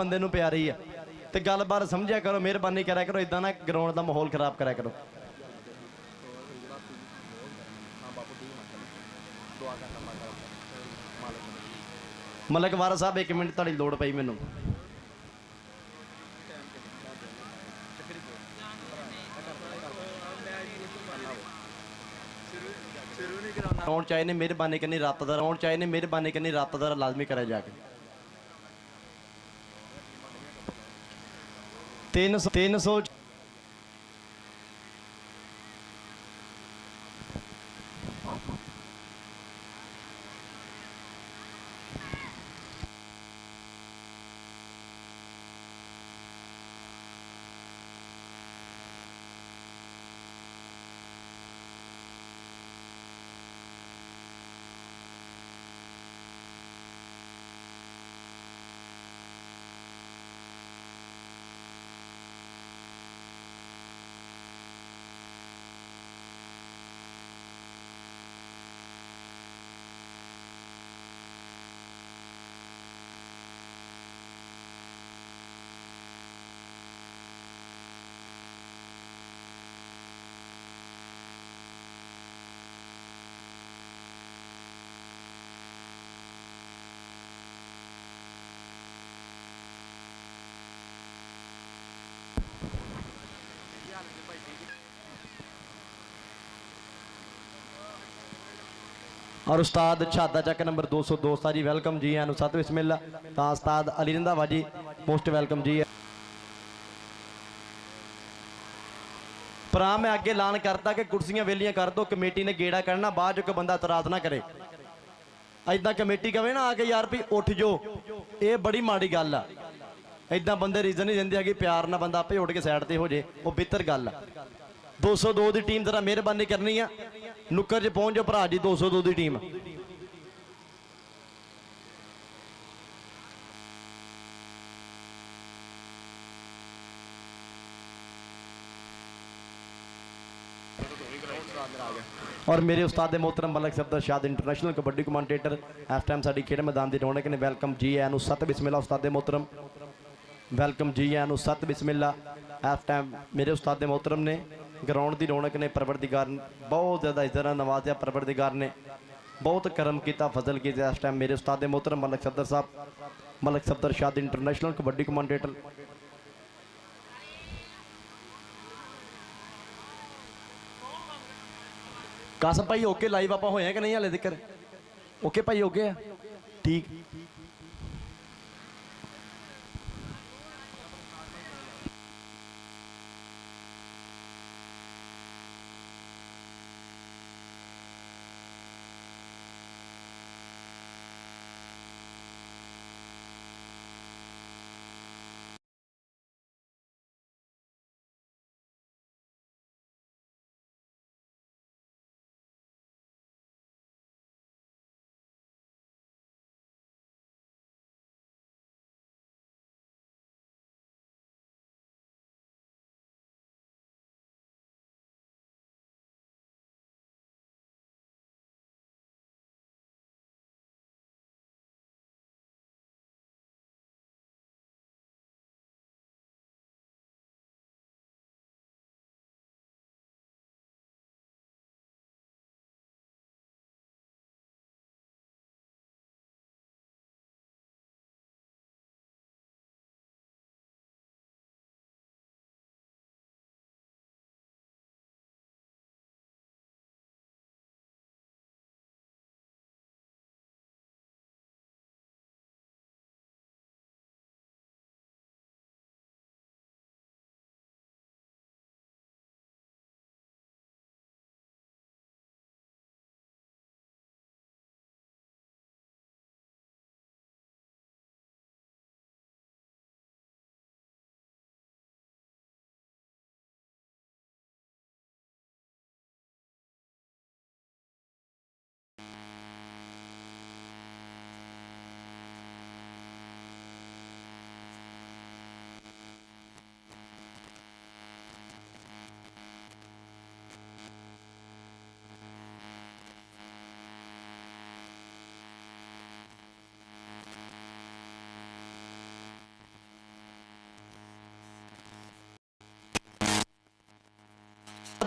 बंदे नूं प्यारी है। तो गल बात समझिया करो, मेहरबानी करा करो, इदा ना ग्राउंड का माहौल खराब करा करो। मलिक वारा साहब 1 मिनट तुहाडी लोड़ पई मैनूं। आउण चाहे ने मेहरबानी करनी रत्त दा, आउण चाहे ने मेहरबानी करनी रत्त दा लाजमी करा जाके। 300 और उस्ताद छादा चक नंबर 202 उस्ताद जी वेलकम जी आनू सत बिस्मिल्ला। तो उस्ताद अली रंधावा जी मोस्ट वेलकम जी। भरा मैं अगे ऐलान करता कि कुर्सियां वेलियां कर दो, कमेटी ने गेड़ा करना, बाद जो कोई बंदा इतराज ना करे। इदा कमेटी कहे ना आके यार भी उठ जो, ये बड़ी माड़ी गल आ। इदा बंदे रीजन नहीं देंगे कि प्यार ना बंदा आपे उठ के साइड पर हो जाए, वो बिहतर गल आ। 202 की टीम जरा मेहरबानी करनी है, नुक्कर च पहुंच जाओ भरा जी। 202 की टीम और मेरे उस्ताद मोहतरम मलिक सफदर शाद इंटरनेशनल कबड्डी कमांडेटर इस टाइम साडी खेड मैदान की रौनक ने वेलकम जी आनू सत बिस्मिल्ला। उस्ताद मोहतरम वेलकम जी आनू सत बिस्मिल्ला। इस टाइम मेरे उस्ताद मोहतरम ने ग्राउंड की रौनक ने परवरदिगार बहुत ज़्यादा इस तरह नवाजा, परवरदिगार ने बहुत करम किया, फजल किया। इस टाइम मेरे उस्ताद मोहतरम मलिक सफदर साहब, मलिक सफदर शाद इंटरनेशनल कबड्डी कमांडेटर। कासम भाई ओके लाइव आप होए कि नहीं हाले तक? ओके भाई ओके ठीक।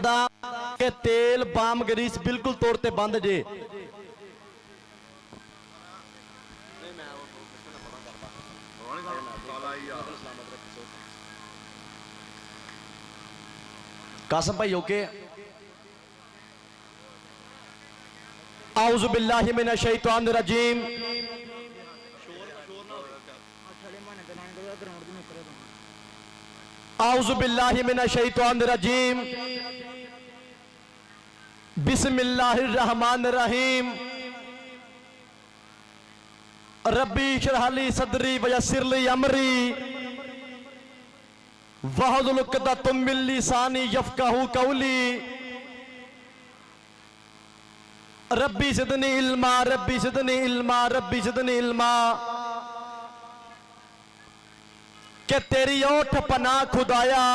करदा कि तेल बाम ग्रीस बिल्कुल तौर ते बंद जे। कासम भाई ओके। आऊज़ु बिल्लाहि मिनश शैतानिर रजीम। आऊज़ु बिल्लाहि मिनश शैतानिर रजीम। बिस्मिल्लाहिर रहमानिर रहीम। रब्बी इश्रह ली सदरी वयस्सिर ली अमरी वहलुल उक़दतम मिन लिसानी यफ़क़हू क़ौली। रब्बी ज़िदनी इल्मा, रब्बी ज़िदनी इल्मा, रब्बी ज़िदनी इल्मा। के तेरी ओठ पना खुदाया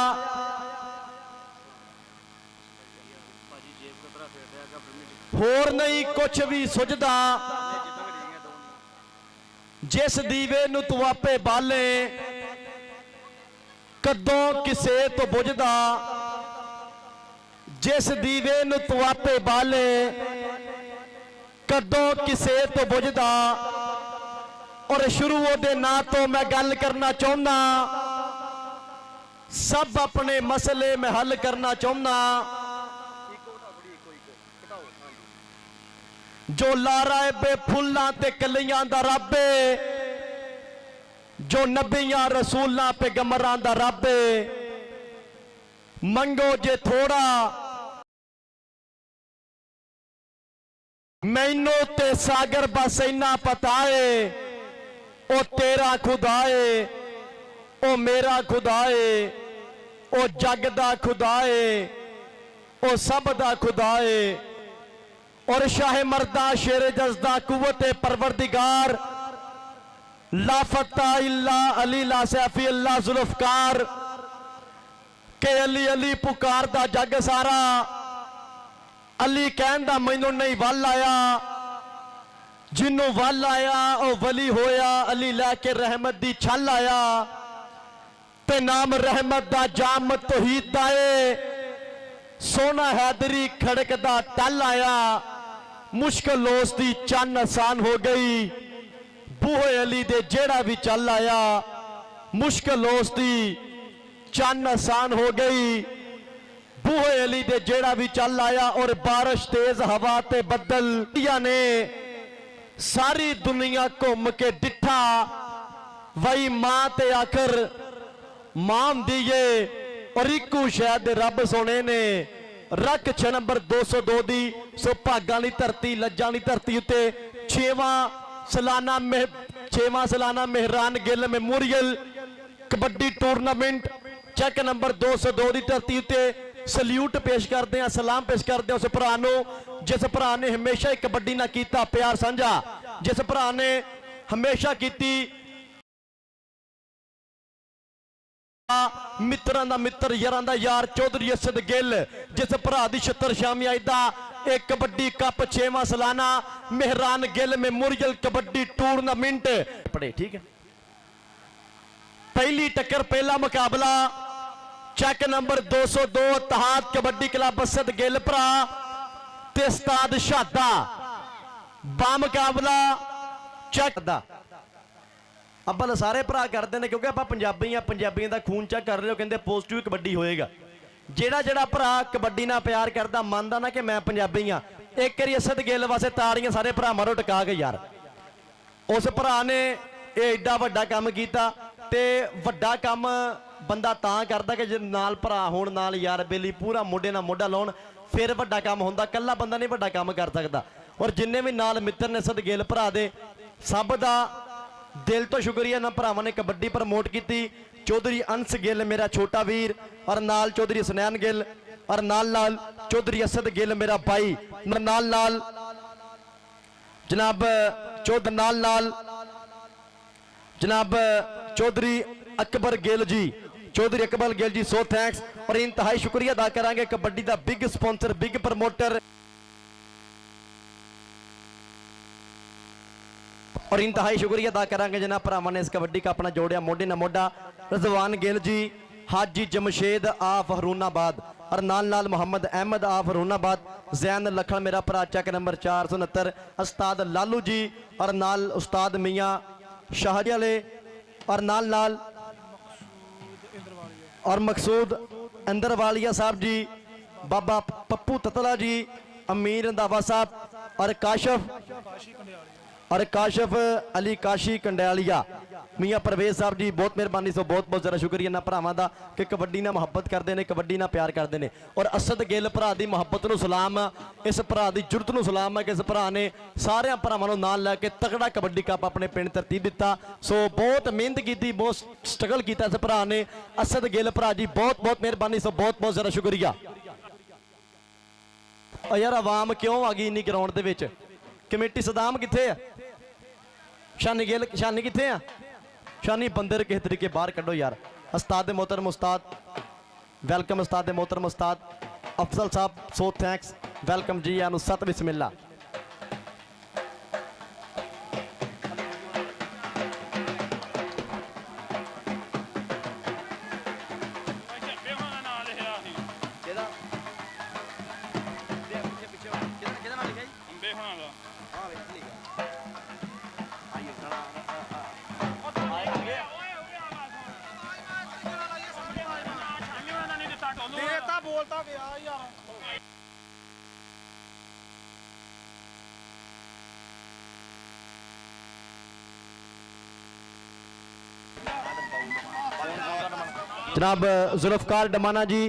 होर नहीं कुछ भी सुझदा। जिस दीवे नूं तू आपे बाले कदों किसे तो बुझदा। जिस दीवे नूं तू आपे बाले कदों किसे तो बुझदा। और शुरू दे ना तो मैं गल करना चाहना, सब अपने मसले में हल करना चाहना। जो लारा है बेफुल्लां ते कलियां दा रब है, जो नबियां रसूलां पैगंबरां दा रब है। मंगो जे थोड़ा मैनू ते सागर बस इन्ना पता है। ओ तेरा खुदा है, ओ मेरा खुदा है, ओ जग दा खुदा है, ओ सब दा खुदा है। और शाह मर्दा शेर जज़दा कुव्वत परवरदिगार ला फता इल्ला अली ला सैफी अल्लाह जुल्फकार के अली अली पुकार दा जग सारा। अली कहंदा मैनू नहीं वल आया, जिन्नू वल आया ओ वली होया। अली लैके रहमत दी छल आया ते नाम रहमत दा जाम तौहीद दा है। सोना हैदरी खड़क दा टल आया, मुश्किल उसदी चन आसान हो गई। बूहे अली दे जेड़ा भी चल आया, मुश्किल उसदी चन आसान हो गई। बूहे अली दे जेड़ा भी चल आया। और बारिश तेज हवा ते बदल ने सारी दुनिया घूम के डिठा। वही मां ते आखिर मां दिए और इकू शायद रब सोने ने रख 6 नंबर 202 दी। सो भागां दी धरती लज्जां दी धरती उत्ते 6वां सालाना Mehran Gill memorial kabaddi tournament Chak number 202 की धरती उत्ते सल्यूट पेश करते हैं, सलाम पेश करते हैं उस भरा नूं जिस भरा ने हमेशा ही कबड्डी नाल कीता प्यार साझा, जिस भरा ने हमेशा कीती मित्रां दा मित्र यारां दा यार चौधरी असद गिल, जिस भरा दी 76 शामी दा एक कबड्डी कप 6वां सालाना मेहरान गिल मेमोरियल कबड्डी टूरनामेंट पड़े। ठीक है, पहली टक्कर पहला मुकाबला चैक नंबर 202 तहाद कबड्डी क्लब असद गिल भरा ते उस्ताद शादा। बा मुकाबला चैक दा अब्बल सारे भरा करते हैं क्योंकि आप पंजाबी हाँ, पंजाबियों का खून चेक कर रहे हो, कहते पॉजिटिव कबड्डी होएगा। जेड़ा जेड़ा भरा कबड्डी ना प्यार करता मानता ना कि मैं पंजाबी हाँ, एक बारी असद गिल वास्ते ताड़ियां सारे भरा मारो टका के यार। उस भरा ने एडा वड्डा काम किया ते वड्डा काम बंदा तां करदा कि जे नाल भरा होण नाल यार बेली पूरा मोढे नाल मोढा लाउण फिर वड्डा काम हुंदा, कल्ला बंदा नहीं वड्डा काम कर सकदा। और जिन्ने भी नाल मित्र ने असद गिल भरा दे सब दा दिल तो शुक्रिया ना भरावां ने कबड्डी प्रमोट की। चौधरी अंस गिल मेरा छोटा वीर और नाल चौधरी सुनैन गिल और नाल चौधरी असद गिल मेरा भाई, नाल जनाब जनाब चौधरी अकबर गिल जी, चौधरी अकबर गिल जी, सो थैंक्स। और इंतहाई शुक्रिया अदा करांगे कबड्डी का बिग स्पॉन्सर बिग प्रमोटर और इंतहाई शुक्रिया अदा करांगे जिन्होंने भरावां ने इस कबड्डी का अपना जोड़िया मोढे ना मोढा। रजवान गिल जी, हाजी जमशेद आ फहरूनाबाद, और नाल मुहम्मद अहमद आफ रोनाबाद, जैन लखन मेरा भरा चैक नंबर 469, उस्ताद लालू जी और नाल उस्ताद मियाँ शाहजी वाले और नाल और मकसूद इंदरवालिया साहब जी, बाबा पप्पू ततला जी, अमीर रंधावा साहब और काशफ अली काशी कंडैलिया, मियाँ परवेज साहब जी बहुत मेहरबानी सो बहुत बहुत ज़्यादा शुक्रिया ना भरावां दा कि कबड्डी नाल मुहब्बत करते हैं, कबड्डी नाल प्यार करते हैं। और असद गिल भरा दी मुहब्बत नूं सलाम, इस भरा दी जुरत नूं सलाम है कि इस भरा ने सारे भरावां नूं नाल लैके तगड़ा कबड्डी कप अपने पिंड तरतीब दिता। सो बहुत मेहनत की, बहुत स्ट्रगल किया इस भरा ने। असद गिल भरा जी बहुत बहुत मेहरबानी सो बहुत बहुत ज़्यादा शुक्रिया। और यार आवाम क्यों आ गई इन्नी ग्राउंड दे विच? कमेटी सदाम कित्थे है? शानी गिल शानी कित्थे है? शानी बंदर किस तरीके बाहर कड्डो यार। उस्ताद मोहतरम उस्ताद वेलकम, उस्ताद मोहतरम उस्ताद अफजल साहब सो थैंक्स, वेलकम जी आनू सत बिस्मिल्ला। बोलता गया यार। जनाब जुल्फकार डमाना जी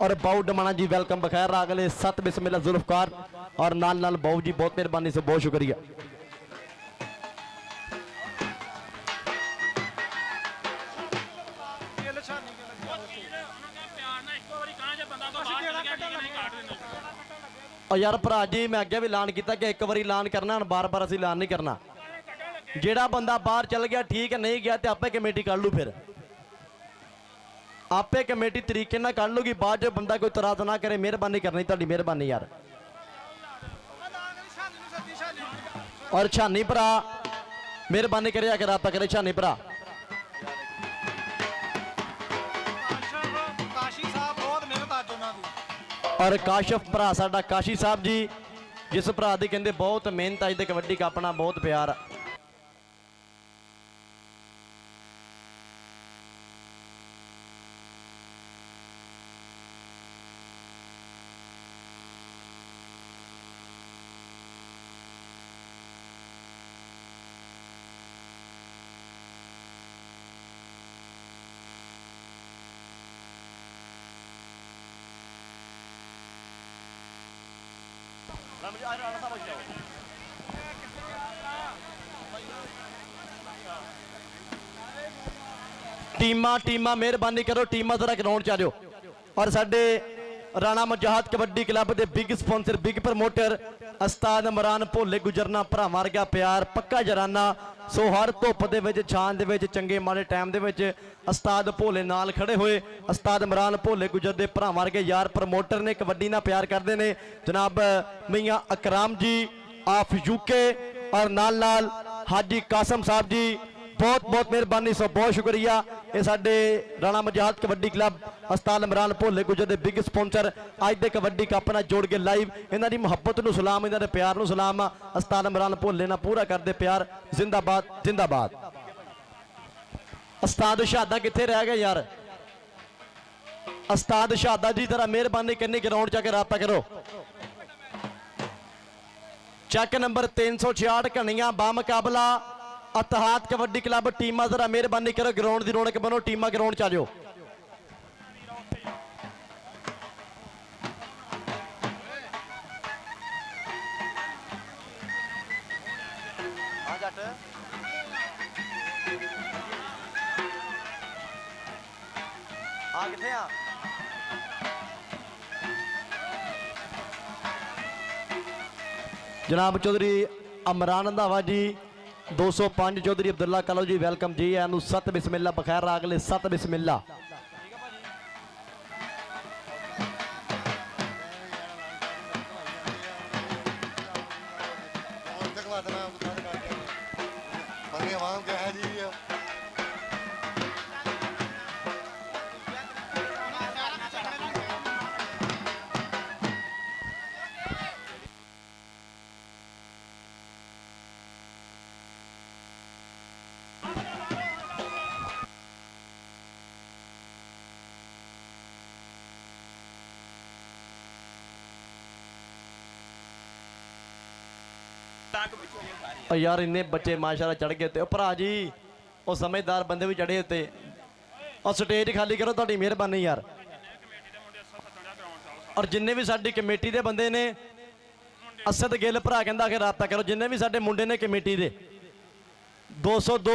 और बाऊ डमाना जी वेलकम बखैर अगले सत बिस्मिल्ला जुल्फकार और नाल बाऊ जी बहुत मेहरबानी से बहुत शुक्रिया। और यार भरा जी मैं अगे भी ऐलान किया कि एक बार ऐलान करना, बार बार असीं ऐलान नहीं करना। जेड़ा बंदा बाहर चल गया ठीक है, नहीं गया तो आपे कमेटी कर लू, फिर आपे कमेटी तरीके ना कर लूगी। बाद जो बंदा कोई तराज ना करे, मेहरबानी करनी, तुहाडी मेहरबानी यार। और छानी भरा मेहरबानी करे आके राबता करे, छानी भरा और काशफ भरा साडा काशी साहब जी, जिस भरा दी कहंदे बहुत मेहनत अज दे कबड्डी कप नाल बहुत प्यार। टीमा मेहरबानी करो, टीमा जरा ग्राउंड च आ जाओ। और साडे राणा मुजाहद कबड्डी क्लब के बिग स्पॉन्सर बिग प्रमोटर उस्ताद इमरान भोले गुजरना भरा मार गया प्यार पक्का जराना। सो हर धुप के छान के चंगे माड़े टाइम के उस्ताद भोले नाल खड़े हुए, उस्ताद इमरान भोले गुजर दे भरा मार गए यार प्रमोटर ने कबड्डी ना प्यार करते हैं। जनाब मियाँ अकराम जी ऑफ यूके और नाल हाजी कासम साहब जी बहुत बहुत मेहरबानी सो बहुत शुक्रिया। ये साडे राणा मुजाहद कबड्डी क्लब उस्ताद इमरान भोले गुजर दे बिग स्पॉन्सर अज दे कबड्डी कप नाल जोड़ के लाइव इन्हां दी मुहब्बत नूं सलाम, इन्हां दे प्यार नूं सलाम। उस्ताद इमरान भोले नाल पूरा करदे प्यार, जिंदाबाद जिंदाबाद। उस्ताद शहादा कित्थे रह गए यार? उस्ताद शहादा जी जरा मेहरबानी करनी ग्राउंड जाके राबता करो। Check number 366 घनिया बामुकाबला Ittehad kabaddi club टीमा जरा मेहरबानी करो ग्राउंड की रौनक बनो, टीमा ग्राउंड च आ जाओ। जनाब चौधरी अमरान रंधावा जी 205 चौधरी अब्दुल्ला कलो जी वेलकम जी एनू सत बिस्मिल्ला बखैर अगले सत बिस्मिल्ला। और यार इन्ने बच्चे माशाल्लाह चढ़ गए ते भरा जी और समझदार बंदे भी चढ़े उत्ते और स्टेज खाली करो तुहाडी मेहरबानी यार और जिन्ने भी साडी कमेटी दे बंदे ने असद गिल भरा कहंदा कि राबता करो जिन्ने भी साडे मुंडे ने कमेटी दे 202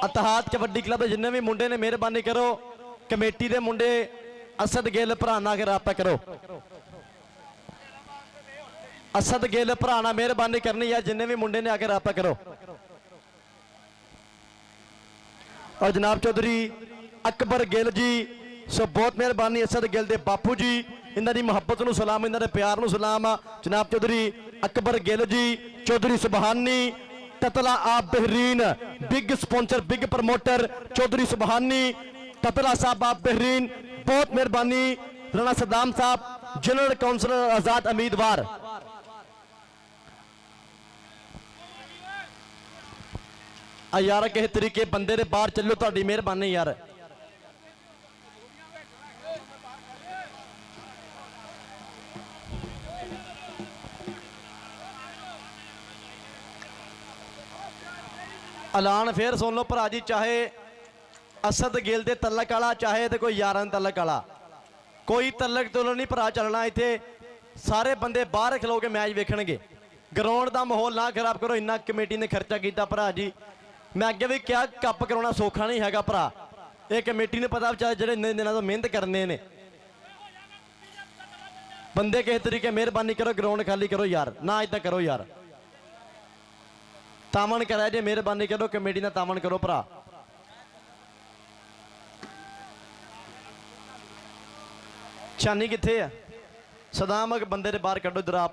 इतिहाद कबड्डी क्लब जिन्ने भी मुंडे ने मेहरबानी करो कमेटी दे मुंडे असद गिल भरा नाल के राबता करो असद गिल भरा नाल मेहरबानी करनी है जिन्ने भी मुंडे ने आके राबता करो और जनाब चौधरी अकबर गिल जी सो बहुत मेहरबानी असद गिल दे बापू जी इन्हां दी मुहब्बत नूं सलाम इन्हां दे प्यार नूं सलाम जनाब चौधरी अकबर गिल जी चौधरी सुबहानी ततला आप Bahrain big sponsor big promoter Chaudhry Subhani Tatla sahab आप बेहरीन बहुत मेहरबानी राणा सद्दाम साहब जनरल काउंसलर आजाद उम्मीदवार यार किसी तरीके बंदे दे बाहर चलो तुहाडी मेहरबानी यार ऐलान फिर सुन लो भरा जी चाहे असद गिल दे तलक वाला चाहे तो कोई यारां तलक वाला कोई तलक तोलन नहीं भरा चलना इत्थे सारे बंदे बाहर खलो के मैच वेखणगे ग्राउंड का माहौल ना खराब करो इन्ना कमेटी ने खर्चा किया भरा जी मैं अगे भी क्या कप कराना सौखा नहीं है भरा ये कमेटी ने पता बेचारे जो इन्ने दिनों तो मेहनत करने ने बंदे किस तरीके मेहरबानी करो ग्राउंड खाली करो यार ना इतना करो यार तामन करा जे मेहरबानी करो कमेटी ने तामन करो भरा छानी किथे है सदाम बंदे दे बाहर कड्डो इधर आप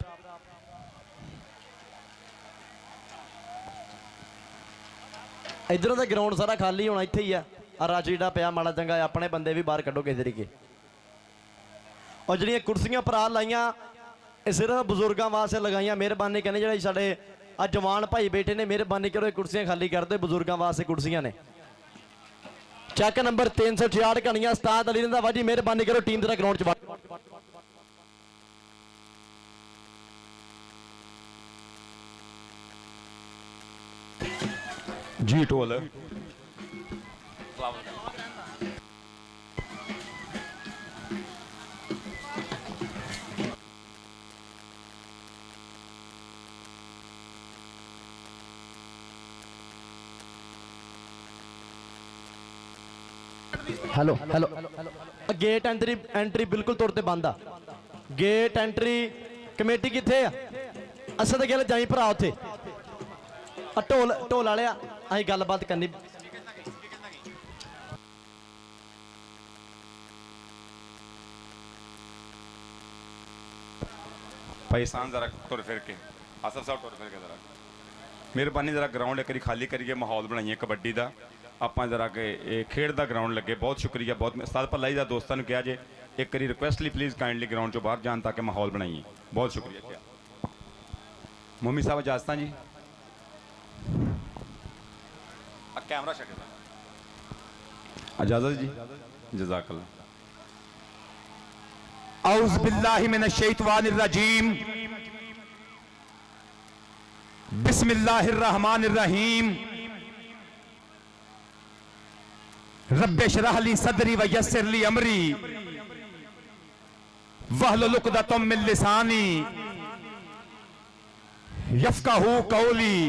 इधरों का ग्राउंड सारा खाली होना इत्थे ही है रश जिहड़ा पिया माड़ा चंगा अपने बंदे भी बाहर कड्डो किस तरीके और जिहड़ियां कुर्सियां भरा लाइयां सिर्फ बजुर्गों वास्ते लगाइया मेहरबानी करनी जिहड़े साडे आ जवान भाई बैठे ने मेहरबानी करो कुर्सियां खाली कर दो बजुर्गों वास्ते कुर्सियां ने चेक नंबर 366 कहानियां उस्ताद अली रंधावा जी मेहरबानी करो टीम जरा ग्राउंड च जी टोल हेलो हेलो गेट एंट्री बिल्कुल तौर पर बंद आ गेट एंट्री कमेटी किथे असद गिल जाई भरा उत्थे ढोल ढोल वाले अं गलबात करनी भाई सान जरा तुर फिर के आसफ साहब तुर फिर के जरा मेहरबानी जरा ग्राउंड एक खाली करिए माहौल बनाइए कबड्डी का आप जरा के खेड का ग्राउंड लगे बहुत शुक्रिया बहुत उस्ताद भला जी का दोस्तों ने कहा जे एक बारी रिक्वेस्ट ली प्लीज़ काइंडली ग्राउंड चो बाहर जान ताकि माहौल बनाइए बहुत शुक्रिया क्या मम्मी साहब इजाजत जी कैमरा छे इजाजत जी जज़ाकल्लाह औज़ बिल्लाहि मिनश शैतानिर रजीम बिस्मिल्लाहिर रहमानिर रहीम रब्बे शरह ली सदरी व यस्सिर ली अमरी वहलुल उक़दतम मिन लिसानी यफ़क़हू क़ौली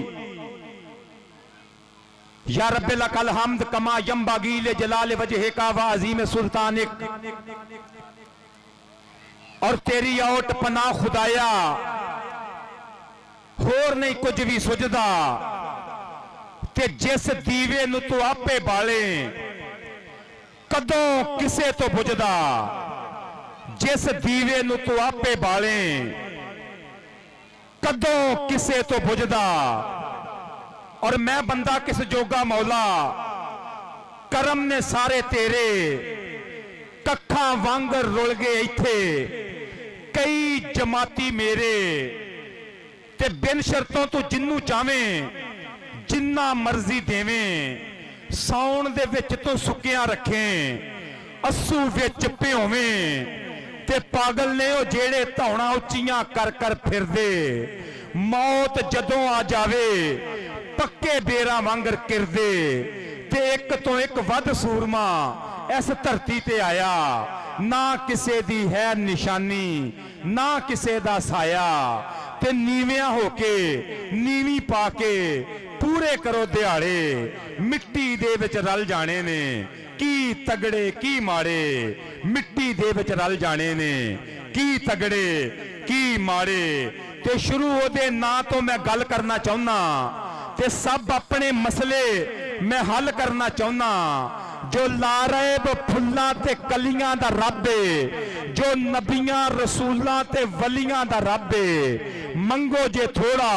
या रब्बे लकल हम्द कमा यंबगी ले जलाल वजहिका व अज़ीम सुल्तानिक और तेरी ओट पनाह खुदाया होर नहीं कुछ भी सुझदा ते जिस दीवे नूं तू आपे बाले कदों किसे तो बुझदा जिस दीवे नूं तू आपे बाले कदों किसे तो बुझदा और मैं बंदा किस जोगा मौला करम ने सारे तेरे कखा वांगर रुल गए इत्थे कई जमाती मेरे ते बिन शर्तों तू जिन्नू चावें जिन्ना मर्जी देवें साउण दे विच तो सुकिया रखें अस्सू विच भ्योवें ते पागल ने वो जेड़े धौना उच्चियां कर कर फिरदे मौत जदों आ जावे पक्के बेरा वांगर किरदे ते एक तो एक वध सूरमा इस धरती ते आया ना किसे दी है निशानी ना किसे दा साया ते नीवियां होके नीवी पाके पूरे करो दिहाड़े मिट्टी दे विच रल जाने ने की तगड़े की माड़े मिट्टी दे विच रल जाने ने की तगड़े की माड़े ते शुरू ओदे ना तो मैं गल करना चाहुंदा ते सब अपने मसले मैं हल करना चाहुंदा जो लारैब फुल्लां ते कलियां दा रब है जो नबियां रसूलां ते वलियां दा रब है मंगो जे थोड़ा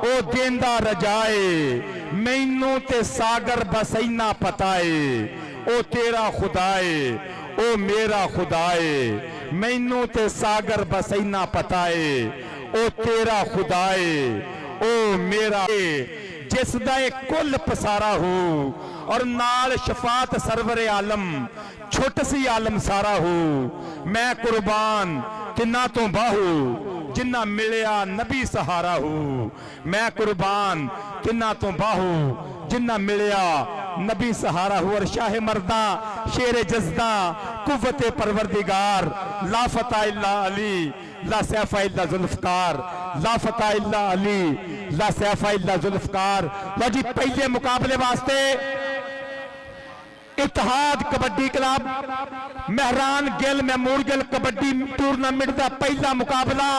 ओ देंदा रजाए मैनू ते सागर बस इन्ना पता है ओ तेरा खुदा है ओ मेरा खुदा है मैनू ते सागर बस इन्ना पता है ओ तेरा खुदा है ओ मेरा जिसदा एक कुल पसारा हो और नाल शफात सरवर आलम छुट सी आलम सारा हो मैं कुर्बान तिन्ना तो बाहू जिन्ना मिलिया नबी सहारा हो मैं कुर्बान तिन्ना तो बाहू जिन्ना मिलिया नबी सहारा हो और शाह मर्दा शेर जज्दा कुव्वते परवरदिगार ला फता इल्ला अली ला सैफा इल्ला जुल्फकार ला फता इल्ला अली ला सैफा इल्ला जुल्फकार। लो जी पहले मुकाबले वास्ते Ittehad kabaddi club Mehran Gill memorial kabaddi tournament का पहला मुकाबला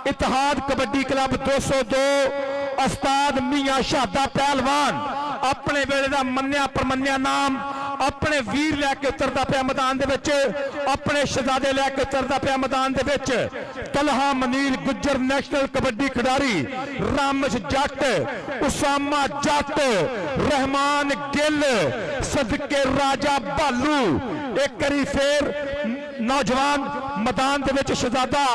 इत्तेहाद कबड्डी क्लब 202 उस्ताद मियां शादा पहलवान अपने वेले का मन्निया परमन्निया नाम अपने वीर लैके उतरता पाया मैदान दे विच अपने शहजादे लैके उतरता पाया मैदान दे विच तलहा मनीर गुज्जर नेशनल कबड्डी खिडारी रामश जट उसामा जट रहमान गिल सदके राजा भालू एक करी फिर नौजवान मैदान दे विच शहजादा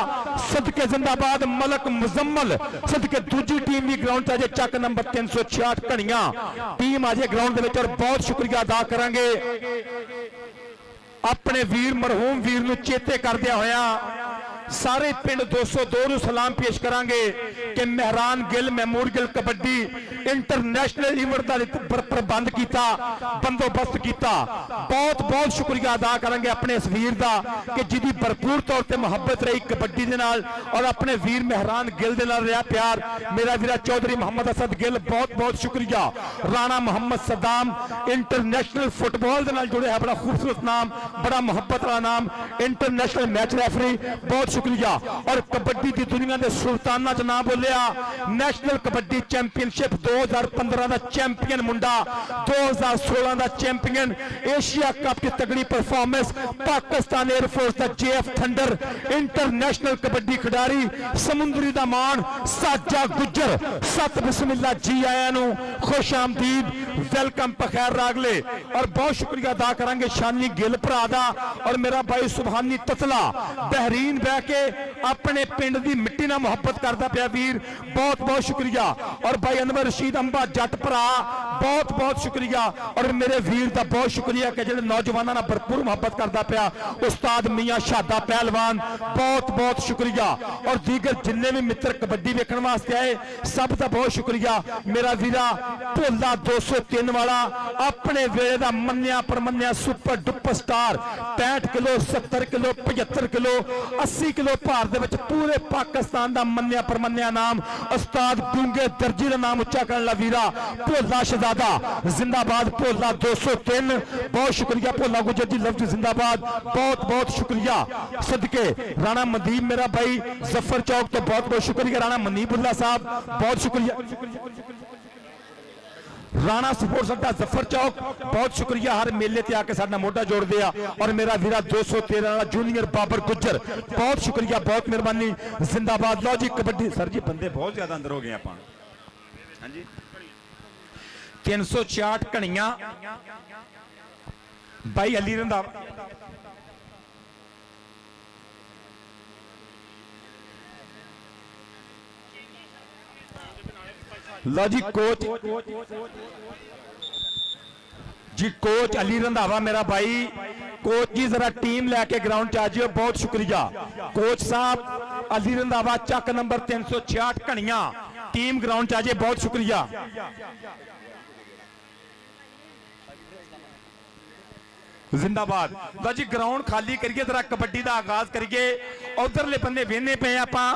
सदके जिंदाबाद मलक मुजम्मल सदके दूजी टीम भी ग्राउंड अजे चक नंबर 366 घणियां टीम अजे ग्राउंड दे विच और बहुत शुक्रिया अदा करांगे अपने वीर मरहूम वीर नूं चेते करदिया होया सारे पिंड 202 नूं सलाम पेश करांगे कि Mehran Gill memorial kabaddi international event का प्रबंध किया बंदोबस्त किया बहुत बहुत शुक्रिया अदा करांगे अपने इस वीर का कि जिहदी भरपूर तौर पर मुहब्बत रही कबड्डी दे नाल और अपने वीर मेहरान गिल दे नाल रहा प्यार मेरा वीरा चौधरी मोहम्मद असद गिल बहुत बहुत शुक्रिया राणा मोहम्मद सद्दाम इंटरनेशनल फुटबॉल दे नाल जुड़े है बड़ा खूबसूरत नाम बड़ा मुहब्बत वाला नाम इंटरनेशनल मैच रेफरी बहुत शुक्रिया और कबड्डी की दुनिया के सुल्ताना च नाम बोलिया नेशनल कबड्डी चैंपियनशिप 2015 का चैंपियन मुंडा 2016 का चैंपियन एशिया कप की तगड़ी परफॉर्मेंस पाकिस्तान एयरफोर्स का JF थंडर इंटरनेशनल कबड्डी खिडारी समुंदरी दा मान साजा गुज्जर सत बिस्मिल्ला जी आया नू खुश आमदीद वेलकम पखैर रागले और बहुत शुक्रिया अदा करांगे शानी गिल भरा दा और मेरा भाई सुबहानी ततला बहरीन बह के अपने पिंड की मिट्टी नाल मुहब्बत करता पाया वीर बहुत बहुत शुक्रिया और भाई अनवर रशीद अंबा जट भरा बहुत बहुत शुक्रिया और मेरे वीर का बहुत शुक्रिया कि जिहड़े नौजवानों नाल भरपूर मुहब्बत करता पाया उस्ताद मियां शादा पहलवान बहुत बहुत शुक्रिया और दीगर जिन्ने भी मित्र कबड्डी वेखण वास्ते आए सब का बहुत शुक्रिया मेरा वीरा भोला 203 वाला अपने वेले का मन्निया परमन्निया super duper star 65 kilo 70 kilo 75 kilo 80 kilo भार दे विच पूरे पाकिस्तान का मन्निया परमन्निया नाम उस्ताद गूंगे दर्जी का नाम उच्चा करने वाला वीरा भोला शहजादा जिंदाबाद भोला 203 बहुत शुक्रिया भोला गुजर जी लफ्ज जिंदाबाद बहुत बहुत शुक्रिया सदके राणा मनदीप मेरा भाई जफर चौक तो बहुत बहुत शुक्रिया राणा मनीबुल्ला साहब बहुत शुक्रिया राणा सपोर्ट अड्डा जफर चौक बहुत शुक्रिया हर मेले ते आके साडा मोढा जोड़दे आ और मेरा वीरा 213 वाला जूनियर बाबर गुज्जर बहुत शुक्रिया बहुत मेहरबानी जिंदाबाद। लो जी कबड्डी सर जी बंदे बहुत ज्यादा अंदर हो गए आप हाँ जी 366 घणियां भाई अली रंधावा लो जी कोच अली रंधावा मेरा भाई कोच जी जरा टीम लैके ग्राउंड च आ जियो, बहुत शुक्रिया कोच साहब। अली रंधावा चक नंबर 366 घणियां टीम ग्राउंड च आ जाए, बहुत शुक्रिया। जिंदाबाद। लो जी ग्राउंड खाली करिए, जरा कबड्डी का आगाज करिए। उधरले बंदे वेहने पे आपां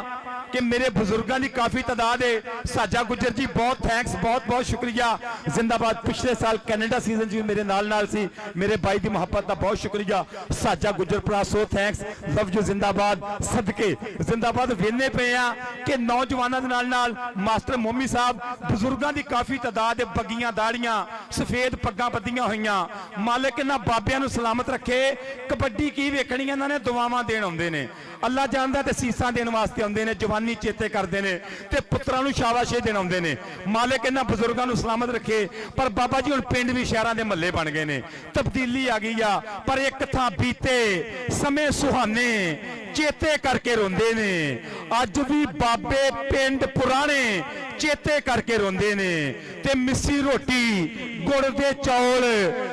कि मेरे बुजुर्गों की काफी तादाद है। साजा गुजर जी बहुत थैंक्स, बहुत बहुत शुक्रिया। जिंदाबाद। पिछले साल कैनेडा सीजन जी मेरे नाल सी, मेरे भाई की मुहब्बत का बहुत शुक्रिया। साजा गुजर भरा सो थैंक्स, लव यू। जिंदाबाद। सदके जिंदाबाद। वेहने पे आ कि नौजवानों के नाल मास्टर मोमी साहब, बुजुर्गों की काफी तादाद है। बगियां दाड़ियां सफेद पग्गां बद्दियां हुईयां। मालिक इन्हां बाबियां नूं सलामत रखे। कबड्डी की वेखनी इन्हां ने दुआवां देण आउंदे ने, अल्लाह जानदा ते सीसां देण वास्ते आउंदे ने, जवानी चेते करते हैं ते पुत्रां नूं शाबाशी देण आउंदे ने। मालिक इन्हां बुजुर्गां नूं सलामत रखे। पर बाबा जी हुण पिंड भी शहरां दे महल्ले बन गए ने, तब्दीली आ गई आ। पर एक थां बीते समय सुहाने चेते करके रोंदे ने। अज भी बाबे पिंड पुराने चेते करके रोंदे ने। ते मिस्सी रोटी, गुड़ दे चौल,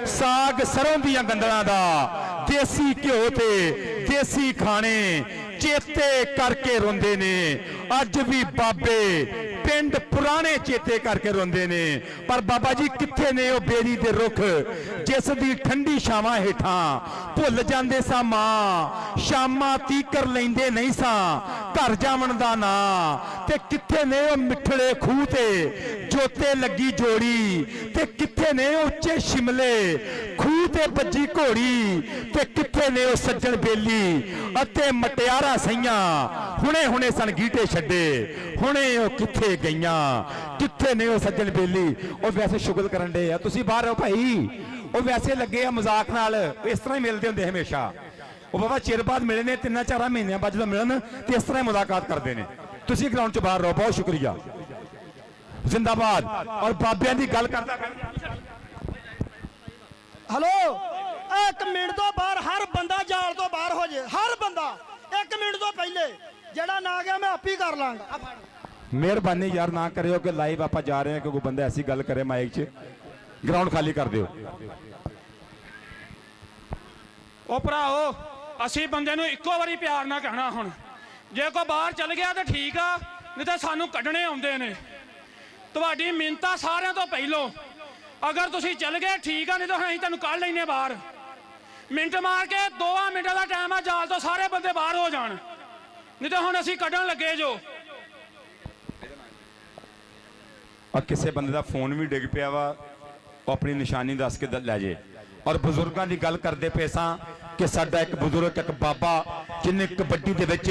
साग सरों दियां गंदलां दा, देसी घ्यो ते देसी खाने चेते करके रोंदे ने। अज भी बाबे पिंड पुराने चेते करके रोंदे ने। पर बाबा जी कित्थे ने ओ बेरी दे रुख, जिस दी ठंडी छावां हेठां भुल जांदे सा मां, शामां तीकर लैंदे नहीं सा घर जावण दा नां। ते कित्थे ने ओ मिठड़े खूह ते जोते लगी जोड़ी, ते कित्थे ने उच्चे शिमले खूह ते बजी घोड़ी, ते कित्थे ने ओ सज्जन बेली अते मटियारा सईयां, हुणे हुणे सन गीटे छड्डे, हुणे ओ कित्थे गईयां, कित्थे ने ओ सज्जन बेली। ओ वैसे शुगल करन दे आ, तुसीं बाहर हो भाई। ओ वैसे लगे आ मजाक नाल, इस तरह ही मिलते होंदे हमेशा। ओ बाबा चिर बाद मिले ने, 3-4 महीनों बाद जो मिलन तो इस तरह मुलाकात करते हैं। तुसीं ग्राउंड च बाहर रहो, बहुत शुक्रिया। जिंदाबाद। और बाबियां की गल करदा हेलो, 1 मिनट तो बाहर हर बंदा जाल तो बाहर हो जाए, हर बंदा 1 मिनट तो पहले जेड़ा ना गया मैं आप ही कर लांगा। मेहरबानी यार ना करियो कि लाइव आप जा रहे हैं कि कोई बंदा ऐसी गल करे माइक च। ग्राउंड खाली कर दियो। ओ भराओ, असी बंदे नूं इक्को वारी प्यार ना कहना। हुण जे कोई बाहर चल गया तो ठीक आ, नहीं तो सानू कड्ढने आउंदे ने। तुहाडी मिन्नतां सारिਆਂ ਤੋਂ ਪਹਿਲੋਂ, अगर तुसीं चल गए ठीक आ, नहीं तो ਅਸੀਂ ਤੈਨੂੰ ਕੱਢ ਲੈਨੇ बाहर। मिनट मार के 2 मिनटां ਦਾ टाइम आ, जाल तो सारे बंदे बाहर हो जाण, नहीं तो हुण ਅਸੀਂ ਕੱਢਣ ਲੱਗੇ जो। और किसी बंदे का फोन भी डिग पिया वा, अपनी निशानी दस के लै जाए। और बुजुर्गों की गल करते पे सां कि साडा एक बुजुर्ग, एक बाबा जिन्हें कबड्डी दे विच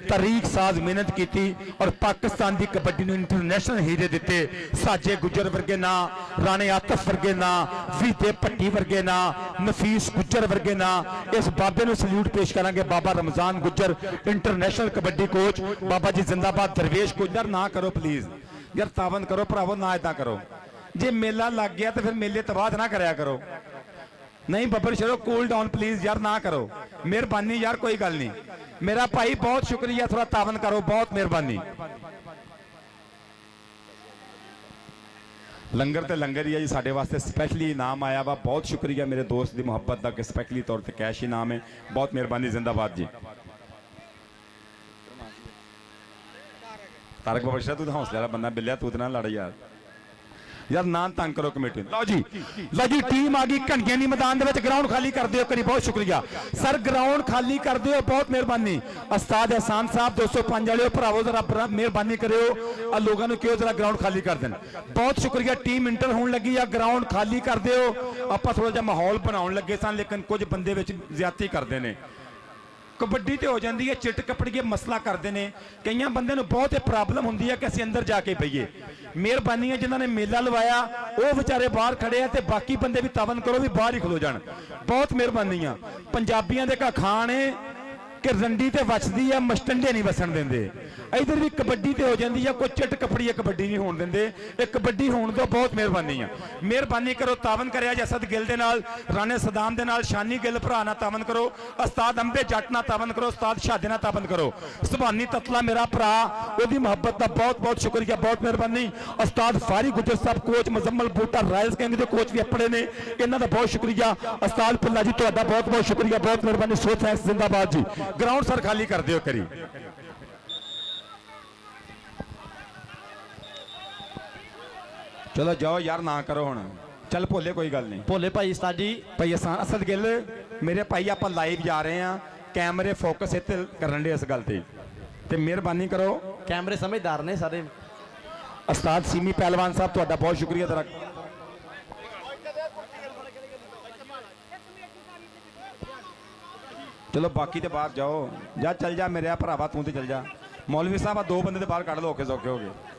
तरीक साज मेहनत की और पाकिस्तान की कबड्डी नूं इंटरनेशनल हीरे दिते। साजे गुजर वर्गे ना, राणे आतफ वर्गे ना, वीते भट्टी वर्गे ना, नफीस गुजर वर्गे ना। इस बाबे नूं सल्यूट पेश करांगे। बाबा रमजान गुजर इंटरनेशनल कबड्डी कोच, बाबा जी जिंदाबाद। दरवेश गुजर ना करो प्लीज यार, तावन करो भरावो, ना इदा करो। जे मेला लग गया तो फिर मेले तो बाद ना कराया करो। नहीं बब्बर शरो, कूल डाउन प्लीज यार, ना करो, मेहरबानी यार, कोई गल नहीं। मेरा भाई बहुत शुक्रिया, थोड़ा तावन करो, बहुत मेहरबानी। लंगर तो लंगर ही है जी, साडे वास्ते स्पैशली इनाम आया वा, बहुत शुक्रिया मेरे दोस्त की मुहब्बत का कि स्पैशली तौर पर कैश इनाम है, बहुत मेहरबानी। जिंदाबाद जी। तारक बबशा तू तो हौसले वाला बंदा, बिल्लिया तू तो ना लड़ यार, यार ना तंग करो कमेटी। लो जी टीम आ गई घंटियां दी मैदान दे विच। ग्राउंड खाली कर दियो करी, बहुत शुक्रिया सर, ग्राउंड खाली कर दियो, बहुत मेहरबानी। उस्ताद एहसान साहब 205 वाले भरावो, जरा मेहरबानी करियो, आ लोगों को क्यों जरा ग्राउंड खाली कर देन। बहुत शुक्रिया। टीम इंटर होने लगी आ, ग्राउंड खाली कर दियो। आप थोड़ा जिहा माहौल बनाउण लगे सन, लेकिन कुछ बंदे विच ज्यादती करते हैं। कबड्डी तो हो जाती है, चिट कपड़िए मसला करते हैं। कई बंदे नूं बहुत प्रॉब्लम होंदी है कि असीं अंदर जाके पईए। मेहरबानी है जिन्होंने मेला लवाया, वो बेचारे बाहर खड़े हैं, तो बाकी बंदे भी तावन करो भी बाहर ही खलो जान। बहुत मेहरबानी आ। पंजाबियों के खान है कि रंडी ते वचदी है, मस्टंडे नहीं वसन देंदे। इधर भी कबड्डी तो हो जाती है, कोई चिट कपड़ी कबड्डी नहीं होने देंगे, एक कबड्डी होने तो बहुत मेहरबानी है। मेहरबानी करो, तावन करे जसद गिल दे नाल, राणे सदाम दे नाल, शानी गिल भरा ना तावन करो, उस्ताद अंबे जट ना तावन करो, उस्ताद शादे ना तावन करो। सुभानी ततला मेरा भरा, ओदी मुहब्बत का बहुत बहुत शुक्रिया, बहुत मेहरबानी। उस्ताद फारी गुजर साहब कोच मुजम्मल बूटा रॉयल्स किंग के कोच भी अपने ने, इन्हों का बहुत शुक्रिया। उस्ताद पुल्ला जी तुहाडा बहुत बहुत शुक्रिया, बहुत मेहरबानी। सो थैंक्स, जिंदाबाद जी। ग्राउंड सर खाली कर दियो करी। चलो जाओ यार, ना करो हुण, चल भोले कोई गल नहीं। ਭੋਲੇ ਭਾਈ ਉਸਤਾਦ जी भाई असद गिल मेरे भाई, आप लाइव जा रहे हैं, कैमरे फोकस इत्थे करन दे इस गल ते मेहरबानी करो। कैमरे समझदार ने सारे। उस्ताद सीमी पहलवान साहब तुहाडा बहुत शुक्रिया तेरा। चलो बाकी तो बाहर जाओ, जा चल जा मेरे भरावा, तू तो चल जा। मौलवी साहब दो बंदे तो बाहर कढ़ लो, औखे सौखे हो गए।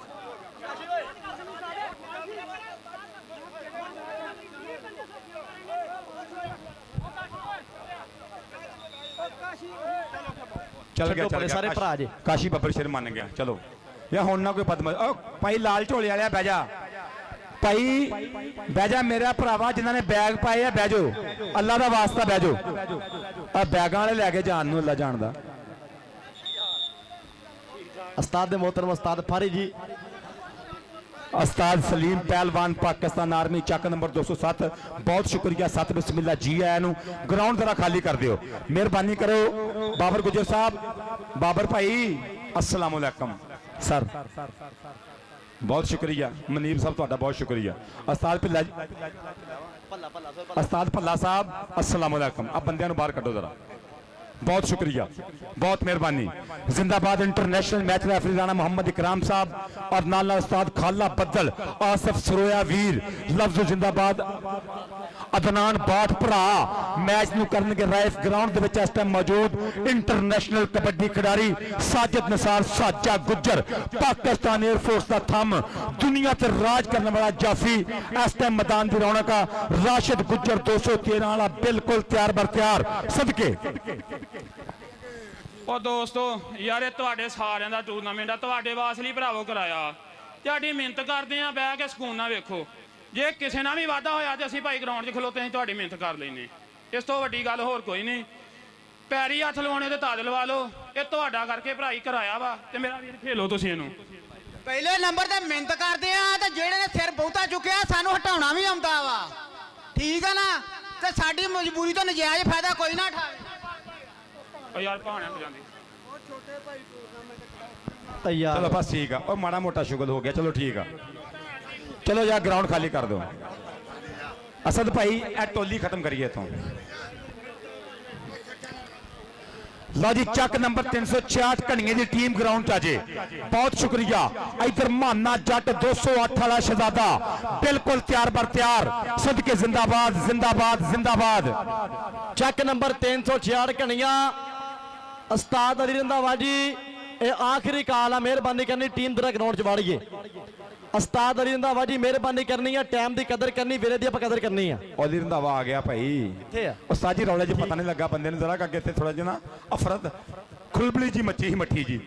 चल गया, चल सारे भरा जे। काशी बब्बर शेर मान गया। चलो या हुण ना कोई बदम। भाई लाल झोले वाले बह जा, भाई बह जा मेरा भरावा, जिन्होंने बैग पाए है बह जाओ, अल्लाह का वास्ता बह जाओ। आ बैगां वाले लैके जान नूं अल्लाह जानदा। उस्ताद मोहतरम उस्ताद फारी जी। उस्ताद सलीम पहलवान पाकिस्तान आर्मी चक नंबर 207, बहुत शुक्रिया। सत बिस्मिल्ला जी आया नूं। ग्राउंड जरा खाली कर दियो, मेहरबानी करो। बाबर गुजर साहब, बाबर भाई अस्सलाम वालेकुम सर, बहुत शुक्रिया। मनीब साहब तुहाडा बहुत शुक्रिया। उस्ताद भल्ला, उस्ताद भल्ला साहब अस्सलाम वालेकुम। अब बंदियां नूं बाहर कड्डो जरा, बहुत शुक्रिया, बहुत मेहरबानी। जिंदाबाद international match referee Rana Mohammad Ikram sahab और नाला उस्ताद खाला बदल, आसिफ सरोया वीर, लफ्ज जिंदाबाद। अदनान बाट भरा मैच नूं करनगे राइफ ग्राउंड दे विच इस टाइम मौजूद इंटरनेशनल कबड्डी खिडारी साजिद निसार साजा गुज्जर, पाकिस्तान एयरफोर्स का थम, दुनिया ते राज करने वाला जाफी। इस टाइम मैदान की रौनक राशिद गुज्जर 213 वाला बिल्कुल तैयार बर तैयार। सदके ਉਹ ਦੋਸਤੋ ਯਾਰ ਇਹ ਤੁਹਾਡੇ ਸਾਰਿਆਂ ਦਾ ਟੂਰਨਾਮੈਂਟ ਆ, ਤੁਹਾਡੇ ਵਾਸਤੇ ਲਈ ਭਰਾਵੋ ਕਰਾਇਆ। ਤੁਹਾਡੀ ਮਿਹਨਤ ਕਰਦੇ ਆ, ਬਹਿ ਕੇ ਸਕੂਨ ਨਾਲ ਵੇਖੋ। ਜੇ ਕਿਸੇ ਨਾਲ ਵੀ ਵਾਧਾ ਹੋਇਆ ਤੇ ਅਸੀਂ ਭਾਈ ਗਰਾਊਂਡ 'ਚ ਖਲੋਤੇ ਅਸੀਂ ਤੁਹਾਡੀ ਮਿਹਨਤ ਕਰ ਲੈਨੇ। ਇਸ ਤੋਂ ਵੱਡੀ ਗੱਲ ਹੋਰ ਕੋਈ ਨਹੀਂ। ਪੈਰੀ ਹੱਥ ਲਵਾਉਣੇ ਤੇ ਤਾਜ ਲਵਾ ਲਓ, ਇਹ ਤੁਹਾਡਾ ਕਰਕੇ ਭਰਾਈ ਕਰਾਇਆ ਵਾ ਤੇ ਮੇਰਾ ਵੀਰ ਖੇਲੋ ਤੁਸੀਂ ਇਹਨੂੰ। ਪਹਿਲੇ ਨੰਬਰ ਤੇ ਮਿਹਨਤ ਕਰਦੇ ਆ ਤੇ ਜਿਹੜੇ ਨੇ ਸਿਰ ਬਹੁਤਾ ਚੁੱਕਿਆ ਸਾਨੂੰ ਹਟਾਉਣਾ ਵੀ ਆਉਂਦਾ ਵਾ, ਠੀਕ ਆ ਨਾ। ਤੇ ਸਾਡੀ ਮਜਬੂਰੀ ਤੋਂ ਨਜਾਇਜ਼ ਫਾਇਦਾ ਕੋਈ ਨਾ ਉਠਾਵੇ। ਉਹ ਯਾਰ ਭਾਣਿਆਂ ਤੋਂ ਜਾਂਦੀ तैयार। चलो बस ठीक है, और माड़ा मोटा शुगल हो गया, चलो ठीक है। चलो यार ग्राउंड खाली कर दो। असद भाई ए टोली खत्म करिए तो। लो जी चक नंबर 366 घनिए की टीम ग्राउंड च आजे, बहुत शुक्रिया। इधर माना जट 208 वाला शहजादा बिल्कुल तैयार बर तैयार। सदके जिंदाबाद जिंदाबाद जिंदाबाद। चक नंबर 366 घनिया उस्ताद अली रंधावा जी, ये आखिरी काल है, मेहरबानी करनी टीम जरा ग्राउंड च वाड़िए। उस्ताद अली रंधावा जी मेहरबानी करनी है, टाइम की कदर करनी, वीरे की कदर करनी है। ओली रंधावा आ गया भाई, किथे है उस्ताद जी रौले च पता नहीं लगा बंदे ने, जरा अगे थोड़ा जिहा ना अफरत खुलबली जी मची ही मठी जी।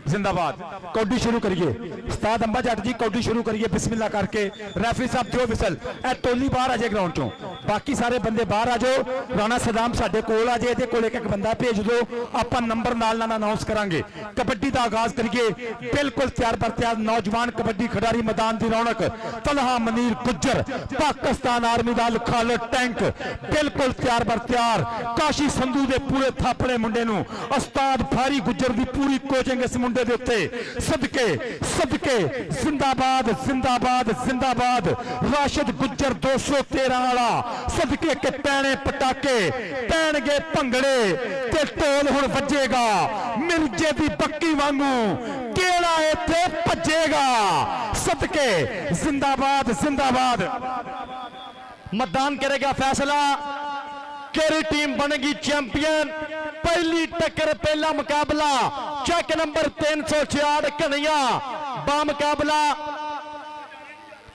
जिंदाबाद। कौडी शुरू करिए, उस्ताद अंबा जट जी कौडी शुरू करिए बिस्मिल्लाह करके। रेफरी साहब दियो विसल, ए टोली बाहर आ जाए ग्राउंड चों, बाकी सारे बंदे बाहर आ जाओ। राणा सदाम साडे कोल आ जाए, कोल एक बंदा भेज दो, आप नंबर नाल अनाउंस करांगे। कबड्डी का आगाज करिए, बिल्कुल तैयार बर तैयार नौजवान कबड्डी खिडारी, मैदान की रौनक। तलहा मनीर गुज्जर पाकिस्तान आर्मी का खालद टैंक बिल्कुल तैयार बर तैयार। काशी संधू के पूरे थापड़े मुंडे नूं उस्ताद फारी गुज्जर की पूरी कोचिंग इस मुंडे दे उत्ते। सदके सदके जिंदाबाद जिंदाबाद जिंदाबाद। राशिद गुज्जर 213 वाला, सदके के पैने पटाके पैणगे भंगड़े ते ढोल हुण वजेगा मिर्जे दी बक्की वांगू, केड़ा इत्थे भजेगा। सदके जिंदाबाद जिंदाबाद। मैदान करेगा फैसला, केरी टीम बनेगी चैंपियन। पहली टक्कर पहला मुकाबला चेक नंबर 366 कन्हैया, बामुकाबला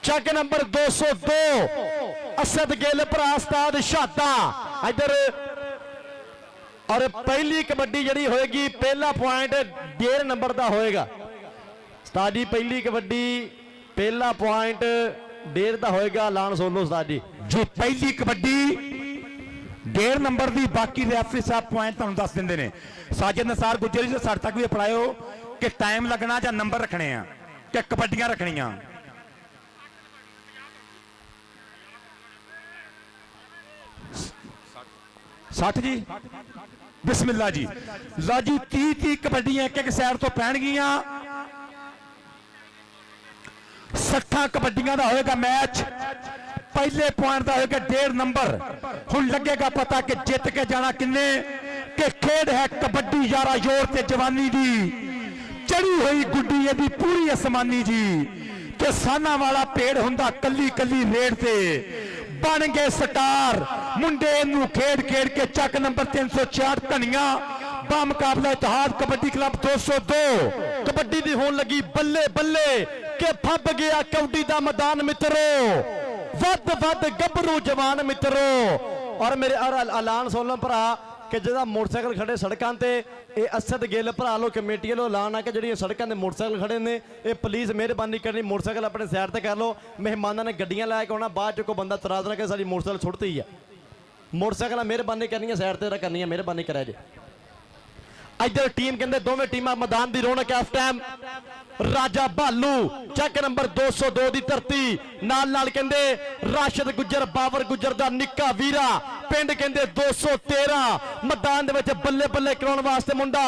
चेक नंबर 202 असद गिल भरा उस्ताद शादा। इधर ਔਰ ਪਹਿਲੀ ਕਬੱਡੀ ਜਿਹੜੀ ਹੋਏਗੀ ਪਹਿਲਾ ਪੁਆਇੰਟ 1.5 ਨੰਬਰ ਦਾ ਹੋਏਗਾ। ਉਸਤਾਦ ਜੀ ਪਹਿਲੀ ਕਬੱਡੀ ਪਹਿਲਾ ਪੁਆਇੰਟ 1.5 ਦਾ ਹੋਏਗਾ। ਐਲਾਨ ਸੁਣ ਲਓ ਉਸਤਾਦ ਜੀ। ਜੀ ਪਹਿਲੀ ਕਬੱਡੀ 1.5 ਨੰਬਰ ਦੀ, ਬਾਕੀ ਰੈਫਰੀ ਸਾਹਿਬ ਪੁਆਇੰਟ ਤੁਹਾਨੂੰ ਦੱਸ ਦਿੰਦੇ ਨੇ। ਸਾਜਿਦ ਨਸਾਰ ਗੁੱਜਰ ਜੀ ਸਾਡੇ ਤੱਕ ਵੀ ਅਪੜਾਇਓ ਕਿ ਟਾਈਮ ਲੱਗਣਾ ਜਾਂ ਨੰਬਰ ਰੱਖਣੇ ਆ ਕਿ ਕਬੱਡੀਆਂ ਰੱਖਣੀਆਂ। ਸੱਠ ਜੀ ਬਿਸਮਿल्ला ਜੀ। ਲਓ ਜੀ 30 ਕਬੱਡੀਆਂ ਇੱਕ ਸਾਈਡ ਤੋਂ ਪੈਣਗੀਆਂ। 60 ਕਬੱਡੀਆਂ ਦਾ ਹੋਏਗਾ ਮੈਚ। ਪਹਿਲੇ ਪੁਆਇੰਟ ਦਾ ਹੋਏਗਾ 1.5 ਨੰਬਰ। ਹੁਣ ਲੱਗੇਗਾ ਪਤਾ ਕਿ ਜਿੱਤ ਕੇ ਜਾਣਾ ਕਿੰਨੇ। ਕਿ ਖੇਡ ਹੈ ਕਬੱਡੀ ਯਾਰਾ ਜ਼ੋਰ ਤੇ ਜਵਾਨੀ ਦੀ, ਚੜੀ ਹੋਈ ਗੁੱਡੀ ਇਹਦੀ ਪੂਰੀ ਅਸਮਾਨੀ ਜੀ। ਤੇ ਸਾਨਾ ਵਾਲਾ ਪੇੜ ਹੁੰਦਾ ਕੱਲੀ ਕੱਲੀ ਰੇਡ ਤੇ, ਬਣ ਗਏ ਸਟਾਰ ਮੁੰਡੇ ਨੂੰ ਖੇਡ ਖੇਡ ਕੇ। ਚੱਕ ਨੰਬਰ 366 ਧਨੀਆ ਬਾ ਮੁਕਾਬਲਾ ਇਤਿਹਾਦ ਕਬੱਡੀ ਕਲੱਬ 202। ਕਬੱਡੀ ਦੀ ਹੋਣ ਲੱਗੀ ਬੱਲੇ ਬੱਲੇ ਕਿ ਫੱਬ ਗਿਆ ਕਬੱਡੀ ਦਾ ਮੈਦਾਨ ਮਿੱਤਰੋ, ਵੱਧ ਵੱਧ ਗੱਭਰੂ ਜਵਾਨ ਮਿੱਤਰੋ। ਔਰ ਮੇਰੇ ਐਲਾਨ ਸੁਣ ਲਓ ਭਰਾ ਕਿ ਜਿਹਦਾ ਮੋਟਰਸਾਈਕਲ ਖੜੇ ਸੜਕਾਂ ਤੇ, ਇਹ ਅਸਦ ਗਿੱਲ ਭਰਾ ਲੋ ਕਮੇਟੀ ਵੱਲੋਂ ਐਲਾਨ ਆ ਕਿ ਜਿਹੜੀਆਂ ਸੜਕਾਂ ਤੇ ਮੋਟਰਸਾਈਕਲ ਖੜੇ ਨੇ ਇਹ ਪਲੀਜ਼ ਮਿਹਰਬਾਨੀ ਕਰਨੀ ਮੋਟਰਸਾਈਕਲ ਆਪਣੇ ਸਾਈਡ ਤੇ ਕਰ ਲਓ। ਮਹਿਮਾਨਾਂ ਨੇ ਗੱਡੀਆਂ ਲੈ ਕੇ ਆਉਣਾ, ਬਾਅਦ ਚ ਕੋਈ ਬੰਦਾ ਤਰਾਜ਼ ਨਾ ਕਿ ਸਾਡੀ ਮੋਟਰਸਾਈਕਲ ਛੁੱਟਤੀ ਆ। ਮੋਟਰਸਾਈਕਲਾਂ ਮਿਹਰਬਾਨੀ ਕਰਨੀ ਸਾਈਡ ਤੇ ਕਰਨੀ, ਮਿਹਰਬਾਨੀ ਕਰਿਆ ਜੇ। ਇੱਧਰ ਟੀਮ ਕਹਿੰਦੇ ਦੋਵੇਂ ਟੀਮਾਂ ਮੈਦਾਨ ਦੀ ਰੌਣਕ ਇਸ ਟਾਈਮ। ਰਾਜਾ ਭਾਲੂ ਚੱਕ ਨੰਬਰ 202 ਦੀ ਧਰਤੀ, ਨਾਲ ਨਾਲ ਕਹਿੰਦੇ ਰਾਸ਼ਦ ਗੁੱਜਰ ਬਾਬਰ ਗੁੱਜਰ ਦਾ ਨਿੱਕਾ ਵੀਰਾ, ਪਿੰਡ ਕਹਿੰਦੇ 213। ਮੈਦਾਨ ਦੇ ਵਿੱਚ ਬੱਲੇ ਬੱਲੇ ਕਰਾਉਣ ਵਾਸਤੇ ਮੁੰਡਾ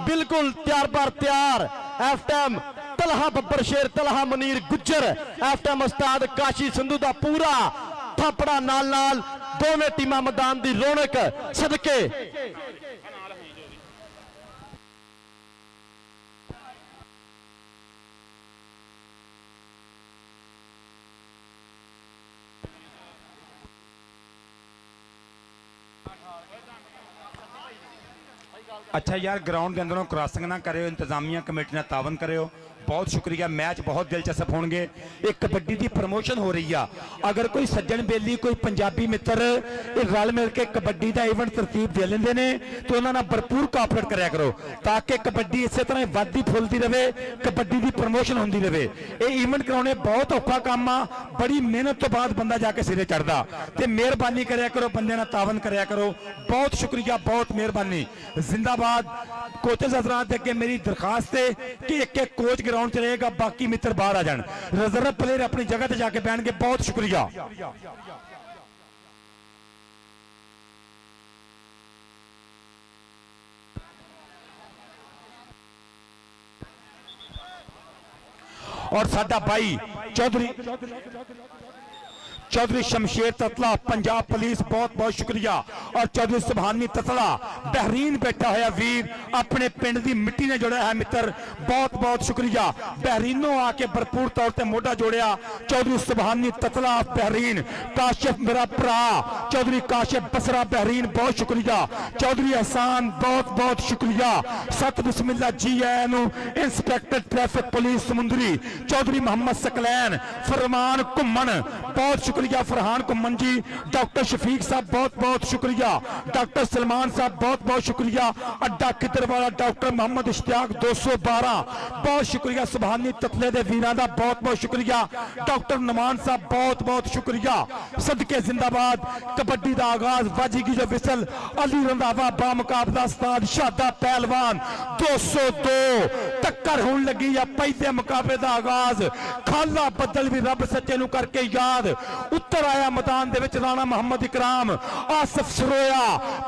ਬਿਲਕੁਲ ਤਿਆਰ ਬਰ ਤਿਆਰ ਇਸ ਟਾਈਮ। ਤਲਹਾ ਬੱਬਰ ਸ਼ੇਰ, ਤਲਹਾ ਮਨੀਰ ਗੁੱਜਰ ਇਸ ਟਾਈਮ। ਉਸਤਾਦ ਕਾਸ਼ੀ ਸੰਧੂ ਦਾ ਪੂਰਾ ਥਾਪੜਾ ਨਾਲ ਨਾਲ। ਦੋਵੇਂ ਟੀਮਾਂ ਮੈਦਾਨ ਦੀ ਰੌਣਕ ਸਦਕੇ अच्छा यार ग्राउंड के अंदरों क्रॉसिंग ना करो, इंतजामिया कमेटी ना तावन करो। बहुत शुक्रिया। मैच बहुत दिलचस्प होंगे। एक कबड्डी की प्रमोशन हो रही है। अगर कोई सज्जन बेली कोई पंजाबी मित्र रल मिल के कबड्डी का इवेंट तरतीब दे लेंगे ने तो उन्होंने भरपूर कोऑपरेट कराया करो ताकि कबड्डी इस तरह वधदी फुलती रहे, कबड्डी की प्रमोशन होती रहे। ये इवेंट कराने बहुत औखा काम आ, बड़ी मेहनत तो बाद बंदा जाके सिरे चढ़ता। तो मेहरबानी कराया करो, बंदे ना तावन कराया करो। बहुत शुक्रिया, बहुत मेहरबानी। जिंदाबाद। कोचेस हजरात अगे मेरी दरखास्त है कि एक एक कोच ग्राउंड च रहेगा, बाकी मित्र बाहर आ जान। रिजर्व प्लेयर अपनी जगह ते जाके बैठे। बहुत शुक्रिया। और साडा भाई चौधरी शमशेर ततला पंजाब पुलिस, बहुत बहुत शुक्रिया। और चौधरी सुभानी ततला बहरीन बैठा हुआ वीर, अपने पिंड की मिट्टी ने जोड़ा है मित्र, बहुत बहुत शुक्रिया। बहरीनों आके भरपूर तौर पर मोढा जोड़िया। चौधरी सुभानी ततला बहरीन, काशिफ मेरा भरा चौधरी काशिफ बसरा बहरीन, बहुत शुक्रिया। चौधरी एहसान, बहुत बहुत शुक्रिया। सत बिस्मिल्ला जी आया इंस्पैक्टर ट्रैफिक पुलिस समुंदरी चौधरी मोहम्मद सकलैन, फरमान घुमन, बहुत शुक्रिया। फरहान घुमन जी, डॉक्टर शफीक साहब बहुत बहुत शुक्रिया। डॉक्टर सलमान साहब बहुत बहुत शुक्रिया। अड्डा किदरवाला डॉक्टर मोहम्मद इश्तियाक 212, बहुत शुक्रिया। सुभानी ततले दे वीरां दा बहुत बहुत शुक्रिया। डॉक्टर नमान साहब बहुत बहुत शुक्रिया। सदके जिंदाबाद। कबड्डी का आगाज वाजीगी जो विसल अली रंधावा बा मुकाबला उस्ताद शादा पहलवान 202 टक्कर होने लगी है। पहले मुकाबले का आगाज खाला बदल भी रब सच्चे नू करके याद उत्तर आया मैदान दे विच राणा मोहम्मद इकराम, आसिफ सरोया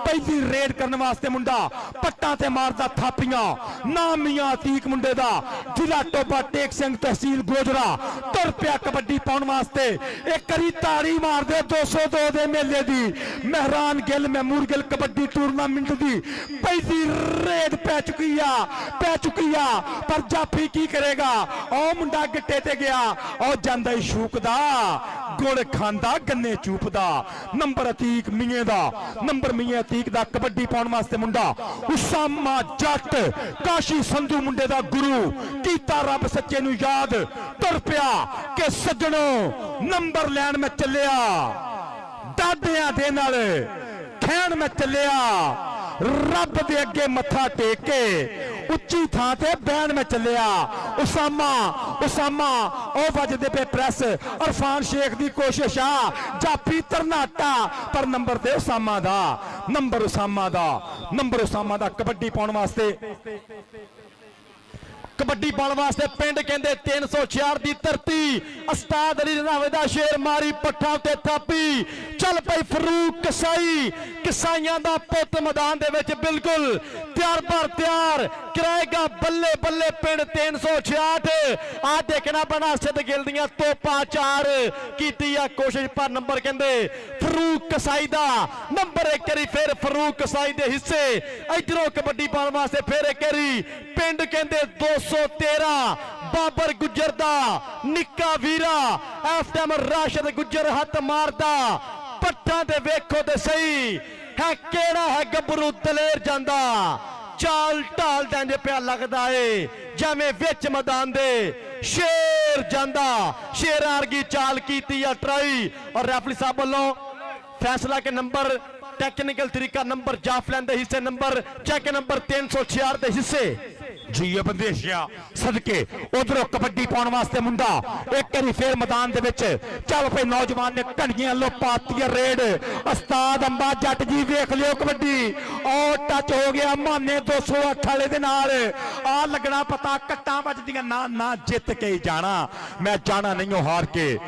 पहली रेड करने वास्ते मुंडा पट्टा ते मारदा थापियां, नाम मियां अतीक मुंडे दा, जिला टोबा टेक सिंह तहसील गोजरा, तुर पिया कबड्डी पाउण वास्ते। एक करी ताड़ी मार दे 202 दे मेले दी। मेहरान गिल महमूद गिल कबड्डी टूरनामेंट दी पहली रेड पै चुकी आ पर जाफी की करेगा। ओ मुंडा गिट्टे ते गया, ओ जांदा ही शूकदा गुड़ खांदा गन्ने चूपदा। नंबर अतीक मिये दा, नंबर मिये अतीक दा कबड्डी पाउण वास्ते मुंडा उसामा जट काशी संधू मुंडे दा गुरु कीता रब सच्चे नू याद। तुर पिया के सज्जणों नंबर लैन में चलिया, दादियां दे नाल खैण में चलिया। ਰੱਬ ਦੇ ਅੱਗੇ ਮੱਥਾ ਟੇਕ ਕੇ ਉੱਚੀ ਥਾਂ ਤੇ ਬਹਿਣ ਮੈਂ ਚੱਲਿਆ। ਉਸਾਮਾ ਉਸਾਮਾ ਉਹ ਵੱਜਦੇ ਪਏ ਪ੍ਰੈਸ, ਅਰਫਾਨ ਸ਼ੇਖ ਦੀ ਕੋਸ਼ਿਸ਼ ਆ, ਜਾਫੀ ਤਰਨਾਟਾ, ਪਰ ਨੰਬਰ ਤੇ ਉਸਾਮਾ ਦਾ, ਨੰਬਰ ਉਸਾਮਾ ਦਾ, ਨੰਬਰ ਉਸਾਮਾ ਦਾ। ਕਬੱਡੀ ਪਾਉਣ ਵਾਸਤੇ ਕਬੱਡੀ ਪਾਉਣ ਵਾਸਤੇ ਪਿੰਡ ਕਹਿੰਦੇ 304 ਦੀ ਧਰਤੀ, ਉਸਤਾਦ ਅਲੀ ਰੰਧਾਵੇ ਦਾ ਸ਼ੇਰ ਮਾਰੀ ਪੱਠਾ ਤੇ ਥਾਪੀ, ਚੱਲ ਪਈ ਫਰੂਕ ਕਸਾਈ, ਕਸਾਈਆਂ ਦਾ ਪੁੱਤ ਮੈਦਾਨ ਦੇ ਵਿੱਚ ਬਿਲਕੁਲ ਤਿਆਰ ਪਰ ਤਿਆਰ ਕਰਾਏਗਾ। ਬੱਲੇ ਬੱਲੇ ਪਿੰਡ 366 ਆ ਦੇਖਣਾ ਬਣਾ ਸਿੱਧ ਗਿੱਲ ਦੀਆਂ ਤੋਪਾਂ 4 ਕੀਤੀ ਆ ਕੋਸ਼ਿਸ਼, ਪਰ ਨੰਬਰ ਕਹਿੰਦੇ ਫਰੂਕ ਕਸਾਈ ਦਾ, ਨੰਬਰ ਇੱਕ ਵਾਰੀ ਫਿਰ ਫਰੂਕ ਕਸਾਈ ਦੇ ਹਿੱਸੇ। ਇਧਰੋਂ ਕਬੱਡੀ ਪਾਉਣ ਵਾਸਤੇ ਫਿਰ ਇੱਕ ਵਾਰੀ ਪਿੰਡ ਕਹਿੰਦੇ 213 ਬਾਬਰ ਗੁੱਜਰ ਦਾ ਨਿੱਕਾ ਵੀਰਾ, ਇਸ ਟਾਈਮ ਰਾਸ਼ਦ ਗੁੱਜਰ ਹੱਥ ਮਾਰਦਾ ਪੱਠਾਂ ਤੇ, ਵੇਖੋ ਤੇ ਸਹੀ ਹੈ ਕਿਹੜਾ ਹੈ ਗੱਭਰੂ ਦਲੇਰ ਜਾਂਦਾ, ਚਾਲ ਢਾਲ ਇੰਜ ਪਿਆ ਲੱਗਦਾ ਏ ਜਿਵੇਂ ਵਿੱਚ ਮੈਦਾਨ ਦੇ ਸ਼ੇਰ ਜਾਂਦਾ, ਸ਼ੇਰਾਂ ਵਰਗੀ ਚਾਲ ਕੀਤੀ ਆ ਟਰਾਈ। ਔਰ ਰੈਫਰੀ ਸਾਹਿਬ ਵੱਲੋਂ ਫੈਸਲਾ ਕਿ ਨੰਬਰ ਟੈਕਨੀਕਲ ਤਰੀਕਾ ਨੰਬਰ ਜਾਫਲੈਨ ਦੇ ਹਿੱਸੇ, ਨੰਬਰ ਚੈੱਕ ਨੰਬਰ 366 ਦੇ ਹਿੱਸੇ। ਜੀ ਇਹ ਬੰਦੇਸ਼ਿਆ ਸਦਕੇ ਉਧਰੋਂ ਕਬੱਡੀ ਪਾਉਣ ਵਾਸਤੇ ਮੁੰਡਾ ਇੱਕ ਵਾਰੀ ਫੇਰ ਮੈਦਾਨ ਦੇ ਵਿੱਚ ਚੱਲ ਪਏ। ਨੌਜਵਾਨ ਨੇ ਘਣੀਆਂ ਲੋ ਪਾਤੀ ਰੇਡ, ਉਸਤਾਦ ਅੰਬਾ ਜੱਟ ਜੀ ਵੇਖ ਲਿਓ ਕਬੱਡੀ, ਉਹ ਟੱਚ ਹੋ ਗਿਆ ਮਾਨੇ 208 ਵਾਲੇ ਦੇ ਨਾਲ। ਆ ਲੱਗਣਾ ਪਤਾ ਕੱਟਾਂ ਵੱਜਦੀਆਂ, ਨਾ ਨਾ ਜਿੱਤ ਕੇ ਹੀ ਜਾਣਾ, ਮੈਂ ਜਾਣਾ ਨਹੀਂ ਹਾਰ ਕੇ।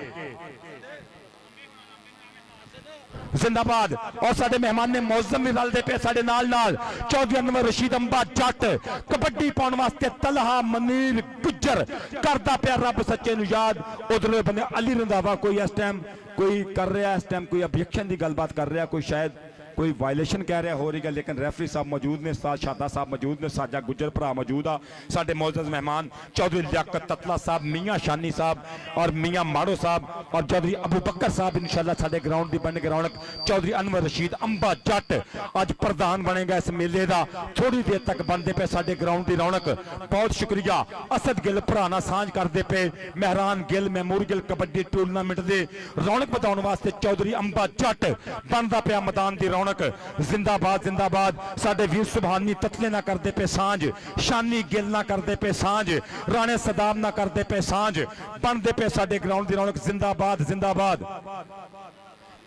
जिंदाबाद। और साडे मेहमान ने मौजम भी रलते पे साडे नाल नाल चौधरी अनवर रशीद अंबा जट कबड्डी पाउण वास्ते तलहा मनीर गुज्जर करदा पिया रब सच्चे नु याद। उधरले बंदे अली रंधावा कोई इस टाइम कोई कर रहा, इस टाइम कोई ऑब्जेक्शन की गलबात कर रहा, कोई शायद कोई वायलेशन कह रहा हो रही है, लेकिन रेफरी साहब मौजूद ने, उस्ताद शादा साहब मौजूद ने, साजा गुज्जर भरा मौजूद आ, साडे मौजूद मेहमान चौधरी लियाकत ततला साहब, मियाँ शानी साहब और मियाँ माड़ो साहब और चौधरी अबू बकर साहब इंशाल्लाह साडे ग्राउंड की बन के रौनक। चौधरी अनवर रशीद अंबा जट अज प्रधान बनेगा इस मेले का, थोड़ी देर तक बनते पे साडे ग्राउंड की रौनक। बहुत शुक्रिया असद गिल भराना सांझ करते पे, मेहरान गिल मैमूर गिल कबड्डी टूरनामेंट के रौनक बताने वास्ते चौधरी अंबा जट बनता पाया मैदान की रौनक। जिंदाबाद जिंदाबाद। साडे वीर सुभानी ततले ना करते पे सांझ, शानी गिल ना करते पे सांझ, राणे सदाम ना करते पे सांझ, बनते पे साडे ग्राउंड की रौनक। जिंदाबाद जिंदाबाद।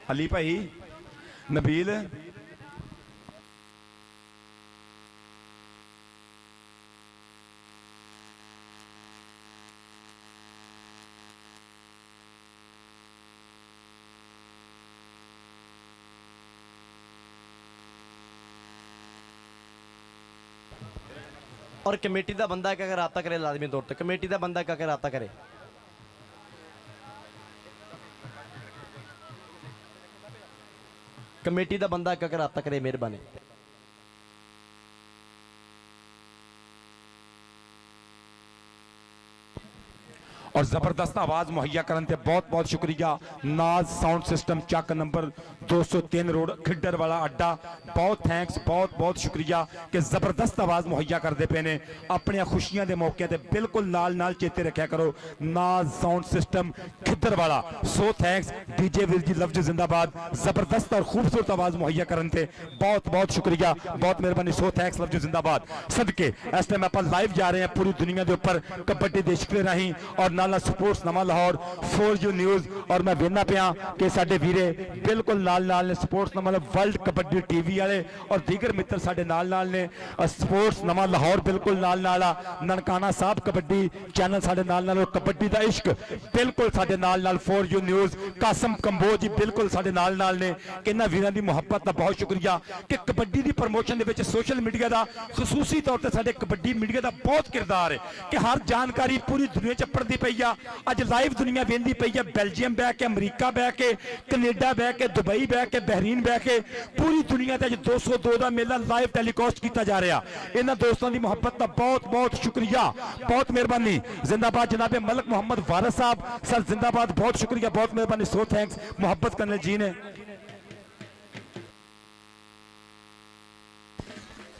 अली भाई नबील और कमेटी का बंदा क्या राबता करे, लाजमी तौर पर कमेटी का बंदा क्या राबता करे। कमेटी का बंदा क्या राबता करे, मेहरबानी। और जबरदस्त आवाज मुहैया करने बहुत बहुत शुक्रिया। नाज साउंड सिस्टम चक नंबर 203 रोड खिड्डर वाला अड्डा, बहुत थैंक्स, बहुत बहुत शुक्रिया कि जबरदस्त आवाज मुहैया करते पे ने। अपन खुशियां के मौके पर बिल्कुल नाल नाल चेते रखा करो, नाज साउंड सिस्टम खिड्डर वाला। So thanks DJ Veer ji लफ्ज जिंदाबाद। जबरदस्त और खूबसूरत आवाज मुहैया करने बहुत बहुत शुक्रिया, बहुत मेहरबानी। सो थैंक्स लफ्ज जिंदाबाद। सदके इस टाइम आप लाइव जा रहे हैं पूरी दुनिया के उपर कबड्डी दे शिकले राही और नाला स्पोर्ट्स नवा लाहौर 4U न्यूज़। और मैं वेखना पिया कि साडे वीरे बिल्कुल नाल नाल ने स्पोर्ट्स नवा वर्ल्ड कबड्डी टीवी वाले और दीगर मित्र साडे नाल नाल ने। स्पोर्ट्स नवा लाहौर बिल्कुल नाल नाल आ, ननकाना साहब कबड्डी चैनल साडे नाल नाल, कबड्डी दा इश्क बिल्कुल साडे नाल नाल 4U न्यूज़। कासम कंबोज जी बिल्कुल साडे नाल नाल ने। इन्हां वीरां दी मुहब्बत दा बहुत शुक्रिया कि कबड्डी दी प्रमोशन दे विच सोशल मीडिया दा खसूसी तौर ते साडे कबड्डी मीडिया दा बहुत किरदार है कि हर जानकारी पूरी दुनिया च पड़दी पई आ। अज लाइव दुनिया वेंदी पई है, बेल्जियम बह के, अमरीका बह के, कनेडा बह के, दुबई बह के, बहरीन बह के, पूरी दुनिया अज 202 का मेला लाइव टेलीकास्ट किया जा रहा। इन्हां दोस्तों की मुहब्बत का बहुत बहुत शुक्रिया, बहुत मेहरबानी। जिंदाबाद जनाबे मलक मोहम्मद वारिस साहब सर, जिंदाबाद, बहुत शुक्रिया, बहुत मेहरबानी। सो थैंक्स मोहब्बत करने जी ने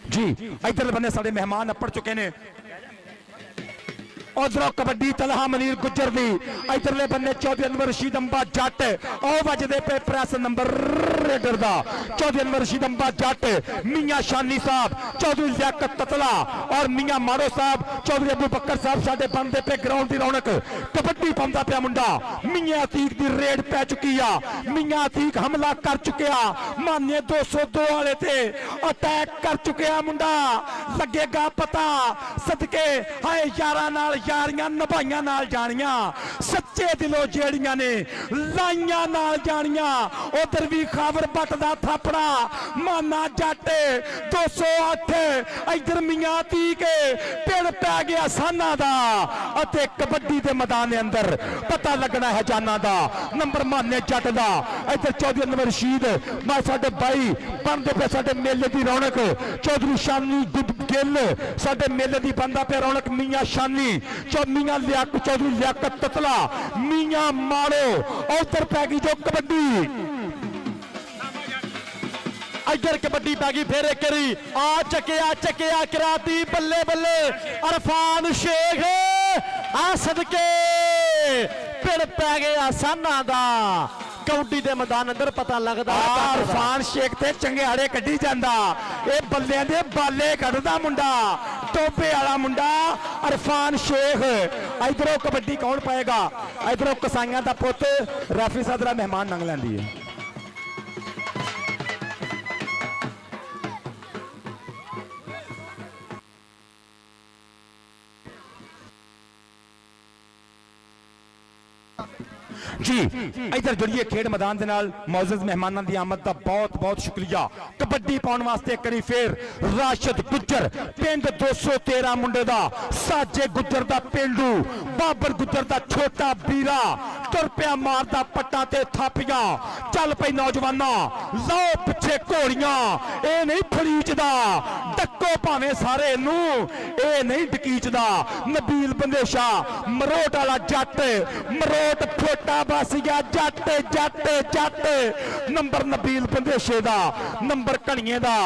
जी। इधर बने सारे मेहमान अपड़ चुके हैं उधरों कबड्डी तलहा मनीर गुज्जर दी इधरले बन्ने चौधरी अनवर रशीद अंबा जट ओ वजदे पे प्रेस नंबर रेडर दा चौधरी अनवर रशीद अंबा जट मियां शानी साहब चौधरी लियाकत ततला और मियां मारो साहब चौधरी अबू बकर साहब साडे बनदे पे ग्राउंड दी रौनक कबड्डी पाउंदा पिया मुंडा मियां अतीक दी रेड पै चुकी आ मियां अतीक हमला कर चुकिया माने 202 वाले ते अटैक कर चुकिया मुंडा लगेगा पता सदके हाय यारां नाल यारियां निभाइयां नाल जानियां सच्चे दिलों जेड़ियां ने लाइयां नाल जानियां उधर भी खाबर बट दा थापड़ा माना जट 208 इधर मियां तीक पिड़ पै गया साना दा अते कबड्डी दे मैदान दे अंदर पता लगना है जाना दा नंबर माने जट दा इधर चौधरी अनवर रशीद मैं साडे भाई बनदे पे साडे मेले दी रौनक चौधरी शानी गिल साडे मेले दी बनदा पे रौनक मियां शानी मियां चौधरी लियाकत ततला मियां मारो उधर पै गई जो कबड्डी इधर कबड्डी पै गई फिर एक आ चकिया कराती बल्ले बल्ले अरफान शेख आ सदके पिड़ पै गया साना दा कबड्डी दे मैदान अंदर पता लगदा अरफान शेख ते चंगियाड़े कड्डी जांदा ए बल्ले दे बाले कढदा मुंडा टोपे वाला मुंडा अरफान शेख इधरों कबड्डी कौन पाएगा इधरों कसाइयां दा पुत रैफरी साहब दा मेहमान नंग लैंदी है जी इधर जुड़िए खेड मैदान दे नाल मौजूद मेहमानां दी आमद दा बहुत बहुत शुक्रिया कबड्डी पाउण वास्ते एक बारी फिर राशिद गुज्जर पिंड 213 मुंडे दा साजे गुज्जर दा पिंडू बाबर गुज्जर दा छोटा बीरा तुर पिया मारदा पट्टा ते थापियां चल पई नौजवाना लो पिछे घोड़ियां ए नहीं फरीचदा डक्को भावें सारे नू ए नहीं डकीचदा नबील बंदेशा मरोट वाला जट मरोट फोटा बस गया जट जट जट नंबर नबील बंदेशे दा नंबर कणिए दा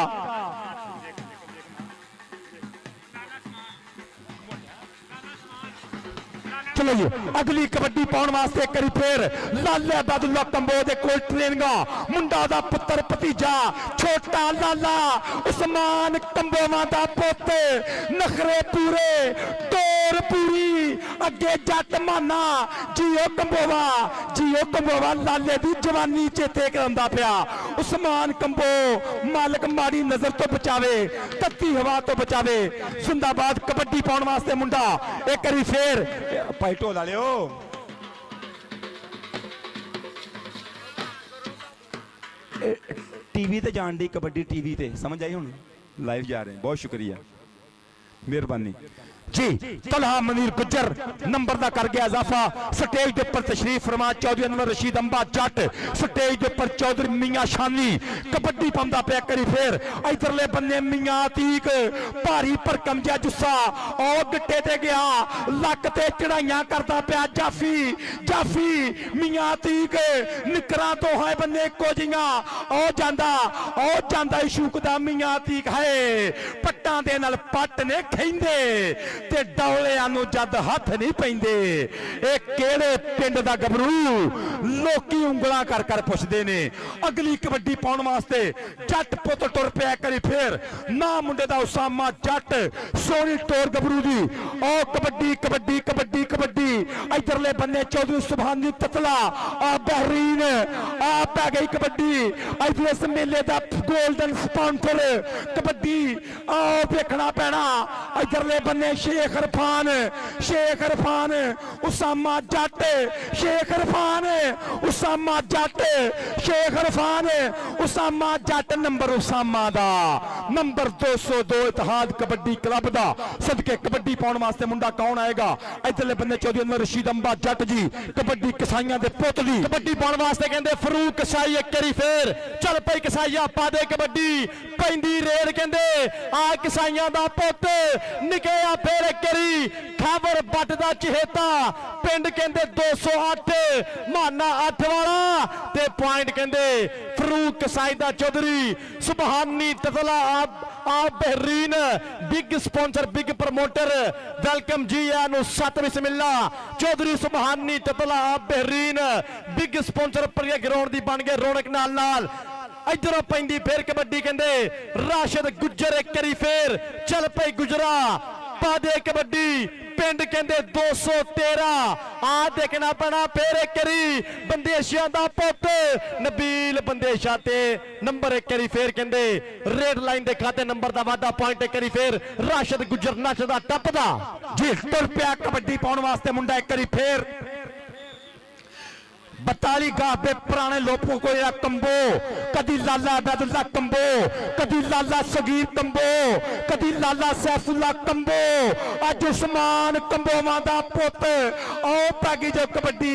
चलो जी अगली कबड्डी पाउण वास्ते करी फिर लाले बदुल्ला कंबो दे कोल ट्रेनिंगा मुंडा दा पुत्र भतीजा छोटा लाला उस्मान कंबोवा दा पुत नखरे पूरे टोर पूरी अगे जट माना जियो कंबोवा लाले दी जवानी चेते करांदा पिया उस्मान कंबो मालिक माड़ी नजर तो बचावे तत्ती हवा तो बचावे जिंदाबाद कबड्डी पाउण वास्ते मुंडा एक करी फिर भाई ढोला लियो टीवी ते जान दी कबड्डी टीवी ते समझ आई हुण लाइव जा रहे हैं बहुत शुक्रिया मेहरबानी जी तलहा मनीर गुज्जर नंबर दा कर गया इजाफा स्टेज के ऊपर तशरीफ फरमा चौधरी अनवर रशीद अंबा जट स्टेज के ऊपर चौधरी मियां शानी कबड्डी पांदा पे करी फिर इधरले बन्ने मियां अतीक भारी भरकम जा जुस्सा ओ गिट्टे ते गया लक ते चढ़ाइयां करदा पिया जाफी मियां अतीक निकरां तो है बन्ने इक्को जियां ओ जांदा इशूक दा मियां अतीक है पट्टां दे नाल पट ने खैंदे ते डौलियां नूं जद हथ नहीं पैंदे ए किहड़े पिंड दा गबरू लोकी उंगलां कर कर पुछदे ने अगली कबड्डी पाउण वास्ते जट पुत टुर पिया करी फिर ना मुंडे दा उसामा जट सोनी टोर गबरू दी ओ कबड्डी इधरले बन्ने चौधरी सुभानी ततला आ बहरीन आ पै गई कबड्डी इधर इस मेले दा गोल्डन स्पॉन्सर कबड्डी आ देखना पैना इधरले बन्ने शेख इरफान उसामा जट शेख इरफान उसामा जट नंबर उसामा दा नंबर 202 इतिहाद कबड्डी क्लब दा सदके कबड्डी पाउण वास्ते मुंडा कौन आएगा इधरले बन्ने चौधरी अनवर रशीद अंबा जट जी कबड्डी कसाइयां दे पुत दी कबड्डी पाउण वास्ते कहंदे फरूक कसाई एक करी फिर चल पई कसाईया पा दे कबड्डी पैंदी रेड कहंदे आ कसाईयां दा पुत निकलिया फिर एक करी खैबर बट दा चहेता पिंड कहंदे 208 माना 8 वाला ते पॉइंट कहंदे फरूक कसाई दा चौधरी सुभानी ततला ਆ Bahrain big sponsor big promoter welcome ਜੀ ਆਇਆਂ ਨੂੰ ਸਤ ਬਿਸਮਿਲ੍ਲਾ ਚੌਧਰੀ ਸੁਭਾਨੀ ਤਤਲਾ ਆ ਬਹਿਰੀਨ ਬਿਗ ਸਪਾਂਸਰ ਪਰਿਆ ਗਰਾਊਂਡ ਦੀ ਬਣ ਕੇ ਰੌਣਕ ਨਾਲ ਇਧਰੋਂ ਪੈਂਦੀ ਫੇਰ ਕਬੱਡੀ ਕਹਿੰਦੇ ਰਾਸ਼ਦ ਗੁੱਜਰ ਇੱਕ ਵਾਰੀ ਫੇਰ ਚੱਲ ਪਈ ਗੁਜਰਾ ਪਾ ਦੇ ਕਬੱਡੀ ਪਿੰਡ ਕਹਿੰਦੇ 213 ਆ ਦੇਖਣਾ ਪੈਣਾ ਫੇਰ ਇੱਕ ਵਾਰੀ ਬੰਦੇਸ਼ਾਂ ਦਾ ਪੁੱਤ ਨਬੀਲ ਬੰਦੇਸ਼ਾਂ ਤੇ ਨੰਬਰ ਇੱਕ ਵਾਰੀ ਫੇਰ ਕਹਿੰਦੇ ਰੇਡ ਲਾਈਨ ਦੇ ਖਾਤੇ ਨੰਬਰ ਦਾ ਵਾਧਾ ਪੁਆਇੰਟ ਇੱਕ ਵਾਰੀ ਫੇਰ ਰਾਸ਼ਦ ਗੁੱਜਰ ਨੱਚਦਾ ਟੱਪਦਾ ਜੀ ਤੁਰ ਪਿਆ ਕਬੱਡੀ ਪਾਉਣ ਵਾਸਤੇ ਮੁੰਡਾ ਇੱਕ ਵਾਰੀ ਫੇਰ 42 ਗਾਹ ਦੇ ਪੁਰਾਣੇ ਲੋਪੋ को कंबो कदी लाला अबैदुल्ला कंबो कदी लाला सगीर कंबो कदी लाला सैफुल्ला कंबो अज उस्मान कंबोवां दा पुत आओ पै गई जो कबड्डी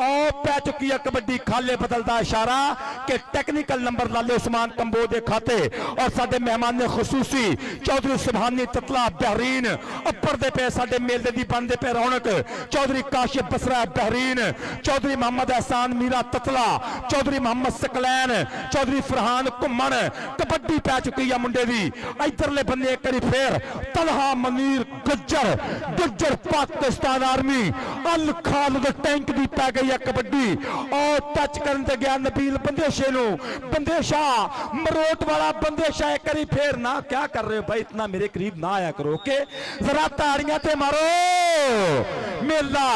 आओ पै चुकी है कबड्डी खाले बदलदा इशारा कि टेक्निकल नंबर लाले उस्मान कंबो दे खाते और साडे मेहमान ने खसूसी चौधरी सुभानी ततला बहरीन अपर दे पे साडे मेले दी बनदे पे रौनक चौधरी काशिफ बसरा बहरीन चौधरी मोहम्मद मीरा ततला चौधरी मोहम्मद सकलैन चौधरी फरहान घुमन कबड्डी पै चुकी है मुंडे दी इधरले बंदे एक बारी फिर तलहा मनीर गुज्जर पाकिस्तान आर्मी अल खालिद टैंक दी पै गई है कबड्डी और टच करन ते गया नबील बंदेशे नु बंदेशा मरोट वाला बंदेशा एक बारी फिर ना क्या कर रहे हो भाई इतना मेरे करीब ना आया करो के जरा ताड़ियां ते मारो मेला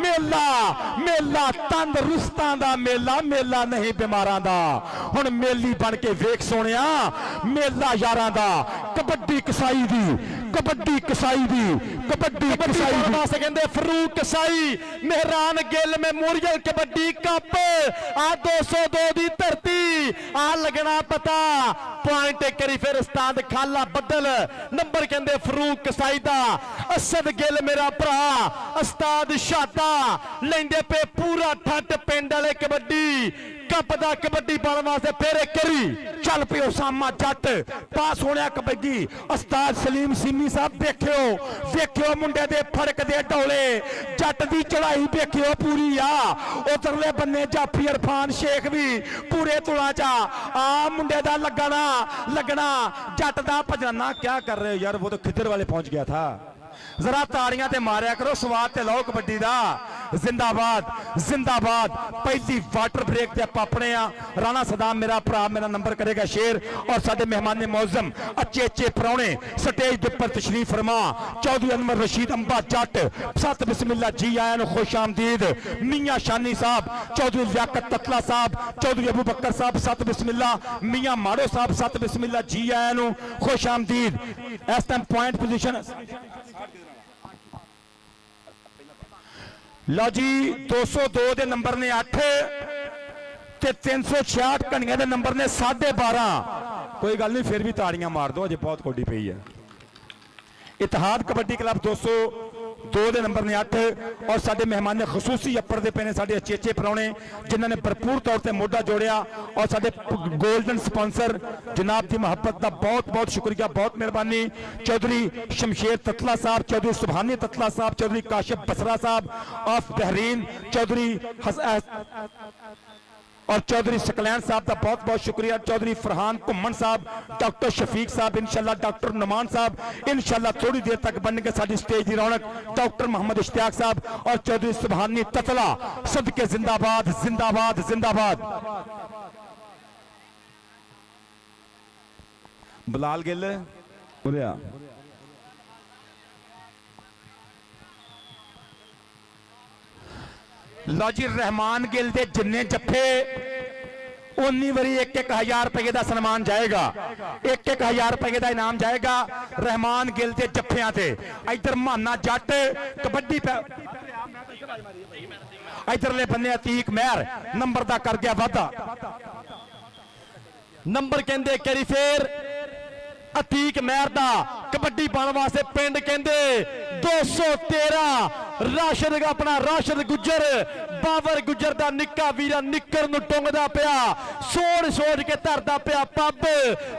मेला मेला तंदरुस्तां दा मेला मेला नहीं बीमारां दा हुण मेली बन के वेख सोनिया मेला यारां दा कबड्डी कसाई दी कबड्डी कसाई दी कबड्डी कसाई दी वास्ते कहंदे फरूक कसाई मेहरान गिल मेमोरियल कबड्डी कप आ 202 दी धरती आ लगना पता पॉइंट एक करी फिर उस्ताद खाला बदल नंबर कहंदे फरूक कसाई दा असद गिल मेरा भरा उस्ताद शादा लेंदे पे पूरा ठट पिंड वाले कबड्डी कप दा कबड्डी पाने वास्ते फिर एक करी चल पे उसामा जट पास होने कबड्डी उस्ताद सलीम सिमी साहब देखियो देखियो मुंडे दे फड़क दे डोले जट दी चढ़ाई देखियो पूरी आ उधरले बन्ने जाफी इरफान शेख भी पूरे तुला चा आ मुंडे दा लगना जट दा भजना क्या कर रहे हो यार वो तो खिदर वाले पहुंच गया था जरा ताड़ियां ते मारिया करो स्वाद ते लो कबड्डी दा जिंदाबाद जिंदाबाद पहली वाटर ब्रेक ते पापने आ राणा सदाम मेरा भरा मेरा नंबर करेगा शेर और साडे मेहमान ने मौजम अच्छे परौने स्टेज दे पर तशरीफ फरमा चौधरी अनवर रशीद अंबा जट सत बिस्मिल्ला जी आया नु खुश आमदीद मियां शानी साहब चौधरी लियाकत ततला साहब चौधरी अबू बकर साहब सत बिस्मिल्ला मियां माड़ो साहब सत बिस्मिल्ला जी आया नु खुश आमदीद इस टाइम पॉइंट पोजीशन लो जी 202 दे नंबर ने 8 ते 366 घड़ियां दे नंबर ने 12.5 कोई गल नहीं फिर भी ताड़ियां मार दो अजे बहुत कौडी पई है इतिहाद कबड्डी क्लब 202 दे नंबर ने 8 और साडे मेहमान ने खसूसी अपर दे पे ने साडे अच्छे परौने जिन्हां ने भरपूर तौर ते मोढा जोड़िया और साडे गोल्डन स्पॉन्सर जनाब दी मोहब्बत दा बहुत बहुत शुक्रिया बहुत मेहरबानी चौधरी शमशेर ततला साहब चौधरी सुभानी ततला साहब चौधरी काशिफ बसरा साहब ऑफ बहरीन चौधरी और चौधरी सकलैन साहब का बहुत बहुत शुक्रिया चौधरी फरहान घुमन साहब डॉक्टर शफीक साहब इंशाल्लाह डॉक्टर नुमान साहब इंशाल्लाह थोड़ी देर तक बन के साडी स्टेज की रौनक डॉक्टर मोहम्मद इश्तियाक साहब और चौधरी सुभानी ततला सदके जिंदाबाद जिंदाबाद जिंदाबाद बिलाल गिल बोलिया लो जी रहमान गिल दे जिन्ने जफे उन्नी बारी 1-1 रुपए का सन्मान जाएगा 1-1 रुपए का इनाम जाएगा रहमान गिल दे जफियां ते इधर माना जट कबड्डी इधरले बन्ने अतीक महर नंबर दा कर गया वादा नंबर कहंदे करी फेर अतीक महर दा कबड्डी पाने वास्ते पिंड कहंदे 213 ਰਾਸ਼ਦ ਆਪਣਾ ਰਾਸ਼ਦ ਗੁੱਜਰ ਬਾਬਰ ਗੁੱਜਰ ਦਾ ਨਿੱਕਾ ਵੀਰਾ ਨਿੱਕਰ ਨੂੰ ਟੁੰਗਦਾ ਪਿਆ ਸੋਚ ਕੇ ਧਰਦਾ ਪਿਆ ਪੱਬ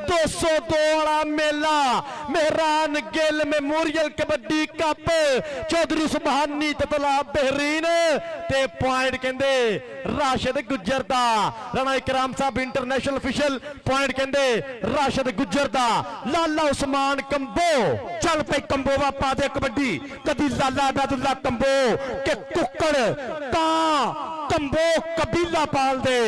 202 ਵਾਲਾ ਮੇਲਾ Mehran Gill memorial kabaddi cup Chaudhry Subhani Tatla Bahrain ਤੇ ਪੁਆਇੰਟ ਕਹਿੰਦੇ ਰਾਸ਼ਦ ਗੁੱਜਰ ਦਾ Rana Ikram Sahib international official point ਕਹਿੰਦੇ ਰਾਸ਼ਦ ਗੁੱਜਰ ਦਾ ਲਾਲਾ ਉਸਮਾਨ ਕੰਬੋ ਚੱਲ ਪਈ ਕੰਬੋਵਾ ਪਾ ਦੇ ਕਬੱਡੀ ਕਦੀ ਲਾਲਾ ਅਬਦੁੱਲਾ ਕੰਬੋ ਕਿ ਕੁੱਕੜ ਤਾਂ ਕੰਬੋ ਕਬੀਲਾ ਪਾਲ ਦੇ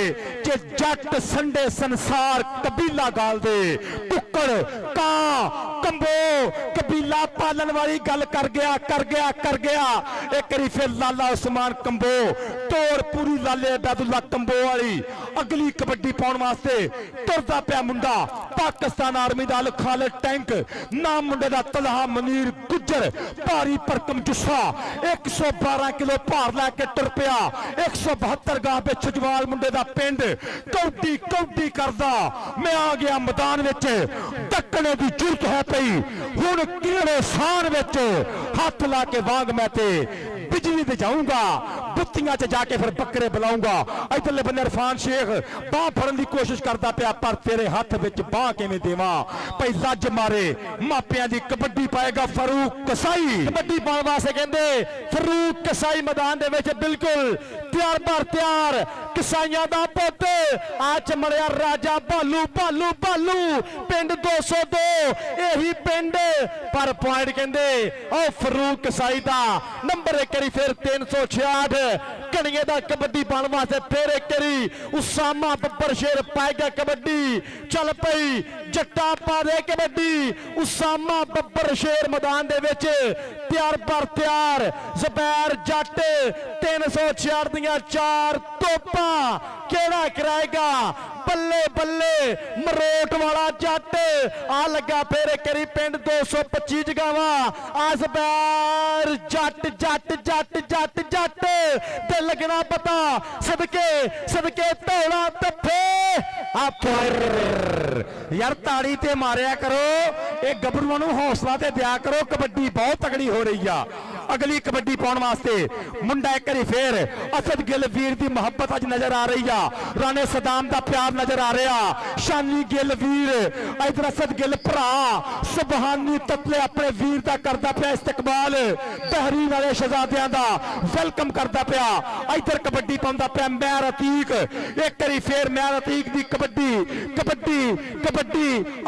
ਜੇ ਜੱਟ ਸੰਡੇ ਸੰਸਾਰ ਕਬੀਲਾ ਗਾਲ ਦੇ ਕੁੱਕੜ ਕਾਂ ਕੰਬੋ ਕਬੀਲਾ ਪਾਲਣ ਵਾਲੀ ਗੱਲ ਕਰ ਗਿਆ ਇੱਕ ਵਾਰੀ ਫਿਰ ਲਾਲਾ ਉਸਮਾਨ ਕੰਬੋ ਤੋੜ ਪੂਰੀ ਲਾਲੇ ਅਬਦੁੱਲਾ ਕੰਬੋ ਵਾਲੀ ਅਗਲੀ ਕਬੱਡੀ ਪਾਉਣ ਵਾਸਤੇ ਤੁਰਦਾ ਪਿਆ ਮੁੰਡਾ ਪਾਕਿਸਤਾਨ ਆਰਮੀ ਦਾ ਅਲ ਖਾਲਿਦ ਟੈਂਕ ਨਾਮ ਮੁੰਡੇ ਦਾ ਤਲਹਾ ਮਨੀਰ ਗੁੱਜਰ ਭਾਰੀ ਭਰਕਮ ਜੁੱਸਾ 112 ਕਿਲੋ ਭਾਰ ਲੈ ਕੇ ਤੁਰ ਪਿਆ 172 ਗਾਂ ਵਿੱਚ ਛਜਵਾਲ ਮੁੰਡੇ ਦਾ ਪਿੰਡ ਕੌਡੀ ਕਰਦਾ ਮੈਂ ਆ ਗਿਆ ਮੈਦਾਨ ਵਿੱਚ ਟੱਕਣੇ ਦੀ ਜ਼ਰੂਰਤ ਹੈ ਪਈ ਹੁਣ ਕਿਹੜੇ ਸਾਨ ਵਿੱਚ ਹੱਥ ਲਾ ਕੇ ਵਾਂਗ ਮੈਂ ਤੇ ਬਿਜਲੀ ਤੇ ਜਾਊਂਗਾ ਬੁੱਤੀਆਂ 'ਚ ਜਾ ਕੇ ਫਿਰ ਬੱਕਰੇ ਬੁਲਾਊਂਗਾ ਇਧਰਲੇ ਬੰਨੇ ਇਰਫਾਨ ਸ਼ੇਖ ਬਾਹ ਫੜਨ ਦੀ ਕੋਸ਼ਿਸ਼ ਕਰਦਾ ਪਿਆ ਪਰ ਤੇਰੇ ਹੱਥ ਵਿੱਚ ਬਾਹ ਕਿਵੇਂ ਦੇਵਾਂ ਭਈ ਲੱਜ ਮਾਰੇ ਮਾਪਿਆਂ ਦੀ ਕਬੱਡੀ ਪਾਏਗਾ ਫਾਰੂਕ ਕਸਾਈ ਕਬੱਡੀ ਪਾਉਣ ਵਾਸਤੇ ਕਹਿੰਦੇ ਫਾਰੂਕ ਕਸਾਈ ਮੈਦਾਨ ਦੇ ਵਿੱਚ ਬਿਲਕੁਲ ਤਿਆਰ ਕਸਾਈਆਂ ਦਾ ਪੁੱਤ ਆ ਚਮੜਿਆ ਰਾਜਾ ਭਾਲੂ ਪਿੰਡ 202 ਇਹੀ ਪਿੰਡ ਪਰ ਪੁਆਇੰਟ ਕਹਿੰਦੇ ਉਹ ਫਾਰੂਕ ਕਸਾਈ ਦਾ ਨੰਬਰ ਇੱਕ ਵਾਰੀ ਫਿਰ 366 ਕਣੀਏ ਦਾ ਕਬੱਡੀ ਪਾਉਣ ਵਾਸਤੇ ਫਿਰ ਇੱਕ ਵਾਰੀ ਉਸਾਮਾ ਬੱਬਰ ਸ਼ੇਰ ਪਾਏਗਾ ਕਬੱਡੀ ਚੱਲ ਪਈ ਜੱਟਾ ਪਾ ਦੇ ਕਬੱਡੀ ਉਸਾਮਾ ਬੱਬਰ ਸ਼ੇਰ ਮੈਦਾਨ ਦੇ ਵਿੱਚ ਤਿਆਰ ਜ਼ਬੈਰ ਜੱਟ 366 ਦੀਆਂ 4 ਤੋਪਾਂ ਕਿਹੜਾ ਕਰਾਏਗਾ ਬੱਲੇ ਮਰੋਟ ਵਾਲਾ ਜੱਟ ਆ ਲੱਗਾ ਫੇਰ ਕਰੀ ਪਿੰਡ 225 ਜਗਾਵਾ ਆ ਜ਼ਬੈਰ ਜੱਟ ਤੇ ਲੱਗਣਾ ਪਤਾ ਸਦਕੇ ਧੌਲਾ ਤੱਫੇ ਆ ਫਾਇਰ ਯਾਰ ਤਾੜੀ ਤੇ ਮਾਰਿਆ ਕਰੋ ਇਹ ਗੱਭਰੂਆਂ ਨੂੰ ਹੌਸਲਾ ਤੇ ਦਿਆ ਕਰੋ ਕਬੱਡੀ ਬਹੁਤ ਤਗੜੀ ਹੋ ਰਹੀ ਆ ਅਗਲੀ ਕਬੱਡੀ ਪਾਉਣ ਵਾਸਤੇ ਮੁੰਡਾ ਇੱਕ ਵਾਰੀ ਫੇਰ ਅਸਦ ਗਿੱਲ ਵੀਰ ਦੀ ਮੁਹੱਬਤ ਅੱਜ ਨਜ਼ਰ ਆ ਰਹੀ ਆ ਰਾਣੇ ਸਦਾਮ ਦਾ ਪਿਆਰ ਨਜ਼ਰ ਆ ਰਿਹਾ ਸ਼ਾਨੀ ਗਿੱਲ ਵੀਰ ਇਧਰ ਅਸਦ ਗਿੱਲ ਭਰਾ ਸੁਭਾਨੀ ਤਤਲੇ ਆਪਣੇ ਵੀਰ ਦਾ ਕਰਦਾ ਪਿਆ ਇਸਤਕਬਾਲ ਬਹਿਰੀ ਵਾਲੇ ਸ਼ਹਜ਼ਾਦਿਆਂ ਦਾ ਵੈਲਕਮ ਕਰਦਾ ਪਿਆ ਇਧਰ ਕਬੱਡੀ ਪਾਉਂਦਾ ਪਿਆ ਮੈਰ ਅਤੀਕ ਇੱਕ ਵਾਰੀ ਫੇਰ ਮੈਰ ਅਤੀਕ ਦੀ ਕਬੱਡੀ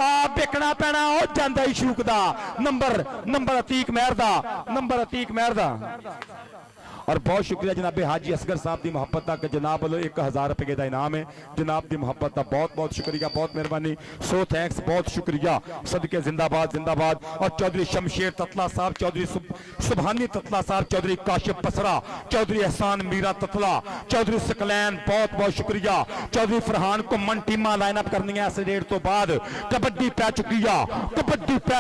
ਆ ਵਿਕਣਾ ਪੈਣਾ ਉਹ ਜਾਂਦਾ ਹੀ ਸ਼ੂਕ ਦਾ ਨੰਬਰ ਅਤੀਕ ਮਹਿਰ ਦਾ और बहुत शुक्रिया जनाबे हाजी असगर साहब की मुहब्बत का जनाब वालों 1000 रुपये का इनाम है जनाब की मुहब्बत का बहुत शुक्रिया बहुत मेहरबानी सो थैंक्स बहुत शुक्रिया सदके जिंदाबाद और चौधरी शमशेर ततला साहब चौधरी सुभानी ततला साहब चौधरी काशिफ पसरा चौधरी एहसान मीरा ततला चौधरी सकलैन बहुत शुक्रिया चौधरी फरहान घुमन टीमां लाइनअप करनियां इस रेड तो बाद कबड्डी पै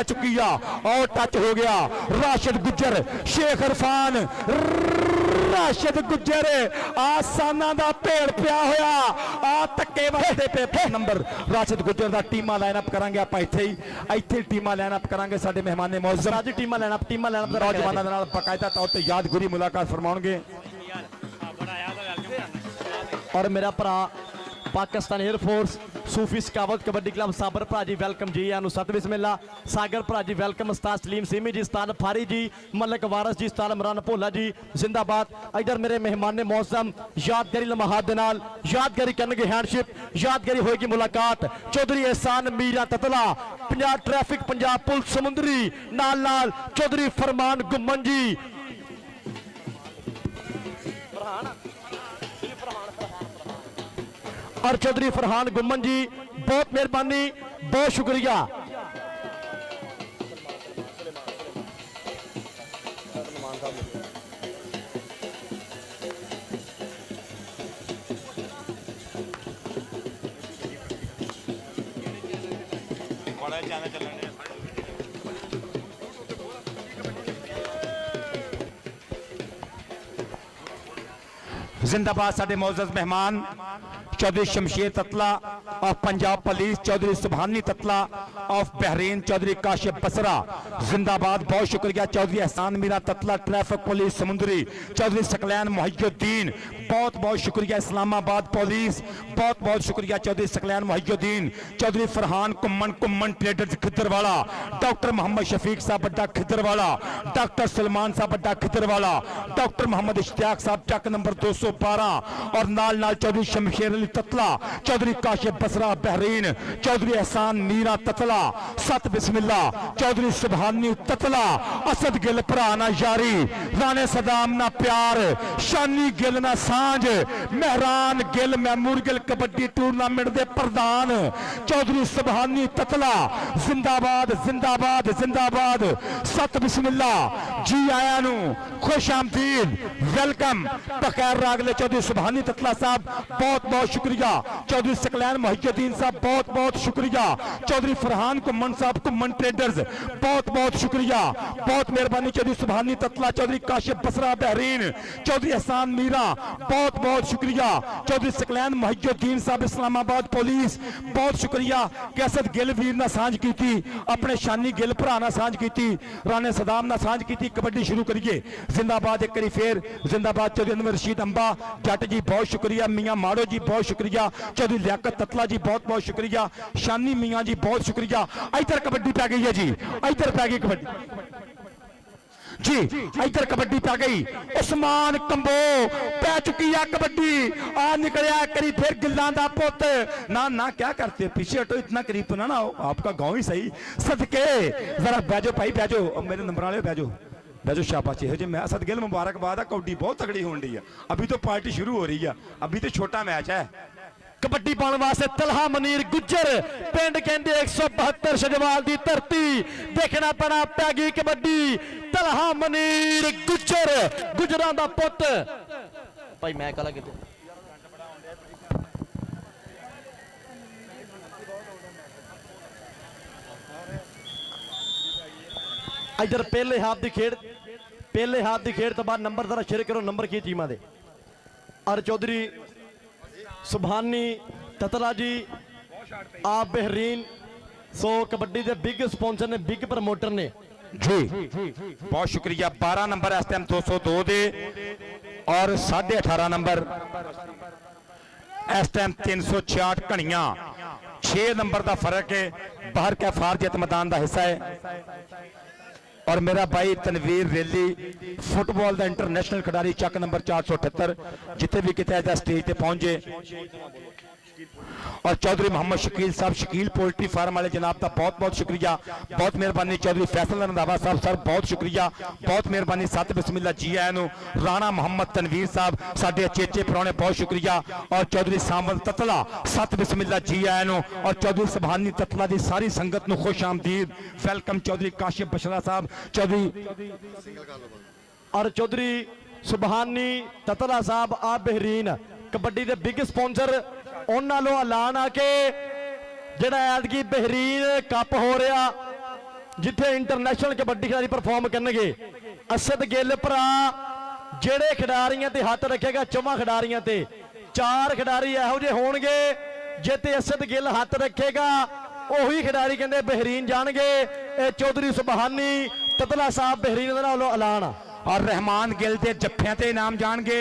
चुकी आ और टच हो गया राशिद गुज्जर शेख इरफान राशिद गुज्जर आसाना दा पेड़ पिया होया आ तक्के वास्ते पे नंबर राशिद गुज्जर दा टीमां लाइनअप करांगे आपां इत्थे टीमां लाइनअप करांगे साडे मेहमान मौजूद आज टीमां लाइनअप नौजवानां दे नाल बाकायदा तौर ते यादगिरी मुलाकात फरमाउणगे और मेरा भरा पाकिस्तान एयरफोर्स सूफी सकावत कबड्डी क्लब साबर भरा जी वेलकम जी आनू सत बिस्मिल्ला सागर भरा जी वेलकम उस्ताद सलीम सीमी जी उस्ताद फारी जी मलक वारस जी उस्ताद इमरान भोला जी जिंदाबाद इधर मेरे मेहमान मौसम यादगारी लम्हात दे नाल यादगारी करनगे हैंडशिप यादगारी होएगी मुलाकात चौधरी एहसान मीरा ततला पंजाब ट्रैफिक पंजाब पुलिस समुंदरी नाल चौधरी फरमान गुम्मन जी और चौधरी फरहान गुम्मन जी बहुत मेहरबानी बहुत शुक्रिया जिंदाबाद साडे मौजूद मेहमान चौधरी शमशेर ततला और Punjab police Chaudhry Subhani Tatla of Bahrain Chaudhry Kashif Basra जिंदाबाद, बहुत शुक्रिया। चौधरी एहसान मीरा ततला ट्रैफिक पुलिस समुंदरी, चौधरी सकलैन मुहियुद्दीन बहुत बहुत शुक्रिया। इस्लामाबाद पुलिस बहुत बहुत शुक्रिया। चौधरी सकलैन मुहियुद्दीन, चौधरी फरहान कुम्मन ट्रेडर्स खिदरवाला, डॉक्टर मोहम्मद शफीक साहब बड्डा खिदरवाला, डॉक्टर सलमान साहब बड्डा खिदरवाला, डॉक्टर मोहम्मद इश्तियाक साहब चक नंबर 212 और नाल चौधरी शमशेर अली ततला, चौधरी काशिफ बसरा बहरीन, चौधरी एहसान मीरा ततला, सत बिस्मिल्ला, चौधरी सुबहानी ततला, असद गिल भरा ना यारी, राणे सदाम ना प्यार, शानी गिल ना सांझ, मेहरान गिल महमूद गिल कबड्डी टूर्नामेंट दे प्रधान, चौधरी सुबहानी ततला जिंदाबाद जिंदाबाद जिंदाबाद, सत बिस्मिल्ला, जी आया नू खुश आमदीद, वेलकम। बखैर रागले चौधरी सुबहानी ततला साहब बहुत बहुत शुक्रिया। चौधरी सकलैन मुहियुद्दीन साहब बहुत बहुत शुक्रिया। चौधरी फरहान कुम्मन साहब कुम्मन ट्रेडर्स बहुत बहुत शुक्रिया, बहुत मेहरबानी। चौधरी सुबहानी ततला, चौधरी काशिफ बसरा बहरीन, चौधरी एहसान मीरा बहुत बहुत शुक्रिया। चौधरी सकलैन मुहियुद्दीन साहब इस्लामाबाद पुलिस बहुत शुक्रिया। कैसद गिल वीर ना सांझ की थी, अपने शानी गिल भरा ना सांझ की थी, राणे सदाम ना सांझ की थी। कबड्डी शुरू करिए, जिंदाबाद एक करी फिर जिंदाबाद। चौधरी अनवर रशीद अंबा जट जी बहुत शुक्रिया, मियां माड़ो जी बहुत शुक्रिया, चौधरी लियाकत ततला जी बहुत बहुत शुक्रिया, शानी मियां जी बहुत शुक्रिया। इधर कबड्डी पै गई है जी, इधर पै गई कबड्डी जी, इधर कबड्डी पै गई। उस्मान कंबो पै चुकी है कबड्डी, आ निकलिया करी फिर गिल्लां दा पुत। ना ना क्या करते हो, पीछे हटो, इतना करीब तो ना हो, आपका गांव ही सही। सदके जरा बैजो भाई बैजो, मेरे नंबर वाले बैजो बैजो, शाबाशी है जी। मैं असद गिल मुबारकबाद है, कबड्डी बहुत तगड़ी होने रही है, अभी तो पार्टी शुरू हो रही है, अभी तो छोटा मैच है। कबड्डी पाने वास्ते तलहा मनीर गुज्जर पिंड कहते 172 शजवाल की धरती, देखना पैना पैगी कबड्डी। तलहा मनीर गुज्जर गुजरां दा पुत भाई, मैं कला किते इधर पहले हाथ की खेड तो बाद नंबर जरा शेयर करो, नंबर की टीमां दे। और चौधरी सुबहानी ततला जी आप बहरीन, सो कबड्डी के बिग स्पॉन्सर ने, बिग प्रमोटर ने जी, बहुत शुक्रिया। 12 नंबर इस टाइम 202 दे और 18.5 नंबर इस टाइम 366 घड़ियां, 6 नंबर का फर्क है। बाहर क्या फारजियत मैदान का हिस्सा है। और मेरा भाई तनवीर रेली फुटबॉल का इंटरनेशनल खिडारी चक नंबर 478 जिथे भी कितने स्टेज पे पहुंचे। और चौधरी मोहम्मद शकील साहब शकील पोल्ट्री फार्म वाले जनाब का बहुत बहुत शुक्रिया, बहुत मेहरबानी। चौधरी फैसल रंधावा साहब सर बहुत शुक्रिया, बहुत मेहरबानी। सत बिस्मिल्ला जी आया नू। राणा मोहम्मद तनवीर साहब साडे चेचे पुराने बहुत शुक्रिया। और चौधरी सामल ततला सत बिस्मिल्ला जी आया नू। और चौधरी सुबहानी ततला की सारी संगत नू खुश आमदीद, वेलकम। चौधरी काशिफ बसरा साहब, चौधरी और चौधरी सुबहानी ततला साहब आप बहरीन कबड्डी के बिग स्पॉन्सर, उन्होंने ऐलान आके जिहड़ा ऐतकी बहरीन कप हो रहा जिथे इंटरनेशनल कबड्डी खिडारी परफॉर्म करनगे, असद गिल भरा ਜਿਹੜੇ ਖਿਡਾਰੀਆਂ ਤੇ ਹੱਥ ਰੱਖੇਗਾ, 4 ਖਿਡਾਰੀਆਂ ਤੇ 4 ਖਿਡਾਰੀ ਇਹੋ ਜਿਹੇ ਹੋਣਗੇ ਜਿੱਤੇ ਅਸਦ ਗਿੱਲ ਹੱਥ ਰੱਖੇਗਾ, ਉਹੀ ਖਿਡਾਰੀ ਕਹਿੰਦੇ ਬਹਿਰੀਨ ਜਾਣਗੇ। ਇਹ ਚੌਧਰੀ ਸੁਬਹਾਨੀ ਤਤਲਾ ਸਾਹਿਬ ਬਹਿਰੀਨ ਦੇ ਵੱਲੋਂ ਐਲਾਨ ਆ। और रहमान गिल के जफ्फियां ते इनाम जाणगे,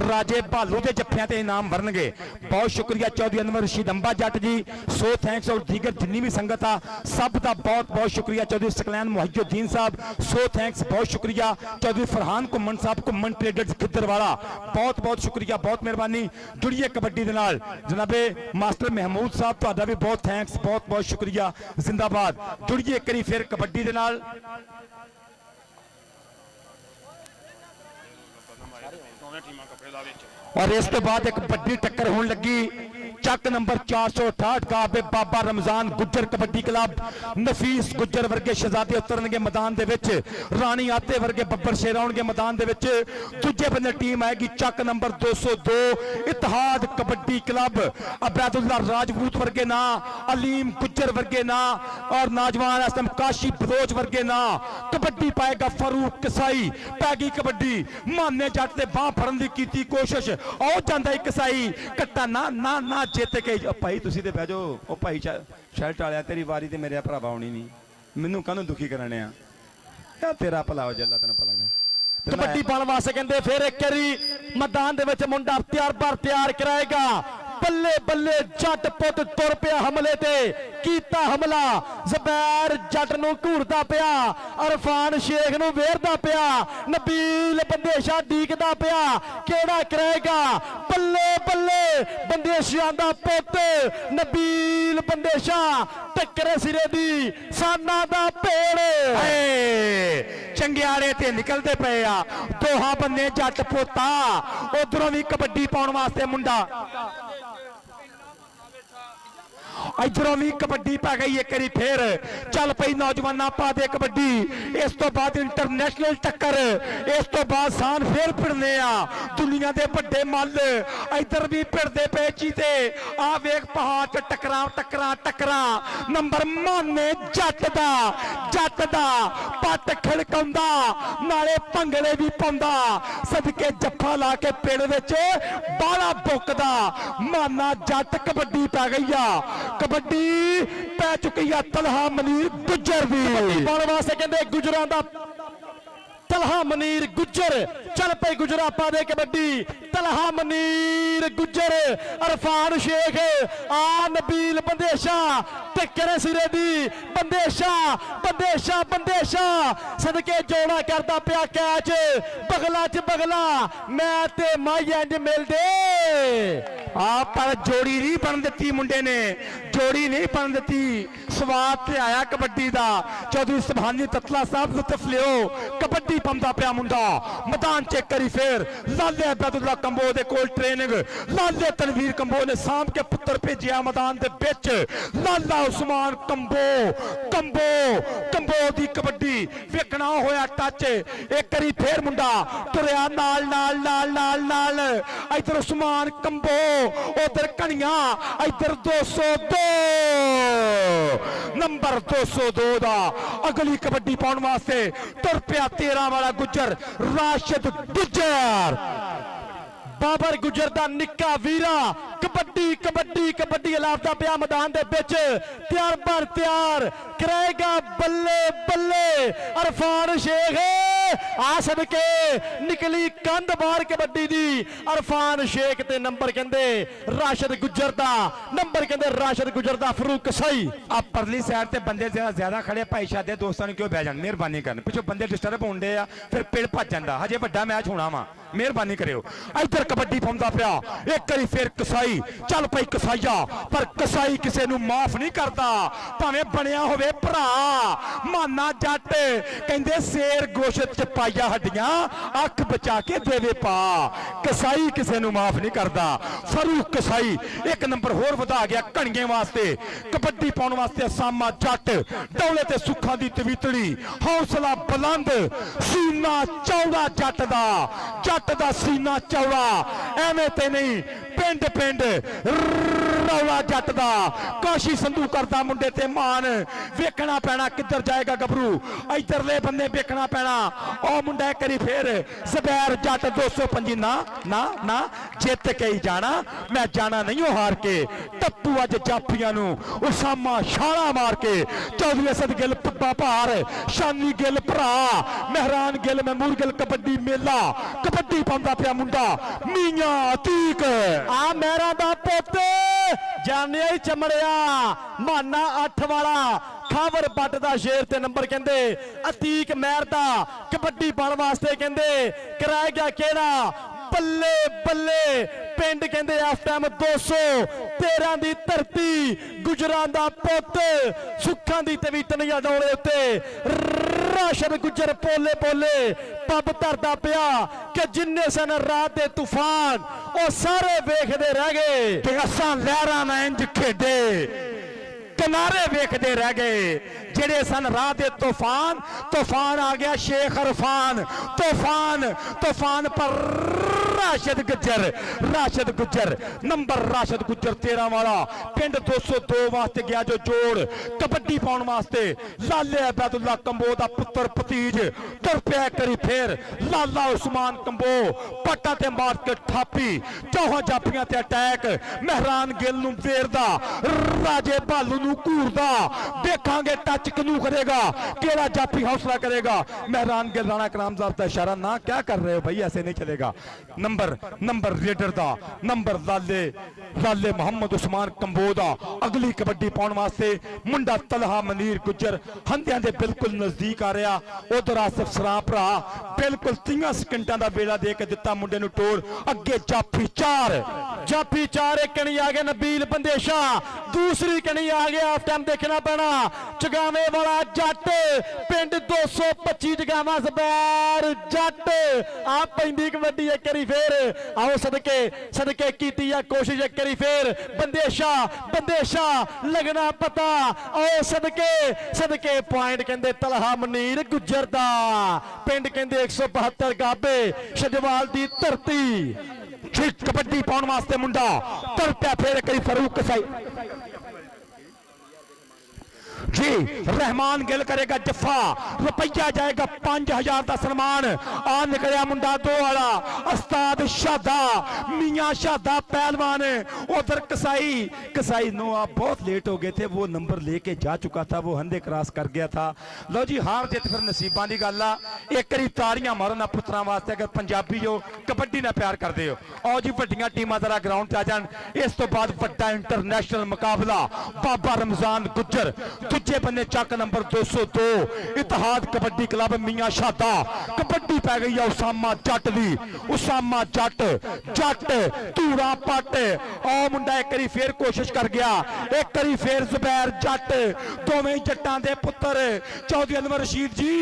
राजे भालू के जफ्फियां ते इनाम भरनगे। बहुत शुक्रिया चौधरी अनवर रशीद अंबा जट जी, सो थैंक्स। और दीगर जिन्नी भी संगत आ सब का बहुत बहुत शुक्रिया। चौधरी सकलैन मुहियुद्दीन साहब सो थैंक्स, बहुत शुक्रिया। चौधरी फरहान कुम्मन साहब कुम्मन ट्रेडर्स खिदरवाला बहुत बहुत शुक्रिया, बहुत मेहरबानी। जुड़िए कबड्डी दे नाल जनाबे मास्टर महमूद साहब तुहाडा भी बहुत थैंक्स, बहुत बहुत शुक्रिया, जिंदाबाद। जुड़िए एक बारी फिर कबड्डी दे नाल। और इस तो बाद एक बड़ी टक्कर होने लगी। चक नंबर 468 का बाबा रमजान गुज्जर कबड्डी क्लब, नफीस गुज्जर वर्गे शहजादे उतरनगे मैदान दे विच, रानी आते वर्गे बब्बर शेर आउणगे मैदान दे विच। दूजे बंदे टीम आएगी चक नंबर 202 इतिहाद कबड्डी क्लब, अबैदुल्ला राजपूत वर्गे ना, अलीम गुज्जर वर्गे ना और नौजवान असम काशी बलोच वर्गे ना। कबड्डी पाएगा फारूक कसाई, पैगी कबड्डी मानी ਬੰਨੇ ਜੱਟ ਦੇ ਬਾਹ ਫੜਨ ਦੀ ਕੀਤੀ ਕੋਸ਼ਿਸ਼, ਉਹ ਜਾਂਦਾ ਇੱਕ ਕਸਾਈ ਕੱਟਾ ਨਾ ਨਾ ਨਾ ਜਿੱਤ ਕੇ। ਭਾਈ ਤੁਸੀਂ ਤੇ ਬਹਿ ਜਾਓ, ਉਹ ਭਾਈ ਸ਼ਰਟ ਵਾਲਿਆ ਤੇਰੀ ਵਾਰੀ ਤੇ ਮੇਰੇ ਭਰਾਵਾ ਆਉਣੀ ਨਹੀਂ, ਮੈਨੂੰ ਕਾਹਨੂੰ ਦੁਖੀ ਕਰਨੇ ਆ ਯਾ ਤੇਰਾ ਭਲਾ ਹੋ ਜੱਲਾ ਤੈਨੂੰ ਭਲਾ ਕਬੱਡੀ ਪਾਉਣ ਵਾਸਤੇ ਕਹਿੰਦੇ ਫਿਰ ਇੱਕ ਵਾਰੀ ਮੈਦਾਨ ਦੇ ਵਿੱਚ ਮੁੰਡਾ ਤਿਆਰ ਕਰਾਏਗਾ। ਬੱਲੇ ਬੱਲੇ ਜੱਟ ਪੁੱਤ ਤੁਰ ਪਿਆ ਹਮਲੇ ਤੇ, ਕੀਤਾ ਹਮਲਾ, ਜ਼ਬੈਰ ਜੱਟ ਨੂੰ ਘੂਰਦਾ ਪਿਆ, ਅਰਫਾਨ ਸ਼ੇਖ ਨੂੰ ਵੇਰਦਾ ਪਿਆ, ਨਬੀਲ ਬੰਦੇਸ਼ਾ ਡੀਕਦਾ ਪਿਆ, ਕਿਹੜਾ ਕਰਾਏਗਾ। ਬੱਲੇ ਬੱਲੇ ਬੰਦੇਸ਼ਾਂ ਦਾ ਪੁੱਤ ਨਬੀਲ ਬੰਦੇਸ਼ਾ, ਟੱਕਰੇ ਸਿਰੇ ਦੀ ਸਾਨਾ ਦਾ ਭੇੜ। ਚੰਗਿਆੜੇ ਤੇ ਨਿਕਲਦੇ ਪਏ ਆ ਦੋਹਾਂ ਬੰਨੇ ਜੱਟ ਪੋਤਾ, ਉਧਰੋਂ ਵੀ ਕਬੱਡੀ ਪਾਉਣ ਵਾਸਤੇ ਮੁੰਡਾ, ਇਧਰੋਂ ਵੀ ਕਬੱਡੀ ਪੈ ਗਈ ਇੱਕ ਵਾਰੀ ਫੇਰ। ਚੱਲ ਪਈ ਨੌਜਵਾਨਾਂ ਪਾ ਦੇ ਕਬੱਡੀ, ਇਸ ਤੋਂ ਬਾਅਦ ਇੰਟਰਨੈਸ਼ਨਲ ਟੱਕਰ, ਇਸ ਤੋਂ ਬਾਅਦ ਸਾਨ ਫੇਰ ਭਿੜਨੇ ਆ ਦੁਨੀਆ ਦੇ ਵੱਡੇ ਮੱਲ। ਇਧਰ ਵੀ ਭਿੜਦੇ ਪਏ ਚੀਤੇ, ਆ ਵੇਖ ਪਹਾੜ ਚ ਟੱਕਰਾਂ ਨੰਬਰ ਮਾਨੇ ਜੱਟ ਦਾ ਪੱਟ ਖੜਕਾਉਂਦਾ, ਨਾਲੇ ਭੰਗੜੇ ਵੀ ਪਾਉਂਦਾ, ਸਦਕੇ ਜੱਫਾ ਲਾ ਕੇ ਪਿੰਡ ਵਿੱਚ ਬਾਲਾ ਬੁੱਕਦਾ। ਮਾਨਾ ਜੱਟ ਕਬੱਡੀ ਪੈ ਗਈ ਆ, ਕਬੱਡੀ ਪੈ ਚੁੱਕੀ ਆ ਤਲਹਾ ਮਨੀਰ ਗੁੱਜਰ ਦੀ। ਪਾਉਣ ਵਾਸਤੇ ਕਹਿੰਦੇ ਗੁਜਰਾਂ ਦਾ ਤਲਹਾ ਮਨੀਰ ਗੁੱਜਰ, ਚੱਲ ਪਈ ਗੁਜਰਾ ਪਾ ਦੇ ਕਬੱਡੀ, ਤਲਹਾ ਮਨੀਰ ਗੁੱਜਰ, ਅਰਫਾਨ ਸ਼ੇਖ, ਆ ਨਬੀਲ ਬੰਦੇਸ਼ਾ, ਟੱਕਰੇ ਸਿਰੇ ਦੀ ਬੰਦੇਸ਼ਾ ਸਦਕੇ ਜੋੜਾ ਕਰਦਾ ਪਿਆ ਕੈਚ, ਬਗਲਾ ਚ ਬਗਲਾ, ਮੈਂ ਤੇ ਮਾਈ ਇੰਜ ਮਿਲਦੇ। ਆ ਪਰ ਜੋੜੀ ਨਹੀਂ ਬਣ ਦਿੱਤੀ ਮੁੰਡੇ ਨੇ, ਜੋੜੀ ਨਹੀਂ ਬਣ ਦਿੱਤੀ। ਸਵਾਦ ਤੇ ਆਇਆ ਕਬੱਡੀ ਦਾ, ਚੌਧਰੀ ਸੁਭਾਨੀ ਤਤਲਾ ਸਾਹਿਬ ਉੱਤੇ ਫਲਿਓ ਕਬੱਡੀ ਪਾਉਂਦਾ ਪਿਆ ਮੁੰਡਾ ਮੈਦਾਨ ਚ। ਕਰੀ ਫੇਰ ਲਾਲੇ ਅਬਦੁੱਲਾ ਕੰਬੋ ਦੇ ਕੋਲ ਟ੍ਰੇਨਿੰਗ, ਲਾਲੇ ਤਨਵੀਰ ਕੰਬੋ ਨੇ ਸਾਂਭ ਕੇ ਪੁੱਤਰ ਭੇਜਿਆ ਮੈਦਾਨ ਦੇ ਵਿੱਚ। ਲਾਲਾ ਉਸਮਾਨ ਕੰਬੋ ਦੀ ਕਬੱਡੀ ਵੇਖਣਾ ਹੋਇਆ ਟੱਚ, ਇੱਕ ਵਾਰੀ ਫੇਰ ਮੁੰਡਾ ਤੁਰਿਆ ਨਾਲ ਇਧਰ ਉਸਮਾਨ ਕੰਬੋ, ਉਧਰ ਕਣੀਆਂ, ਇਧਰ 202 ਨੰਬਰ 202 ਦਾ ਅਗਲੀ ਕਬੱਡੀ ਪਾਉਣ ਵਾਸਤੇ ਤੁਰ ਪਿਆ 13 ਵਾਲਾ ਗੁੱਜਰ, ਰਾਸ਼ਿਦ ਗੁੱਜਰ, ਬਾਬਰ ਗੁੱਜਰ ਦਾ ਨਿੱਕਾ ਵੀਰਾ। ਕਬੱਡੀ ਲਾਫਦਾ ਪਿਆ ਮੈਦਾਨ ਦੇ ਵਿੱਚ, ਤਿਆਰ ਕਰੇਗਾ। ਬੱਲੇ ਬੱਲੇ ਅਰਫਾਨ ਸ਼ੇਖ, ਆ ਸਦਕੇ ਨਿਕਲੀ ਕੰਧ ਬਾਹਰ ਕਬੱਡੀ ਦੀ। ਅਰਫਾਨ ਸ਼ੇਖ ਤੇ ਨੰਬਰ ਕਹਿੰਦੇ ਰਾਸ਼ਿਦ ਗੁੱਜਰ ਦਾ, ਫਰੂਕ ਕਸਾਈ। ਆ ਪਰਲੀ ਸਾਈਡ ਤੇ ਬੰਦੇ ਜ਼ਿਆਦਾ ਖੜੇ, ਭਾਈ ਸ਼ਾਦੇ ਦੋਸਤਾਂ ਨੂੰ ਕਿਉਂ ਬਹਿ ਜਾਣ, ਮਿਹਰਬਾਨੀ ਕਰਨ, ਪਿੱਛੋਂ ਬੰਦੇ ਡਿਸਟਰਬ ਹੁੰਦੇ ਆ, ਫਿਰ ਪਿੜ ਭੱਜ ਜਾਂਦਾ, ਹਜੇ ਵੱਡਾ ਮੈਚ ਹੋਣਾ ਵਾ, ਮਿਹਰਬਾਨੀ ਕਰਿਓ। ਇੱਧਰ ਕਬੱਡੀ ਪਾਉਂਦਾ ਪਿਆ ਇੱਕ ਵਾਰੀ ਫਿਰ ਕਸਾਈ, ਚੱਲ ਪਈ ਕਸਾਈਆ, ਪਰ ਕਸਾਈ ਕਿਸੇ ਨੂੰ ਮਾਫ ਨਹੀਂ ਕਰਦਾ, ਭਾਵੇਂ ਬਣਿਆ ਹੋਵੇ ਭਰਾ। ਮਾਨਾ ਜੱਟ ਕਹਿੰਦੇ ਸ਼ੇਰ ਗੋਸ਼ਤ ਚ ਪਾਈਆ ਹੱਡੀਆਂ, ਅੱਖ ਬਚਾ ਕੇ ਦੇਵੇ ਪਾ, ਕਸਾਈ ਕਿਸੇ ਨੂੰ ਮਾਫ ਨਹੀਂ ਕਰਦਾ। ਫਰੂਕ ਕਸਾਈ ਇੱਕ ਨੰਬਰ ਹੋਰ ਵਧਾ ਗਿਆ ਕਣੀਏ ਵਾਸਤੇ, ਕਬੱਡੀ ਪਾਉਣ ਵਾਸਤੇ। ਸਾਮਾ ਜੱਟ ਦੌਲੇ ਤੇ ਸੁੱਖਾਂ ਦੀ ਤਵੀਤੜੀ, ਹੌਸਲਾ ਬੁਲੰਦ, ਸੀਨਾ ਚੌੜਾ ਜੱਟ ਦਾ ਸੀਨਾ ਚੌੜਾ, ਐਵੇਂ ਤੇ ਨਹੀਂ ਪਿੰਡ ਰੌਲਾ ਜੱਟ ਦਾ। ਕਾਸ਼ੀ ਸੰਧੂ ਕਰਦਾ ਮੁੰਡੇ ਤੇ ਮਾਨ, ਵੇਖਣਾ ਪੈਣਾ ਕਿੱਧਰ ਜਾਏਗਾ ਗੱਭਰੂ, ਇਧਰਲੇ ਬੰਨੇ ਵੇਖਣਾ ਪੈਣਾ। ਉਹ ਮੁੰਡਾ ਕਰੀ ਫੇਰ ਜ਼ਬੈਰ ਜੱਟ 225 ਨਾ ਜਿੱਤ ਕੇ ਹੀ ਜਾਣਾ, ਮੈਂ ਜਾਣਾ ਨਹੀਂ ਉਹ ਹਾਰ ਕੇ। ਟੱਪੂ ਅੱਜ ਜਾਫੀਆਂ ਨੂੰ ਉਸਾਮਾ ਛਾਲਾ ਮਾਰ ਕੇ, ਚੌਧਰੀ ਅਸਦ ਗਿੱਲ ਪੱਪਾ ਭਾਰ, ਸ਼ਾਨੀ ਗਿੱਲ ਭਰਾ, ਮਹਿਰਾਨ ਗਿੱਲ, ਮਹਿਮੂਦ ਗਿੱਲ ਕਬੱਡੀ ਮੇਲਾ, ਕਬੱਡੀ ਪਾਉਂਦਾ ਪਿਆ ਮੁੰਡਾ ਮੀਆਂ ਅਤੀਕ, ਆ ਮਹਿਰਾ ਦਾ ਪੁੱਤ ਜਾਣਿਆ ਹੀ ਚਮੜਿਆ, ਮਾਨਾ 8 ਵਾਲਾ, ਖਾਵਰ ਪੱਟ ਦਾ ਸ਼ੇਰ ਤੇ ਨੰਬਰ ਕਹਿੰਦੇ ਅਤੀਕ ਮਹਿਰ ਦਾ। ਕਬੱਡੀ ਪਾਉਣ ਵਾਸਤੇ ਕਹਿੰਦੇ ਕਰਾਇਆ ਗਿਆ ਕਿਹੜਾ, ਬੱਲੇ ਪਿੰਡ ਕਹਿੰਦੇ ਇਸ ਟਾਈਮ 213 ਦੀ ਧਰਤੀ, ਗੁਜਰਾਂ ਦਾ ਪੁੱਤ, ਸੁੱਖਾਂ ਦੀ ਤਵੀਤਨੀਆਂ ਡੋਲੇ ਉੱਤੇ ਰਾਸ਼ਿਦ ਗੁੱਜਰ ਪੋਲੇ ਪੱਬ ਧਰਦਾ ਪਿਆ ਕਿ ਜਿੰਨੇ ਸਨ ਰਾਤ ਦੇ ਤੂਫਾਨ, ਉਹ ਸਾਰੇ ਵੇਖਦੇ ਰਹਿ ਗਏ ਕਿ ਅਸਾਂ ਲਹਿਰਾਂ ਨਾਲ ਇੰਜ ਖੇਡੇ, ਕਿਨਾਰੇ ਵੇਖਦੇ ਰਹਿ ਗਏ। ਜਿਹੜੇ ਸਨ ਰਾਹ ਦੇ ਤੂਫਾਨ ਆ ਗਿਆ ਸ਼ੇਖ ਅਰਫਾਨ ਤੂਫਾਨ ਪਰ ਰਾਸ਼ਦ ਗੁੱਜਰ ਨੰਬਰ ਰਾਸ਼ਦ ਗੁੱਜਰ 13 ਵਾਲਾ ਪਿੰਡ 202 ਵਾਸਤੇ ਗਿਆ ਜੋ ਜੋੜ ਕਬੱਡੀ ਪਾਉਣ ਵਾਸਤੇ ਲਾਲੇ ਅਬੈਦੁੱਲਾ ਕੰਬੋ ਦਾ ਪੁੱਤਰ ਭਤੀਜ ਤੁਰ ਪਿਆ ਕਰੀ ਫੇਰ ਲਾਲਾ ਉਸਮਾਨ ਕੰਬੋ ਪੱਟਾਂ ਤੇ ਮਾਰ ਕੇ ਠਾਪੀ ਚੌਹਾਂ ਜਾਫੀਆਂ ਤੇ ਅਟੈਕ ਮਹਿਰਾਨ ਗਿੱਲ ਨੂੰ ਵੇਰਦਾ ਰਾਜੇ ਭਾਲੂ ਨੂੰ ਘੂਰਦਾ ਦੇਖਾਂਗੇ ਟੱਚ ਕਿਨੂੰ ਕਰੇਗਾ ਕਿਹੜਾ ਜਾਫੀ ਹੌਸਲਾ करेगा मेहरान गिल राणा करामजाद का इशारा ना क्या कर रहे हो भाई ऐसे नहीं चलेगा नंबर रेडर दा नंबर लाले मोहम्मद उस्मान कंबो दा अगली कबड्डी पाउण वास्ते मुंडा तलहा मनीर गुज्जर हंदियां दे बिल्कुल नजदीक आ रहा उधर आसिफ सरां भरा बिल्कुल 30 सेकंडां दा वेला दे के दिता मुंडे नूं टोड़ अगे जाफी चार एक कणी आ गया नबील बंदेशा दूसरी कणी आ गया हाफ टाइम देखना पैना चगावे वाला जट पिंड 225 जगावा ज़ुबैर जट आ पैंदी कबड्डी एक करी फेर आओ सदके कीती है कोशिश एक करी फेर बंदेशा लगना पता आओ सदके पॉइंट कहंदे तलहा मनीर गुज्जर दा पिंड कहंदे 172 गाबे शजवाल दी धरती कबड्डी पाउण वास्ते मुंडा तुर पिया फेर करी फरूक कसाई जी रहमान गिल करेगा जफा रुपया जाएगा 5000 का सन्मान आ निकलिया मुंडा 2 वाला उस्ताद शादा मियां शादा पहलवान उधर कसाई नो आप बहुत लेट हो गए थे वो नंबर लेके जा चुका था वो हंधे क्रॉस कर गया था लो जी हार जित फिर नसीबां दी गल आ एक करी ताड़ियां मारो ना पुत्रां वास्ते अगर पंजाबी जो कबड्डी ना प्यार करते हो आओ जी वड्डियां टीमां जरा ग्राउंड ते आ जान इस तो बाद वड्डा इंटरनेशनल मुकाबला बाबा रमजान गुज्जर दूजे बन्ने चक नंबर 202 इतिहाद कबड्डी क्लब मियां शादा कबड्डी पै गई है उसामा जट धूरा पट आ मुंडा एक करी फिर कोशिश कर गया एक करी फिर ज़ुबैर जट दोवें जट्टां दे पुत्र चौधरी अनवर रशीद जी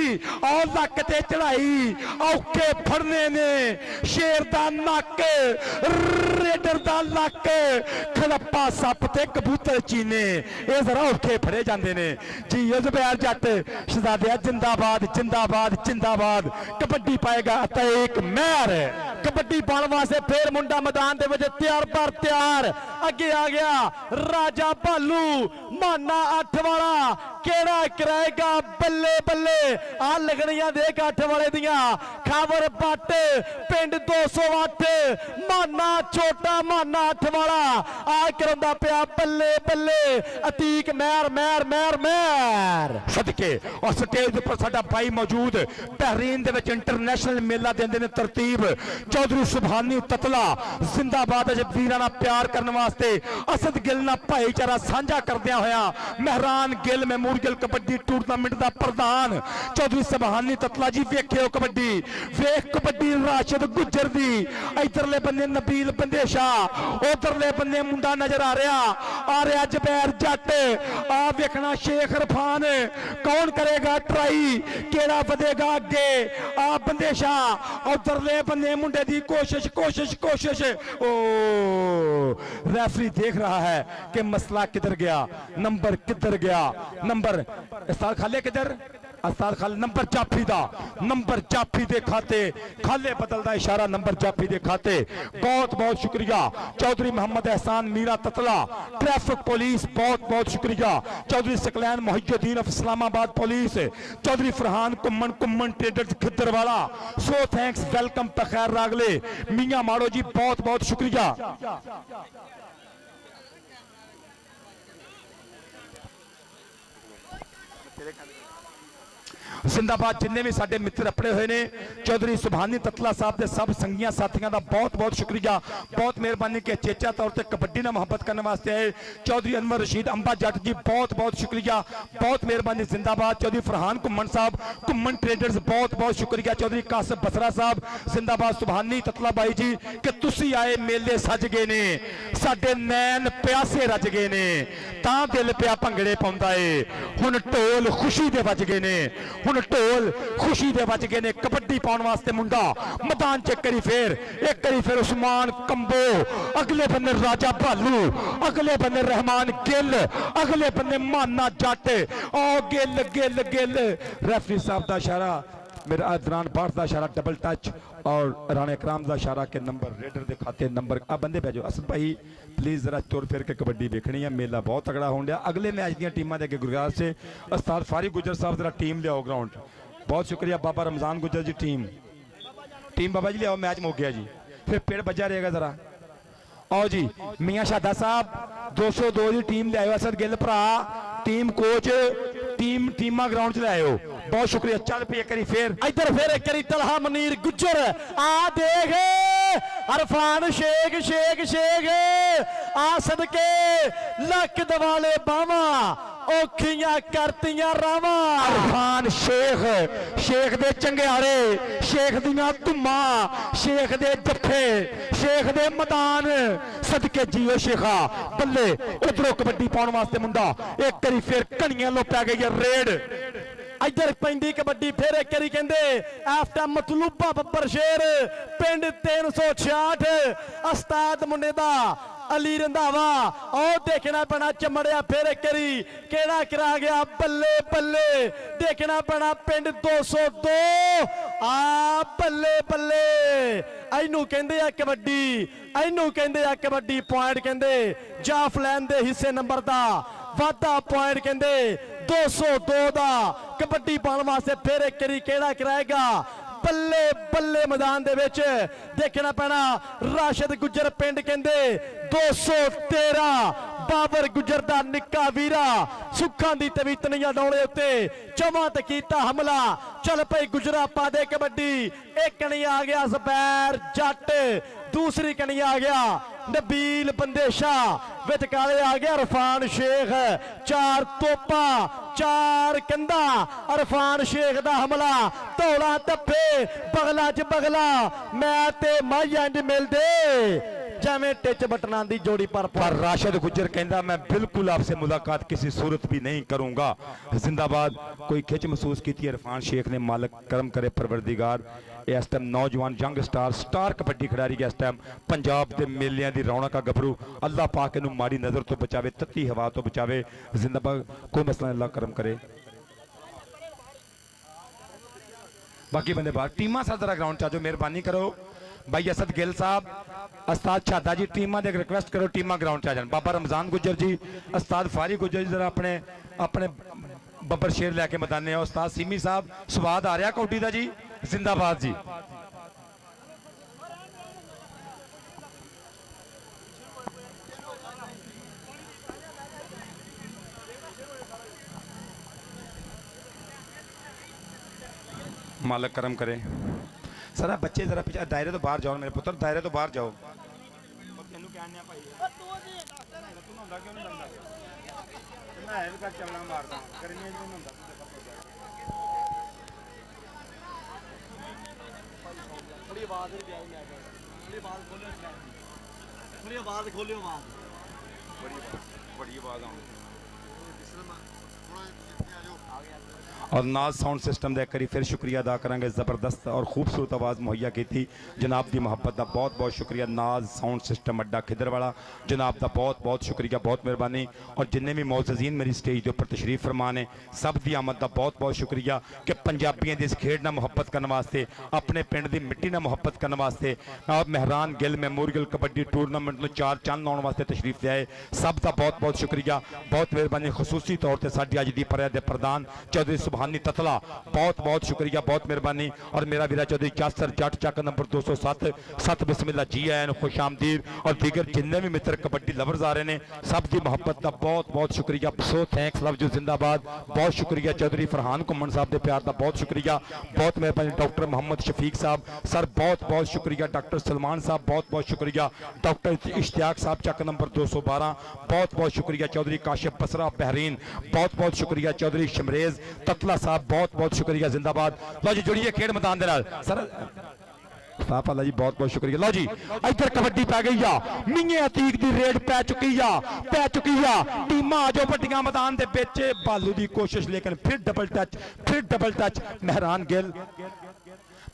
आ लक ते चढ़ाई औखे फड़ने ने शेर दा नक रेडर दा लक खलप्पा सप ते कबूतर चीने ये जरा औखे फड़े जांदे ने जी ज़ुबैर जट शहजादिया जिंदाबाद कबड्डी पाएगा एक महर कबड्डी पाने वास्ते फिर मुंडा मैदान दे विच तैयार अगे आ गया राजा भालू माना 8 वाला केड़ा कराएगा बल्ले आ लगनियां देख 8 वाले दियां खबर पट पिंड 208 माना छोटा माना 8 वाला आ करंदा पिया बल्ले अतीक महर सदके और स्टेज पर साडा भाई मौजूद बहरीन दे विच इंटरनेशनल मेला देंदे ने तरतीब चौधरी सुभानी ततला जिंदाबाद वीरां नाल प्यार करने वास्ते असद गिल नाल भाईचारा साझा करदियां होया मेहरान गिल मेमोरियल कबड्डी टूर्नामेंट दा प्रधान चौधरी सुभानी ततला जी वेखियो कबड्डी राशिद गुज्जर दी इधरले बन्ने नबील बंदेशा उधरले बन्ने मुंडा नजर आ रहा ज़ुबैर जट आ वेखना शेख अरफान कौन करेगा ट्राई केड़ा बदेगा अगे आ बंदेशा उधरले बन्ने मुंडे दी कोशिश ओ रेफरी देख रहा है कि मसला किधर गया नंबर खाले किधर नंबर जाफी दे खाले बदलदा इशारा नंबर जाफी दे खाते बहुत शुक्रिया चौधरी मोहम्मद एहसान मीरा ततला ट्रैफिक पुलिस बहुत शुक्रिया Chaudhry Saqlain Mohiuddin of Islamabad police Chaudhry Farhan Kumman traders Khidderwala so thanks welcome तखैर रागले मियां माड़ो जी बहुत शुक्रिया जिंदाबाद जिन्ने भी साडे मित्र अपने हुए ने चौधरी सुभानी ततला साहब के सब संगियां साथियों का बहुत शुक्रिया बहुत मेहरबानी के चेचा तौर पर कबड्डी ने मोहब्बत करने वास्ते आए चौधरी अनवर रशीद अंबा जट जी बहुत शुक्रिया बहुत मेहरबानी जिंदाबाद चौधरी फरहान कुम्मन साहब कुम्मन ट्रेडर्स बहुत शुक्रिया चौधरी कासिफ बसरा साहब जिंदाबाद सुभानी ततला भाई जी कि तुसी आए मेले सज गए ने साडे नैन प्यासे रज गए ने तां दिल पिया भंगड़े पाउंदा है हुण ढोल खुशी दे वज गए ने ਹੁਣ ਢੋਲ ਖੁਸ਼ੀ ਦੇ ਵੱਜ ਗਏ ਨੇ ਕਬੱਡੀ ਪਾਉਣ ਵਾਸਤੇ ਮੁੰਡਾ ਮੈਦਾਨ 'ਚ ਇੱਕ ਵਾਰੀ ਫਿਰ ਉਸਮਾਨ ਕੰਬੋ, ਅਗਲੇ ਬੰਨੇ ਰਾਜਾ ਭਾਲੂ, ਅਗਲੇ ਬੰਨੇ ਰਹਿਮਾਨ ਗਿੱਲ, ਅਗਲੇ ਬੰਨੇ ਮਾਨਾ ਜੱਟ। ਉਹ ਗਿੱਲ ਰੈਫਰੀ ਸਾਹਿਬ ਦਾ ਇਸ਼ਾਰਾ, मेरा अदनान बाठ का इशारा, डबल टच और राणे कराम का इशारा के नंबर रेडर के खाते नंबर आ बंदे भेजो। असद भाई प्लीज़ जरा तुर फिर के कबड्डी देखनी है, मेला बहुत तगड़ा होने दिया। अगले मैच दी टीमां दे अगे गुरगार से उस्ताद फारिक गुजर साहब जरा टीम लियाओ ग्राउंड। बहुत शुक्रिया बाबा रमजान गुजर जी, टीम बाबा जी लियाओ, मैच मुक गया जी, फिर पेड़ बजा रहेगा जरा। आओ जी मियाँ शादा साहब 202 की टीम लियाओ, असद गिल भरा टीम कोच टीमा ग्राउंड च लाओ, बहुत शुक्रिया। चल पे एक फिर इधर फिर एक तलहा मनीर गुजर आ देख अरफान शेख आ सदके लक दवाले बावा औखियां करतियां रावा। अरफान शेख दे चंगियारे, शेख दियां धुम्मा, शेख दे जफे, शेख दे मैदान सदके जियो शेखा बल्ले। उधरों कबड्डी पाउण वास्ते मुंडा एक करी फिर कणियां लो पै गई है रेड। इधर पैंदी कबड्डी फिर एक करी कहंदे आफ्टर मतलूबा बब्बर शेर पिंड 366 उस्ताद मुंडे दा अली रंधावा। और देखना पैना चमड़िया फिर एक करी केड़ा करा गया बल्ले बल्ले, देखना पैना पिंड 202 आ बल्ले इनू कहंदे आ कबड्डी, इनू कहंदे आ कबड्डी पॉइंट कहंदे जाफलैन दे हिस्से नंबर दा वाधा पॉइंट कहंदे 202 दा कबड्डी पाउण वास्ते फिर एक करी केड़ा कराएगा बल्ले बल्ले मैदान दे विच। देखना पैना राशिद गुजर पिंड कहंदे 213 बाबर गुजर दा निक्का वीरा सुखां दी तवीतनियां डोले उत्ते चौवां ते कीता हमला। चल पई गुजरा पा दे कबड्डी, एक कणी आ गया ज़बैर जट, दूसरी कणी आ गया नबील बंदेशा, विचकाले आ गया अरफान शेख। चार तोपा चार कंधा, अरफान शेख दा हमला धौला धप्पे बगला च बगला मैं ते माइया इंज मिलदे जिवें टिच बटनां दी जोड़ी पर राशिद गुजर कहता मैं बिल्कुल आपसे मुलाकात किसी सूरत भी नहीं करूंगा। जिंदाबाद। कोई खिच महसूस की थी इरफान शेख ने, मालिक करम करे परवरदिगार। इस टाइम नौजवान यंग स्टार कबड्डी खिडारी इस टाइम पंजाब के मेलियां की रौनक का गभरू, अल्लाह पाक इनू माड़ी नज़र तो बचावे, तत्ती हवा तो बचावे। जिंदाबाद। कोई मसला अल्लाह करम करे। बाकी बंदे बाहर टीमां साथ जरा ग्राउंड चाहो, मेहरबानी करो। भाई असद गिल साहब, उस्ताद छादा जी टीमां दे रिक्वेस्ट करो टीमां ग्राउंड च आ जान। बाबा रमजान गुजर जी, उस्ताद फारिक गुजर जी जरा अपने बब्बर शेर लैके मैदाने आओ। उस्ताद सीमी साहब स्वाद आ रहा कौडी दा जी, जिंदाबाद जी। मालिक करम करे। सर बच्चे जरा पीछे दायरे तो बाहर जाओ मेरे पुत्र, दायरे तो बाहर जाओ। और नाज साउंड सिस्टम का एक बार फिर शुक्रिया अदा करांगे, ज़बरदस्त और खूबसूरत आवाज़ मुहैया की थी जनाब की मुहब्बत का बहुत बहुत शुक्रिया। नाज साउंड सिस्टम अड्डा खिदर वाला जनाब का बहुत बहुत शुक्रिया, बहुत मेहरबानी। और जिन्हें भी मौजूदीन मेरी स्टेज के उपर तशरीफ फरमा ने सब की आमद का बहुत बहुत शुक्रिया कि पंजाबियों की इस खेड नाल मुहब्बत करने वास्ते, अपने पिंड की मिट्टी नाल मुहब्बत करने वास्ते और मेहरान गिल मेमोरियल कबड्डी टूरनामेंट में 4 चंद लाने वास्ते तशरीफ लियाए, सब का बहुत बहुत शुक्रिया, बहुत मेहरबानी। खसूसी तौर पर साडी अज की परया के प्रधान चौधरी सुबहानी ततला, बहुत बहुत शुक्रिया, बहुत मेहरबानी। और मेरा वीरा चौधरी जासर जट चक नंबर 207 सत बिस्मिल्ला जी आए खुश आमदीद। और दीगर जिन्ने भी मित्र कबड्डी लवर्स आ रहे हैं सब की मुहब्बत का बहुत बहुत शुक्रिया। सो थैंक्स लव यू जिंदाबाद। बहुत शुक्रिया चौधरी फरहान घुमन साहब के प्यार का बहुत शुक्रिया, बहुत मेहरबानी। डॉक्टर मोहम्मद शफीक साहब सर बहुत बहुत शुक्रिया। डॉक्टर सलमान साहब बहुत बहुत शुक्रिया। डॉक्टर इश्तियाक साहब चक नंबर 212 बहुत बहुत शुक्रिया। चौधरी काशिफ बसरा बहरीन बहुत बहुत शुक्रिया। चौधरी शमरेज ततला साहब बहुत बहुत शुक्रिया, जिंदाबाद। लो जी जुड़िए खेड मैदान दे नाल सर। ਉਸਤਾਦ ਪਾਲਾ ਜੀ ਬਹੁਤ ਬਹੁਤ ਸ਼ੁਕਰੀਆ। ਲਓ ਜੀ ਇੱਧਰ ਕਬੱਡੀ ਪੈ ਗਈ ਆ, ਮੀਆਂ ਅਤੀਕ ਦੀ ਰੇਡ ਪੈ ਚੁੱਕੀ ਆ ਟੀਮਾਂ ਆ ਜਾਓ ਵੱਡੀਆਂ ਮੈਦਾਨ ਦੇ ਵਿੱਚ। ਬਾਲੂ ਦੀ ਕੋਸ਼ਿਸ਼ ਲੇਕਿਨ ਫਿਰ double touch Mehran Gill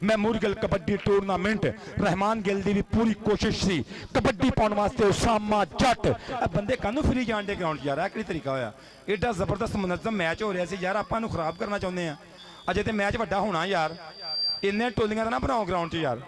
memorial kabaddi tournament. Rehman Gill ਦੀ ਵੀ ਪੂਰੀ ਕੋਸ਼ਿਸ਼ ਸੀ ਕਬੱਡੀ ਪਾਉਣ ਵਾਸਤੇ। ਉਸਾਮਾ ਜੱਟ ਇਹ ਬੰਦੇ ਕਾਹਨੂੰ ਫਰੀ ਜਾਣ ਦੇ ਗਰਾਊਂਡ 'ਚ ਯਾਰ, ਇਹ ਕਿਹੜੀ ਤਰੀਕਾ ਹੋਇਆ? ਏਡਾ ਜ਼ਬਰਦਸਤ ਮੁਨੱਜ਼ਮ ਮੈਚ ਹੋ ਰਿਹਾ ਸੀ ਯਾਰ, ਆਪਾਂ ਨੂੰ ਖਰਾਬ ਕਰਨਾ ਚਾਹੁੰਦੇ ਆ। ਅਜੇ ਤੇ ਮੈਚ ਵੱਡਾ ਹੋਣਾ ਯਾਰ, ਇੰਨੇ ਟੋਲੀਆਂ ਦਾ ਨਾ ਬਣਾਓ ਗਰਾਊਂਡ 'ਚ ਯਾਰ।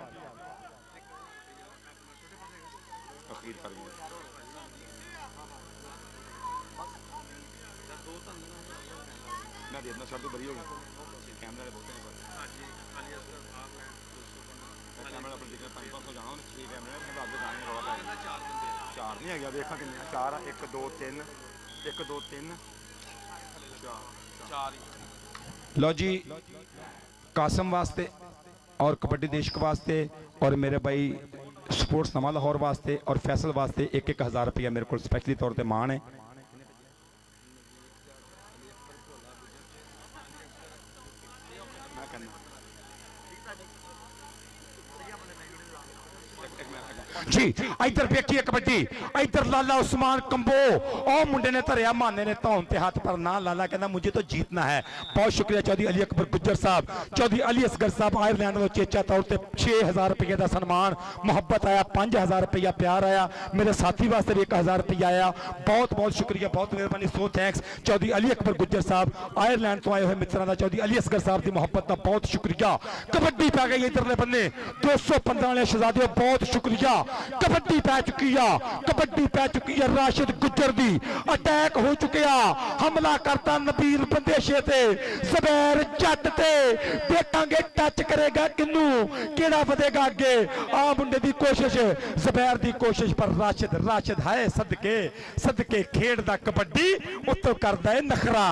ਚਾਰ ਨਹੀਂ ਹੈਗਾ, ਵੇਖਾਂ ਕਿੰਨੇ ਚਾਰ ਆ। 1 2 3 1 2 3 4 लो जी कासम वास्ते और कबड्डी देशक वास्ते और मेरे भाई स्पोर्ट्स नवा लाहौर वास्ते और फैसल वास्ते 1-1 हज़ार रुपया मेरे को स्पैशली तौर पर मान है। जी इधर देखिए कबड्डी, इधर लाला उस्मान कंबो और मुंडे ने धरिया, माने ने धौन ते हाथ पर ना। लाला कहना मुझे तो जीतना है। बहुत शुक्रिया चौधरी अली अकबर गुज्जर साहब, चौधरी अली असगर साहब आयरलैंड में चेचा तौर पर 6,000 रुपये का सन्मान मुहब्बत आया, 5,000 रुपया प्यार आया, मेरे साथी वास्ते भी 1,000 रुपया आया। बहुत बहुत शुक्रिया, बहुत मेहरबानी, सो थैंक्स चौधरी अली अकबर गुज्जर साहब आयरलैंड तो आए हुए मित्रों का। चौधरी अली असगर साहब की मुहब्बत का बहुत शुक्रिया। कबड्डी पै गई इधरले बन्ने 215 वाले शहजादे, बहुत शुक्रिया। कबड्डी पै चुकी है राशिद गुज्जर दी, अटैक हो चुकिया, हमला करता नबील बंदेशे ते ज़ुबैर जट ते। देखांगे टच करेगा किनू, केड़ा वधेगा अगे। आ मुंडे दी कोशिश, ज़ुबैर दी कोशिश पर राशिद है सदके खेडदा कबड्डी, उत्तों करदा है नखरा।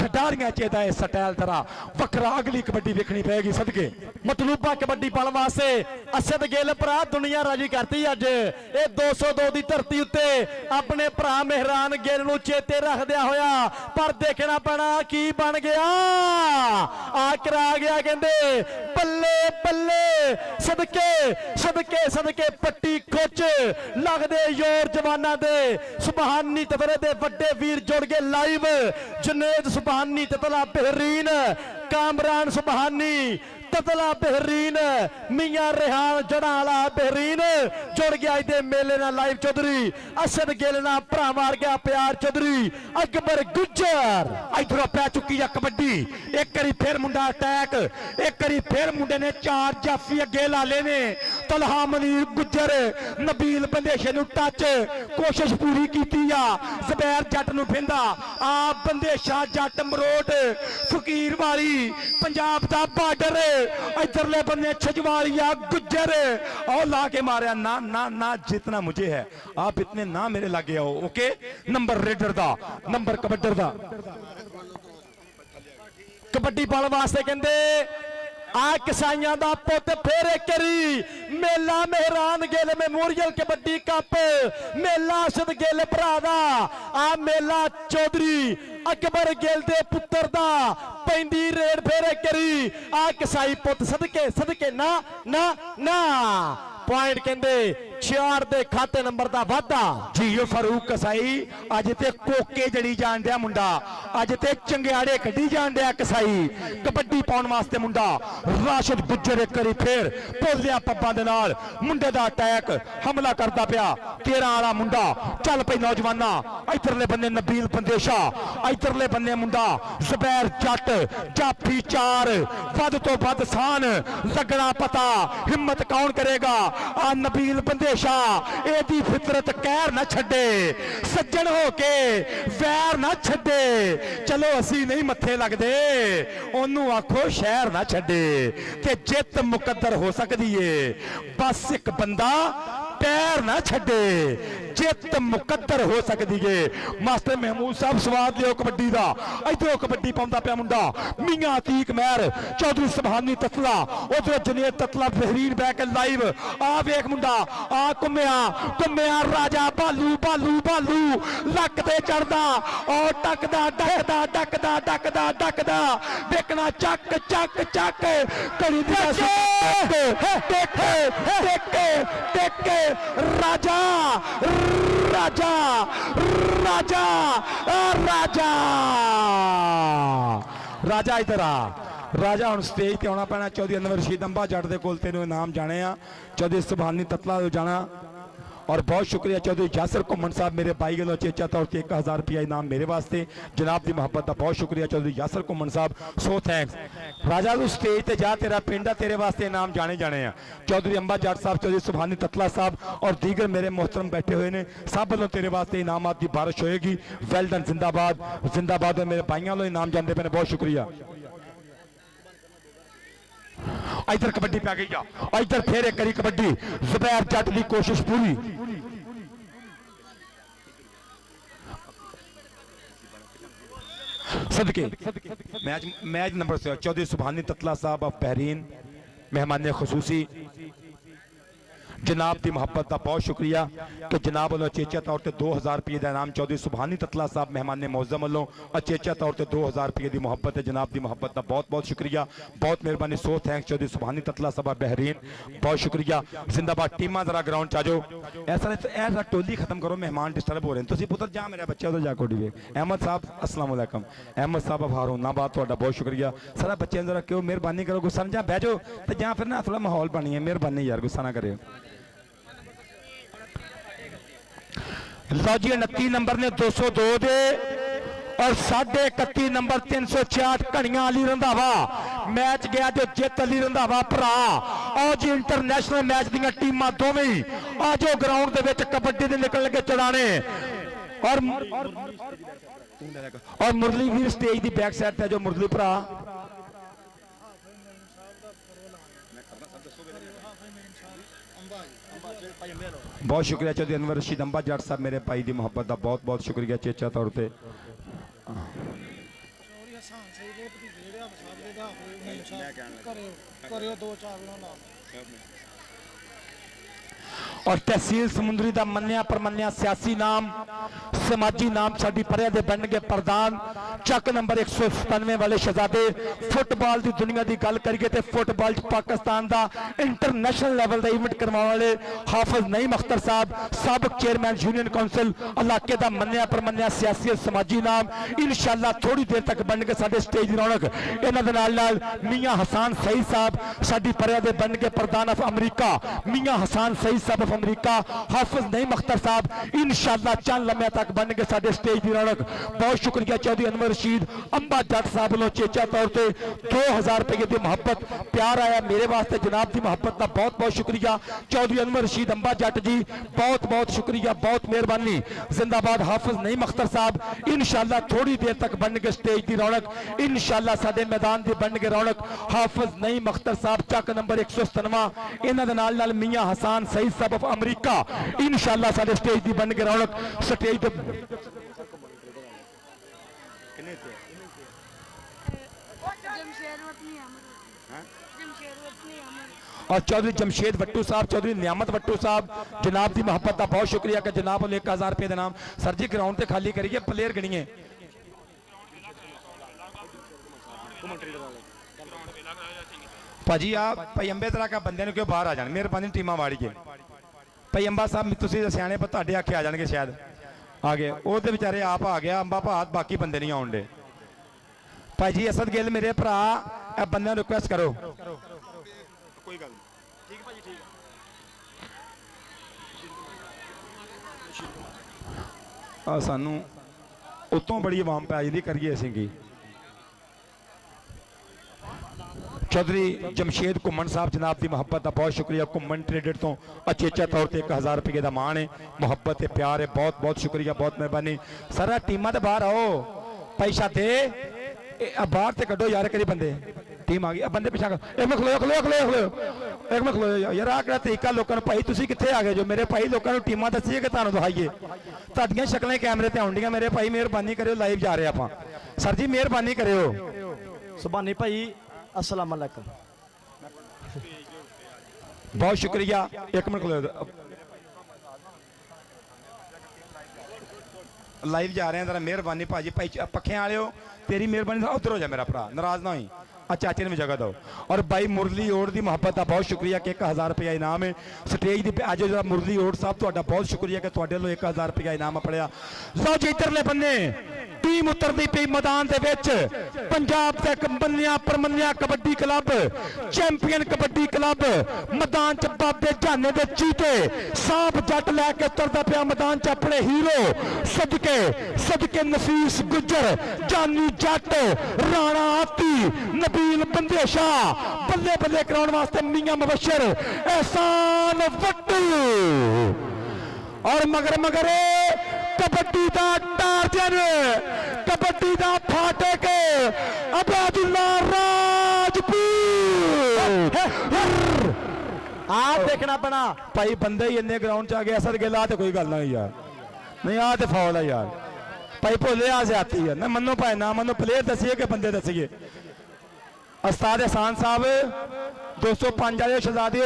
खिडारियां च एदा स्टाइल जरा वखरा। अगली कबड्डी देखनी पेगी सदके। मतलूबा कबड्डी पाउण वास्ते असद गिल भरा दुनिया राजी करती अज। ये 202 की धरती उत्ते अपने भरा मेहरान गिल नूं चेते रखदिया होया, पर देखना पैना की बन गया। आकर आ गया कहंदे बल्ले बल्ले, सदके पट्टी खुच लगदे योर जवाना दे। सुबहानी ततले दे वड्डे वीर जुड़ गए live. Junaid Subhani Tatla Bahrain, Kamran Subhani Tatla Bahrain, Mian Rehan Jarala Bahrain जुड़ गया इधर मेले ना लाइव। चौधरी असद गिल ना भरा मार गया प्यार चौधरी अकबर गुज्जर। इधरों पै चुकी है कबड्डी, एक करी फिर मुंडा अटैक, एक करी फिर मुंडे ने 4 जाफी अगे ला लेने। तलहा मनीर गुज्जर नबील बंदेशे नूं टच, कोशिश पूरी कीती आ। ज़ुबैर जट नूं फिंदा, आप बंदेशा जट मरोट फकीर वाली पंजाब दा बार्डर। इधरले बन्ने छजवालिया गुज्जर और ला के मारिया। ना ना ना, जितना मुझे है आप इतने ना मेरे लागे आओ। ओके, नंबर रेडर दा, नंबर कबड्डर दा। कबड्डी पाउण वास्ते कहंदे आ किसाइयां दा पुत फिर एक करी मेला मेहरान गिल मेमोरियल कबड्डी कप। मेला असद गिल भरा दा, आ मेला चौधरी अकबर गिल दे पुत्र दा पैंदी रेड फिर एक करी। आ किसाई पुत सदके ना ना ना। पॉइंट कहंदे 4 दे खाते नंबर दा वाधा। जियो फारूक कसाई अज ते कोके जड़ी जान दिया मुंडा, अज ते चंगियाड़े कड्डी जान दिया कसाई। कबड्डी पाउण वास्ते मुंडा राशिद गुज्जर एक करी फिर भोलिया पब्बां दे नाल मुंडे दा अटैक, हमला करदा पिया 13 वाला मुंडा। चल पई नौजवाना, इधरले बन्ने नबील बंदेशा, इधरले बन्ने मुंडा ज़ुबैर जट। जाफी 4 वध तो वध सान लगना पता, हिम्मत कौन करेगा। आ नबील बंदेशा एदी फितरत कहर ना छड्डे, सज्जन हो के वैर ना छड्डे। चलो असी नहीं मत्थे लगदे, ओनू आखो शहर ना छड्डे। ते जित मुकद्दर हो सकदी है, बस एक बंदा पैर ना छड्डे। ਜਿੱਤ ਮੁਕੱਦਰ ਹੋ ਸਕਦੀ ਏ। ਮਾਸਟਰ ਮਹਿਮੂਦ ਸਾਹਿਬ ਸਵਾਦ ਲਿਓ ਕਬੱਡੀ ਦਾ। ਇਧਰੋਂ ਕਬੱਡੀ ਪਾਉਂਦਾ ਪਿਆ ਮੁੰਡਾ ਮੀਆਂ ਅਤੀਕ ਮਹਿਰ, ਚੌਧਰੀ ਸੁਭਾਨੀ ਤਤਲਾ, ਉਧਰੋਂ ਜਨੇਰ ਤਤਲਾ ਬਹਿਰੀਨ ਬਹਿ ਕੇ ਲਾਈਵ। ਆ ਵੇਖ ਮੁੰਡਾ ਆ ਘੁੰਮਿਆ ਰਾਜਾ ਭਾਲੂ ਭਾਲੂ ਭਾਲੂ ਲੱਕ ਤੇ ਚੜਦਾ ਔਰ ਟੱਕਦਾ ਡੱਕਦਾ ਵੇਖਣਾ ਚੱਕ ਘੜੀ ਦੀ ਟੇਕੇ ਰਾਜਾ ਇਧਰ ਆ। ਰਾਜਾ ਹੁਣ ਸਟੇਜ ਤੇ ਆਉਣਾ ਪੈਣਾ। ਚੌਧਰੀ ਅਨਵਰ ਰਸ਼ੀਦ ਅੰਬਾ ਜੱਟ ਦੇ ਕੋਲ ਤੈਨੂੰ ਇਨਾਮ ਜਾਣੇ ਆ। ਚੌਧਰੀ ਸੁਭਾਨੀ ਤਤਲਾ ਜਾਣਾ। और बहुत शुक्रिया चौधरी यासर घुमन साहब मेरे भाई गलों चेचा तौर पर 1000 रुपया इनाम मेरे वास्ते। जनाब की मुहब्बत का बहुत शुक्रिया चौधरी यासर घुमन साहब, सो थैंक्स। राजा तू स्टेज ते जा, तेरा पिंड तेरे वास्ते इनाम जाने हैं। चौधरी अंबा जट साहब, चौधरी सुभानी ततला साहब और दीगर मेरे मोहतरम बैठे हुए हैं। सब वालों तेरे वास्ते इनामात की बारिश होएगी। वेल डन, जिंदाबाद मेरे भाइयों वालों इनाम जाते पे। बहुत शुक्रिया। इधर कबड्डी पै गई आ। इधर फिर एक करी कबड्डी। जुबैर जट की कोशिश पूरी। सदके मैच नंबर 6 चौधरी सुभानी ततला साहब ऑफ बहरीन मेहमान खसूसी। जनाब की मुहब्बत का बहुत शुक्रिया कि जनाब वालों अचेचा तौर पर 2000 रुपये का इनाम चौधरी सुभानी ततला साहब मेहमान मौजम वालों अचेचा तौर पर 2000 रुपये की मुहब्बत है। जनाब की मुहब्बत का बहुत बहुत शुक्रिया, बहुत मेहरबानी, सो थैंक्स चौधरी सुभानी ततला साहब बहरीन, बहुत शुक्रिया। जिंदाबाद। टीमां जरा ग्राउंड च आ जाओ। ऐसा टोली खत्म करो, मेहमान डिस्टर्ब हो रहे हैं। तुम पुत्र जा मेरा बच्चा उधर जाके उड़ी। अहमद साहब अस्सलाम वालेकुम। अहमद साहब हारूनाबाद, तुहाडा बहुत शुक्रिया। सारा बच्चे जरा क्यों मेहरबानी करो, गुस्सा ना, जा बह जाओ तो जा फिर ना थोड़ा माहौल बनिए। मेहरबानी यार, गुस्सा ना करे। लो जी 29 नंबर ने 202 दे और 31.5 नंबर 366 घड़ियां अली रंधावा। मैच गया जो जित अली रंधावा भरा। आओ जी इंटरनेशनल मैच दी टीमां दोवें आ जाओ ग्राउंड दे विच कबड्डी दे निकल लगे चढ़ाने। और मुरली वीर स्टेज दी बैक साइड ते जो मुरली भरा। बहुत शुक्रिया चौधरी अनवर रशीद अंबा जट साहब मेरे भाई की मुहब्बत का बहुत बहुत शुक्रिया चेचा तौर पर। और तहसील समुंदरी का मन्निया परमन्निया सियासी नाम समाजी नाम साडी परिया दे बनगे प्रधान चक नंबर 197 वाले शहजादे। फुटबॉल की दुनिया की गल करिए तो फुटबॉल पाकिस्तान का इंटरनेशनल लेवल का इवेंट करवाने वाले हाफिज नईम अख्तर साहब, साबिक चेयरमैन यूनियन काउंसिल इलाके का मन्निया परमन्निया सियासी समाजी नाम। इंशाअल्लाह थोड़ी देर तक बन के साडे स्टेज की रौनक। इन्हां दे नाल मियां हसान सईद साहब साडी परिया दे बनगे प्रधान ऑफ अमरीका। मियां हसान सईद साहब ऑफ अमरीका, हाफिज नईम अख्तर साहब इंशाअल्लाह चंद लम्हे तक बन के साडे स्टेज की रौनक। बहुत शुक्रिया चौधरी अनवर रशीद अंबा जट साहब वालों चेचा तौर पर 2000 रुपये की मुहब्बत प्यार आया मेरे वास्ते। जनाब की मुहब्बत का बहुत बहुत शुक्रिया चौधरी अनवर रशीद अंबा जट जी, बहुत बहुत शुक्रिया, बहुत मेहरबानी। जिंदाबाद। हाफिज नईम अख्तर साहब इंशाअल्लाह थोड़ी देर तक बन के स्टेज की रौनक। इंशाअल्लाह साडे मैदान की बन के रौनक। हाफिज नईम अख्तर साहब चक नंबर 197 इन्हां दे नाल मियां हसान सईद साहब ऑफ अमरीका। इंशाअल्लाह साडे स्टेज की बन के रौनक। स्टेज और चौधरी जमशेद वट्टू साहब, चौधरी नियामत वट्टू साहब जनाब की मुहब्बत का बहुत शुक्रिया कि जनाब 1000 रुपये का नाम। सर जी ग्राउंड से खाली करिए, प्लेयर गिनिए। भाजी आप भाई अंबे तरह का बंदे क्यों बाहर आ जाए, मेहरबानी टीमां वाड़िए। भाई अंबा साहब तुम सियाने पर तुहाडे आखे आ जाएंगे शायद आ गए। वो तो बेचारे आप आ गया अंबा भात, बाकी बंदे नहीं आउंदे। भाई जी असद गिल मेरे भरा ए बंदे रिक्वेस्ट करो। कोई गल ठीक भाजी ठीक आ सानू उतों बड़ी आवाम पै जाती करिए असीं की। चौधरी जमशेद घुमन साहब जनाब की मुहब्बत का बहुत शुक्रिया। घुमन ट्रेडेड तो अचेचा तौर पर 1000 रुपये का मान है। मुहब्बत है, प्यार है, बहुत बहुत शुक्रिया, बहुत मेहरबानी। सारा टीमां तो बाहर आओ, पैसा दे बाहर से कड्डो यार करी बंदे। टीम आ गई, बंदे पिछा खलो खलो खलो खलो। ਇੱਕ ਮਿੰਟ ਖਲੋ ਜਾਓ ਯਾਰ, ਆਹ ਕਿਹੜਾ ਤਰੀਕਾ ਲੋਕਾਂ ਨੂੰ, ਭਾਈ ਤੁਸੀਂ ਕਿੱਥੇ ਆ ਗਏ ਜੋ ਮੇਰੇ ਭਾਈ? ਲੋਕਾਂ ਨੂੰ ਟੀਮਾਂ ਦੱਸੀਏ ਕਿ ਤੁਹਾਨੂੰ ਦਿਖਾਈਏ? ਤੁਹਾਡੀਆਂ ਸ਼ਕਲਾਂ ਕੈਮਰੇ ਤੇ ਆਉਂਦੀਆਂ ਮੇਰੇ ਭਾਈ, ਮਿਹਰਬਾਨੀ ਕਰਿਓ, ਲਾਈਵ ਜਾ ਰਹੇ ਆਪਾਂ। ਸਰ ਜੀ ਮਿਹਰਬਾਨੀ ਕਰਿਓ। ਸੁਭਾਨੀ ਭਾਈ ਅਸਲਾਮ ਅਲੈਕਮ। ਬਹੁਤ ਸ਼ੁਕਰੀਆ। ਇੱਕ ਮਿੰਟ ਖਲੋ ਜਾਓ, ਲਾਈਵ ਜਾ ਰਹੇ ਆ ਜਰਾ, ਮਿਹਰਬਾਨੀ ਭਾਜੀ। ਭਾਈ ਪੱਖਿਆਂ ਵਾਲਿਓ ਤੇਰੀ ਮਿਹਰਬਾਨੀ, ਉੱਧਰ ਹੋ ਜਾ ਮੇਰਾ ਭਰਾ, ਨਾਰਾਜ਼ ਨਾ ਹੋਈ। ਆ ਚਾਚੇ ਨੂੰ ਵੀ ਜਗ੍ਹਾ ਦਿਓ। ਔਰ ਬਾਈ ਮੁਰਲੀ ਓੜ ਦੀ ਮੁਹੱਬਤ ਦਾ ਬਹੁਤ ਸ਼ੁਕਰੀਆ ਕਿ 1000 ਰੁਪਇਆ ਇਨਾਮ ਹੈ ਸਟੇਜ ਦੀ। ਅੱਜ ਜਿਹੜਾ ਮੁਰਲੀ ਓੜ ਸਾਹਿਬ ਤੁਹਾਡਾ ਬਹੁਤ ਸ਼ੁਕਰੀਆ ਕਿ ਤੁਹਾਡੇ ਵੱਲੋਂ 1000 ਰੁਪਇਆ ਇਨਾਮ ਪੜਿਆ। ਲਓ ਜੀ ਇੱਧਰਲੇ ਬੰਨੇ ਟੀਮ ਉਤਰਦੀ ਪਈ ਮੈਦਾਨ ਦੇ ਵਿੱਚ। ਪੰਜਾਬ ਦਾ ਇੱਕ ਮੰਨਿਆ ਪ੍ਰਮੰਨਿਆ kabaddi club, champion kabaddi club ਮੈਦਾਨ ਚ ਬਾਬੇ ਜਾਨੇ ਦੇ ਚੀਤੇ ਸਾਂਪ ਜੱਟ ਲੈ ਕੇ ਉਤਰਦਾ ਪਿਆ ਮੈਦਾਨ ਚ ਆਪਣੇ ਹੀਰੋ ਸਦਕੇ ਨਫੀਸ ਗੁੱਜਰ, ਜਾਨੀ ਜੱਟ, ਰਾਣਾ ਆਤੀ, ਨਬੀਲ ਬੰਦੇਸ਼ਾ, ਬੱਲੇ ਬੱਲੇ ਕਰਾਉਣ ਵਾਸਤੇ ਮੀਆਂ ਮੁਬਸ਼ਰ, ehsan ਵੱਟੂ। ਔਰ ਮਗਰ ਕਬੱਡੀ ਦਾ ਟਾਰਜਨ, ਕਬੱਡੀ ਦਾ ਫਾਟਕ ਅਬਦੁੱਲਾ ਰਾਜਪੂਤ। ਆਪ ਦੇਖਣਾ ਪੈਣਾ ਭਾਈ, ਬੰਦੇ ਹੀ ਇੰਨੇ ਗਰਾਊਂਡ ਚ ਆ ਗਏ। ਅਸਦ ਗਿਲਾ ਤੇ ਕੋਈ ਗੱਲ ਨਾ ਯਾਰ, ਨਹੀਂ ਆ ਤੇ ਫੌਲ ਹੈ ਯਾਰ। ਭਾਈ ਭੋਲੇ ਆ ਜ਼ਿਆਦਤੀ ਹੈ ਨਾ, ਮੰਨੋ ਭਾਈ ਨਾ ਮੰਨੋ, ਪਲੇਅਰ ਦੱਸੀਏ ਕਿ ਬੰਦੇ ਦੱਸੀਏ? ਉਸਤਾਦ ehsan ਸਾਹਿਬ 205 ਵਾਲੇ ਸ਼ਹਜ਼ਾਦਿਓ,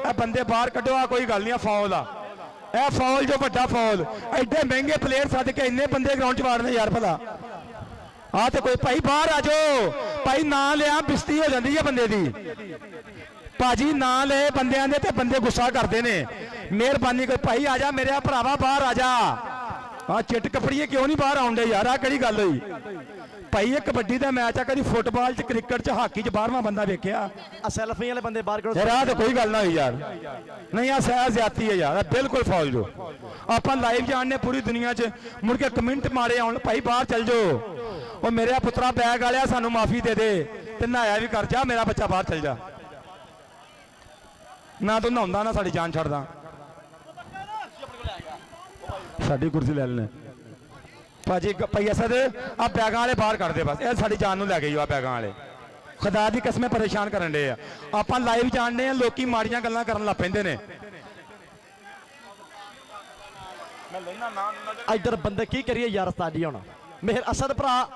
ਇਹ ਬੰਦੇ ਬਾਹਰ ਕੱਢੋ। ਆ ਕੋਈ ਗੱਲ ਨਹੀਂ, ਆ ਫੌਲ ਆ, ਇਹ ਫੌਲ ਜੋ ਵੱਡਾ ਫੌਲ। ਐਡੇ ਮਹਿੰਗੇ ਪਲੇਅਰ ਸੱਦ ਕੇ ਇੰਨੇ ਬੰਦੇ ਗਰਾਊਂਡ ਚ ਵਾੜਨੇ ਯਾਰ ਭਲਾ। ਆ ਤੇ ਕੋਈ ਭਾਈ ਬਾਹਰ ਆ ਜਾਓ ਭਾਈ, ਨਾ ਲਿਆ ਬਿਸਤੀ ਹੋ ਜਾਂਦੀ ਹੈ ਬੰਦੇ ਦੀ। ਭਾਜੀ ਨਾ ਲਏ ਬੰਦਿਆਂ ਦੇ ਤੇ ਬੰਦੇ ਗੁੱਸਾ ਕਰਦੇ ਨੇ। ਮਿਹਰਬਾਨੀ ਕਰ ਭਾਈ, ਆ ਜਾ ਮੇਰੇ ਭਰਾਵਾ, ਬਾਹਰ ਆ ਜਾ। ਆ ਚਿੱਟ ਕਪੜੀਏ ਕਿਉਂ ਨਹੀਂ ਬਾਹਰ ਆਉਂਦੇ ਯਾਰ? ਆ ਕਿਹੜੀ ਗੱਲ ਹੋਈ ਭਾਈ? ਇਹ ਕਬੱਡੀ ਦਾ ਮੈਚ ਆ, ਕਦੀ ਫੁੱਟਬਾਲ ਚ, ਕ੍ਰਿਕਟ ਚ, ਹਾਕੀ ਚ 12ਵਾਂ ਬੰਦਾ ਵੇਖਿਆ? ਆ ਸੈਲਫੀ ਵਾਲੇ ਬੰਦੇ ਬਾਹਰ ਕਰੋ ਯਾਰ। ਆ ਤੇ ਕੋਈ ਗੱਲ ਨਾ ਹੋਈ ਯਾਰ, ਨਹੀਂ ਆ ਸਹਿ ਜ਼ਿਆਦਤੀ ਹੈ ਯਾਰ, ਬਿਲਕੁਲ ਫੌਲ ਜੋ। ਆਪਾਂ ਲਾਈਵ ਜਾਣਨੇ ਪੂਰੀ ਦੁਨੀਆ 'ਚ, ਮੁੜ ਕੇ ਕਮੈਂਟ ਮਾਰੇ ਆਉਣ ਭਾਈ ਬਾਹਰ ਚੱਲ ਜਾਓ। ਉਹ ਮੇਰੇ ਪੁੱਤਰਾ ਬੈਗ ਵਾਲਿਆ ਸਾਨੂੰ ਮਾਫੀ ਦੇ ਦੇ, ਤੇ ਨਹਾਇਆ ਵੀ ਕਰ ਜਾ, ਮੇਰਾ ਬੱਚਾ ਬਾਹਰ ਚੱਲ ਜਾ। ਨਾ ਤੂੰ ਨਹਾਉਂਦਾ ਨਾ ਸਾਡੀ ਜਾਨ ਛੱਡਦਾ। ਸਾਡੀ ਕੁਰਸੀ ਲੈ ਲੈਣੇ ਭਾਜੀ। ਭਾਈ ਅਸਦ ਆ ਬੈਗਾਂ ਵਾਲੇ ਬਾਹਰ ਕੱਢ ਦੇ ਬਸ, ਇਹ ਸਾਡੀ ਜਾਨ ਨੂੰ ਲੈ ਗਈ ਆ ਬੈਗਾਂ ਵਾਲੇ। ਖੁਦਾ ਦੀ ਕਸਮੇ ਪਰੇਸ਼ਾਨ ਕਰਨ ਦੇ ਆ। ਆਪਾਂ ਲਾਈਵ ਜਾਣਦੇ ਆ, ਲੋਕੀ ਮਾੜੀਆਂ ਗੱਲਾਂ ਕਰਨ ਲੱਗ ਪੈਂਦੇ ਨੇ। ਇੱਧਰ ਬੰਦੇ ਕੀ ਕਰੀਏ ਯਾਰ? ਉਸਤਾਦ ਜੀ ਹੁਣ ਮੇਹਰ ਅਸਦ ਭਰਾ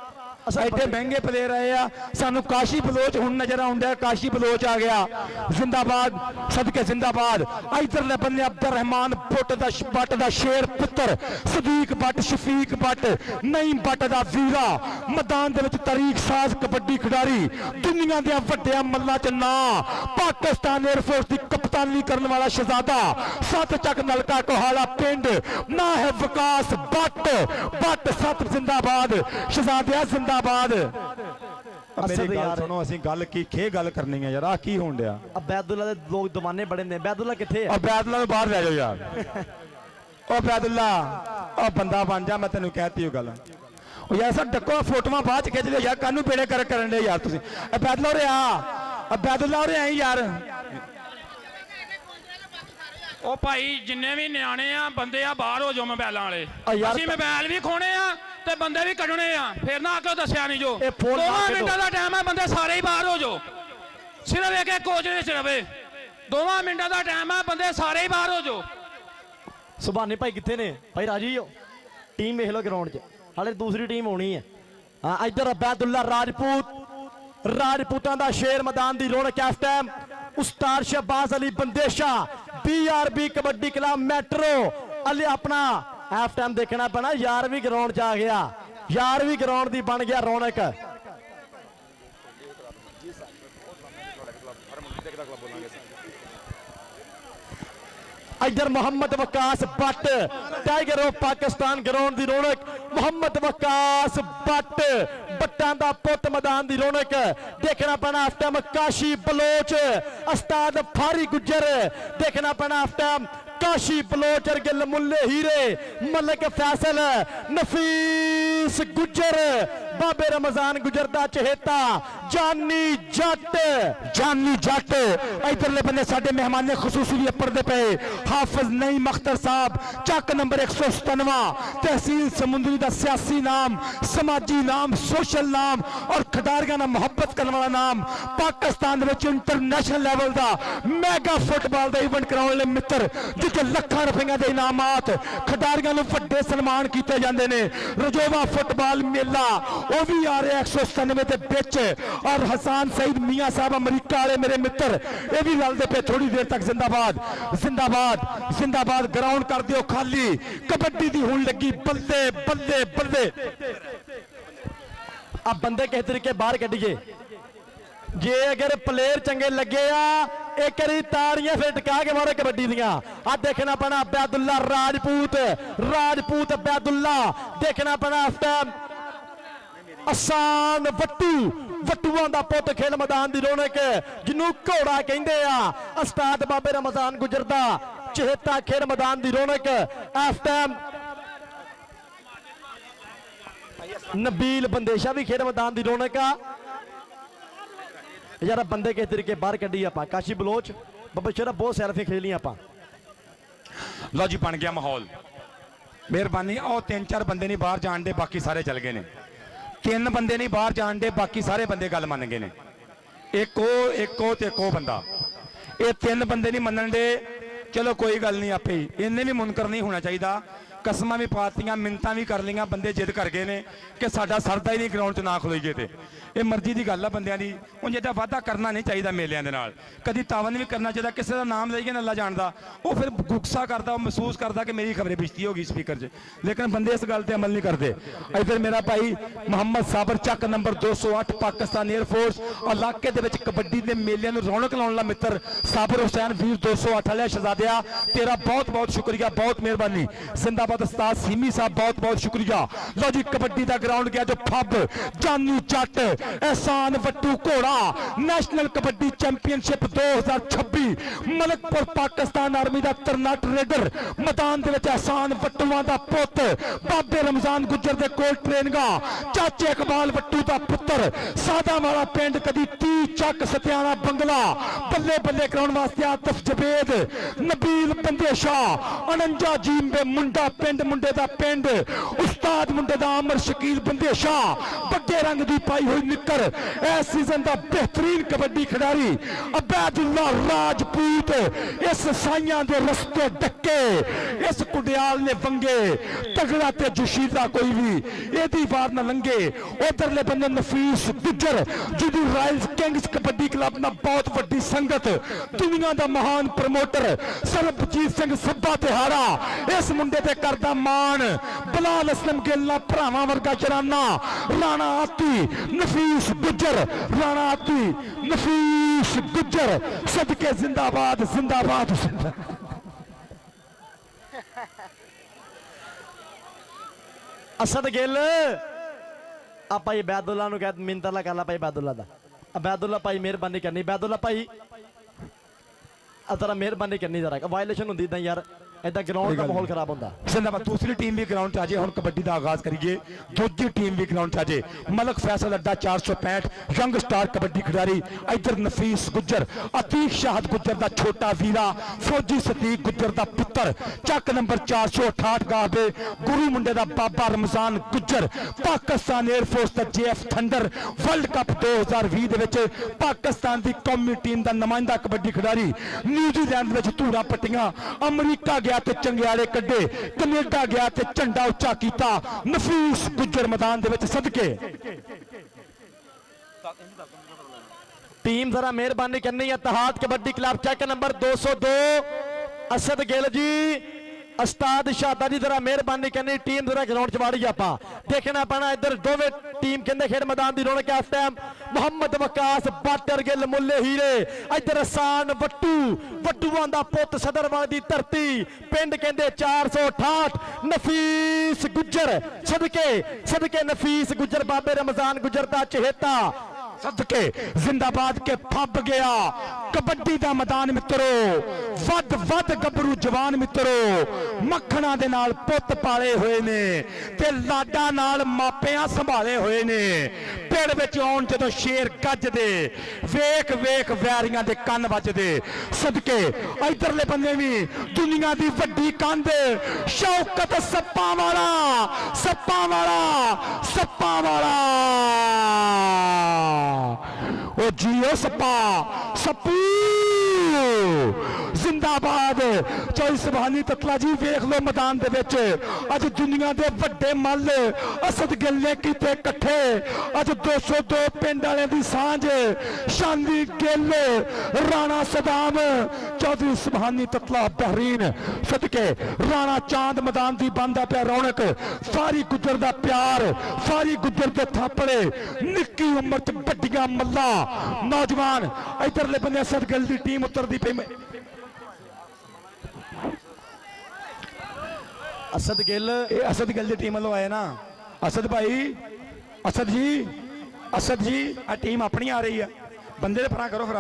ਐਡੇ ਮਹਿੰਗੇ ਪਲੇਅਰ ਆਏ ਆ। ਸਾਨੂੰ ਕਾਸ਼ੀ ਬਲੋਚ ਹੁਣ ਨਜ਼ਰ ਆਉਂਦਾ, ਕਾਸ਼ੀ ਬਲੋਚ ਆ ਗਿਆ। ਜ਼ਿੰਦਾਬਾਦ, ਸਦਕੇ ਜ਼ਿੰਦਾਬਾਦ। ਇਧਰਲੇ ਬੰਨੇ ਅਬਦੁਰਰਹਿਮਾਨ ਬੱਟ ਦਾ ਸ਼ੇਰ ਪੁੱਤਰ, ਸਦੀਕ ਬੱਟ, ਸ਼ਫੀਕ ਬੱਟ, ਨਈਮ ਬੱਟ ਦਾ ਵੀਰਾ, ਮੈਦਾਨ ਦੇ ਵਿੱਚ ਤਾਰੀਖ ਸਾਜ਼ ਕਬੱਡੀ ਖਿਡਾਰੀ, ਦੁਨੀਆ ਦੇ ਵੱਡਿਆਂ ਮੱਲਾਂ ਚ ਨਾਂ, ਪਾਕਿਸਤਾਨ 에ਅਰਫੋਰਸ ਦੀ ਕਪਤਾਨੀ ਕਰਨ ਵਾਲਾ ਸ਼ਹਜ਼ਾਦਾ, 7 ਚੱਕ ਨਲਕਾ ਕੋਹਾਲਾ ਪਿੰਡ, ਨਾ ਹੈ ਵਿਕਾਸ ਬੱਟ 7 ਜ਼ਿੰਦਾਬਾਦ, ਸ਼ਹਜ਼ਾਦਿਆ ਜ਼ਿੰਦਾਬਾਦ। ਮੇਰੀ ਗੱਲ ਸੁਣੋ, ਅਸੀਂ ਗੱਲ ਕੀ ਖੇ ਗੱਲ ਕਰਨੀ ਹੈ ਯਾਰ। ਆ ਕੀ ਹੋਣ ਡਿਆ? ਅਬੈਦੁੱਲਾ ਦੇ ਲੋਕ ਦਵਾਨੇ ਬੜੇ ਨੇ। ਅਬੈਦੁੱਲਾ ਕਿੱਥੇ ਆ? ਅਬੈਦੁੱਲਾ ਨੂੰ ਬਾਹਰ ਲੈ ਜਾਓ ਯਾਰ। ਉਹ ਅਬੈਦੁੱਲਾ, ਉਹ ਬੰਦਾ ਬਣ ਜਾ, ਮੈਂ ਤੈਨੂੰ ਕਹਿਤੀ ਉਹ ਗੱਲ। ਉਹ ਯਾਰ ਸਰ ਡੱਕੋ, ਫੋਟੋਆਂ ਬਾਅਦ ਚ ਖਿੱਚ ਲਿਓ ਯਾਰ, ਕਾਹਨੂੰ ਪੇੜੇ ਕਰਨ ਦੇ ਯਾਰ ਤੁਸੀਂ? ਅਬੈਦੁੱਲਾ ਉਰੇ ਆ, ਅਬੈਦੁੱਲਾ ਉਰੇ ਆਈ ਯਾਰ। ਉਹ ਭਾਈ ਜਿੰਨੇ ਵੀ ਨਿਆਣੇ ਆ ਬੰਦੇ ਆ ਬਾਹਰ ਹੋ ਜਾਓ ਮੋਬਾਈਲਾਂ ਵਾਲੇ। ਅਸੀਂ ਮੋਬਾਈਲ ਵੀ ਖੋਣੇ ਆ ਤੇ ਬੰਦੇ ਵੀ ਕੱਢਣੇ ਆ, ਫਿਰ ਨਾ ਕਿਉਂ ਦੱਸਿਆ ਨਹੀਂ ਜੋ? 2 ਮਿੰਟਾਂ ਦਾ ਟਾਈਮ ਹੈ, ਬੰਦੇ ਸਾਰੇ ਹੀ ਬਾਹਰ ਹੋ ਜਾਓ। ਸਿਰਫ ਇੱਕ ਕੋਚ ਨੇ ਸਿਰਫ 2 ਮਿੰਟਾਂ ਦਾ ਟਾਈਮ ਹੈ, ਬੰਦੇ ਸਾਰੇ ਹੀ ਬਾਹਰ ਹੋ ਜਾਓ। ਸੁਭਾਨੀ ਭਾਈ ਕਿੱਥੇ ਨੇ? ਭਾਈ ਰਾਜੀ ਹੋ? ਟੀਮ ਵੇਖ ਲਓ ਗਰਾਊਂਡ 'ਚ, ਹਾਲੇ ਦੂਸਰੀ ਟੀਮ ਹੋਣੀ ਹੈ। ਹਾਂ ਇੱਧਰ ਅਬੈਦੁੱਲਾ ਰਾਜਪੂਤਾਂ ਦਾ ਸ਼ੇਰ, ਮੈਦਾਨ ਦੀ ਰੌਣਕ ਇਸ ਟਾਈਮ। ਉਸਤਾਦ Shahbaz Ali Bandesha, BRB kabaddi club metro Ali ਆਪਣਾ ਇਸ ਟਾਈਮ ਦੇਖਣਾ ਪੈਣਾ। ਯਾਰ ਵੀ ਗਰਾਊਂਡ 'ਚ ਆ ਗਿਆ, ਯਾਰ ਵੀ ਗਰਾਊਂਡ ਦੀ ਬਣ ਗਿਆ ਰੌਣਕ। इधर Mohammad Waqas Butt tiger of Pakistan ground की रौनक मोहम्मद वकास बट बट्टां दा पुत मैदान की रौनक देखना पैना इस टाइम काशी बलोच उस्ताद फारी गुज्जर देखना पैना इस टाइम काशी बलोच अर्गिल मुल्ले हीरे मलिक फैसल नफीस गुज्जर बाबे रमजान गुजर दा चहेता जानी जट इधरले बंदे साडे मेहमान ने खसूसी भी पढ़ते पे हाफिज नईम अख्तर साहब चक नंबर 197 तहसील समुंदरी का सियासी नाम समाजी नाम सोशल नाम और खिडारियों का मुहब्बत करने वाला नाम पाकिस्तान इंटरनेशनल लेवल का मैगा फुटबॉल का इवेंट कराने वाले मित्र जिथे लाखों रुपये के इनामात खिडारियों को वड्डे सन्मान किए जाते हैं रजोवा फुटबॉल मेला वह भी आ रहा 197 के बिच और हसान सईद मियाँ साहब अमरीका वाले मेरे मित्र ये भी रलते पे थोड़ी देर तक जिंदाबाद जिंदाबाद जिंदाबाद ग्राउंड कर दियो खाली कबड्डी दी होने लगी बल्ले बल्ले बल्ले अब बंदे किस तरीके बाहर कढ़िए जे अगर प्लेयर चंगे लगे एक बारी ताड़ियां फिर टका के मारो कबड्डी दियां आ देखना पैना अब्दुल्ला राजपूत अब्दुल्ला देखना पैना इस टाइम आसान वट्टूआं दा पुत खेल मैदान दी रौनक जिन्हों घोड़ा कहंदे आ उस्ताद बाबे रमजान गुजर दा चहेता खेल मैदान दी रौनक इस टाइम नबील बंदेशा भी खेल मैदान दी रौनक आ यार बंदे किस तरीके बाहर कढ़ी आप काशी बलोच बाबा शेरा बहुत सैल्फी खेल ली आप लो जी बन गया माहौल मेहरबानी और 3-4 बंदे नहीं बाहर जान दे बाकी सारे चल गए ने 3 बंदे नहीं बाहर जान दे बाकी सारे बंदे गल मन गए ने एक बंदा ये 3 बंदे नहीं मनन दे चलो कोई गल नहीं आपे इन्हें भी मुनकर नहीं होना चाहिए कसमां भी पातियां मिन्नतां भी कर लियां बंदे जिद कर गए ने कि साडा सरदा ही नहीं ग्राउंड च ना खलोईए ते ये मर्जी की गल है बंदियां दी उंज इहदा वादा करना नहीं चाहिए मेलियां दे नाल कदी तावन भी करना चाहिए किसी का नाम लईए अल्लाह जानदा वो फिर गुस्सा करता महसूस करता कि मेरी खबरें बेइज्जती होगी स्पीकर च लेकिन बंदे इस गल ते अमल नहीं करते इधर मेरा भाई मोहम्मद साबर चक नंबर 208 पाकिस्तान एयरफोर्स इलाके दे विच कबड्डी के मेलियां नूं रौनक लाउण दा मित्र साबर हुसैन वीर 208 वाले शहजादिया तेरा बहुत बहुत शुक्रिया बहुत मेहरबानी जिंदाबाद उस्ताद सीमी साहब बहुत बहुत शुक्रिया लो जी कबड्डी का ग्राउंड गया जो फब जानी जट एहसान वट्टू घोड़ा national kabaddi championship 2026 Malakpur Pakistan army का तरनाट रेडर मैदान के एहसान वट्टूआं दा पुत बाबे रमजान गुजर दे कोल ट्रेनगा चाचे इकबाल वट्टू का पुत्र सादा वाला पिंड कदी 30 चक सत्याना बंगला बल्ले बल्ले कराउण वास्ते आतिफ जवेद नबील बंदेशा 49 जींबे मुंडा पिंड मुंडे दा पिंड उस्ताद मुंडे दा अमर शकील बंदेशा बड़े रंग दी पाई हुई निकर इस सीजन का बेहतरीन कबड्डी खिडारी अब्दुल्ला राजपूत इस साइयां दे रस्ते डके इस कुडियाल ने वंगे तगड़ा ते जोशीला कोई भी एदी वार न लंघे उधरले बंदे नफीस गुजर जिदी रॉयल्स किंग्स कबड्डी क्लब ना बहुत वड्डी संगत दुनिया दा महान प्रमोटर सरबजीत सिंह सब्बा तिहाड़ा इस मुंडे ते करदा मान बलाल असलम गिल भरावां वर्गा चराना राणा आती नफीस गुजर राणा आती नफीस गुजर सदके जिंदाबाद जिंदाबाद असद गिल आप भाई बैदुल्ला कह मिन्नत ला कर ला भाई बैदुल्ला दा बैदुल्ला भाई मेहरबानी करनी बैदुल्ला भाई जरा मेहरबानी करनी जरा वायलेशन होंदी इदा यार इदा ग्राउंड का माहौल खराब होता जिंदाबाद दूसरी टीम भी ग्राउंड आ जाए हम कबड्डी का आगाज करिए दूसरी टीम भी ग्राउंड आ जाए मलक फैसल अड्डा 465 यंग स्टार कबड्डी खिडारी इधर नफीस गुजर अतीक शाहद गुजर का छोटा वीरा फौजी सतीक गुजर का पुत्र चक नंबर 468 गाह दे गुरु मुंडे का बाबा रमजान गुजर पाकिस्तान एयरफोर्स का JF thunder world cup 2020 Pakistan की कौमी टीम का नुमाइंदा कबड्डी खिडारी न्यूजीलैंड में धूड़ा पट्टियां अमरीका गया ते चंगियाड़े कड्डे कनेडा गया ते झंडा उच्चा कीता नफीस गुजर मैदान दे विच सदके टीम जरा मेहरबानी करनी है इत्तेहाद कबड्डी क्लब चेक नंबर 202 असद गिल जी उस्ताद शादा जी जरा मेहरबानी करनी टीम जरा ग्राउंड च वाड़ी आप देखना पैना इधर दोवे टीम कहते खेल मैदान की रौनक इस टाइम मोहम्मद वकास बाटर गिल मुल्ले हीरे इधर आसान वट्टूआं दा पुत सदरवाल दी धरती पिंड कहते 468 नफीस गुजर सदके नफीस गुजर बाबे रमजान गुजर दा चहेता सदके जिंदाबाद के फब गया कबड्डी दा मैदान मित्रो वध वध गभरू जवान मित्रो मक्खणा दे नाल पुत पाले हुए ने ते लाडा नाल मापियां संभाले हुए ने पिंड विच आउण जदों शेर गजदे वेख वेख वैरियां दे कन्न वजदे सदके इधरले बंदे भी दुनिया दी वड्डी कंध शौकत सप्पा वाला ओ जियो सप्पा सप्पू जिंदाबाद। चौधरी सुभानी ततला जी वेख लो मैदान दे विच अज दुनिया दे वड्डे मल असद गिल ने कीते इकट्ठे अज 202 पिंड वाले दी सांझ शांति गिल राणा सदाम चौधरी सुभानी ततला बहरीन सदके राणा चांद मैदान दी बनदा पिया रौनक सारी गुजर दा प्यार सारी गुजर दे थापड़े निक्की उम्र च वड्डियां मल्ला नौजवान इधरले बंदे असद गिल दी टीम उतरदी पई असद गिल असद गिल की टीम वालों आए ना असद भाई असद जी आ टीम अपनी आ रही है बंदे भरा करो फिर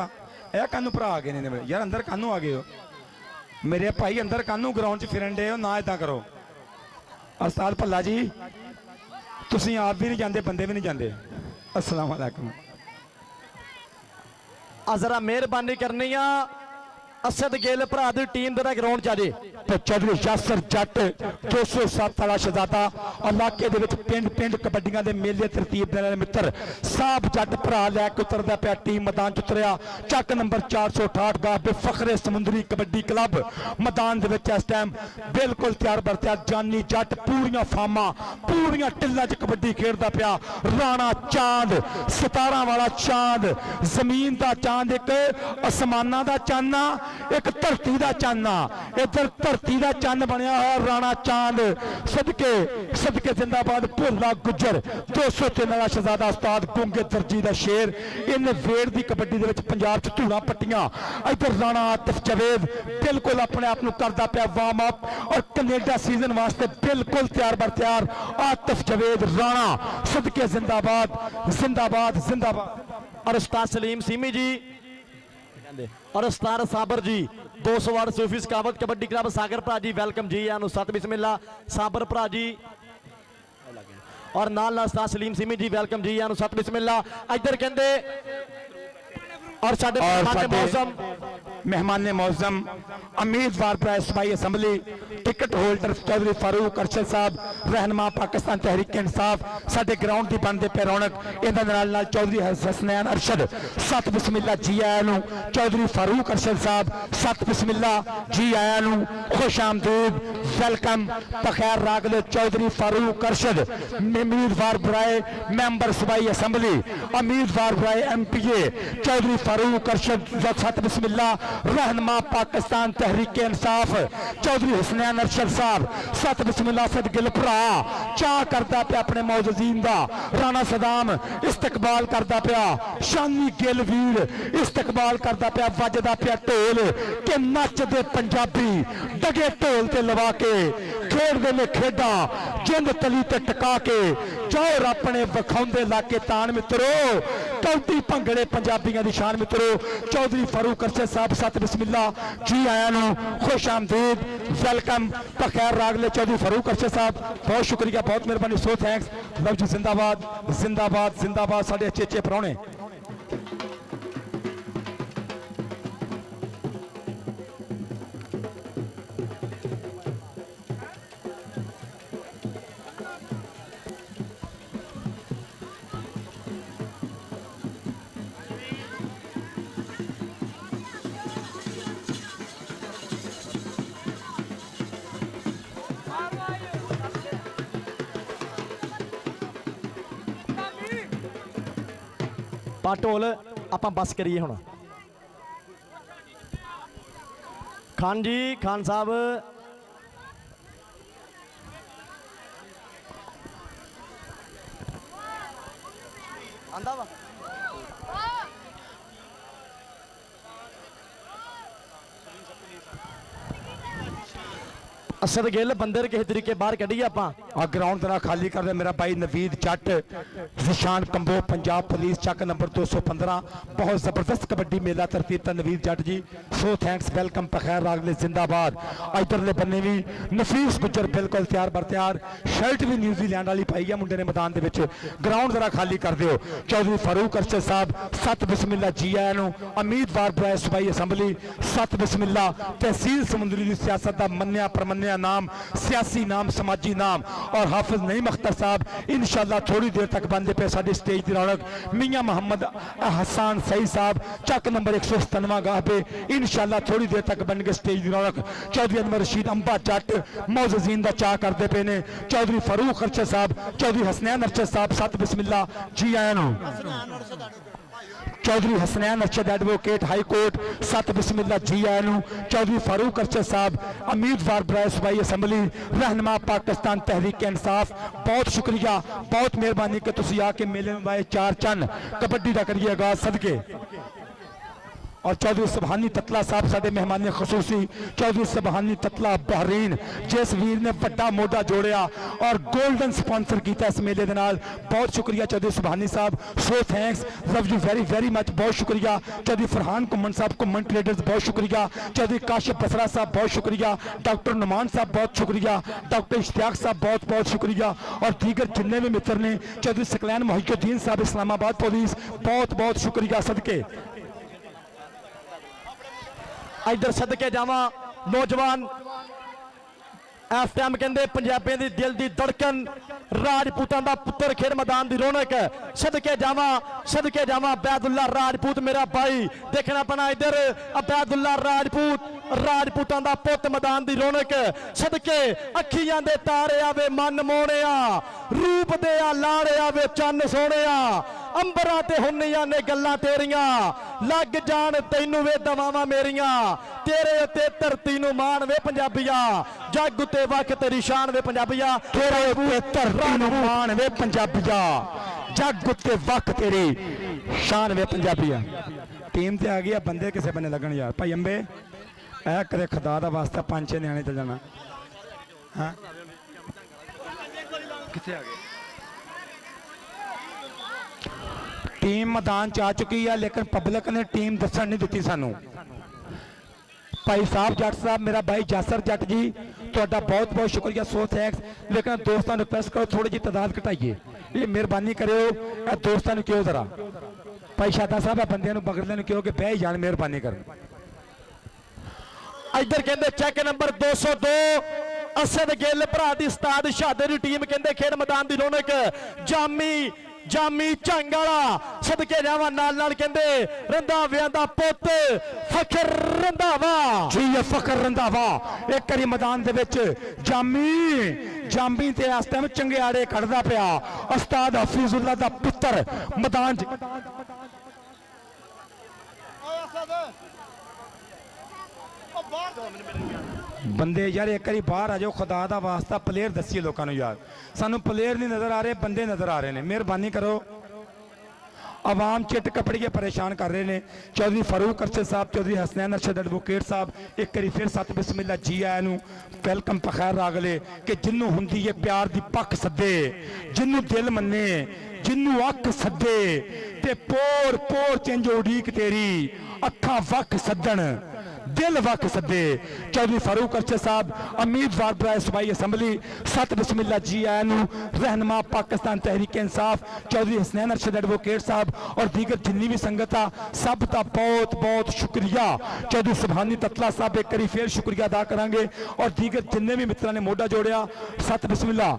यह कानू भरा आ गए ने यार अंदर कानू आ गए हो मेरे भाई अंदर कानू ग्राउंड च फिरन डे हो ना इदा करो। उस्ताद भल्ला जी तुसी आप भी नहीं जाते बंदे भी नहीं जाते। अस्सलाम वालेकुम। जरा मेहरबानी करनी आ असद गिल भरा दी टीम जरा ग्राउंड च आ जाए तो चौधरी यासर जट 207 वाला शहजादा इलाके दे विच पिंड पिंड कबड्डियां दे मेले तरतीब देने वाले मित्र साहब जट भरा लैके उतरदा पिया टीम मैदान च उतरिया चक नंबर 468 गा बेफखरे समुंदरी कबड्डी क्लब मैदान दे विच इस टाइम बिल्कुल तैयार बर तैयार जानी जट पूरियां फामा पूरियां टिल्लां च कबड्डी खेडदा पिया राणा चांद 17 वाला चांद जमीन दा चांद एक आसमाना दा चांदना एक धरती दा चांदना इधर धरती दा चंद बनया हुआ राणा चांद सदके सदके जिंदाबाद भोला गुजर 203 वाला शहजादा उस्ताद गुंगे दर्जी दा शेर इन वेड़ दी कबड्डी दे विच पंजाब च धूड़ा पट्टियां इधर राणा आतिफ जवेद बिल्कुल अपने आप नूं करदा पिया वार्म अप और कनेडा सीजन वास्ते बिल्कुल तैयार बर तैयार आतिफ जवेद राणा सदके जिंदाबाद जिंदाबाद जिंदाबाद। और उस्ताद सलीम सीमी जी और उस्ताद साबर जी 200 वार्ड सूफी सकावत कबड्डी क्लब सागर भरा जी वेलकम जी आनू सत बिस्मिल्ला साबर भरा जी और नाल उस्ताद सलीम सिमी जी वेलकम जी आनू सत बिस्मिल्ला इधर कहंदे और साडे मौसम मेहमान मौसम उम्मीदवार प्राइस भाई assembly ticket holder Chaudhry Farooq Arshad sahab रहनुमा पाकिस्तान तहरीक इंसाफ साडे ग्राउंड की बनते पे रौनक इन्हां चौधरी हसनैन अरशद सत बिस्मिल्ला जी आया नू चौधरी फारूक अरशद साहब सत बिस्मिल्ला जी आया नू खुश आमदीद वेलकम बखैर रागले चौधरी फारूक अरशद उम्मीदवार बराए मैंबर सूबाई असम्बली उम्मीदवार बराए MPA चौधरी फारूक अरशद सत बिस्मिल्ला रहनुमा पाकिस्तान तहरीक इंसाफ चौधरी हसनैन अरशद साहब सत बिस्मिल्ला सद गिल भरा चाह करता पिया अपने मौजूदीन दा राणा सदाम इस्तकबाल करता पिया शानी गिल वीर इस्तकबाल करता पिया वजदा पिया ढोल के नचदे पंजाबी डगे ढोल ते लवा के खेडदे ने खेडा जिंद तली ते टका के चौर अपने वखाउंदे लाके तान मित्रो कौटी भंगड़े पंजाबियों की शान मित्रो चौधरी फारूक अरशद साहब सत बिस्मिल्ला जी आया नू खुश आमदीद वेलकम बखैर रागले चौधरी फारूक अरशद साहब बहुत शुक्रिया बहुत मेहरबानी सो थैंक्स लव जी जिंदाबाद जिंदाबाद जिंदाबाद साढ़े अच्छे अच्छे प्राहुणे। ढोल आप बस करिए हुण खान जी खान साहब आंदा वा असद गिल बंदर किसी तरीके बाहर कढ़िए आप ਆ ਗਰਾਊਂਡ ਜਰਾ ਖਾਲੀ ਕਰ ਦੇ ਮੇਰਾ ਭਾਈ ਨਵੀਦ ਜੱਟ ਜ਼ਿਸ਼ਾਨ ਕੰਬੋ ਪੰਜਾਬ ਪੁਲਿਸ ਚੱਕ ਨੰਬਰ 215 ਬਹੁਤ ਜ਼ਬਰਦਸਤ ਕਬੱਡੀ ਮੇਲਾ ਤਰਤੀਬ ਤਾਂ ਨਵੀਦ ਜੱਟ ਜੀ ਸੋ ਥੈਂਕਸ ਵੈਲਕਮ ਪਖੈਰ ਰਾਗਲੇ ਜ਼ਿੰਦਾਬਾਦ ਇਧਰਲੇ ਬੰਨੇ ਵੀ ਨਫੀਸ ਗੁੱਜਰ ਬਿਲਕੁਲ ਤਿਆਰ ਬਰ ਤਿਆਰ ਸ਼ਰਟ ਵੀ ਨਿਊਜ਼ੀਲੈਂਡ ਵਾਲੀ ਪਾਈ ਆ ਮੁੰਡੇ ਨੇ ਮੈਦਾਨ ਦੇ ਵਿੱਚ ਗਰਾਊਂਡ ਜਰਾ ਖਾਲੀ ਕਰ ਦਿਓ ਚੌਧਰੀ ਫਾਰੂਕ ਅਰਸ਼ਦ ਸਾਹਿਬ ਸਤ ਬਿਸਮਿਲ੍ਲਾ ਜੀ ਆਇਆਂ ਨੂੰ ਉਮੀਦਵਾਰ ਬਰਾਏ ਸੂਬਾਈ ਅਸੈਂਬਲੀ ਸਤ ਬਿਸਮਿਲ੍ਲਾ ਤਹਿਸੀਲ ਸਮੁੰਦਰੀ ਦੀ ਸਿਆਸਤ ਦਾ ਮੰਨਿਆ ਪਰਮੰਨਿਆ ਨਾਮ ਸਿਆਸੀ ਨਾਮ ਸਮਾਜੀ ਨਾਮ और हाफिज नईम अख्तर साहब इंशाल्लाह थोड़ी देर तक बनते पे साड़ी स्टेज की रौनक मियां मोहम्मद हसन सही साहब चक नंबर 197 गाह पे इंशाल्लाह थोड़ी देर तक बन के स्टेज की रौनक चौधरी अनवर रशीद अंबा जट मौजूदीन का चाह करते पे ने चौधरी फारूक अरशद साहब चौधरी हसनैन अरशद साहब सत बिस्मिल्ला जी आया Chaudhry Hasnain Arshad advocate high court सत बिस्मिल्ला जी आया नूं चौधरी फारूक अरशद साहब उम्मीदवार बराए सूबाई असैंबली रहनुमा पाकिस्तान तहरीक इंसाफ बहुत शुक्रिया बहुत मेहरबानी कि तुसीं आके मेले में आए चार चन्न कबड्डी का करिए आगाज सदके और चौधरी सुबहानी ततला साहब साडे मेहमान खसूसी चौधरी सुबहानी ततला बहरीन जिस वीर ने बड़ा मोढा जोड़िया और गोल्डन स्पॉन्सर किया इस मेले के नाल बहुत शुक्रिया चौधरी सुबहानी साहब सो thanks love you very very much बहुत शुक्रिया चौधरी फरहान घुमन साहब घुमन ट्रेडर्स बहुत शुक्रिया चौधरी काशिफ बसरा साहब बहुत शुक्रिया डॉक्टर नुमान साहब बहुत शुक्रिया डॉक्टर इश्तियाक साहब बहुत बहुत शुक्रिया और दीगर जिन्ने भी मित्र ने चौधरी सकलैन मोहिउद्दीन साहब इस्लामाबाद पुलिस बहुत बहुत शुक्रिया सदके इधर सदके जावा नौजवान इस टाइम कहते पंजाबियों की दिल की धड़कन राजपूतों का पुत्र खेल मैदान की रौनक सदके जावा अबैदुल्ला राजपूत मेरा भाई देखना पना इधर अबैदुल्ला राजपूतों का पुत मैदान की रौनक सदके अखियां दे तारे आवे मन मोने रूप दे लाड़े आवे चन्न सोने अंबरां ते हुन्नियां ने गल्लां तेरियां लग जान तैनू वे दवावां मेरियां तेरे उत्ते धरती नू मान वे पंजाबिया जग उत्ते वख तेरी शान वे पंजाबिया तेरे उत्ते धरती नू मान वे पंजाबिया जग उत्ते वख तेरी शान वे पंजाबिया टीम ते आ गई बंदे किसे बने लगन यार भाई अंबे ऐ करे खुदा दा वास्ता 5-6 न्याणे चल जाना हां किथे आ गए टीम मैदान च आ चुकी है लेकिन पब्लिक ने टीम दसन नहीं दी सानू भाई साहब जट साहब मेरा भाई जासर जट जी तुहाडा बहुत बहुत शुक्रिया सो थैंक्स लेकिन दोस्तों रिक्वेस्ट करो थोड़ी जी तादाद घटाइए ये मेहरबानी करो दोस्तों क्यों जरा भाई शादा साहब बंदे बगड़े क्यों कि बह जान मेहरबानी कर इधर कहते चेक नंबर 202 असद गिल भरा दी उस्ताद शहादत दी टीम कहते खेड मैदान की रौनक जामी झंग वाला सदके जावा नाल नाल कहते रंधावियां दा पुत फखर रंधावा जी फखर रंधावा एक करी मैदान दे विच जामी ते इस टाइम चंगियाड़े खड़दा पिया उस्ताद हफीजुल्लाह दा पुत्र मैदान बंदे यार एक बारी बाहर आ जाओ खुदा दा वास्ता प्लेयर दसिए लोगों को यार सानू प्लेयर नहीं नजर आ रहे बंदे नजर आ रहे हैं मेहरबानी करो आवाम चिट कपड़िए परेशान कर रहे हैं चौधरी फारूक अरशद साहब चौधरी हसनैन अरशद एडवोकेट साहब एक बारी फिर सत बिस्मिल्ला जी आया नू वेलकम पखैर रागले कि जिन्नू हुंदी है प्यार दी पख सदे जिन्नू दिल मन्ने जिन्नू अख सदे ते पोर पोर चंज उड़ीक तेरी अखा वख सदन दिल वक सदे चौधरी फारूक अरशद साहब उम्मीदवार बराए सूबाई असैंबली सत बिस्मिल्ला जी आया नू रहनुमा पाकिस्तान तहरीक इंसाफ चौधरी हसनैन अरशद एडवोकेट साहब और दीगर जिन्नी भी संगत आ सब का बहुत बहुत शुक्रिया चौधरी सुबहानी ततला साहब एक बार फिर शुक्रिया अदा करांगे और दीगर जिन्ने भी मित्रों ने मोढा जोड़िया सत बिस्मिल्ला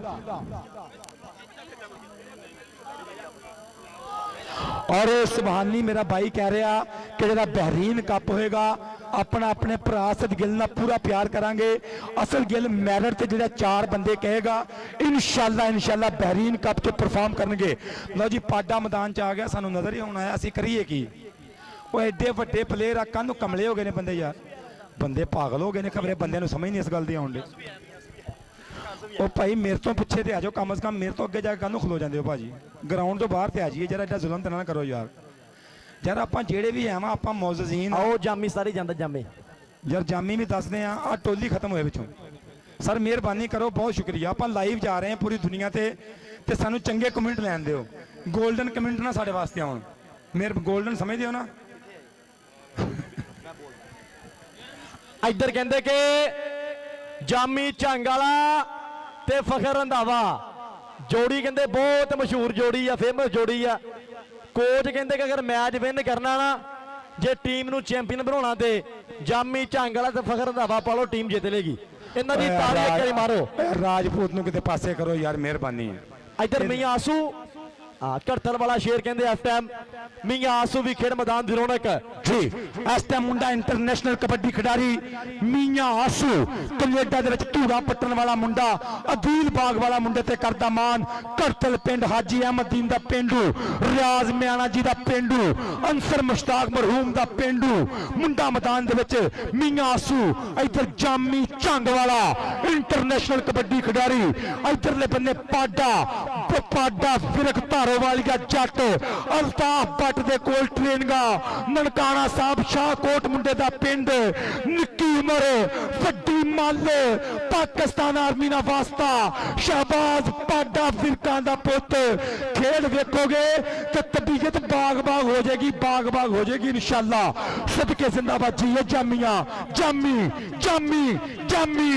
और सुबहानी मेरा भाई कह रहा कि जो बहरीन कप होएगा अपना अपने भरा असद गिल ना पूरा प्यार करांगे असद गिल मैरिट से जो 4 बंदे कहेगा इंशाल्लाह बहरीन कप च परफॉर्म करेंगे लो जी पाडा मैदान च आ गया सानू नजर ही होना है असी करिए की वो एडे वड्डे प्लेयर आ कानू कमले हो गए ने बंदे यार बंदे पागल हो गए ने खबरे बंदे समझ नहीं इस गल दी आउंदे ओ भाई मेरे तो पिछे ते आ जाओ कम से कम मेरे तो अगे जाके कानू खलो जाते हो भाजी ग्राउंड तो बाहर ते आ जाइए जरा एडा जुल्म तो ना करो यार यार आप जेड़े भी है आप मौजूदीन आओ जामी सारी जांदा जामे यार जामी भी दसदे आ टोली खत्म होए पिछों ਸਰ ਮਿਹਰਬਾਨੀ ਕਰੋ, ਬਹੁਤ ਸ਼ੁਕਰੀਆ। ਆਪਾਂ ਲਾਈਵ ਜਾ ਰਹੇ ਹਾਂ ਪੂਰੀ ਦੁਨੀਆ ਤੇ ਸਾਨੂੰ ਚੰਗੇ ਕਮੈਂਟ ਲੈਣ ਦਿਓ। ਗੋਲਡਨ ਕਮੈਂਟ ਨਾ ਸਾਡੇ ਵਾਸਤੇ ਆਉਣ। ਮੇਰੇ ਗੋਲਡਨ ਸਮਝਦੇ ਹੋ ਨਾ। ਇੱਧਰ ਕਹਿੰਦੇ ਕਿ ਜਾਮੀ ਝੰਗ ਵਾਲਾ ਤੇ ਫਖਰ ਰੰਧਾਵਾ ਜੋੜੀ ਕਹਿੰਦੇ ਬਹੁਤ ਮਸ਼ਹੂਰ ਜੋੜੀ ਆ, ਫੇਮਸ ਜੋੜੀ ਆ। ਕੋਚ ਕਹਿੰਦੇ ਕਿ ਅਗਰ ਮੈਚ ਵਿਨ ਕਰਨਾ ਨਾ, ਜੇ ਟੀਮ ਨੂੰ ਚੈਂਪੀਅਨ ਬਣਾਉਣਾ ਤੇ ਜਾਮੀ ਝੰਗ ਵਾਲਾ ਤੇ ਫਖਰ ਰੰਧਾਵਾ ਪਾਲੋ, ਟੀਮ ਜਿੱਤ ਲੇਗੀ। ਇਹਨਾਂ ਦੀ ਤਾੜੀ ਇੱਕ ਵਾਰੀ ਮਾਰੋ। ਰਾਜਪੂਤ ਨੂੰ ਕਿਤੇ ਪਾਸੇ ਕਰੋ ਯਾਰ, ਮਿਹਰਬਾਨੀ ਹੈ। ਇੱਧਰ ਮੀਆਂ ਆਸੂ ਘੜਤਲ ਵਾਲਾ ਸ਼ੇਰ ਕਹਿੰਦੇ ਇਸ ਟਾਈਮ ਮੀਆਂ ਆਸੂ ਵੀ ਖੇਡ ਮੈਦਾਨ ਦੀ ਰੌਣਕ ਜੀ। ਇਸ ਟਾਈਮ ਮੁੰਡਾ ਇੰਟਰਨੈਸ਼ਨਲ ਕਬੱਡੀ ਖਿਡਾਰੀ ਮੀਆਂ ਆਸੂ ਕੈਨੇਡਾ ਦੇ ਵਿੱਚ ਧੂਰਾ ਪੱਟਣ ਵਾਲਾ ਮੁੰਡਾ, ਅਦੀਲ ਬਾਗ ਵਾਲਾ ਮੁੰਡੇ ਤੇ ਕਰਦਾ ਮਾਨ। ਘੜਤਲ ਪਿੰਡ ਹਾਜੀ ਅਹਿਮਦੀਨ ਦਾ ਪਿੰਡੂ, ਰਿਆਜ਼ ਮਿਆਣਾ ਜੀ ਦਾ ਪਿੰਡੂ, ਅੰਸਰ ਮੁਸ਼ਤਾਕ ਮਰਹੂਮ ਦਾ ਪਿੰਡੂ ਮੁੰਡਾ ਮੈਦਾਨ ਦੇ ਵਿੱਚ ਮੀਆਂ ਆਸੂ। ਇੱਧਰ ਜਾਮੀ ਝੰਗ ਵਾਲਾ ਇੰਟਰਨੈਸ਼ਨਲ ਕਬੱਡੀ ਖਿਡਾਰੀ, ਇੱਧਰਲੇ ਬੰਨੇ ਪਾਡਾ ਫਿਰਕ ਵਾਲੀਆ ਜੱਟ ਅਲਤਾਫ ਬੱਟ ਦੇ ਕੋਲ ਟ੍ਰੇਨਗਾ। ਨਨਕਾਣਾ ਸਾਹਿਬ ਸ਼ਾਹਕੋਟ ਮੁੰਡੇ ਦਾ ਪਿੰਡ, ਨਿੱਕੀ ਉਮਰ ਵੱਡੀ ਮੱਲ, ਪਾਕਿਸਤਾਨ ਆਰਮੀ ਨਾਲ ਵਾਸਤਾ, ਸ਼ਹਬਾਜ਼ ਪਾਡਾ ਫਿਰਕਾਂ ਦਾ ਪੁੱਤ। ਖੇਡ ਵੇਖੋਗੇ ਤੇ ਤਬੀਅਤ ਬਾਗ-ਬਾਗ ਹੋ ਜਾਏਗੀ, ਬਾਗ-ਬਾਗ ਹੋ ਜਾਏਗੀ ਇਨਸ਼ਾਅੱਲਾ। ਸਦਕੇ ਜ਼ਿੰਦਾਬਾਦ ਜੀ ਇਹ ਜਾਮੀਆਂ, ਜਾਮੀ ਜਾਮੀ ਜਾਮੀ।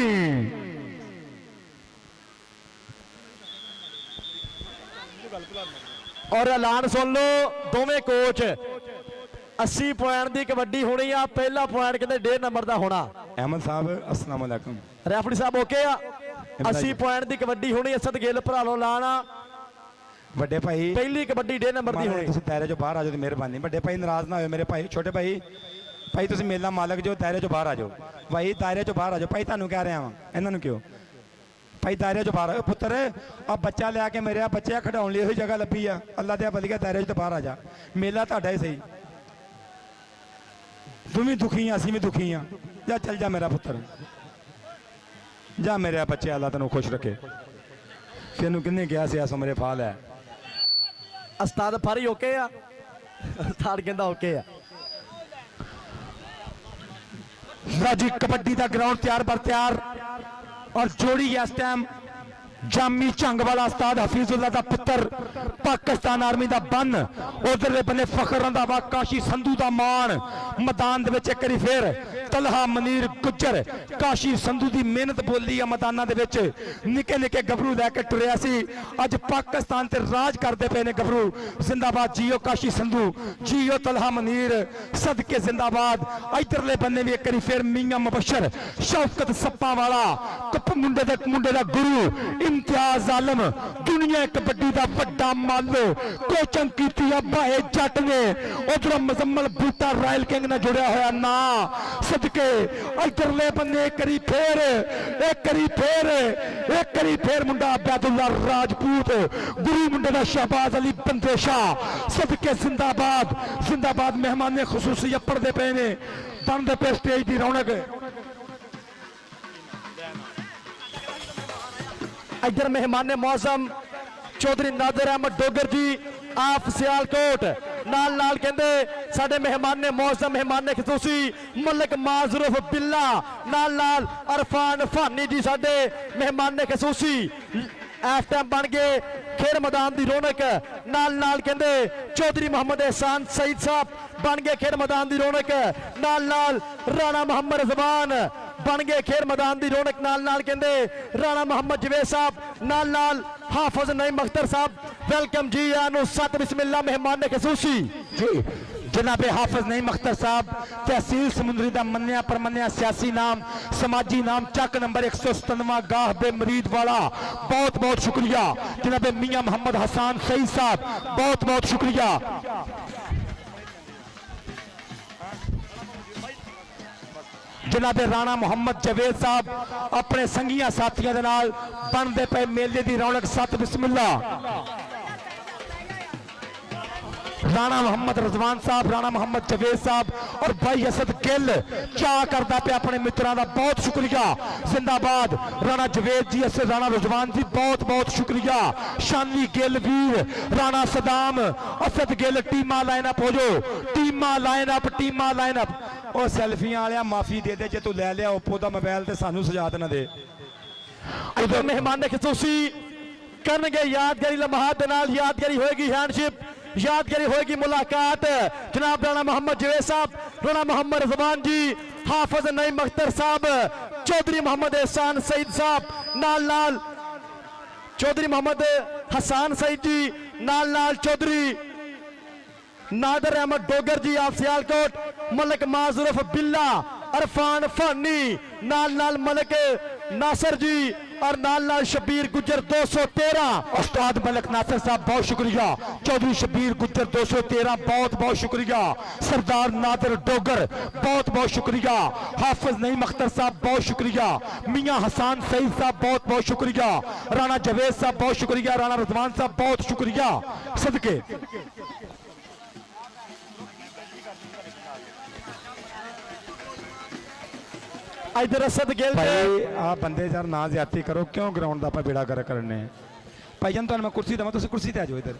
ਔਰ ਐਲਾਨ ਸੁਣ ਲਓ ਦੋਵੇਂ ਕੋਚ, 80 ਪੁਆਇੰਟ ਦੀ ਕਬੱਡੀ ਹੋਣੀ ਆ। ਪਹਿਲਾ ਪੁਆਇੰਟ ਕਹਿੰਦੇ 1.5 ਨੰਬਰ ਦਾ ਹੋਣਾ। ਅਹਿਮਦ ਸਾਹਿਬ अस्सलाम वालेकुम। ਰੈਫਰੀ ਸਾਹਿਬ ਓਕੇ ਆ। 80 ਪੁਆਇੰਟ ਦੀ ਕਬੱਡੀ ਹੋਣੀ। ਅਸਦ ਗਿੱਲ ਭਰਾ ਲੋ ਲਾਣਾ ਵੱਡੇ ਭਾਈ, ਪਹਿਲੀ ਕਬੱਡੀ 1.5 ਨੰਬਰ ਦੀ ਹੋਣੀ। ਤੁਸੀਂ ਦਾਇਰੇ ਚੋਂ ਬਾਹਰ ਆ ਜਾਓ ਤੇ ਮਿਹਰਬਾਨੀ। ਵੱਡੇ ਭਾਈ ਨਾਰਾਜ਼ ਨਾ ਹੋਇਓ ਮੇਰੇ ਭਾਈ, ਛੋਟੇ ਭਾਈ ਤੁਸੀਂ ਮੇਲਾ ਮਾਲਕ ਜੋ, ਦਾਇਰੇ ਚੋਂ ਬਾਹਰ ਆ ਜਾਓ ਭਾਈ, ਦਾਇਰੇ ਚੋਂ ਬਾਹਰ ਆ ਜਾਓ ਭਾਈ। ਤੁਹਾਨੂੰ ਕਹਿ ਰਿਹਾ ਵਾਂ, ਇਹਨਾਂ ਨੂੰ ਕਿਉਂ ਭਾਈ ਦਾਇਰੇ ਚੋਂ ਬਾਹਰ ਆ ਪੁੱਤਰ। ਆ ਬੱਚਾ ਲਿਆ ਕੇ ਮੇਰੇ ਬੱਚਿਆਂ ਖਿਡਾਉਣ ਲਈ ਉਹੀ ਜਗ੍ਹਾ ਲੱਭੀ ਆ। ਅੱਲਾ ਦੇ ਵਧੀਆ ਦਾਇਰੇ ਚ ਬਾਹਰ ਆ ਜਾ। ਮੇਲਾ ਤੁਹਾਡਾ ਹੀ ਸਹੀ। ਤੂੰ ਵੀ ਦੁਖੀ ਆ, ਅਸੀਂ ਵੀ ਦੁਖੀ ਆ। ਜਾ ਚੱਲ ਜਾ ਮੇਰਾ ਪੁੱਤਰ, ਜਾ ਮੇਰੇ ਬੱਚੇ, ਅੱਲਾ ਤੈਨੂੰ ਖੁਸ਼ ਰੱਖੇ। ਤੈਨੂੰ ਕਿੰਨੇ ਕਿਹਾ ਸੀ ਇਸ ਉਮਰੇ ਫਾਲ ਹੈ। ਉਸਤਾਦ ਫਾਰੀ ਓਕੇ ਆ। ਉਸਤਾਦ ਕਹਿੰਦਾ ਓਕੇ ਆ। ਜੀ ਕਬੱਡੀ ਦਾ ਗਰਾਊਂਡ ਤਿਆਰ ਬਰ ਤਿਆਰ। और जोड़ी इस टाइम जामी झंग वाला उस्ताद हफीजुल्ला का पुत्र, पाकिस्तान आर्मी का बन, उधरले बने फखर रंधावा काशी संधू का मान। मैदान एक बारी फिर तलहा मनीर गुज्जर काशी संधू की मेहनत बोली है। मैदान निके निके गभरू लैके टुरिया सी, अज पाकिस्तान ते राज करते पे ने गभरू। जिंदाबाद जियो काशी संधू, जियो तलहा मनीर, सदके जिंदाबाद। इधरले बन्ने भी एक बारी फिर मियां मुबशर शौकत सप्पा वाला मुंडे दा गुरु इम्तियाज आलम, दुनिया कबड्डी दा वड्डा मल। कोचिंग कीती है बाहे जट ने, उधर मुजम्मल बूटा रॉयल किंग ने जुड़िया होया ना। सदके इधरले बन्ने एक करी फिर मुंडा अब्दुल्ला राजपूत, गुरु मुंडे दा शहबाज अली बंदे शाह। सदके जिंदाबाद जिंदाबाद। मेहमान ने खसूसी पढ़ते पे ने, बनते पे स्टेज की रौनक। इधर मेहमान मौसम चौधरी नादिर अहमद डोगर जी आप सियालकोट, नाल नाल कहंदे साडे मेहमान मौसम, मेहमान खसूसी मलिक माजरूफ बिल्ला, नाल नाल अरफान फानी जी साडे मेहमान खसूसी इस टाइम बन गए खेल मैदान की रौनक। नाल नाल कहंदे चौधरी मोहम्मद एहसान सईद साहब बन गए खेल मैदान की रौनक। नाल नाल राणा मोहम्मद रिजवान बन गए खेल मैदान की रौनक। नाल नाल कहंदे राणा मोहम्मद जवेद साहब, नाल नाल हाफिज नईम अख्तर साहब। वेलकम जी आनू सत बिस्मिल्लाह मेहमान खसूसी जी। जनाबे हाफिज नईम अख्तर साहब, तहसील समुंदरी का मन्या परमन्या सियासी नाम, समाजी नाम, चक नंबर 197 गाह बे मरीद वाला। बहुत बहुत शुक्रिया जनाबे मियां मोहम्मद हसन सईद साहब, बहुत बहुत शुक्रिया। जनाबे राणा मोहम्मद जवेद साहब अपने संगिया साथियों के नाल बनते पे मेले की रौनक। सत बिस्मिल्लाह। राणा मोहम्मद रिजवान साहब, राणा मोहम्मद जवेद साहब और भाई असद गिल चाह करता पे अपने मित्रों का। बहुत शुक्रिया जिंदाबाद। राणा जवेद जी, असद राणा रिजवान जी, बहुत बहुत शुक्रिया। शानी गिल वीर, राणा सदाम, असद गिल। टीमा लाइन अप हो जाओ, टीमा लाइन अप, टीमा लाइन अप। और सैल्फियां वाले माफी दे दे जे तू लै लिया ओप्पो का मोबाइल तो सानू सजा देना दे। इधर मेहमान खसूसी करनगे यादगारी लम्हात दे नाल यादगारी होएगी हैंडशिप यादगारी होएगी मुलाकात जनाब राणा मोहम्मद जवेद साहब राणा मोहम्मद रिजवान जी हाफिज नईम अख्तर साहब चौधरी मोहम्मद एहसान सईद साहब नाल नाल चौधरी मोहम्मद हसान सईद जी नाल नाल चौधरी नादर अहमद डोगर जी आप सियालकोट मलक माजरूफ बिल्ला अरफान फानी नाल नाल मलक नासर जी और नाल नाल शबीर गुजर 213 उस्ताद मलक नासर साहब बहुत शुक्रिया, चौधरी शबीर गुजर 213 बहुत बहुत शुक्रिया, सरदार नादर डोगर बहुत बहुत शुक्रिया, हाफिज नईम अख्तर साहब बहुत शुक्रिया, मियां हसान सईद साहब बहुत बहुत शुक्रिया, राणा जवेद साहब बहुत शुक्रिया, राणा रिजवान साहब बहुत शुक्रिया। सदके इधर असद गिल भाई आप बंदे यार ना ज्यादती करो, क्यों ग्राउंड का बेड़ा कर करने भाईजान तुहानू मैं कुर्सी देवां तुसीं कुर्सी ते आ जाओ। इधर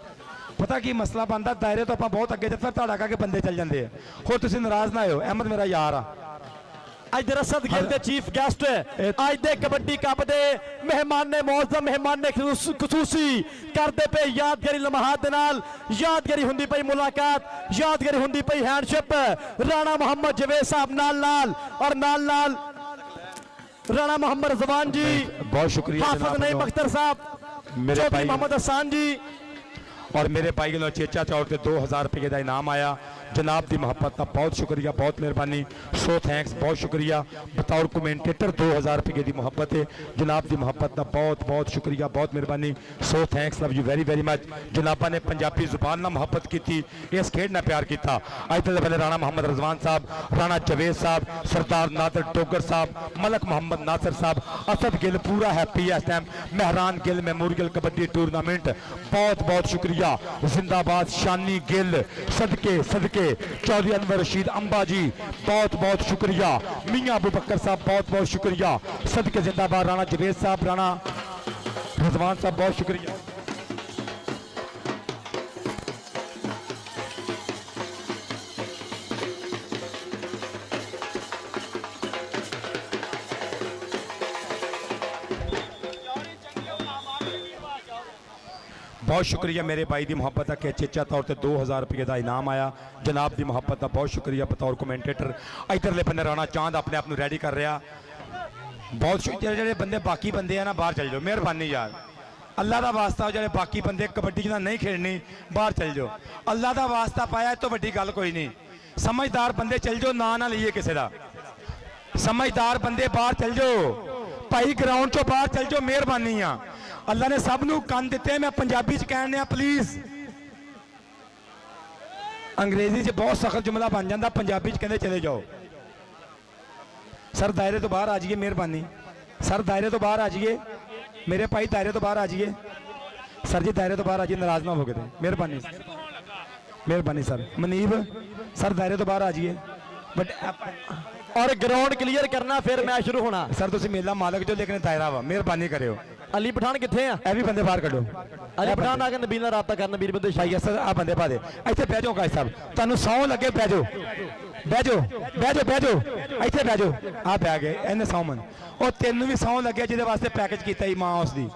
पता की मसला बनता दायरे तो आप बहुत अगे फिर धड़ा करके बंदे चल जाते हैं, हो तुसीं नाराज ना हो, अहमद मेरा यार आ। इधर असद गिल दे चीफ गेस्ट अज दे कबड्डी कप दे मेहमान ने मौजूद मेहमान ने खसूसी करते पे यादगारी लम्हात दे नाल यादगारी हुंदी पई मुलाकात यादगारी हुंदी पई हैंडशिप राणा मोहम्मद जवेद साहब नाल नाल और नाल नाल राणा मोहम्मद रिजवान जी बहुत शुक्रिया हाफिज नईम अख्तर साहब मेरे चौधरी भाई मोहम्मद हसान जी और मेरे भाई को चेचा तौर पर 2000 रुपये का इनाम आया। जनाब की मोहब्बत का बहुत शुक्रिया, बहुत मेहरबानी, सो थैंक्स, बहुत शुक्रिया। बतौर कमेंटेटर 2000 रुपये की मोहब्बत है, जनाब की मोहब्बत का बहुत बहुत शुक्रिया, बहुत मेहरबानी, so thanks, love you very very much. जनाबा ने पंजाबी जुबान ना मोहब्बत की थी, इस खेड ना प्यार किया। अज तक पहले राणा मोहम्मद रिजवान साहब, राणा जवेद साहब, सरदार नादर डोगर साहब, मलक मोहम्मद नासर साहब, असद गिल पूरा हैप्पी है इस time. Mehran Gill memorial kabaddi tournament बहुत बहुत शुक्रिया, जिंदाबाद शानी गिल, सदके सदके चौधरी अनवर रशीद अंबा जी बहुत बहुत शुक्रिया, मियां अबू बकर साहब बहुत बहुत शुक्रिया, सदके जिंदाबाद राणा जवेद साहब, राणा रिजवान साहब बहुत शुक्रिया। बहुत शुक्रिया मेरे भाई की मुहब्बत का चेचा तौर पर 2000 रुपये का इनाम आया। जनाब की मुहब्बत का बहुत शुक्रिया बतौर कमेंटेटर। इधरले बंदे राणा चांद अपने आप को रेडी कर रहा। बहुत जो बंदे बाकी बंदे हैं ना बाहर चल जाओ, मेहरबानी यार, अल्लाह का वास्ता जो बाकी बंदे कबड्डी जिन्हें नहीं खेलनी बाहर चल जाओ, अल्लाह का वास्ता पाया, तो वड्डी गल कोई नहीं। समझदार बंदे चल जाओ, ना लीए किसी का, समझदार बंदे बाहर चल जाओ भाई, ग्राउंड चो बाहर चल जाओ, मेहरबानी आ। अल्लाह ने सब नूं कंन दिते, मैं पंजाबी च कहने प्लीज, अंग्रेजी च बहुत सख्त जुमला बन जाता, पंजाबी च कहते चले जाओ। सर दायरे तो बाहर आ जाइए, मेहरबानी सर, दायरे तो बाहर आ जाइए मेरे भाई, दायरे तो बाहर आ जाइए सर जी, दायरे तो बाहर आ जाइए, नाराज ना हो गए, मेहरबानी मेहरबानी सर। मनीब सर दायरे तो बाहर आ जाइए, बट और ग्राउंड क्लियर करना फिर मैच शुरू होना। सर तुम मेला मालक जो, लेकिन दायरा वा, मेहरबानी करो। अली पठान कितने हैं? ਇਹ ਵੀ ਬੰਦੇ ਬਾਹਰ ਕੱਢੋ। अली पठान आके नबील नाल राबता करना, वीर बंदे ਭਾਈ ਸਰ ਆ ਬੰਦੇ ਪਾ ਦੇ ਇੱਥੇ ਬਹਿ ਜਾਓ ਗਾਇ ਸਾਹਿਬ, ਤੁਹਾਨੂੰ ਸੌਂ ਲੱਗੇ ਬਹਿ ਜਾਓ ਬਹਿ ਜਾਓ ਬਹਿ ਜਾਓ ਬਹਿ ਜਾਓ ਇੱਥੇ ਬਹਿ ਜਾਓ। ਆ ਬਹਿ ਗਏ ਇਹਨੇ ਸੌਮਨ, ਉਹ ਤੈਨੂੰ ਵੀ ਸੌਂ ਲੱਗਿਆ ਜਿਹਦੇ ਵਾਸਤੇ ਪੈਕੇਜ ਕੀਤਾ ਸੀ ਮਾਂ ਉਸ ਦੀ।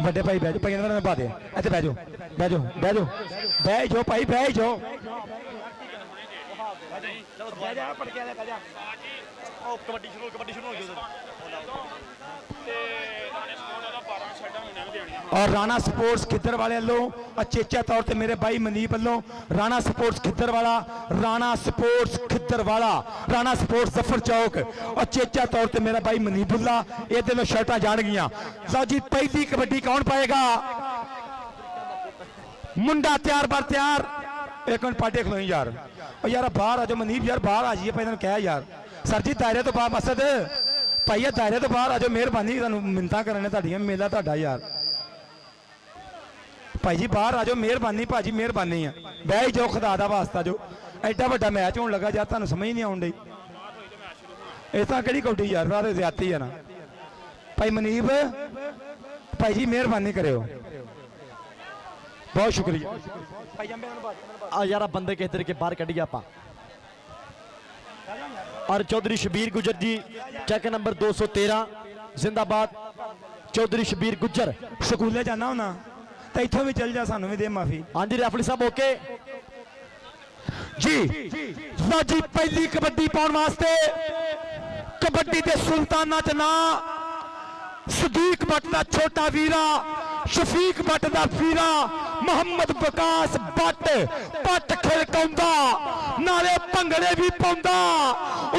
ਵੱਡੇ ਭਾਈ ਬਹਿ ਜਾਓ, ਭਾਈ ਇਹਨਾਂ ਨੂੰ ਪਾ ਦੇ ਇੱਥੇ ਬਹਿ ਜਾਓ ਬਹਿ ਜਾਓ ਬਹਿ ਜਾਓ ਬਹਿ ਜਾਓ ਭਾਈ ਬਹਿ ਜਾਓ। कबड्डी शुरू हो गई और राणा स्पोर्ट्स खिद्दर वाले वालों अचेचा तौर पर मेरे भाई मनीप वालों राणा स्पोर्ट्स खिद्दर वाला, राणा स्पोर्ट्स खिद्दर वाला, राणा स्पोर्ट्स जफर चौक अचेचा तौर पर मेरा भाई मनीबुल्ला, ये दिनों शर्टा जान गई। लो जी पहली कबड्डी कौन पाएगा? मुंडा तैयार बार तैयार, एक मिनट पार्टी खलोई यार, और यार बाहर आ जाओ मनीप यार, बाहर आ जाइए भाई, क्या यार सर जी दायरे तो बाहर, मसद भाई दायरे तो बाहर आ जाओ, मेहरबानी मिन्नतां करने तुहाडियां, मेला तुहाडा यार भाई जी बाहर आ जाओ, मेहरबानी भाजी मेहरबानी है, बह जाओ खुदा दा वास्ता जो, एडा वड्डा मैच होने लगा यार, तुहानूं समझ नहीं आउण डई, इस तरह किहड़ी कौडी यार, रात ज्यादती है ना। भाई मनीब भाई जी मेहरबानी करियो, बहुत शुक्रिया। यार बंदे किस तरीके बाहर कढ़िए आप और चौधरी शबीर गुजर जी चेक नंबर 213 जिंदाबाद। चौधरी शबीर गुजर। ਸਕੂਲੇ ਜਾਣਾ ਹੁਣਾ ਤਾਂ ਇੱਥੋਂ ਵੀ ਚੱਲ ਜਾ, ਸਾਨੂੰ ਵੀ ਦੇ ਮਾਫੀ। हाँ जी रेफरी साहब ओके ਜੀ ਲਓ ਜੀ, ਪਹਿਲੀ ਕਬੱਡੀ ਪਾਉਣ ਵਾਸਤੇ ਕਬੱਡੀ ਦੇ ਸੁਲਤਾਨਾਂ ਚ ਨਾ ਸਦੀਕ ਬੱਟ ਦਾ ਛੋਟਾ ਵੀਰਾ, ਸ਼ਫੀਕ ਬੱਟ ਦਾ ਵੀਰਾ, ਮੁਹੰਮਦ ਵਿਕਾਸ ਬੱਟ ਪੱਟ ਖਿਲਕਾਉਂਦਾ, ਨਾਲੇ ਭੰਗੜੇ ਵੀ ਪਾਉਂਦਾ,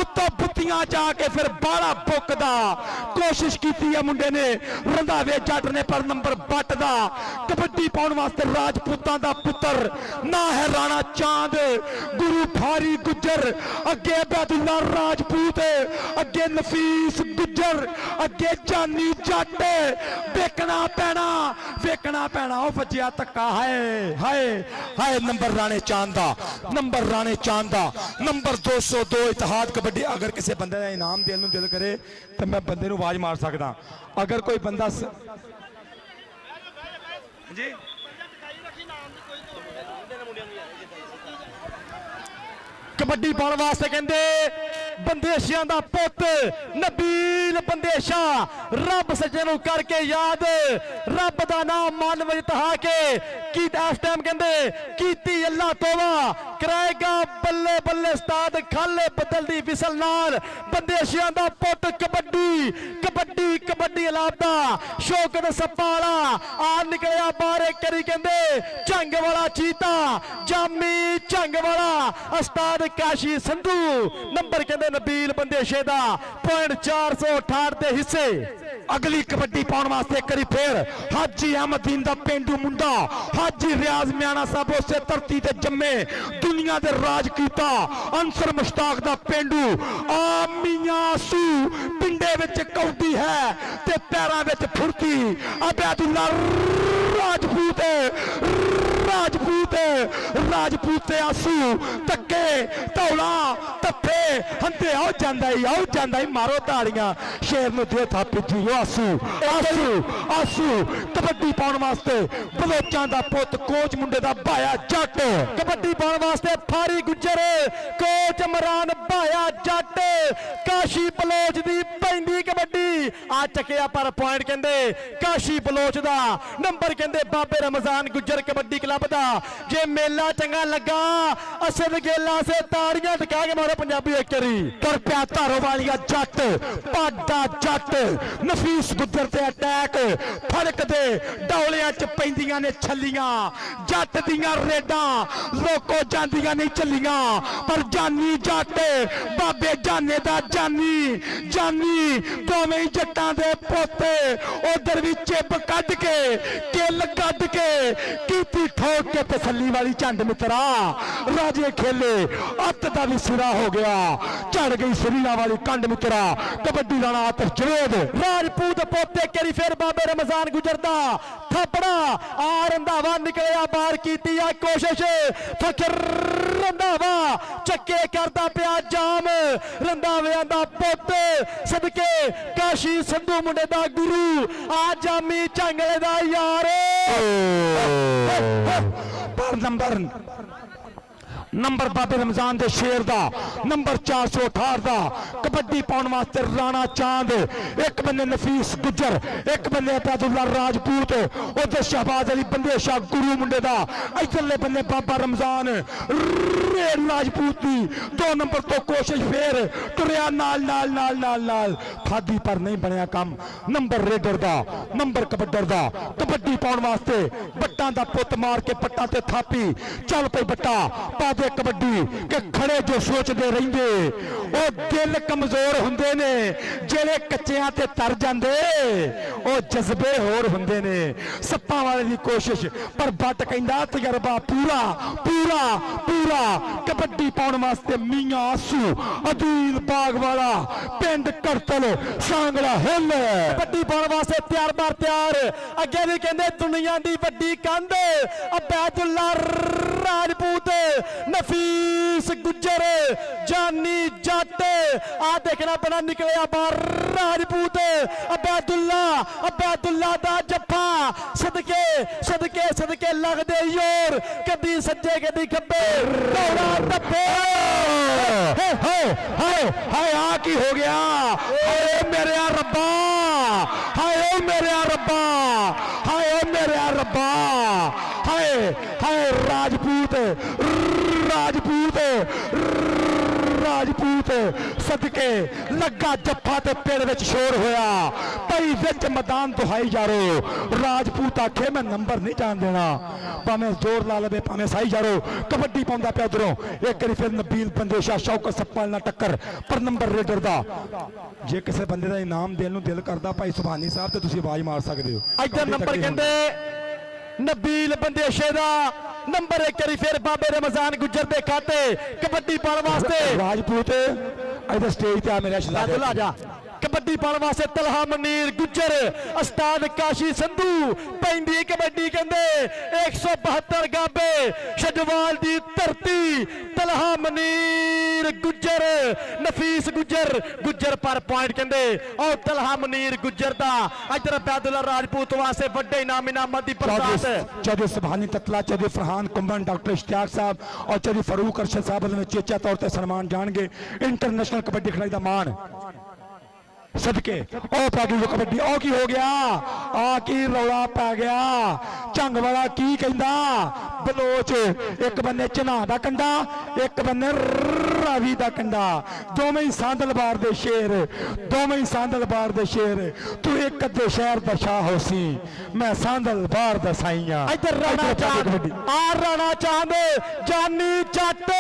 ਉੱਤੋਂ ਬੁੱਤੀਆਂ ਜਾ ਕੇ ਫਿਰ ਬਾਹਲਾ ਬੁੱਕਦਾ। ਕੋਸ਼ਿਸ਼ ਕੀਤੀ ਆ ਮੁੰਡੇ ਨੇ, ਰੰਧਾਵੇ ਜੱਟ ਨੇ, ਪਰ ਨੰਬਰ ਬੱਟ ਦਾ। ਕਬੱਡੀ ਪਾਉਣ ਵਾਸਤੇ ਰਾਜਪੂਤਾਂ ਦਾ ਪੁੱਤਰ, ਨਾ ਹੈ ਰਾਣਾ ਚਾਂਦ, ਗੁਰੂ ਫਾਰੀ ਗੁੱਜਰ, ਅੱਗੇ ਅਬਦੁੱਲਾ ਰਾਜਪੂਤ, ਅੱਗੇ ਨਫੀਸ ਗੁੱਜਰ, ਅੱਗੇ ਜਾਨੀ ਜੱਟ। ਵੇਖਣਾ ਪੈਣਾ, ਵੇਖਣਾ ਪੈਣਾ। ਉਹ ਵੱਜਿਆ ਧੱਕਾ, ਹਾਏ ਹਾਏ ਹਾਏ। ਨੰਬਰ ਰਾਣੇ ਚਾਂਦ ਦਾ, ਨੰਬਰ ਰਾਣੇ ਚਾਂਦ ਦਾ, ਨੰਬਰ 202 ਇਤਿਹਾਦ ਕਬੱਡੀ। ਅਗਰ ਕਿਸੇ ਬੰਦੇ ਦਾ ਇਨਾਮ ਦੇਣ ਨੂੰ ਦਿਲ ਕਰੇ ਤਾਂ ਮੈਂ ਬੰਦੇ ਨੂੰ ਆਵਾਜ਼ ਮਾਰ ਸਕਦਾ। ਅਗਰ ਕੋਈ ਬੰਦਾ ਜੀ कबड्डी पाने वास्ते कहते बंदेशियां दा पुत नबील बंदेशा, रब सज्जन करके याद, रब दा नाम मन विच तहा के की इस टाइम कहते कीती अल्लाह तौबा कराएगा बल्ले बल्ले उस्ताद खाले बदल दी विसल नाल। बंदेशियां दा पुत कबड्डी कबड्डी कबड्डी अलापदा शौकत सप्पाला आ निकलिया बारे करी कहते झंग वाला चीता जामी झंग वाला उस्ताद काशी संधू। नंबर कहते नबील बंदेशे दा पॉइंट 468 के हिस्से। अगली कबड्डी पाउण वास्ते करी फिर हाजी अहमदीन दा पेंडू मुंडा, हाजी रियाज मियाना साहब उसे धरती ते जम्मे, दुनिया दे राज कीता, अंसर मुश्ताक दा पेंडू। आ मियां आसू पिंडे विच कौडी है ते पैरां विच फुर्ती। अबैदुल्ला राजपूत राजपूत राजपूत आसू तक्के धौला तत्थे हंदे आओ जांदा ही मारो ताड़ियां, शेर नूं दे थापी जी। आसू आसू आसू कबड्डी पाउण वास्ते बलोचां दा पुत कोच मुंडे दा भाया जट। कबड्डी पाउण वास्ते फारी गुजर कोच इमरान भाया जट। काशी बलोच दी पैंदी कबड्डी आ चकिया पर पॉइंट कहंदे काशी बलोच दा। नंबर कहंदे बाबे रमजान गुजर कबड्डी क्लब दा। जे मेला चंगा लगा असद गेला से ताड़ियां टका के मारो पंजाबी एक करी। पर प्या धारो वालिया जट, पाडा जट, नफीस गुजर ते अटैक, फड़क दे डौलियां च पैंदियां ने छलियां, जट दियां रेडां लोको जांदियां नहीं चलियां। पर जानी जट बाबे जाने दा जानी जानी दोवें ही जट्टां दे पोते। उधर भी चिप कढ के किल कढ के कीती ठोक के तसल्ली वाली झंड मित्रा। राजे खेले अत दा भी सिरा हो गया, झड़ गई शरीरा वाली कंड मित्रा। कबड्डी लाना आतिफ जवेद राजपूत पोते करी फिर बाबे रमजान गुजरदा थपड़ा आ रंधावा निकलिया बाहर कीती आ कोशिश फकर रंधावा चक्के करदा पिया जाम। रंधावियां दा पुत सदके काशी संधू मुंडे दा गुरु आ जामी झंगले दा यार। पर नंबर बाबे रमजान दे शेर दा, नंबर 468 दा। कबड्डी पाउण वास्ते राणा चांद, एक बंदे नफीस गुजर, एक बंदे अबैदुल्ला राजपूत, उधर शहबाज अली बंदेशा गुरु मुंडे दा, इधरले बंदे बाबा रमजान रेड राजपूत दी। 2 नंबर तो कोशिश फिर तुरिया नाल नाल नाल नाल नाल खादी पर नहीं बनया काम। नंबर रेडर दा, नंबर कबड्डर दा। कबड्डी पाउण वास्ते बट्टां दा पुत मार के पट्टां ते थापी चल पई बट्टा पा दे कबड्डी के खड़े जो सोचते रहिंदे ओ दिल कमजोर हुंदे ने, जेड़े कच्चियां ते तर जांदे ओ जज्बे होर हुंदे ने। सप्पां वाले दी कोशिश पर बट कहंदा तजर्बा पूरा पूरा पूरा। कबड्डी पाउण वास्ते मियां आसू अदील बाग वाला पिंड करतल सांगला हिल। कबड्डी पाउण वास्ते तैयार बार तैयार। अगे भी कहंदे दुनिया दी वड्डी कंध अबैदुल्ला राजपूत नफीस गुजर जानी जट। आ देखना बड़ा निकलिया बाहर राजपूत अबैदुल्ला दा जफा सदके सदके सदके लगदे योर कदी सज्जे कदी खब्बे दौड़ा टप्पे ਹਾਏ ਹਾਏ ਆ ਕੀ ਹੋ ਗਿਆ ਹਾਏ ਮੇਰੇ ਰੱਬਾ ਹਾਏ ਮੇਰੇ ਰੱਬਾ ਹਾਏ ਮੇਰੇ ਰੱਬਾ ਹਾਏ ਹਾਏ ਰਾਜਪੂਤ ਰਾਜਪੂਤ ਰਾਜਪੂਤ ਸਦਕੇ ਲੱਗਾ ਜੱਫਾ ਤੇ ਪਿੰਡ ਵਿੱਚ ਸ਼ੋਰ ਹੋਇਆ ਭਈ ਵਿੱਚ ਮੈਦਾਨ ਦੁਹਾਈ ਜਾਰੋ ਰਾਜਪੂਤ ਆਖੇ ਮੈਂ ਨੰਬਰ ਨਹੀਂ ਜਾਣ ਦੇਣਾ ਭਾਵੇਂ ਜ਼ੋਰ ਲਾ ਲਵੇ ਭਾਵੇਂ ਸਾਈ ਜਾਰੋ ਕਬੱਡੀ ਪਾਉਂਦਾ ਪਿਆ ਉਧਰੋਂ ਇੱਕ ਵਾਰੀ ਫਿਰ ਨਬੀਲ ਬੰਦੇ ਸ਼ਾਹ ਸ਼ੌਕਤ ਸੱਪਾਲ ਨਾਲ ਟੱਕਰ ਪਰ ਨੰਬਰ ਰੇਡਰ ਦਾ ਜੇ ਕਿਸੇ ਬੰਦੇ ਦਾ ਇਨਾਮ ਦੇਣ ਨੂੰ ਦਿਲ ਕਰਦਾ ਭਾਈ ਸੁਭਾਨੀ ਸਾਹਿਬ ਤੇ ਤੁਸੀਂ ਆਵਾਜ਼ ਮਾਰ ਸਕਦੇ ਹੋ ਇੱਧਰ ਨੰਬਰ ਕਹਿੰਦੇ ਨਬੀਲ ਬੰਦੇਸ਼ੇ ਦਾ ਨੰਬਰ ਇੱਕ ਵਾਰੀ ਫਿਰ ਬਾਬੇ ਰਮਜ਼ਾਨ ਗੁੱਜਰ ਦੇ ਖਾਤੇ ਕਬੱਡੀ ਪਾਉਣ ਵਾਸਤੇ ਰਾਜਪੂਤ ਇੱਧਰ ਸਟੇਜ ਤੇ ਆ ਮੇਰਾ ਸ਼ਹਿਜ਼ਾਦਾ ਲਾ ਜਾ ਕਬੱਡੀ ਪਾਉਣ ਵਾਸਤੇ ਤਲਹਾ ਮਨੀਰ ਗੁੱਜਰ ਉਸਤਾਦ ਕਾਸ਼ੀ ਸੰਧੂ ਪੈਂਦੀ ਕਬੱਡੀ ਕਹਿੰਦੇ 172 ਗਾਬੇ ਸ਼ਜਵਾਲ ਦੀ ਧਰਤੀ ਤਲਹਾ ਮਨੀਰ ਗੁੱਜਰ ਨਫੀਸ ਗੁੱਜਰ ਗੁੱਜਰ ਪਰ ਪੁਆਇੰਟ ਕਹਿੰਦੇ ਉਹ ਤਲਹਾ ਮਨੀਰ ਗੁੱਜਰ ਦਾ ਇੱਧਰ ਅਬੈਦੁੱਲਾ ਰਾਜਪੂਤ ਵਾਸਤੇ ਵੱਡੇ ਇਨਾਮਾਂ ਦੀ ਬਰਸਾਤ चौधरी सुभानी ततला चौधरी फरहान कुंभन डॉक्टर इश्तियाक साहब और चौधरी फारूक अरशद साहब ने चेचा तौर पर सम्मान जाएंगे इंटरनेशनल कबड्डी खिलाड़ी का मान सदके ओ पैगी जो कबड्डी ओ की हो गया आ की रौला पै गया झंग वाला की कहंदा बलोच एक बन्ने चना दा कंडा एक बन्ने रावी दा कंडा दोवें ही सांदलबार दे शेर दोवें ही सांदलबार दे शेर तू एक अद्धे शहर दा शाह होसी मैं सांदलबार दा साईं आ ਇੱਧਰ ਰਾਣਾ ਚਾਂਦ ਆ ਰਾਣਾ ਚਾਂਦ ਜਾਨੀ ਜੱਟ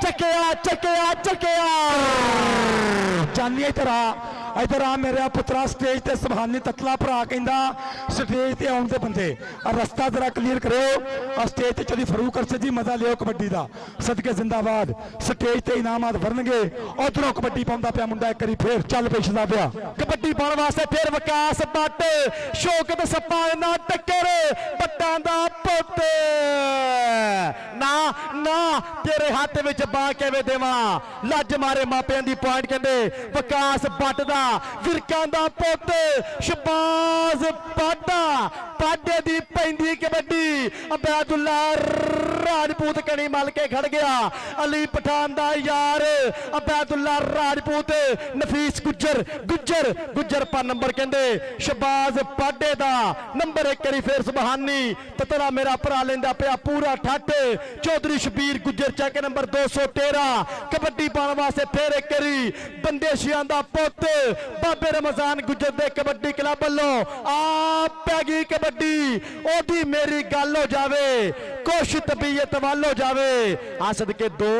ਚੱਕਿਆ ਚੱਕਿਆ ਚੱਕਿਆ ਜਾਨੀ इधर आ मेरे पुत्रा स्टेज ते सुभानी ततला भरा कहंदा स्टेज ते आउण दे बंदे आ रस्ता जरा क्लीयर करो आ स्टेज ते चौधरी फारूक अरशद जी मजा लियो कबड्डी दा सदके जिंदाबाद स्टेज ते इनामात भरनगे उधरों कबड्डी पाउंदा पिया मुंडा एक वारी फिर चल पे शहजादिया कबड्डी पाउण वास्ते फिर विकास भट्ट शौकत सप्पा नाल टक्कर भट्टां दा पुੱਤ ना ना तेरे हत्थ विच बाह किवें देवां लज मारे मापिਆਂ ਦੀ ਪੁਆਇੰਟ ਕਹਿੰਦੇ ਵਿਕਾਸ ਭੱਟ ਦਾ ਵਿਰਕਾਂ ਦਾ ਪੁੱਤ ਸ਼ਬਾਜ਼ ਪਾਡੇ ਦੀ ਪੈਂਦੀ ਕਬੱਡੀ ਅਬੈਦੁੱਲਾ ਰਾਜਪੂਤ ਕਣੀ ਮਲ ਕੇ ਖੜ ਗਿਆ ਅਲੀ ਪਠਾਨ ਦਾ ਯਾਰ ਅਬੈਦੁੱਲਾ ਰਾਜਪੂਤ ਨਫੀਸ ਗੁੱਜਰ ਪਰ ਨੰਬਰ ਕਹਿੰਦੇ ਸ਼ਬਾਜ਼ ਪਾਡੇ ਦਾ ਨੰਬਰ ਇੱਕ ਵਾਰੀ ਫੇਰ ਸੁਭਾਨੀ ਤਤਲਾ ਮੇਰਾ ਭਰਾ ਲੈਂਦਾ ਪਿਆ ਪੂਰਾ ਠੱਠ ਚੌਧਰੀ ਸ਼ਬੀਰ ਗੁੱਜਰ ਚੱਕ ਨੰਬਰ 213 ਕਬੱਡੀ ਪਾਉਣ ਵਾਸਤੇ ਫੇਰ ਇੱਕ ਵਾਰੀ ਬੰਦੇਸ਼ੀਆਂ ਦਾ ਪੁੱਤ ਬਾਬੇ ਰਮਜ਼ਾਨ ਗੁੱਜਰ ਦੇ ਕਬੱਡੀ ਕਲੱਬ ਵੱਲੋਂ ਆ ਪੈ ਗਈ ਕਬੱਡੀ ਉਹਦੀ ਮੇਰੀ ਗੱਲ ਹੋ ਜਾਵੇ ਕੁਛ ਤਬੀਅਤ ਵੱਲ ਹੋ ਜਾਵੇ ਆ ਸਦਕੇ 2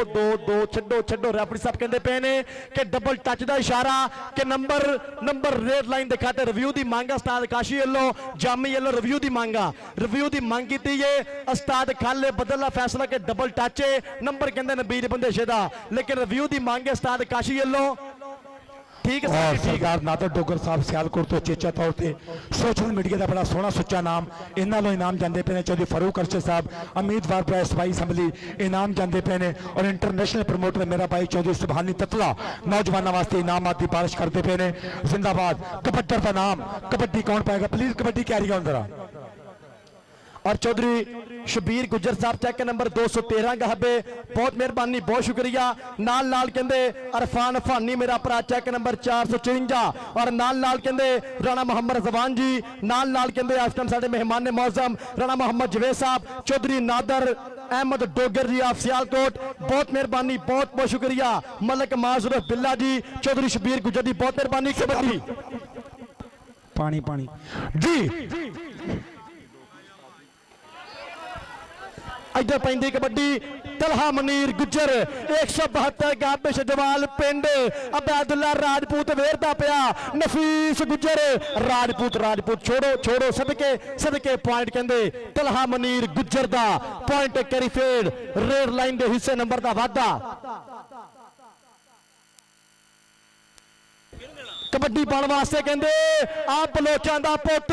ਛੱਡੋ ਰੈਫਰੀ ਸਾਹਿਬ ਕਹਿੰਦੇ ਪਏ ਨੇ ਕਿ ਡਬਲ ਟੱਚ ਦਾ ਇਸ਼ਾਰਾ ਕਿ ਨੰਬਰ ਰੇਡ ਲਾਈਨ ਦੇ ਖਾਤੇ ਰਿਵਿਊ ਦੀ ਮੰਗ ਉਸਤਾਦ ਕਾਸ਼ੀ ਵੱਲੋਂ ਜਾਮੀ ਵੱਲੋਂ ਰਿਵਿਊ ਦੀ ਮੰਗ ਕੀਤੀ ਏ ਉਸਤਾਦ ਖਾਲੇ ਬਦਲਣਾ ਫੈਸਲਾ ਕਿ ਡਬਲ ਟੱਚ ਏ ਨੰਬਰ ਕਹਿੰਦੇ ਨਬੀਰ ਬੰਦੇਸ਼ੇ ਦਾ ਲੇਕਿਨ ਰਿਵਿਊ ਦੀ ਮੰਗ ਹੈ ਉਸਤਾਦ ਕਾਸ਼ੀ ਵੱਲੋਂ ठीक है और सरदार नादर डोगर साहब सियालकोट तो चेचा तौर पर सोशल मीडिया का बड़ा सोहना सुच्चा नाम इन्हों इनाम जाते पे ने चौधरी फारूक अरशद साहब उम्मीदवार प्राइस सफाई असैम्बली इनाम जाते पे ने और इंटरनेशनल प्रमोटर मेरा भाई चौधरी सुभानी ततला नौजवानों वास्ते इनामात की बारिश करते पे ने जिंदाबाद कबड्डर का नाम कबड्डी कौन पाएगा प्लीज कबड्डी कैरी कौन जरा और चौधरी शबीर गुज्जर साहब चेक नंबर 213 गहबे बहुत मेहरबानी बहुत शुक्रिया नाल कहते अरफान फानी मेरा भरा चेक नंबर 454 और नाल कहते राणा मोहम्मद जवान जी नाल कहते इस टाइम साडे मेहमान ने मौजम राणा मोहम्मद जवेद साहब चौधरी नादर अहमद डोगर जी ऑफ सियालकोट बहुत मेहरबानी बहुत शुक्रिया मलक माजुरफ बिल्ला जी चौधरी शबीर गुज्जर जी बहुत मेहरबानी कबड्डी पानी जी इधर पैंदी कबड्डी तलहा मनीर गुज्जर 172 गाबे शजवाल पिंड अबैदुल्ला राजपूत वेरदा पिया नफीस गुज्जर राजपूत छोड़ो सदके पॉइंट कहंदे तलहा मनीर गुज्जर दा पॉइंट करी फेड रेड लाइन दे हिस्से नंबर दा वाधा कबड्डी पाने वास्ते कहंदे आ बलोचां दा पुੱਤ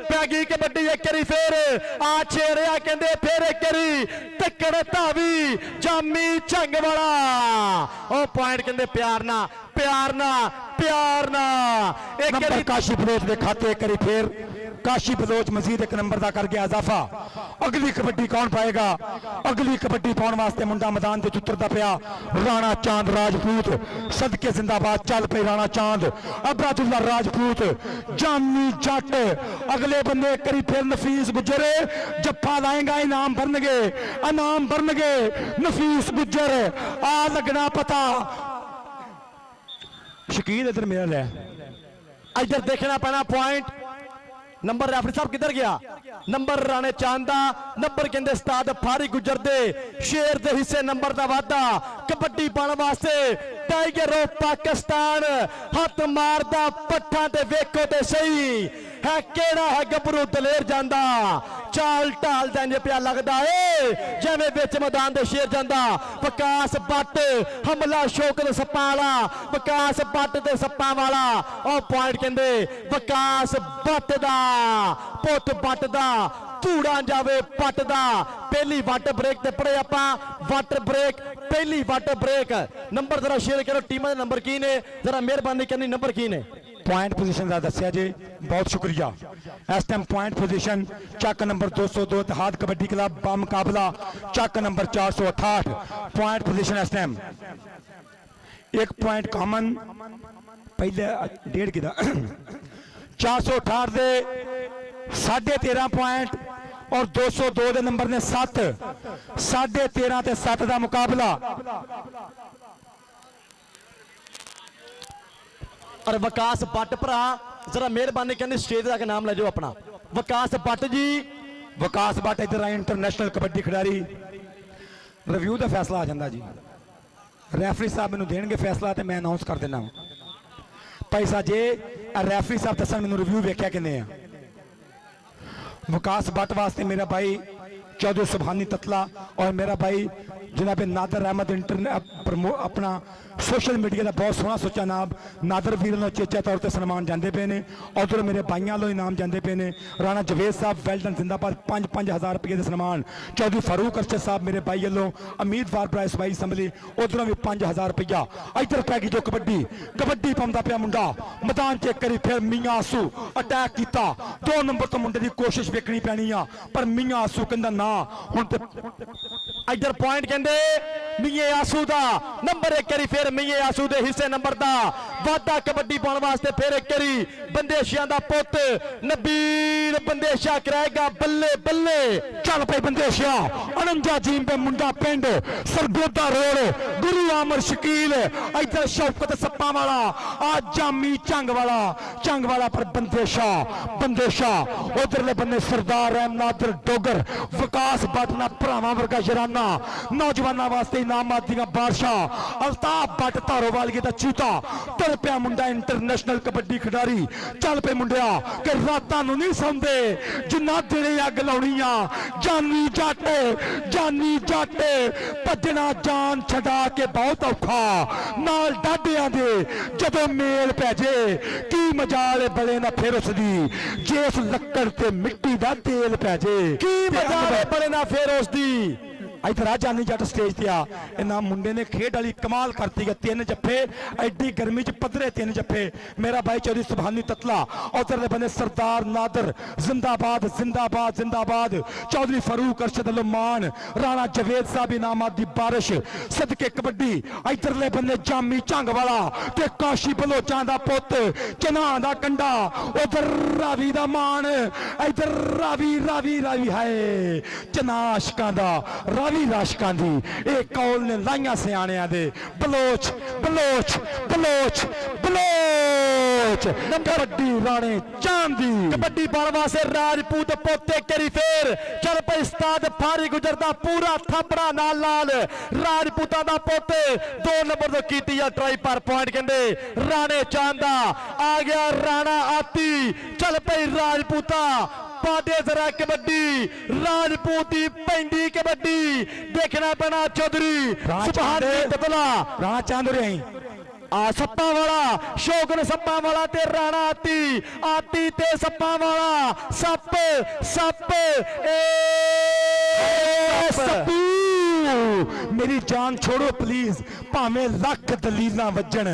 पै गई कबड्डी एक करी फिर आ छेड़िया कहंदे फिर एक करी टक्कर धावी जामी झंग वाला ओ पॉइंट कहंदे प्यार ना एक करी काशी फिरोज दे खाते एक करी फिर काशी बलोच मजीद एक नंबर का कर गया इजाफा। अगली कबड्डी कौन पाएगा? अगली कबड्डी पाने वास्ते मुंडा मैदान से उतरता पिया राणा चांद राजपूत। सदके जिंदाबाद चल पे राणा चांद, अबरादुल्ला राजपूत, जानी जट। अगले बंदे करी फिर नफीस गुजर जप्पा लाएगा, इनाम भरनगे, इनाम भरनगे। नफीस गुजर आ लगना पता। शकील इधर मेरा ले, इधर देखना पैना पॉइंट। नंबर रेफरी साहब किधर गया? नंबर राणे चांदा, नंबर कहते उस्ताद फारी गुजर दे। शेर दे हिस्से नंबर का वादा कबड्डी पाने वास्ते टाइगर ऑफ पाकिस्तान हथ मारदा पट्ठा ते वेखो ते सही है केड़ा है गबरू दलेर जांदा। चाल ढाल इंज पिया लगदा है जिवें विच मैदान दे शेर जांदा। विकास बट हमला शौकत सप्पा वाला, विकास बट ते सप्पा वाला। और पॉइंट कहंदे विकास बट दा पुत बट दा धूड़ा जावे पट दा। पहली वट ब्रेक ते पड़े आपां वट ब्रेक, पहली वट ब्रेक। नंबर जरा शेयर करो टीमां दे नंबर की ने, जरा मेहरबानी करनी नंबर की ने। पॉइंट पोजीशन का दसिया जी, बहुत शुक्रिया। इस टाइम पॉइंट पोजीशन चक नंबर 202 इतिहाद कबड्डी क्लब बामुकाबला चक नंबर 468। पॉइंट पोजीशन इस टाइम 1 पॉइंट कॉमन पहले 1.5 की 468 दे 13.5 पॉइंट और 202 दे नंबर ने 7 13.5 ते 7 का मुकाबला। और विकास भट्ट भरा जरा मेहरबानी करनी स्टेज तक नाम ले जाओ अपना। विकास भट्ट जी, विकास भट्ट इधर आए इंटरनेशनल कबड्डी खिडारी। रिव्यू का फैसला आ जाता जी, रैफरी साहब मैंने देंगे फैसला तो मैं अनाउंस कर देना पैसा जे रैफरी साहब दसन मैंने रिव्यू वेख्या किन्ने आ। विकास भट्ट वास्ते मेरा भाई चौधरी सुभानी ततला और मेरा भाई जनाब नादर अहमद अपना सोशल मीडिया का बहुत सोहना सोचा नाम नादर वीर चेचा तौर पर सन्मान जाते पे ने। उधर मेरे भाइयों वालों इनाम जाते पे ने। राणा जवेद साहब वेल्डन जिंदाबाद 5,000 रुपये का सन्मान। चौधरी फारूक अरशद साहब मेरे भाई वालों उम्मीदवार बराए सूबाई असैम्बली उधरों भी 5,000 रुपया। इधर पै गई जो कबड्डी कबड्डी पाਉਂਦਾ ਪਿਆ मुंडा मैदान च करी फिर मियाँ आसू अटैक किया। 2 नंबर तो मुंडे की कोशिश वेखनी पैनी आ पर मियाँ आसू कहता ना हुण ते इधर पॉइंट कहंदे मियाँ आसू दा नंबर 1 करी फिर मियाँ आसू दे हिस्से नंबर दा वादा कबड्डी पाने वास्ते फिर एक करी बंदेशियां दा पुत नबील बंदेशा कराएगा बल्ले बल्ले। चल पे बंदेशिया 49 जीम पे मुंडा पिंड सरगोदा रोड गुरु आमर शकील। इधर शौकत सप्पा वाला आ जामी चंग वाला पर बंदेशा बंदेशा। उधरले बंदे सरदार रहमनादर डोगर विकास भट्ट ना भरावां वर्गा शराना नौजवानों वास्ते इनामात दी बादशाह अल्ताफ भट्ट धारोवाल दा चूता। तुर पिया मुंडा इंटरनेशनल कबड्डी खिडारी। चल पे मुंडिया कि रातां नूं नहीं सौंदे जिन्ना दिने अग लाउणी आ। जानी जट भजना जान छड़ा के बहुत औखा नाल डाडियां दे जदों मेल पै जे की मजाल बले ना फिर उसदी जिस लक्कड़ ते मिट्टी दा तेल पै जे की मजाल बले ना फिर उसदी। इधर आ जानी जट स्टेज ते आ इन्हां मुंडे ने खेड वाली कमाल करती है। 3 जफ्फे एडी गर्मी च पधरे 3 जफ्फे। मेरा भाई चौधरी सुभानी ततला उधरले बंदे सरदार नादर जिंदाबाद जिंदाबाद जिंदाबाद। चौधरी फारूक अरशद मान राणा जवेद साहब इनामात दी बारिश सदके कबड्डी। इधरले बंदे जामी झंग वाला ते काशी बलोचां दा पुत चना दा कंडा। उधर रावी दा मान इधर रावी रावी रावी हाय चनाशकां दा रावी राशकां दी एक कौल ने लाइया सियाणियां दे बलोच बलोच बलोच बलोच। कबड्डी राणे चांदी कबड्डी पाने वास्ते राजपूत पोते करी फिर चल पे उस्ताद फारी गुजरदा पूरा थपड़ा नाल नाल राजपूतां दा पोते 2 नंबर तो कीती आ ट्राई पर पॉइंट कहंदे राणे चांदा आ गया राणा आती। चल पे राजपूता पादे जरा कबड्डी राजपूती पेंडी कबड्डी देखना पैना चौधरी सुभानी ततला राणा चांदुरी आ सप्पा वाला शौकन सप्पा वाला ते राणा आती ते सप्पा वाला सप सप ए मेरी जान छोड़ो प्लीज, भावें लख दलीलां वजन,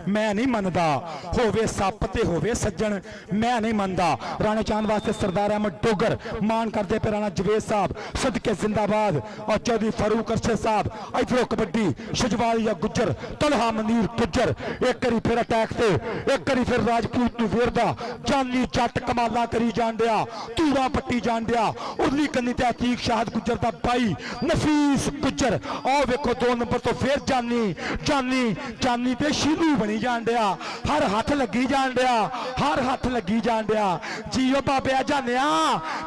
मैं नहीं मनदा, होवे सप ते होवे सज्जन, मैं नहीं मनदा। राणे चांद वास्ते सरदार अहमद डोगर मान करते पे राणा जवेद साहब सदके जिंदाबाद, और चौधरी फारूक अरशद साहब। इधरों कबड्डी शजवालिया गुज्जर, तलहा मनीर गुज्जर, एक करी फिर अटैक से, एक करी फिर राजपूत नूं वेरदा, जानी जट कमाला करी जान दिया, तूड़ा पट्टी जान दिया, उरली कन्नी ते अतीक शाहद गुज्जर दा भाई नफीस गुज्जर। आओ वेखो 2 नंबर तो फिर जानी जानी जानी ते शीलू बनी जान दिया, हर हाथ लगी जान दिया, हर हाथ लगी जान दिया। जियो बाबे जानिया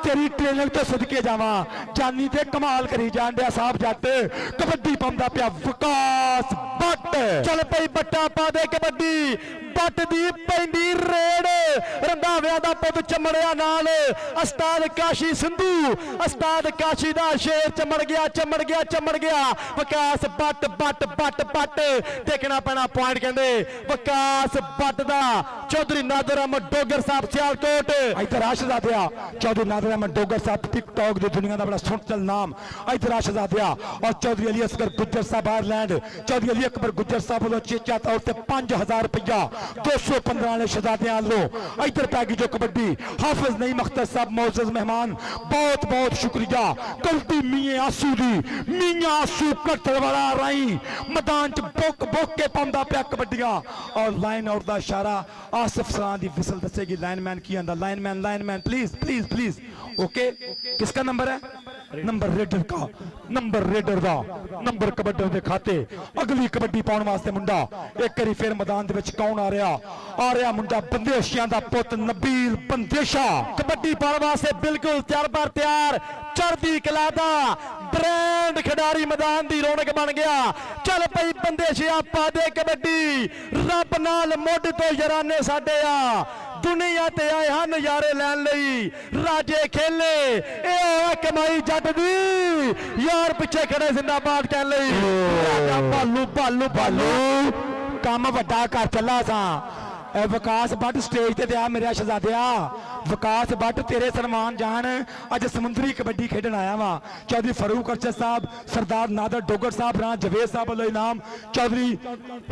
तेरी ट्रेनिंग तो सदके जावा, जानी ते कमाल करी जान दिया। साहब जट कबड्डी पाਉਂਦਾ ਪਿਆ विकास भट्ट, चल पई बट्टा पा दे कबड्डी, बट दी पैंदी रेड, रंधाविया दा पुत चमड़िया नाल उस्ताद काशी सिंधु, उस्ताद काशी दा शेर चमड़ गया चमड़ गया चमड़ गया। विकास बट बट बट बट देखना पैना पॉइंट कहंदे विकास बट दा। चौधरी नादर अहमद डोगर साहब सियालकोट, इधर आशजादिया चौधरी नादर अहमद डोगर साहब टिकटॉक की दुनिया का बड़ा सुनचल नाम। इधर आशजादिया और चौधरी अली असगर गुज्जर साहब आयरलैंड, चौधरी अली अकबर गुज्जर साहब वालों चेचा तौर पर 5000 रुपया 215 ने शहजादियां लो। इधर पैगी जो कबड्डी हाफिज नईम अख्तर साहब मोअज़्ज़ज़ मेहमान, बहुत बहुत शुक्रिया। गलती मियां आसू दी, मियां आसू कट्टर वाला राई मैदान च बुक बुक के पाਉਂਦਾ ਪਿਆ कबड्डियां। और लाइन आउट का इशारा आसिफ सलां दी विसल दसेगी लाइनमैन की आंदा। Lineman please please please. Okay किसका नंबर है? नंबर रेडर का, नंबर रेडर का नंबर कबड्डी के खाते। अगली कबड्डी पाने वास्ते मुंडा एक करी फिर मैदान दे विच कौन आ रहा मुंडा बंदेशियां दा पुत नबील बंदेशा। कबड्डी पाने वास्ते बिल्कुल तैयार पर तैयार, चढ़दी कला दा ब्रांड खिडारी मैदान दी रौनक बन गया। चल पई बंदेशिया पा दे कबड्डी, रब नाल मुੱਢ तो यराने साडे आ, दुनिया ते आए हैं नजारे लैन लई, राजे खेले ए होया कमाई जट दी, यार पिछे खड़े जिंदाबाद कहन लई। राजा भालू भालू भालू काम वड्डा कर चला सा। विकास भट्ट स्टेज ते आ मेरा शहजादिया, विकास भट्ट तेरे सलमान जान अज समुद्री कबड्डी खेडन आया वा। चौधरी फारूक अरशद साहब, सरदार नादर डोगर साहब, राणा जवेद साहब वालों इनाम, चौधरी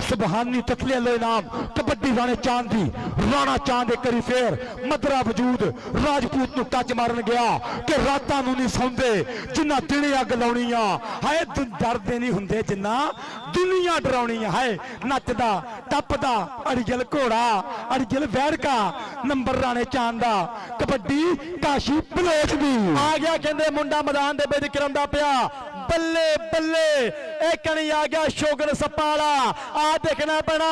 सुबहानी ततले वालों इनाम। कबड्डी राणे चांद दी, राणा चांद एक करी फेर मदरा वजूद राजपूत नूं टच मारन गया कि रातां नूं नहीं सौंदे जिन्ना दिने अग लाउणी आ, हाय डरदे नहीं हुंदे जिन्ना दुनिया डराउणी आ। हाय नचदा टपदा अड़ियल घोड़ा, अड़ियल वैरका, नंबर राणे चांद दा। कबड्डी काशी बलोच दी आ गया कहंदे मुंडा मैदान दे विच करंदा पिया, बल्ले बल्ले एक नहीं आ गया शोगन सपाला। आ देखना पैना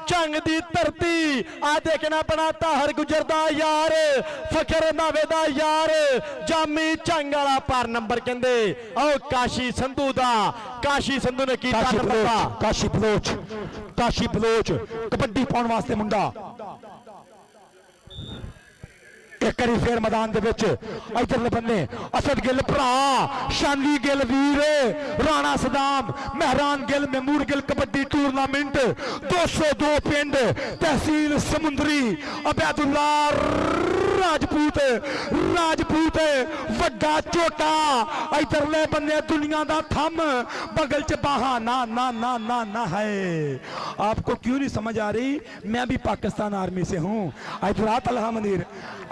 झंग दी धरती, आ देखना पैना ताहर गुजर दा यार, फखर नावे दा यार, जामी झंग वाला पर नंबर कहंदे आओ काशी संधू दा। काशी संधू ने कीता नंबर, काशी बलोच कबड्डी पाउण वास्ते मुंडा एक करी फिर मैदान दे विच इधरले बन्ने असद गिल भरा, शानी गिल वीर, राणा सदाम, मेहरान गिल, महमूद गिल कबड्डी टूर्नामेंट 202 पिंड तहसील समुंदरी। अबैदुल्ला राजपूत राजपूत वड्डा झोटा, इधरले बन्ने दुनिया दा थम, बगल च बाहा ना ना ना ना ना है। आपको क्यों नहीं समझ आ रही? मैं भी पाकिस्तान आर्मी से हूँ। इधर आ तलहा मंदिर,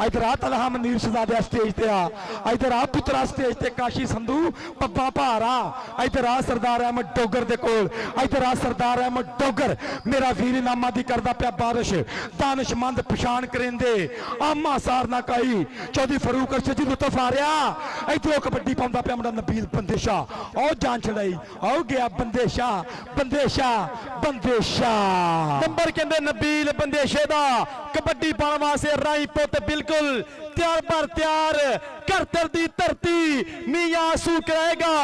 इधर आ तलहा मंदिर शहजादा स्टेज ते आ, इधर आ पुत्रा स्टेज ते काशी संधू पब्बा भारा, इधर आ सरदार अहमद डोगर दे कोल, इधर आ सरदार अहमद डोगर मेरा वीर नामा दी करदा पिया बारिश, दानिशमंद पछाण करेंदे आमा सार ना काई। चौधरी फारूक अरशद जी लुत्फ आ रहा। इधरों कबड्डी पाਉਂਦਾ पिया मुंडा नबील बंदेशा, आओ जान छड़ाई, आओ गया बंदेशा बंदेशा बंदेशा। नंबर कहंदे नबील बंदेशे दा। कबड्डी पाने वास्ते राई पुत बिल्कुल तैयार पर तैयार, करतर दी धरती मियां आसू कराएगा,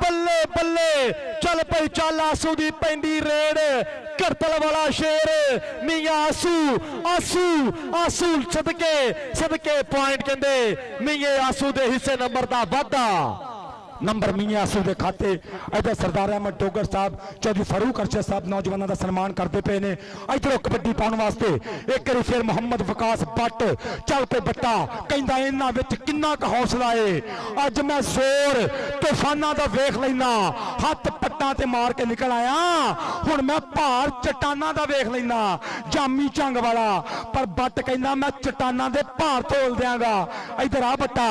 बल्ले बल्ले चल पई चल आसू दी पैंदी रेड, करतल वाला शेर मियां आसू आसू आसू सदके सदके पॉइंट कहंदे मियां आसू दे हिस्से नंबर दा वाधा। ਨੰਬਰ ਮੀਆਂ ਆਸੂ ਦੇ ਖਾਤੇ। ਇੱਧਰ ਸਰਦਾਰ ਅਹਿਮਦ ਡੋਗਰ ਸਾਹਿਬ, ਚੌਧਰੀ ਫਾਰੂਕ ਅਰਸ਼ਦ ਸਾਹਿਬ ਨੌਜਵਾਨਾਂ ਦਾ ਸਨਮਾਨ ਕਰਦੇ ਪਏ ਨੇ। ਇੱਧਰੋਂ ਕਬੱਡੀ ਪਾਉਣ ਵਾਸਤੇ ਇੱਕ ਵਾਰੀ ਫਿਰ ਮੁਹੰਮਦ ਵਿਕਾਸ ਬੱਟ ਚੱਲ ਪਏ ਬੱਟਾ, ਕਹਿੰਦਾ ਇਹਨਾਂ ਵਿੱਚ ਕਿੰਨਾ ਕੁ ਹੌਸਲਾ ਏ। ਅੱਜ ਮੈਂ ਜ਼ੋਰ ਤੂਫਾਨਾਂ ਦਾ ਵੇਖ ਲੈਣਾ, ਹੱਥ ਪੱਟਾਂ ਤੇ ਮਾਰ ਕੇ ਨਿਕਲ ਆਇਆ, ਹੁਣ ਮੈਂ ਭਾਰ ਚਟਾਨਾਂ ਦਾ ਵੇਖ ਲੈਣਾ, ਜਾਮੀ ਝੰਗ ਵਾਲਾ। ਪਰ ਬੱਟ ਕਹਿੰਦਾ ਮੈਂ ਚਟਾਨਾਂ ਦੇ ਭਾਰ ਤੋਲ ਦਿਆਂਗਾ। ਇੱਧਰ ਆ ਬੱਟਾ,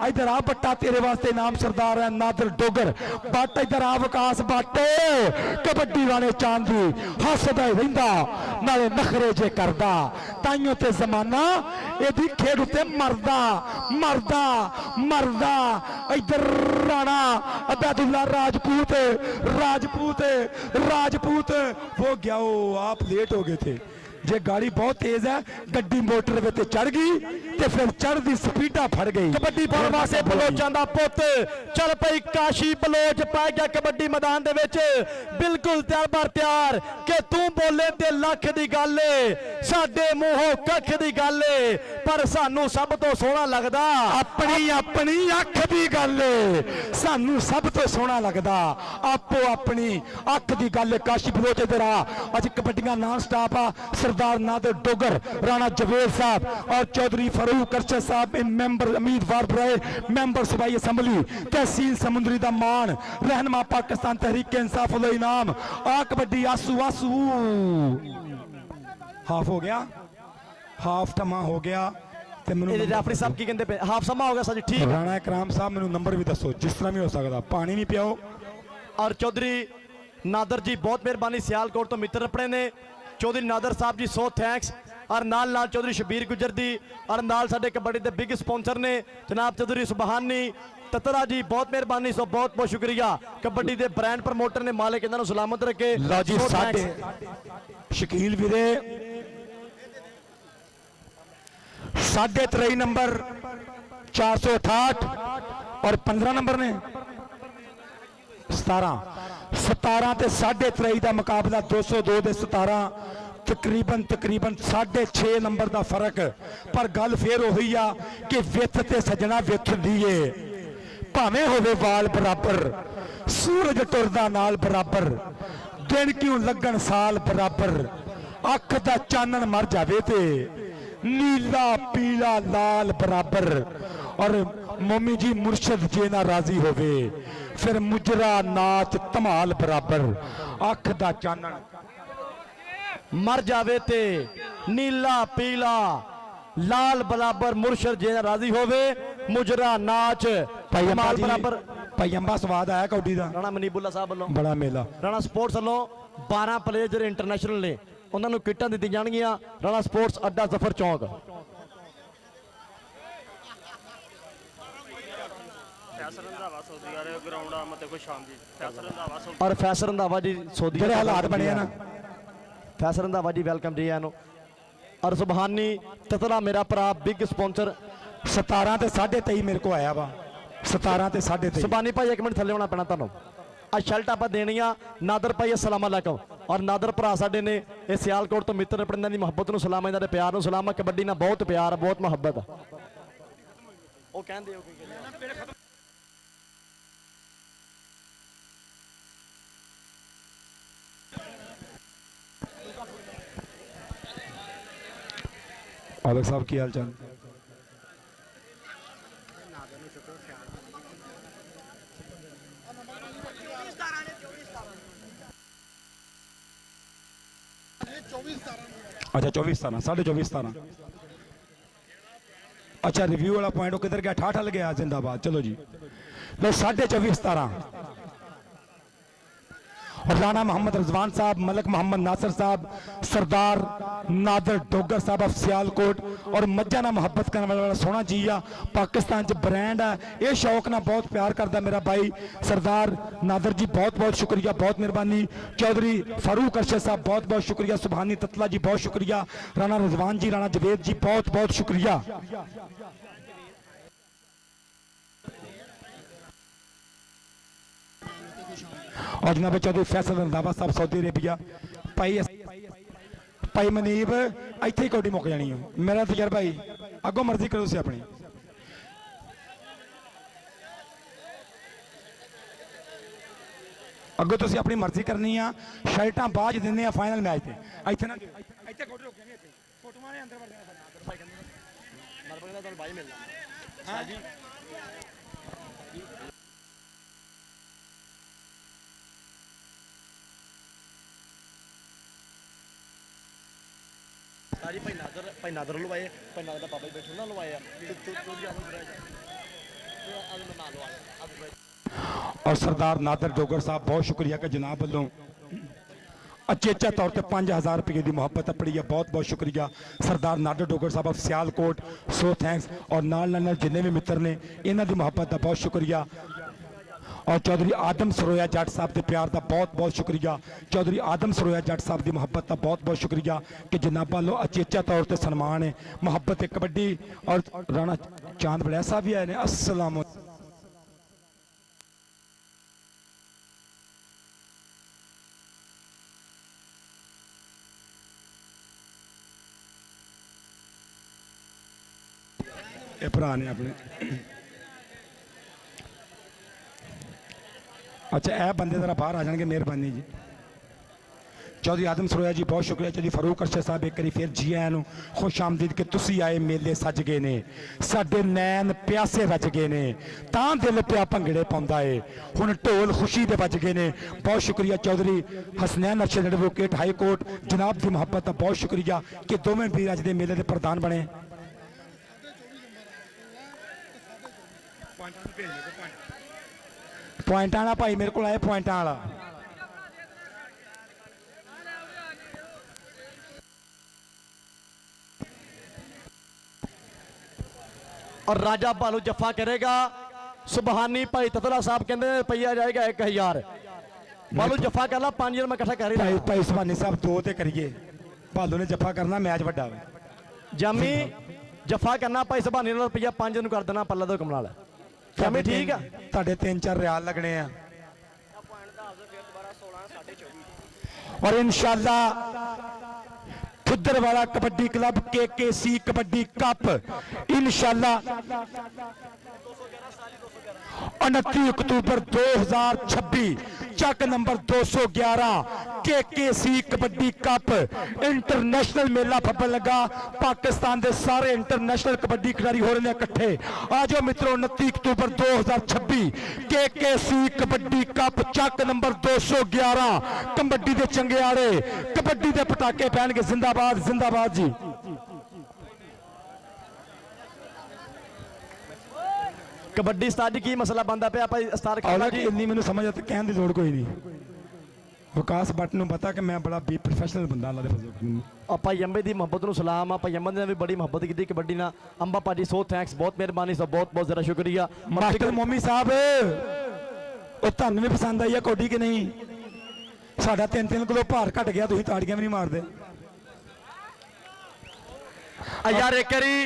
ਇੱਧਰ ਆ ਬੱਟਾ, ਤੇਰੇ ਵਾਸਤੇ ਨਾਮ ਸਰਦਾਰ ਹੈ ਨਾਦਰ ਡੋਗਰ। ਬੱਟ ਇੱਧਰ ਆ ਵਿਕਾਸ ਬੱਟ, ਕਬੱਡੀ ਵਾਲੇ ਚਾਂਦੀ ਹੱਸਦਾ ਹੀ ਰਹਿੰਦਾ ਨਾਲੇ ਨਖਰੇ ਜੇ ਕਰਦਾ, ਤਾਈਓ ਤੇ ਜ਼ਮਾਨਾ ਇਹਦੀ ਖੇਡ ਉੱਤੇ ਮਰਦਾ ਮਰਦਾ ਮਰਦਾ। ਇੱਧਰ ਰਾਣਾ ਅਬੈਦੁल्ला राजपूत राजपूत राजपूत वो गया, वो आप लेट हो गए थे। जे गाड़ी बहुत तेज है, गड्डी मोटर वे चढ़ गई ते फिर चढ़दी स्पीडा फड़ गई। कबड्डी पाउण वास्ते बलोचां दा पुੱਤ चल पई काशी बलोच पा गया कबड्डी मैदान दे विच, बिल्कुल तैयार बार तैयार कि तू बोले ते लख दी गल ए, साडे मूंहों कख दी गल ए, पर सानू सब तो सोहना लगदा अपनी अपनी अख दी गल ए, सानू सब तो सोहना लगदा आपो अपनी अख दी गल। काशी बलोच इधर आ, अज कबड्डियां नॉन स्टॉप आ। सरदार नादर डोगर, राणा जवेद साहब और चौधरी फारूक अरशद साहब मेंबर, उम्मीदवार बराए मेंबर सूबाई असम्बली, तहसील समुंदरी दा मान, रहनुमा पाकिस्तान तहरीक इंसाफ वाला इनाम। आ कबड्डी आसू आसू हाफ हो गया, हाफ टमा हो गया। ते मैनूं रेफरी साहब की कहंदे पे हाफ समा हो गया सर जी, ठीक। राणा इकराम साहब मैनूं नंबर भी दसो जिस तरह भी हो सकता, पानी नहीं पियाओ। और चौधरी नादर जी बहुत मेहरबानी, सियालकोट तो मित्र अपने ने। चौधरी नादर साहब जी 100 थैंक्स। और नाल नाल चौधरी शबीर गुजर दी और नाल साडे कबड्डी दे बिग स्पॉन्सर ने जनाब चौधरी सुबहानी ततरा जी, बहुत मेहरबानी, सो बहुत बहुत शुक्रिया। कबड्डी दे ब्रांड प्रमोटर ने, मालिक इन्हां नूं सलामत रखे। लो जी साडे शकील वीरे 23.5 नंबर 468 और 15 नंबर ने 17 ते 23.5 का मुकाबला 202 दे 17, तकरीबन 6.5 नंबर का फर्क। पर गल फिर उही आ कि विथ ते सजना विथ दी है, भावें होवे वाल बराबर, सूरज टुरदा नाल बराबर, दिन क्यों लगन साल बराबर, अख दा चानन मर जावे ते नीला पीला लाल बराबर। और मोमी जी मुर्शद जे ना राजी होवे फिर मुजरा नाच धमाल बराबर, अख दा चानन मर जावे ते नीला पीला लाल बराबर, मुर्शद जे राजी होवे मुजरा नाच धमाल बराबर। भाई अंबा स्वाद आया कौडी दा, राणा मनीबुल्ला साहब वालों बड़ा मेला। राणा स्पोर्ट्स वालों 12 प्लेयर ਜਿਹੜੇ इंटरनेशनल ने ਉਹਨਾਂ ਨੂੰ ਕਿੱਟਾਂ ਦਿੱਤੀ ਜਾਣਗੀਆਂ। ਰਾਣਾ ਸਪੋਰਟਸ ਅੱਡਾ ਜ਼ਫਰ ਚੌਂਕ। और फैसल रंधावा जी सऊदी ਜਿਹੜੇ ਹਾਲਾਤ ਬਣੇ ਆ ਨਾ, फैसल रंधावा जी वेलकम जी एनु। और सुबहानी ततला मेरा भरा बिग स्पॉन्सर 17 ਤੇ 23.5 ਮੇਰੇ को आया वा, 17 ਤੇ 23.5। सुबहानी भाई एक मिनट थले होना पैना तुहानू। आ शर्ट आप देनिया नादर भाई अस्सलाम वालेकुम। और नादर भरा साडे ने ये सियालकोट तो मित्र अपने इन्हां दी मुहब्बत नूं सलाम, इन्हां दे प्यार नूं सलाम। कबड्डी नाल बहुत प्यार बहुत मुहब्बत। ओ कहंदे हो आलक साहब की हाल चाल? अच्छा 24-17, 24.5-17। अच्छा रिव्यू वाला पॉइंट वो किधर गया? ठाठल गया जिंदाबाद। चलो जी लो 24.5-17। और राणा मोहम्मद रिजवान साहब, मलक मोहम्मद नासिर साहब, सरदार नादर डोगर साहब ऑफ सियालकोट और मज्जा ना मुहब्बत करने वाला सोना जी आ पाकिस्तान च ब्रांड है। ये शौक ना बहुत प्यार करता मेरा भाई सरदार नादर जी, बहुत बहुत शुक्रिया, बहुत मेहरबानी। चौधरी फारूक अरशद साहब बहुत बहुत शुक्रिया। सुबहानी ततला जी बहुत शुक्रिया। राणा रिजवान जी, राणा जवेद जी बहुत बहुत शुक्रिया। और जनाब चौधरी फैसल रंधावा साहब सऊदी अरेबिया। भाई मनीब इत्थे ही कौडी मुक जानी है मेरा तजर्बा ही, अगों मर्जी करो तुसीं अपनी। ਅੱਗੋਂ ਤੁਸੀਂ ਆਪਣੀ ਮਰਜ਼ੀ ਕਰਨੀ ਆ। ਸ਼ਰਟਾਂ ਬਾਅਦ 'ਚ ਦਿੰਦੇ ਆ ਫਾਈਨਲ ਮੈਚ ਤੇ। ਇੱਥੇ ਨਾ ਦਿਓ, ਇੱਥੇ ਫੋਟੋ ਰੁਕ ਜਾਣੀ, ਇੱਥੇ ਫੋਟੋਆਂ ਨੇ ਅੰਦਰ ਵੜ ਜਾਣਾ। ਹਾਂ ਜੀ ਸਾਜੀ ਭਾਈ ਨਾਦਰ ਲਵਾਏ, ਭਾਈ ਨਾਦਰ ਦਾ ਪਾਪਾ ਜੀ ਬੈਠੇ ਉਹਨਾਂ ਲਵਾਏ ਆ। ਔਰ ਸਰਦਾਰ ਨਾਦਰ ਡੋਗਰ ਸਾਹਿਬ ਬਹੁਤ ਸ਼ੁਕਰੀਆ ਕਿ ਜਨਾਬ ਵੱਲੋਂ ਅਚੇਚਾ ਤੌਰ ਤੇ 5000 ਰੁਪਏ ਦੀ ਮੁਹੱਬਤ ਆਪਣੀ ਹੈ। ਬਹੁਤ ਬਹੁਤ ਸ਼ੁਕਰੀਆ ਸਰਦਾਰ ਨਾਦਰ ਡੋਗਰ ਸਾਹਿਬ ਆਫ ਸਿਆਲਕੋਟ, ਸੋ ਥੈਂਕਸ। ਔਰ ਨਾਲ ਜਿੰਨੇ ਵੀ ਮਿੱਤਰ ਨੇ ਇਹਨਾਂ ਦੀ ਮੁਹੱਬਤ ਦਾ ਬਹੁਤ ਸ਼ੁਕਰੀਆ। ਔਰ ਚੌਧਰੀ ਆਦਮ ਸਰੋਇਆ ਜੱਟ ਸਾਹਿਬ ਦੇ ਪਿਆਰ ਦਾ ਬਹੁਤ ਬਹੁਤ ਸ਼ੁਕਰੀਆ। ਚੌਧਰੀ ਆਦਮ ਸਰੋਇਆ ਜੱਟ ਸਾਹਿਬ ਦੀ ਮੁਹੱਬਤ ਦਾ ਬਹੁਤ ਬਹੁਤ ਸ਼ੁਕਰੀਆ ਕਿ ਜਨਾਬਾਂ ਵੱਲੋਂ ਅਚੇਚਾ ਤੌਰ ਤੇ ਸਨਮਾਨ ਹੈ। ਮੁਹੱਬਤ ਇੱਕ ਕਬੱਡੀ। ਔਰ ਰਾਣਾ ਚਾਂਦ ਬੜਿਆ ਸਾਹਿਬ ਵੀ ਆਏ ਨੇ। ਅਸਲਾਮ ਇਹ ਭਰਾ ਨੇ ਆਪਣੇ। ਅੱਛਾ ਇਹ ਬੰਦੇ ਜ਼ਰਾ ਬਾਹਰ ਆ ਜਾਣਗੇ, ਮਿਹਰਬਾਨੀ ਜੀ। ਚੌਧਰੀ ਆਦਮ ਸਰੋਇਆ ਜੀ ਬਹੁਤ ਸ਼ੁਕਰੀਆ। ਚੌਧਰੀ ਫਾਰੂਕ ਅਰਸ਼ਦ ਸਾਹਿਬ ਇੱਕ ਵਾਰੀ ਫਿਰ ਜੀ ਆਇਆਂ ਨੂੰ ਖੁਸ਼ ਆਮਦੀਦ ਕਿ ਤੁਸੀਂ ਆਏ। ਮੇਲੇ ਸੱਜ ਗਏ ਨੇ, ਸਾਡੇ ਨੈਣ ਪਿਆਸੇ ਰਚ ਗਏ ਨੇ, ਤਾਂ ਦਿਲ ਪਿਆ ਭੰਗੜੇ ਪਾਉਂਦਾ ਏ, ਹੁਣ ਢੋਲ ਖੁਸ਼ੀ ਦੇ ਵੱਜ ਗਏ ਨੇ। ਬਹੁਤ ਸ਼ੁਕਰੀਆ Chaudhary Hasnain Arshad advocate high court ਜਨਾਬ ਦੀ ਮੁਹੱਬਤ ਦਾ ਬਹੁਤ ਸ਼ੁਕਰੀਆ ਕਿ ਦੋਵੇਂ ਵੀਰ ਅੱਜ ਦੇ ਮੇਲੇ ਦੇ ਪ੍ਰਧਾਨ ਬਣੇ। ਪੁਆਇੰਟਾਂ ਵਾਲਾ ਭਾਈ ਮੇਰੇ ਕੋਲ ਆਏ, ਪੁਆਇੰਟਾਂ ਵਾਲਾ। और राजा भालू जफा करेगा। सुबहानी भाई ततला साहब कहते रुपया जाएगा 1000। भालू जफा कर ला 5000 मैं इकट्ठा कर ही ਭਾਈ रहा। ਭਾਈ ਸੁਭਾਨੀ ਸਾਹਿਬ ਦੋ ਤੇ ਕਰੀਏ। ਭਾਲੂ ਨੇ ਜੱਫਾ ਕਰਨਾ, ਮੈਚ ਵੱਡਾ ਵਾ। जामी जफा करना भाई सुबहानी रुपया 5000 कर देना पल्ला तो कमला। जामी ठीक है। ਤੁਹਾਡੇ 3-4 ਰਿਆਲ ਲੱਗਣੇ ਆ। और इंशाल्लाह Khidderwala kabaddi club KKC kabaddi cup इंशाल्लाह 29 अक्तूबर 2026 Chak number 211 KKC kabaddi cup international मेला फब्बन लगा। पाकिस्तान के सारे इंटरनेशनल कबड्डी खिलाड़ी हो रहे हैं इकट्ठे। आ जाओ मित्रों 29 अक्तूबर 2026 KKC कबड्डी कप चक नंबर 211 कबड्डी के चंगियाड़े कबड्डी के पटाके पहन के जिंदाबाद जिंदाबाद जी। कबड्डी उस्ताद जी की मसला बनता पे भाई उस्ताद औला जी इन्नी मैंने समझ आती कहने की लोड़ कोई नहीं। विकास भट्ट ਨੂੰ ਪਤਾ ਕਿ ਮੈਂ ਬੜਾ ਬੀ ਪ੍ਰੋਫੈਸ਼ਨਲ ਬੰਦਾ ਅੱਲਾ ਦੇ ਫਜ਼ਲ। ਆਪਾਂ ਅੰਬੇ ਦੀ ਮੁਹੱਬਤ ਨੂੰ ਸਲਾਮ। ਆਪਾਂ ਅੰਬੇ ਨੇ ਵੀ ਬੜੀ ਮੁਹੱਬਤ ਕੀਤੀ ਕਬੱਡੀ ਨਾਲ। ਅੰਬਾ ਭਾਜੀ ਸੋ ਥੈਂਕਸ, ਬਹੁਤ ਮਿਹਰਬਾਨੀ, ਸੋ ਬਹੁਤ ਬਹੁਤ ਜ਼ਰਾ ਸ਼ੁਕਰੀਆ। ਮਾਸਟਰ ਮੋਮੀ ਸਾਹਿਬ ਉਹ ਤੁਹਾਨੂੰ ਵੀ ਪਸੰਦ ਆਈ ਆ ਕੋਡੀ ਕਿ ਨਹੀਂ? ਸਾਡਾ 3-3 ਕਿਲੋ ਭਾਰ ਘਟ ਗਿਆ, ਤੁਸੀਂ ਤਾੜੀਆਂ ਵੀ ਨਹੀਂ ਮਾਰਦੇ। यार एक बारी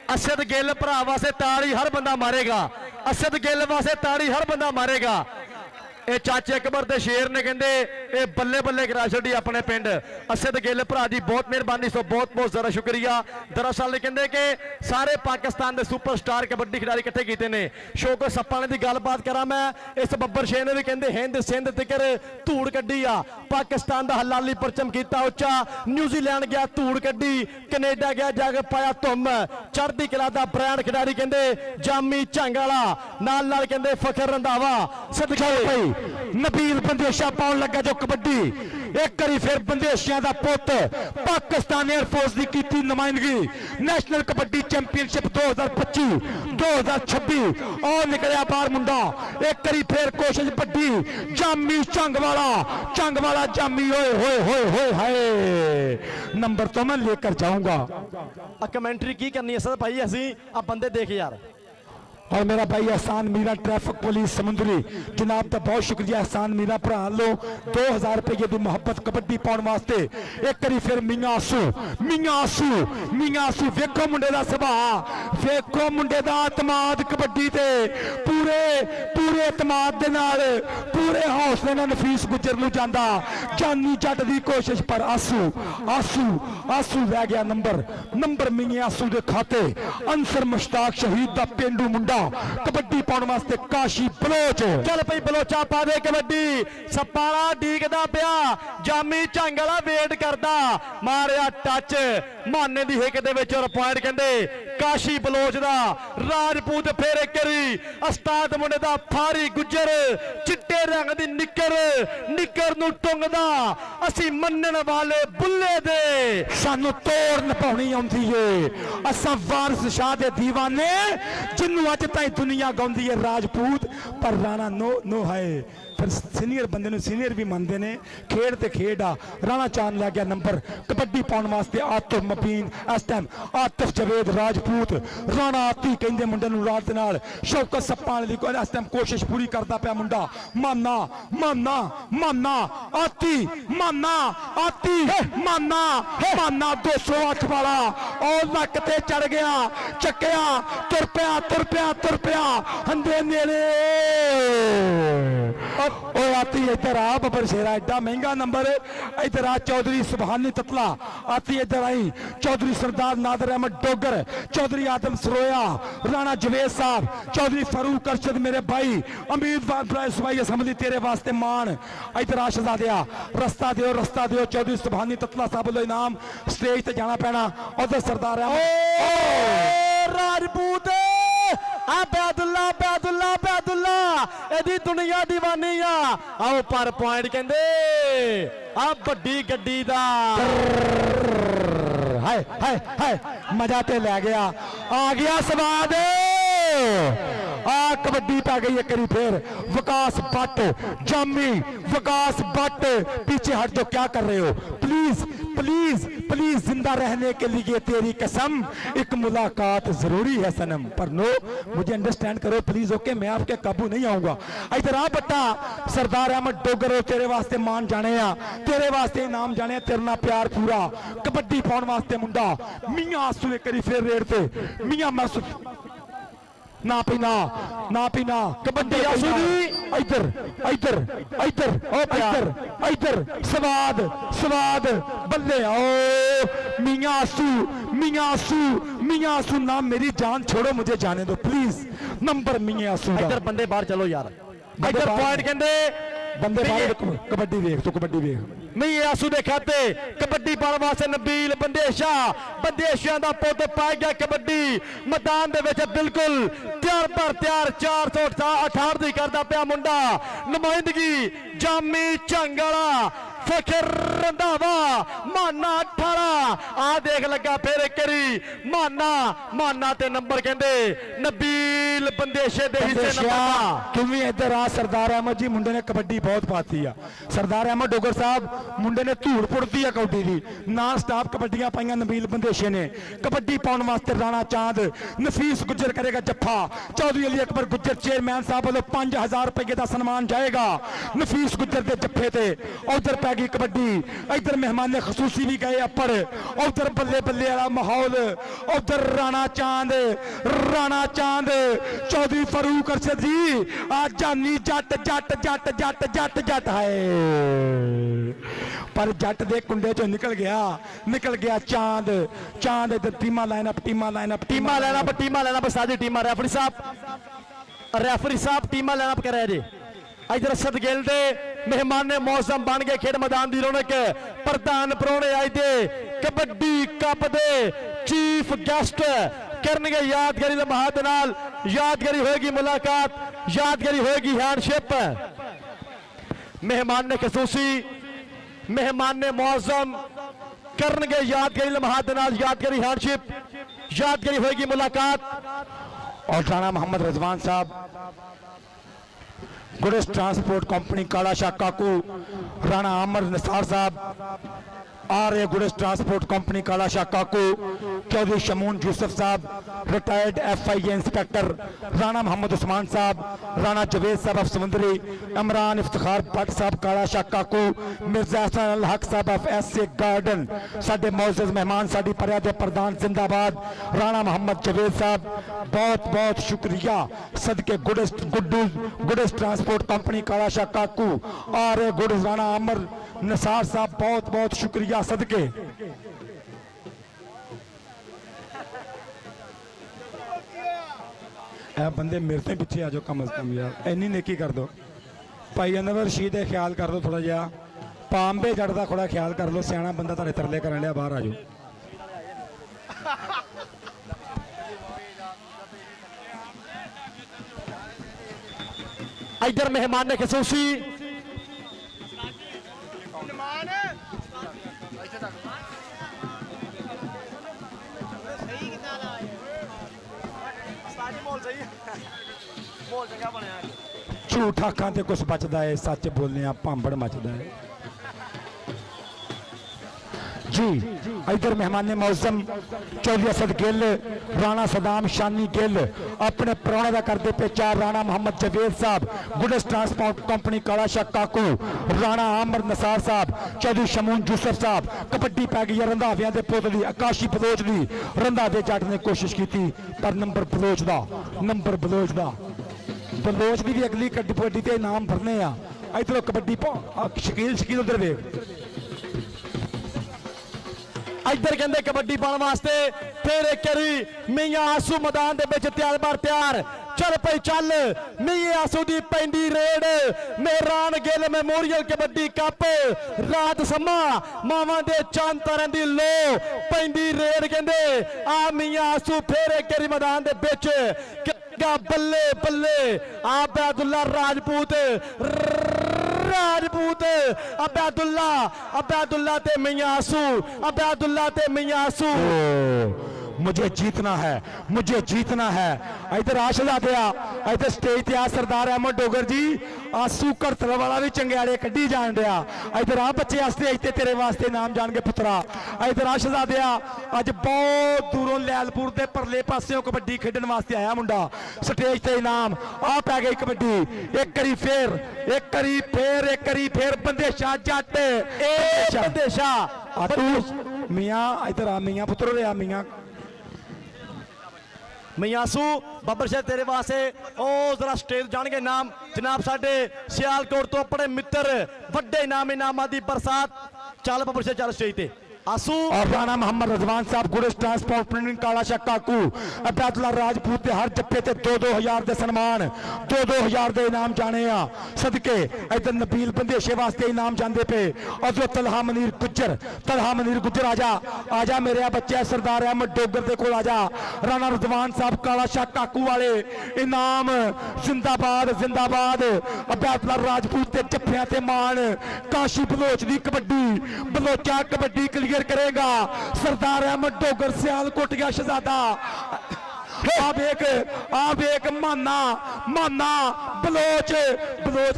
असद गिल भरा वास्ते ताड़ी हर बंदा मारेगा। असद गिल वास्ते ताड़ी हर बंदा मारेगा। ਇਹ ਚਾਚੇ ਅਕਬਰ ਦੇ ਸ਼ੇਰ ਨੇ ਕਹਿੰਦੇ ਇਹ ਬੱਲੇ ਬੱਲੇ ਕਰਾ ਛੱਡੀ ਆਪਣੇ ਪਿੰਡ। ਅਸਦ ਗਿੱਲ ਭਰਾ ਦੀ ਬਹੁਤ ਮਿਹਰਬਾਨੀ, ਸੋ ਬਹੁਤ ਬਹੁਤ ਜ਼ਰਾ ਸ਼ੁਕਰੀਆ। ਦਰਅਸਲ ਕਹਿੰਦੇ ਕਿ ਸਾਰੇ ਪਾਕਿਸਤਾਨ ਦੇ ਸੁਪਰਸਟਾਰ ਕਬੱਡੀ ਖਿਡਾਰੀ ਇਕੱਠੇ ਕੀਤੇ ਨੇ। ਸ਼ੌਕਤ ਸੱਪਾਂ ਦੀ ਗੱਲਬਾਤ ਕਰਾਂ ਮੈਂ, ਇਸ ਬੱਬਰ ਸ਼ੇਰ ਨੇ ਵੀ ਕਹਿੰਦੇ ਹਿੰਦ ਸਿੰਧ ਤਿਕਰ ਧੂੜ ਕੱਢੀ ਆ। ਪਾਕਿਸਤਾਨ ਦਾ ਹਲਾਲੀ ਪਰਚਮ ਕੀਤਾ ਉੱਚਾ, ਨਿਊਜ਼ੀਲੈਂਡ ਗਿਆ ਧੂੜ ਕੱਢੀ, ਕੈਨੇਡਾ ਗਿਆ ਜਾ ਕੇ ਪਾਇਆ ਧੁੰਮ। ਚੜ੍ਹਦੀ ਕਲਾ ਦਾ ਬ੍ਰਾਂਡ ਖਿਡਾਰੀ ਕਹਿੰਦੇ ਜਾਮੀ ਝੰਗ ਵਾਲਾ, ਨਾਲ ਨਾਲ ਕਹਿੰਦੇ ਫਖਰ ਰੰਧਾਵਾ। ਸਦਕਾ ਭਾਈ ਨਬੀਲ ਬੰਦੇਸ਼ਾ ਪਾਉਣ ਲੱਗਾ ਜੋ ਕਬੱਡੀ। ਇੱਕ ਵਾਰੀ ਫਿਰ ਬੰਦੇਸ਼ਿਆਂ ਦਾ ਪੁੱਤ ਪਾਕਿਸਤਾਨ 에ਅਰਫੋਰਸ ਦੀ ਕੀਤੀ ਨੁਮਾਇੰਦਗੀ ਨੈਸ਼ਨਲ ਕਬੱਡੀ ਚੈਂਪੀਅਨਸ਼ਿਪ 2025 2026 ਉਹ ਨਿਕਲਿਆ ਬਾਹਰ ਮੁੰਡਾ। ਇੱਕ ਵਾਰੀ ਫਿਰ ਕੋਸ਼ਿਸ਼ ਵੱਡੀ ਜਾਮੀ ਝੰਗ ਵਾਲਾ ਜਾਮੀ। ਓਏ ਹੋਏ ਹੋਏ ਹੋਏ ਹਾਏ ਨੰਬਰ ਤੋਂ ਮੈਂ ਲੈ ਕੇ ਜਾਊਂਗਾ। ਆ ਕਮੈਂਟਰੀ ਕੀ ਕਰਨੀ ਹੈ ਸਰ ਭਾਈ? ਅਸੀਂ ਆ ਬੰਦੇ ਦੇਖ ਯਾਰ। और मेरा भाई एहसान मीरा ट्रैफिक पुलिस समुंदरी जनाब का बहुत शुक्रिया। एहसान मीरा भरा लो 2000 रुपये की मुहब्बत कबड्डी पाने वास्ते। एक बारी फिर मियां आसू वेखो मुंडे का सुभाव, वेखो मुंडे का एतमाद कबड्डी ते पूरे एतमाद दे नाल पूरे हौसले नाल नफीस गुजर नूं जांदा। जानी जट की कोशिश पर आसू रह गया नंबर मियां आसू के खाते। अंसर मुश्ताक शहीद का पेंडू मुंडा कबड्डी पाने वास्ते काशी बलोच चल पई बलोचा पा दे कबड्डी सपाला डीकदा पिया जामी झंग वाला वेट करदा मारिया टच माने दी हिक दे विच और पॉइंट कहंदे काशी बलोच दा राजपूत फेरे करी उस्ताद मुंडे दा फारी गुज्जर चिट्टे रंग दी निक्कर नूं टुंगदा असी मन्नण वाले बुल्ले दे सानू तोड़ निभाउणी आउंदी है असां वारिस शाह दे दीवाने जिन्नू अज ताईं दुनिया गाउंदी है राजपूत पर राणा नो है फिर सीनियर बंदे सीनियर भी मनते हैं खेड ते खेड आ राणा चांद लै गया नंबर कबड्डी पाने वास्ते आतिफ मबीन इस टाइम आतिफ जवेद राजपूत राणा आती कहंदे मुंडे नूं रात दे नाल शौकत सप्पां वाले दी इस टाइम कोशिश पूरी करदा पिया मुंडा माना माना माना आती माना आती माना माना 208 वाला और लक ते चढ़ गया चक्या तुर पिया हंदे नेड़े ओ आती इधर आ बबर शेरा एडा महंगा नंबर इधर आ चौधरी सुबहानी ततला आती इधर आई चौधरी सरदार नादर अहमद डोगर चौधरी आदम सरोया राणा जवेद साहब चौधरी फारूक अरशद मेरे भाई उम्मीदवार सुबाई असम्बली तेरे वास्ते मान इधर आ शहजादिया रस्ता दियो चौधरी सुबहानी ततला साहब वालों इनाम स्टेज ते जाना पैना उधर सरदार राजपूत बैदुल्ला एदी दुनिया दीवानी आओ पर पॉइंट कहंदे आ बड़ी गड्डी दा हाय हाय हाय मजा ते लै गया आ गया स्वाद आ कबड्डी पा गई एक फिर विकास भट्ट जामी विकास भट्ट पीछे हट जो क्या कर रहे हो प्लीज प्लीज प्लीज जिंदा रहने के लिए तेरी कसम एक मुलाकात जरूरी है सनम पर नो मुझे अंडरस्टैंड करो प्लीज ओके मैं आपके काबू नहीं आऊंगा इधर आ बट्टा सरदार अहमद डोगर तेरे वास्ते मान जाने तेरे वास्ते इनाम जाने तेरे ना प्यार पूरा कबड्डी पाउण वास्ते मुंडा मियां आसू एक फिर रेड ते मियां मासूम ना पीना कबड्डी इधर इधर इधर इधर स्वाद बल्ले आओ मियां आसू ना मेरी जान छोड़ो मुझे जाने दो प्लीज नंबर मियां आसू इधर बंदे बाहर चलो यार इधर पॉइंट कहंदे बंदे बाहर कबड्डी देख तू कबड्डी देख नहीं आसू दे खाते कबड्डी पाने वास्ते नबील बंदेशा दा पुत पा गया कबड्डी मैदान दे विच बिल्कुल तैयार 468 दी करदा पिया मुंडा नुमाइंदगी जामी झंग वाला फखर रंधावा माना 18 आ देख लगा फिर करी माना ते नंबर कहंदे नबील बंदेशे दे हिस्से नंबर तुम भी इधर आ सरदार अहमद जी मुंडे ने कबड्डी बहुत पाती है सरदार अहमद डोगर साहब मुंडे ने धूड़ पुड़ती है कबड्डी दी नान स्टाप कबड्डियां पाइयां नबील बंदेशे ने कबड्डी पाउण वास्ते राणा चांद नफीस गुज्जर करेगा जफ्फा चौधरी अली अकबर गुज्जर चेयरमैन साहब वालों 5000 रुपये का सम्मान जाएगा नफीस गुज्जर के जफ्फे ते उधर पै गई कबड्डी इधर मेहमान ने खसूसी भी गए अपर उधर बल्ले बल्ले वाला माहौल उधर राणा चांद चौधरी फारूक अरशद जी आज जानी जट है पर जट दे कुंडे चो निकल गया चांद इधर टीमा लाइनअप साजी टीमा रेफरी साहब टीमा लाइनअप कर रहे जी इधर सदगेल दे मेहमान ने मौसम बन गए खेड मैदान की रौनक प्रधान परौने आए थे कबड्डी कप दे चीफ गेस्ट करनगे यादगारी लम्हात दे नाल यादगारी होगी मुलाकात यादगारी होगी हैंडशिप मेहमान ने खसूसी मेहमान ने मौसम करनगे यादगारी लम्हात दे नाल यादगारी हैंडशिप यादगारी होगी मुलाकात और राणा मोहम्मद रजवान साहब गुड्स ट्रांसपोर्ट कंपनी काला शाह काकू राणा अमर निसार साहब आ रहे गुड्स ट्रांसपोर्ट कंपनी काला शाह काकू Chaudhary Shamoon Yousuf sahab retired FIA inspector Rana Mohammad Usman sahab Rana Javed साहब ऑफ समुंदरी इमरान इफ्तिखार भट्ट साहब काला शाह काकू मिर्जा हसन अल हक साहब ऑफ SA गार्डन साडे मौजूद मेहमान साडी परिया दे प्रधान जिंदाबाद राणा मोहम्मद जवेद साहब बहुत बहुत शुक्रिया सदके गुड्स ट्रांसपोर्ट कंपनी काला शाह काकू आ रहे गुड्स राणा अमर निसार साहब बहुत बहुत शुक्रिया सदके ਇਹ ਬੰਦੇ ਮੇਰੇ ਤੋਂ ਪਿੱਛੇ ਆ ਜਾਓ ਕਮ ਸੇ ਕਮ ਯਾਰ, ਇੰਨੀ ਨੇਕੀ ਕਰ ਦਿਓ। ਭਾਈ ਅਨਵਰ ਰਸ਼ੀਦ ਦਾ ਖਿਆਲ ਕਰ ਦਿਓ ਥੋੜਾ ਜਿਹਾ, ਪਾਂਬੇ ਜੱਟ ਦਾ ਥੋੜਾ ਖਿਆਲ ਕਰ ਲਓ, ਸਿਆਣਾ ਬੰਦਾ ਤੁਹਾਡੇ ਤਰਲੇ ਕਰਨ ਲਿਆ, ਬਾਹਰ ਆ ਜਾਓ। इधर मेहमान ने खसूसी ਝੂਠ ਅੱਖਾਂ ਤੇ ਕੁਛ ਬਚਦਾ ਹੈ, ਸੱਚ ਬੋਲਨੇ ਆ ਭਾਂਬੜ ਮਚਦਾ ਹੈ जी। इधर मेहमान मौसम चौधरी असद गिल, राणा सदाम शानी गिल अपने प्राणों का करते पे चार, राणा मोहम्मद जवेद साहब, गुडस ट्रांसपोर्ट कंपनी कालाशाह काकू, राणा आमर नसार साहब, चौधरी शमून यूसुफ साहब। कबड्डी पै गई रंधाविया के पुत की, आकाशी बलोच की। रंधा के जट ने कोशिश की पर नंबर बलोच का बलोच की भी अगली कबड्डी के इनाम भरने आ। इधरों कबड्डी शकील उधर वेख, इधर कहते कबड्डी पाने वास्ते फिर एक बारी मियां आसू मैदान दे विच तैयार बार तैयार। चल पई चल मियां आसू दी पैंदी red, Mehran Gill memorial kabaddi cup, रात समा मावां दे चंद तारां दी लो पैंदी रेड। कहंदे आ मियां आसू फिर एक बारी मैदान दे विच बल्ले बल्ले आ अब्दुल्ला राजपूत अब्दुल्ला ते मियां आसू, अब्दुल्ला ते मियां आसू। मुझे जीतना है, मुझे जीतना है। इधर आशला दिया, इधर स्टेज ते आ सरदार अहमद डोगर जी, आसू घड़तल वाला भी चंगियाड़े कड्डी जान दिया। इधर आ बच्चे वास्ते इतने तेरे वास्ते नाम जान के पुत्रा। इधर आशला दिया, अज बहुत दूरों लैलपुर के परले पासियों कबड्डी खेडन वास्ते आया मुंडा। स्टेज ते इनाम आ पै गई कबड्डी, एक करी फिर बंदेशा जट बंदेशा मियां। इधर आ मियां पुत्र रे, आ मियां मियासू बब्बर शाह तेरे वास्ते ओ जरा स्टेज जाने नाम जनाब साडे सियालकोट तो अपने मित्र वड्डे इनामां दी बरसात। चल बब्बर शाह चल स्टेज ते आसू। और राणा मोहम्मद रजवान साहब, गुडस ट्रांसपोर्ट कालाशाह काकू, अब्दुल्ला राजपूत हर जप्पे ते 2-2 दे सन्मान, 2-2 दे इनाम जाने आ सदके। इधर नबील बंदेशे वास्ते इनाम जाते पे। और तलहा मनीर गुजर आजा मेरे बच्चे सरदार अहमद डोगर दे कोल आजा। राणा रजवान साहब कालाशाह काकू वाले इनाम जिंदाबाद जिंदाबाद। अब्दुल्ला राजपूत ते जप्पियां ते मान। काशी बलोच दी कबड्डी, बलोचा कबड्डी क्लियर करेगा सरदार अहमद डोगर सियालकोट का शहजादा। आप एक माना बलोच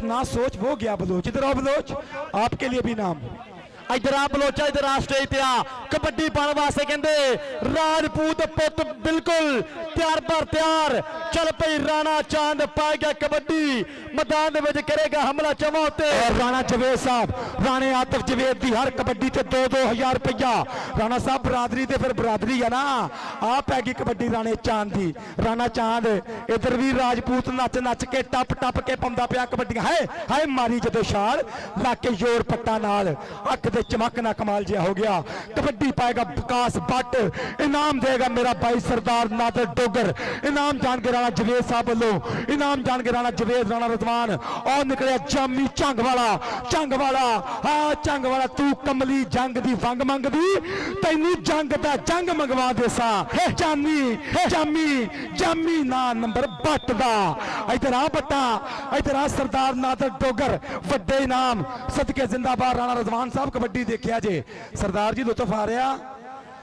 ना सोच वो गया बलोच। इधर आओ बलोच, आपके लिए भी नाम। इधर आ बलोचा, इधर आ स्टेज ते आ कबड्डी पाने वास्ते। कहंदे राजपूत पुत बिल्कुल तैयार पर तैयार। चल पई राणा चांद पाए गया कबड्डी मैदान दे विच करेगा हमला चवा उत्ते। राणा जवेद साहब, राणे आतिफ जवेद दी हर कबड्डी ते 2-2 रुपया। राणा साहब बरादरी ते फिर बरादरी है ना। आ पैगी कबड्डी राणे चांद दी। राणा चांद इधर भी राजपूत नच के टप के पाउंदा पिया कबड्डियां। हाय मारी जदों छाल लाके जोर पट्टा नाल अख दे चमक ना कमाल जिहा हो गया। कबड्डी पाएगा विकास भट्ट, इनाम देगा मेरा भाई सरदार नादर डोगर। इनाम जान के राणा जवेद साहब वालों, इनाम जान के राणा जवेद राणा रजवान। और निकलिया जामी झंग वाला हाँ झंग वाला। तू कमली जंग दी वंग मंगदी, तैनू जंग दा जंग मंगवा देसा। जामी ना नंबर भट्ट दा। इधर आ बट्टा, इधर आ सरदार नादर डोगर, वड्डे इनाम सदके जिंदाबाद। राणा रजवान साहब कबड्डी देखिया जे सरदार जी लुत्फ आ रहा।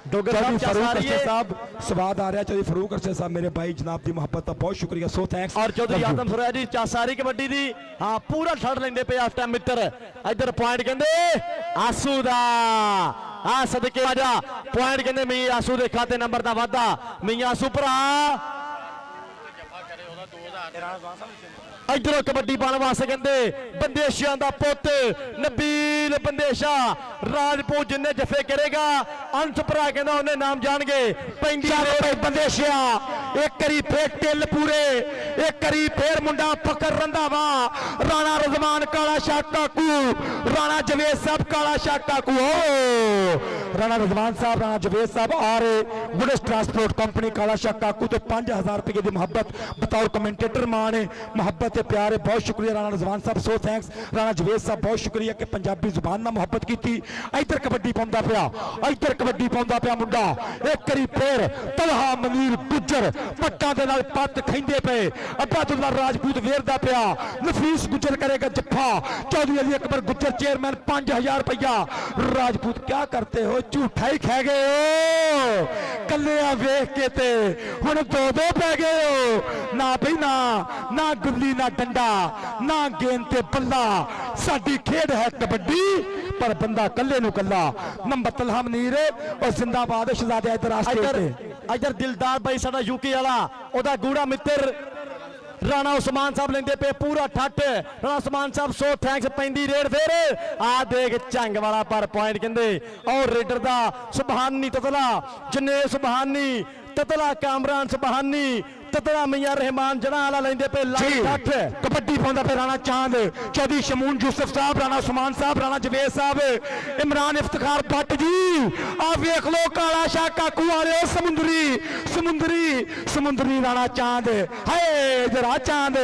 डोगर साहब स्वाद आ रहा। चौधरी फरूक अरशद साहब मेरे भाई जनाब की मोहब्बत का बहुत शुक्रिया, सो थैंक्स। और चौधरी आदम सुरैया जी सारी कबड्डी दी हाँ पूरा छड़ लेंदे पे इस टाइम मित्र। इधर पॉइंट कहंदे आसू दा आ सदके आजा। पॉइंट कहंदे मियां आसू दे खाते नंबर दा वादा। मियां आसू भरा इधरों कबड्डी पाने वास्ते कहंदे बंदेशियां दा पुत नबील बंदेशा राजपूत जिन्ने जफे करेगा अंश भरा कहंदा उन्हें नाम जाणगे। पैंदी बंदेशिया ਇੱਕ ਵਾਰੀ ਫੇਰ ਢਿੱਲ ਪੂਰੇ, ਇੱਕ ਵਾਰੀ ਫੇਰ ਮੁੰਡਾ ਫਕਰ ਰੰਧਾਵਾ, ਰਾਣਾ ਰਜ਼ਮਾਨ ਕਾਲਾ ਸ਼ਾਹ ਕਾਕੂ, ਰਾਣਾ ਜਵੇਦ ਸਾਹਿਬ ਕਾਲਾ ਸ਼ਾਹ ਕਾਕੂ। ਰਾਣਾ ਰਜ਼ਮਾਨ ਸਾਹਿਬ, ਰਾਣਾ ਜਵੇਦ ਸਾਹਿਬ ਆ ਰਹੇ ਗੁਡਸ ट्रांसपोर्ट कंपनी काला शाह काकू तो 5000 रुपए की मोहब्बत बतौर कमेंटेटर मान है, मोहब्बत है, प्यार है। बहुत शुक्रिया राणा रज़वान साहब, सो थैंक्स। राणा जवेद साहब बहुत शुक्रिया कि पंजाबी जुबान नाल मोहब्बत की। इधर कबड्डी पाउंदा पिया, इधर कबड्डी पाउंदा पिया मुंडा, एक करी फिर तलहा मनीर गुज्जर पट्टां दे नाल पत्त खैंदे पे, अब्बादुल्ला राजपूत वेरदा पिया, नफीस गुज्जर करेगा जफ्फा, चौधरी अली अकबर गुज्जर चेयरमैन 5000 रुपया। राजपूत क्या करते हो, झूठा ही खा गए हो, कल्ले वेख के ते हुण दो दो पै गए हो ना बई ना, ना गुल्ली ना डंडा ना गेंद ते बल्ला। साडी खेड है कबड्डी पर बंदा कल्ले नू कल्ला। नंबर तलहा मनीर और जिंदाबाद शहजादे इधर इधर दिलदार भाई साडा यूके वाला, ओदा गूढ़ा मित्र राणा उस्मान साहब लेंदे पे पूरा ठट। राणा उस्मान साहब सो थैंक्स। पैंदी रेड फिर आ देख झंग वाला पर पॉइंट कहंदे और रेडर दा सुबहानी ततला, जने सुबहानी ततला, कामरान सुबहानी ततला, मियां रहमान जना वाला लेंदे पे लाठ। कबड्डी पाउंदा पे राणा चांद, चौधरी शमून यूसुफ साहब, राणा उस्मान साहब, राणा जवेद साहब, इमरान इफ्तिखार भट्ट जी। आ वेख लो काला शाह काकू वाले समुंदरी समुंदरी समुंदरी राणा चांद। हाय इधर आ चांद,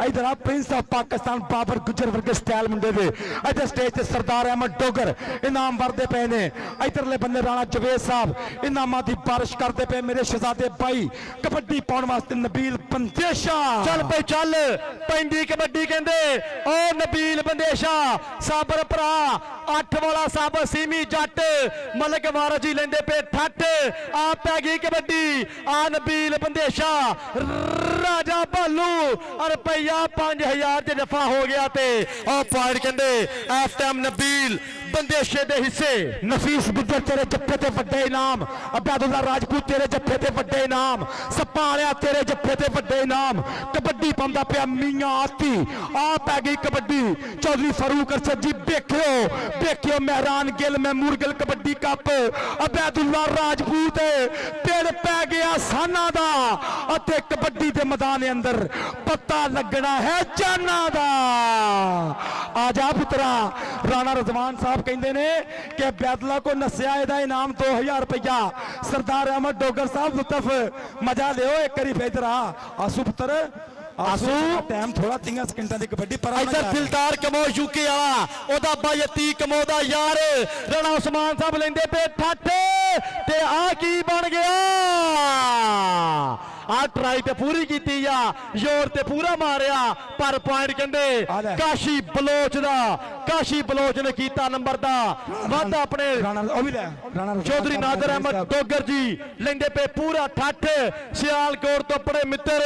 इधर आ प्रिंस ऑफ पाकिस्तान बाबर गुजर वर्गे स्टाइल मुंडे दे। इधर स्टेज ते सरदार अहमद डोगर इनाम वरदे पे ने। इधरले बंदे राणा जवेद साहब इनामां दी बारिश करदे पे मेरे शहजादे भाई। कबड्डी पाउण वास्ते नबील बंदेशा, चल पे चल पैंदी कबड्डी कहंदे ओ नबील बंदेशा साबर भरा 8 वाला साब सीमी जट मलक वारा जी लेंदे पे ठट। आ पै गई कबड्डी, आ नबील बंदेशा राजा भालू और रुपया 5000 च जफा हो गया ते ओ पॉइंट कहंदे इस टाइम नबील बंदेशे दे हिस्से। नफीस गुज्जर तेरे जप्फे ते वड्डे इनाम, अब्बादुल्ला राजपूत तेरे जप्फे ते वड्डे इनाम, सप्पा वालिया तेरे जप्फे ते वड्डे इनाम। कबड्डी पाउंदा पिया मियां आती, आ पै गई कबड्डी। चौधरी फारूक अरशद जी देखियो देखियो मेहरान गिल महमूद गिल कबड्डी कप। अब्बादुल्ला राजपूत पिंड पै गया साना दा अते कबड्डी दे मैदान दे अंदर पता लगना है जाना दा। आजा पुत्रा। राणा रज़वान साहब कहते ने कि बैदला को नसिया एदा इनाम 2000 रुपया। सरदार अहमद डोगर साहब लुत्फ मजा लियो एक करी इधर आ। आसू पुत्र आसू टाइम थोड़ा 3 सेकंड की कबड्डी पर। इधर दिलदार कमो यूके वाला, ओदा बायती कमो दा यार राणा उस्मान साहब लेंदे पे ठट ते आ की बन गया। आ ट्राई ते पूरी की या जोर ते पूरा मारिया पर पॉइंट कहंदे काशी बलोच दा, काशी बलोच ने कीता नंबर दा वध अपने चौधरी नादर अहमद डोगर जी लेंदे पे पूरा ठट। सियालकोट तो अपने मित्र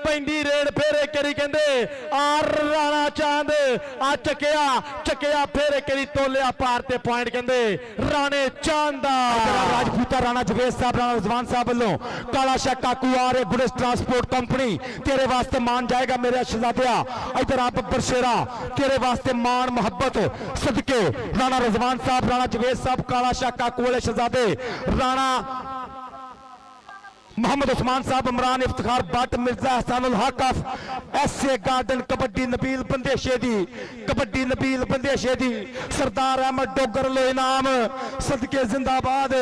पैंदी रेड फेरे करी कहंदे आ राणा चांद आ चकिया चकिया फेरे करी तोलिया पार ते पॉइंट कहंदे राणे चांद दा। राजपूता राणा जवेद साहब, राणा रज़वान साहब वालों काला शाह काकू आ रहे गुडस ट्रांसपोर्ट कंपनी तेरे वास्ते मान जाएगा मेरे शहजादिया। इधर आप बरशेरा तेरे वास्ते मान मोहब्बत सदके राणा रज़वान साहब, राणा जवेद साहब, काला शाह काकू वाले शहजादे, राणा मोहम्मद उस्मान साहब, Imran Iftikhar Bhatt, Mirza Ehsanul Haq of SA garden kabaddi Nabeel बंदेशे दी, कबड्डी नबील बंदेशे दी। सरदार अहमद डोगर लो इनाम सदके जिंदाबाद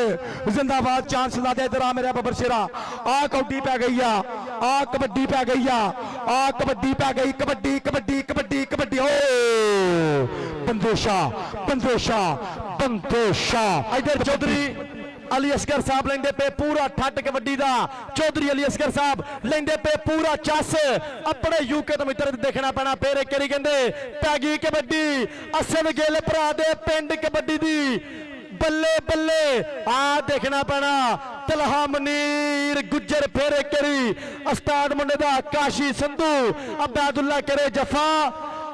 जिंदाबाद। चांस ला दे इधर आ मेरा बबर शेरा। आ कबड्डी पै गई आ कबड्डी पै गई आ कबड्डी पै गई। कबड्डी कबड्डी कबड्डी कबड्डी ओ बंदेशा बंदेशा बंदेशा। इधर चौधरी अली असगर साहब लेंदे पे पूरा ठट कबड्डी दा। चौधरी अली असगर साहब लेंदे पे पूरा चस अपने यूके तो मित्र देखना पैना। फिर एक करी कहंदे पै गई कबड्डी असन गिल भरा दे पिंड कबड्डी दी बल्ले बल्ले। आ देखना पैना तलहा मनीर गुज्जर फेरे करी अस्ताद मुंडे दा काशी संधू अब्बादुल्ला करे जफा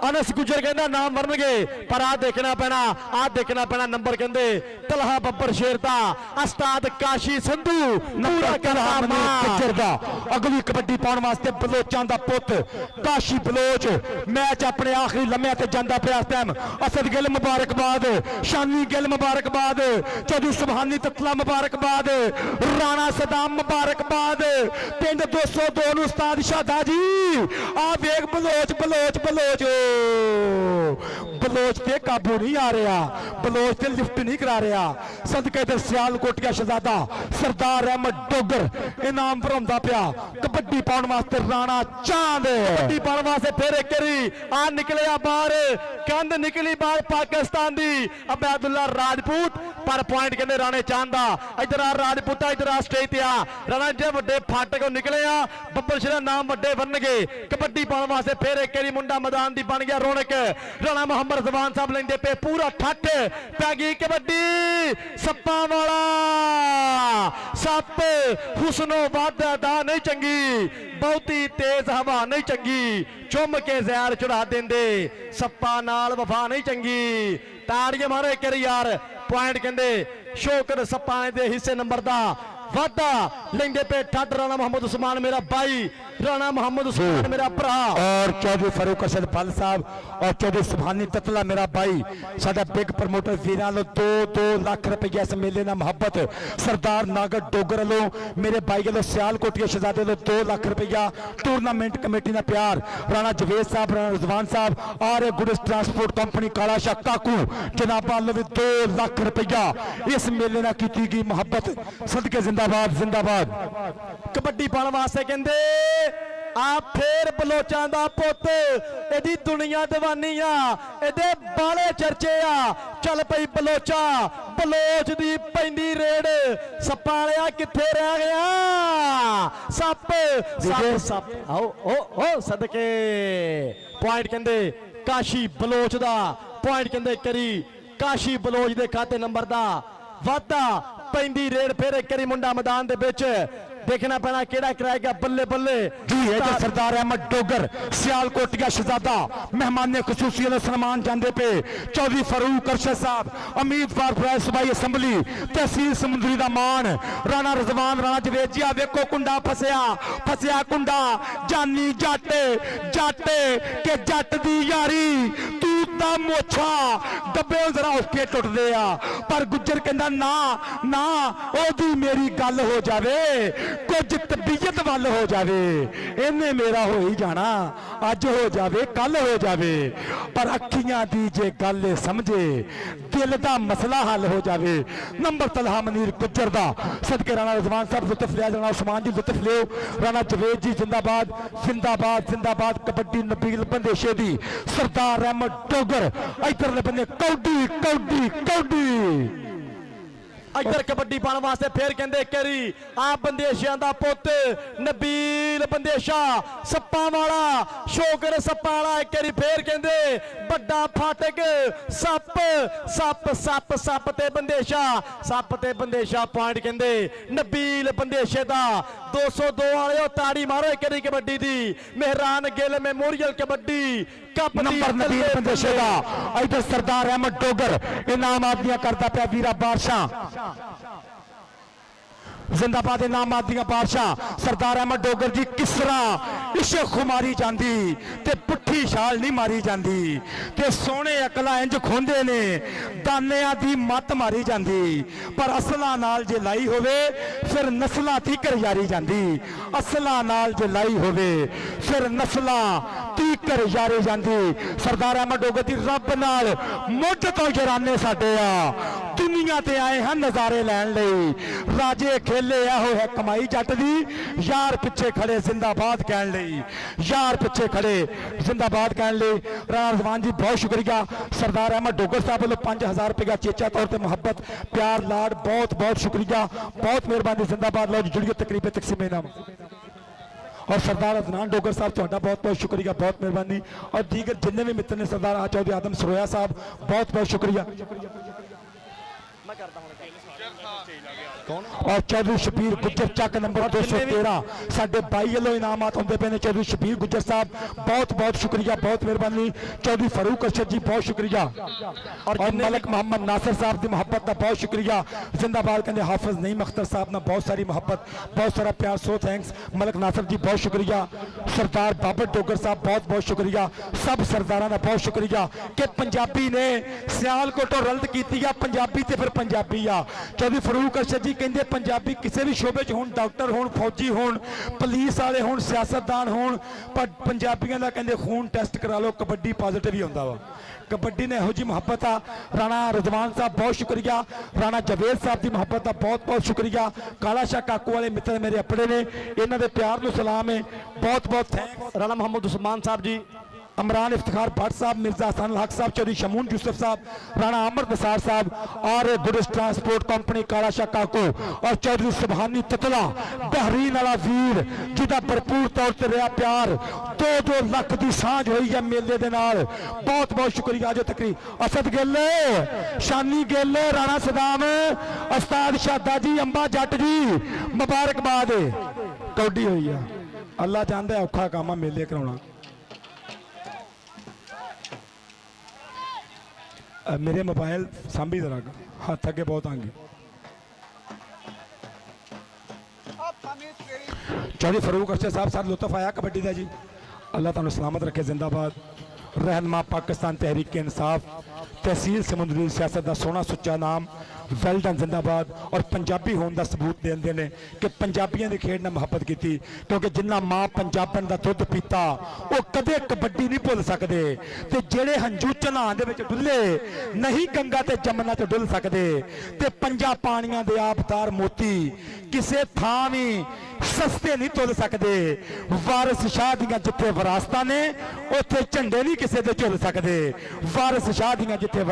ਅਨਸ ਗੁੱਜਰ ਕਹਿੰਦਾ ਨਾਮ ਵਰਨਗੇ ਪਰ ਆ ਦੇਖਣਾ ਪੈਣਾ ਨੰਬਰ ਕਹਿੰਦੇ ਤਲਹਾ ਬੱਬਰ ਸ਼ੇਰ ਦਾ ਉਸਤਾਦ ਕਾਸ਼ੀ ਸੰਧੂ ਪੂਰਾ ਤਲਹਾ ਮਨੀਰ ਗੁੱਜਰ ਦਾ ਅਗਲੀ ਕਬੱਡੀ ਪਾਉਣ ਵਾਸਤੇ ਬਲੋਚਾਂ ਦਾ ਪੁੱਤ ਕਾਸ਼ੀ ਬਲੋਚ ਮੈਚ ਆਪਣੇ ਆਖਰੀ ਲੰਮਿਆਂ ਤੇ ਜਾਂਦਾ ਪਿਆ ਇਸ ਟਾਈਮ ਅਸਦ ਗਿੱਲ ਮੁਬਾਰਕਬਾਦ ਸ਼ਾਨੀ ਗਿੱਲ ਮੁਬਾਰਕਬਾਦ ਚੌਧਰੀ ਸੁਭਾਨੀ ਤਤਲਾ ਮੁਬਾਰਕਬਾਦ ਰਾਣਾ ਸਦਾਮ ਮੁਬਾਰਕਬਾਦ ਪਿੰਡ 202 ਨੂੰ ਉਸਤਾਦ ਸ਼ਾਦਾ ਜੀ ਆ ਵੇਖ ਬਲੋਚ ਤੇ ਕਾਬੂ ਨਹੀਂ ਆ ਰਿਹਾ ਬਲੋਚ ਤੇ ਲਿਫਟ ਨਹੀਂ ਕਰਾ ਰਿਹਾ ਸਦਕੇ ਤੇ ਸਿਆਲਕੋਟੀਆ ਸ਼ਹਜ਼ਾਦਾ ਸਰਦਾਰ ਅਹਿਮਦ ਡੋਗਰ ਇਨਾਮ ਭਰਾਉਂਦਾ ਪਿਆ ਕਬੱਡੀ ਪਾਉਣ ਵਾਸਤੇ ਰਾਣਾ ਚਾਂਦ ਕਬੱਡੀ ਪਾਉਣ ਵਾਸਤੇ ਫਿਰ ਇੱਕ ਵਾਰੀ ਆ ਨਿਕਲਿਆ ਬਾਹਰ ਕੰਧ ਨਿਕਲੀ ਬਾਹਰ ਪਾਕਿਸਤਾਨ ਦੀ ਅਬੈਦੁੱਲਾ ਰਾਜਪੂਤ ਪਰ ਪੁਆਇੰਟ ਕਹਿੰਦੇ ਰਾਣੇ ਚਾਂਦ ਦਾ ਇਧਰ ਆ ਰਾਜਪੂਤਾ ਇਧਰ ਆ ਸਟੇਜ ਤੇ ਆ ਰਾਣਾ ਜੇ ਵੱਡੇ ਫਾਟਕ ਨਿਕਲੇ ਆ ਬੱਬਰ ਸ਼ੇਰ ਨਾਮ ਵੱਡੇ ਬਣਨਗੇ ਕਬੱਡੀ ਪਾਉਣ ਵਾਸਤੇ ਫਿਰ ਇੱਕ ਵਾਰੀ ਮੁੰਡਾ ਮੈਦਾਨ ਦੀ ਬਣ ਗਿਆ ਰੌਣਕ ਰਾਣਾ ਮੁਹੰਮਦ ਜ਼ਬਾਨ ਸਾਹਿਬ ਲੈਂਦੇ ਪਏ ਪੂਰਾ ਠੱਠ ਪੈ ਗਈ ਕਬੱਡੀ ਸੱਪਾਂ ਵਾਲਾ ਸੱਪ ਹੁਸਨੋ ਵਾਦਾ ਦਾ ਨਹੀਂ ਚੰਗੀ ਬਹੁਤੀ ਤੇਜ਼ ਹਵਾ ਨਹੀਂ ਚੰਗੀ ਚੁੰਮ ਕੇ ਜ਼ਹਿਰ ਚੜਾ ਦਿੰਦੇ ਸੱਪਾਂ ਨਾਲ ਵਫਾ ਨਹੀਂ ਚੰਗੀ ਤਾੜੀਆਂ ਮਾਰੋ ਇੱਕ ਵਾਰੀ ਯਾਰ ਪੁਆਇੰਟ ਕਹਿੰਦੇ ਸ਼ੋਕਰ ਸੱਪਾਂ ਦੇ ਹਿੱਸੇ ਨੰਬਰ ਦਾ वादा लेंगे पे ठट राणा मोहम्मद उस्मान मेरा भाई राणा मोहम्मद उस्मान मेरा भरा और चौधरी फारूक असद फल साहब और चौधरी सुभानी ततला मेरा भाई साडा बिग प्रमोटर वीरां लो 2 लाख रुपया इस मेले ना मोहब्बत सरदार नागर डोगर लो मेरे भाई लो सियालकोटिया शहजादे लो 2 लाख रुपया टूर्नामेंट कमेटी ना प्यार राणा जवेद साहब राणा रिजवान साहब और गुड्स ट्रांसपोर्ट कंपनी काला शाह काकू जनाबा लो 2 लाख रुपया इस मेले ना कीती गई मोहब्बत सदके जिंदाबाद जिंदाबाद कबड्डी पाने वास्ते कहंदे आ फेर बलोचां दा पुत एदी दुनिया दीवानी आ एदे बाले चर्चे आ चल पई बलोचा बलोच दी पैंदी रेड सप्पां वालिया किथे रह गया सप सप आओ ओ सदके पॉइंट कहंदे काशी बलोच दा पॉइंट कहंदे करी काशी बलोच दे खाते नंबर दा वादा पैंदी रेड फिर एक करी मुंडा मैदान दे विच देखना पैना केड़ा कराएगा बल्ले बल्ले जी है जी सरदार अहमद डोगर सियालकोटिया शहजादा मेहमान खसूसी सन्मान जाते पे चौधरी फारूक अरशद साहब उम्मीदवार प्राइस सूबाई असैम्बली तहसील समुंदरी दा मान राणा रिजवान राणा जवेद जी वेखो कुंडा फसिया कुंडा जानी जट के जट दी यारी तू ता मोछा डब्बे जरा उसके टुटदे आ पर गुज्जर कहंदा ना ना ओदी मेरी गल हो जावे कुछ तबीयत वाल हो जावे इन्हें मेरा हो ही जाना अज हो जावे कल हो जावे पर अखियां दी जे गल समझे दिल दा मसला हल हो जावे नंबर तलहा मनीर गुज्जर दा सदके राणा रिजवान साहब लुत्फ लिया राणा उस्मान जी लुत्फ लियो राणा जवेद जी जिंदाबाद जिंदाबाद जिंदाबाद कबड्डी नबील बंदेशे दी सरदार अहमद डोगर इधर बंदे कौडी कौडी कौडी इधर कबड्डी पाने वास्ते फिर कहंदे करी आ बंदेशियां दा पुत नबील बंदेशा सप्पा वाला शोकर सप्पा वाला एक करी फिर कहंदे बड़ा फाटक सप सप सप सप ते बंदेशा पॉइंट कहंदे नबील बंदेशे दा 202 वाले ताड़ी मारो एक करी कबड्डी दी Mehran Gill memorial kabaddi cup number Nabeel बंदेशे दा इधर सरदार अहमद डोगर इनाम आदियां करता पिया वीरा बादशाह जिंदाबाद इनाम आदियां बादशाह सरदार अहमद डोगर जी किस तरह इश्क मारी जाती ते पुट्ठी छाल नहीं मारी जाती ते सोने अकला इंज खोंदे ने दानिया दी मत मारी जाती पर असलां नाल जे लाई होवे फिर नस्लां तीकर यारी जाती असलां नाल जे लाई होवे फिर नस्लां तीकर यारी जाती सरदार अहमद डोगर दी रब नाल मुझ तो जराने साडे आ दुनिया ते आए हैं नजारे लैन लई राजे खेले हो है कमाई जट दी यार पिछे खड़े जिंदाबाद कहन लई यार पिछे खड़े जिंदाबाद कहन लई राणा रिजवान जी बहुत शुक्रिया सरदार अहमद डोगर साहब वालों 5000 रुपया चेचा तौर पर मुहब्बत प्यार लाड बहुत बहुत शुक्रिया बहुत मेहरबानी जिंदाबाद लो जुड़िए तकरीबन तकसीम इनाम और सरदार अदनान डोगर साहब तुहाडा बहुत बहुत शुक्रिया बहुत मेहरबानी और दीगर जिन्ने भी मित्र ने सरदार चौधरी आदम सरोया साहब बहुत बहुत शुक्रिया और चौधरी शबीर गुज्जर चक नंबर 213 साढ़े बाई वालों इनामात होंगे पे ने। चौधरी शबीर गुज्जर साहब बहुत बहुत शुक्रिया, बहुत मेहरबानी। चौधरी फारूक अरशद जी बहुत शुक्रिया, और मलक मोहम्मद नासिर साहब की मोहब्बत का बहुत शुक्रिया। जिंदाबाद कहते हाफिज नईम अख्तर साहब ने बहुत सारी मोहब्बत, बहुत सारा प्यार, सो थैंक्स। मलक नासिर जी बहुत शुक्रिया। सरदार बाबर डोगर साहब बहुत बहुत शुक्रिया। सब सरदारा का बहुत शुक्रिया कि पंजाबी ने सियालकोट रल्द की, पंजाबी तो फिर पंजाबी आ। चौधरी फारूक अरशद जी कहते पंजाबी किसी भी शोबे च होण, डॉक्टर होण, फौजी होण, पुलिस वाले होण, सियासतदान होण, पर पंजाबियों का कहते खून टेस्ट करा लो, कबड्डी पॉजिटिव ही होंदा वा। कबड्डी ने यहो जी मोहब्बत आ। राणा रिजवान साहब बहुत शुक्रिया। राणा जवेद साहब की मोहब्बत का बहुत बहुत शुक्रिया। काला शाह काकू वाले मित्र मेरे अपने ने, इन्हों के प्यार को सलाम है, बहुत बहुत थैंक्स। राणा मोहम्मद उस्मान साहब जी, अमरान इफ्तिखार भट्ट साहब, मिर्जा हसन हक साहब, चौधरी शमून यूसुफ साहब, राणा अमर निसार साहब, और गुड्स ट्रांसपोर्ट कंपनी काला शाह काको, और चौधरी सुबहानी ततला बहरीन वाला वीर जिदा भरपूर तौर पर रहा प्यार। 2-2 लाख की सांझ हुई है मेले के नाल, बहुत बहुत शुक्रिया। जो तकरी असद गिल, शानी गिल, राणा सदाम, उस्ताद शादा जी, अंबा जट जी, मुबारकबाद। कौडी हुई है, अल्लाह चाहता है औखा काम मेले कराना। मेरे मोबाइल सांभी तरह हाथ अगे बहुत आएंगे। चौधरी फारूक अरशद साहब साथ लुत्फ आया कबड्डी का जी, अल्लाह तुहानू सलामत रखे, जिंदाबाद। रहनमा पाकिस्तान तहरीक इंसाफ, तहसील समुद्री सियासत का सोहना सुच्चा नाम, वेल डन, जिंदाबाद। और पंजाबी होने का सबूत देंदे ने कि पंजाबियों की खेड ने मुहब्बत की, क्योंकि जिन्ना माँ पंजाबन का दुध पीता वो कदे कबड्डी नहीं भुल सकते, ते जेड़े हंजू चनान दे विच डुले नहीं गंगा ते जमुना च डुल सकते, ते पंजा पानियां दे आबदार मोती किसे थां भी सस्ते नहीं तुल सकते। वारिस शाह दियां जिथे विरासतां ने उत्थे झंडे नहीं किसे दे झुल सकते। वारिस शाह दियां जिथे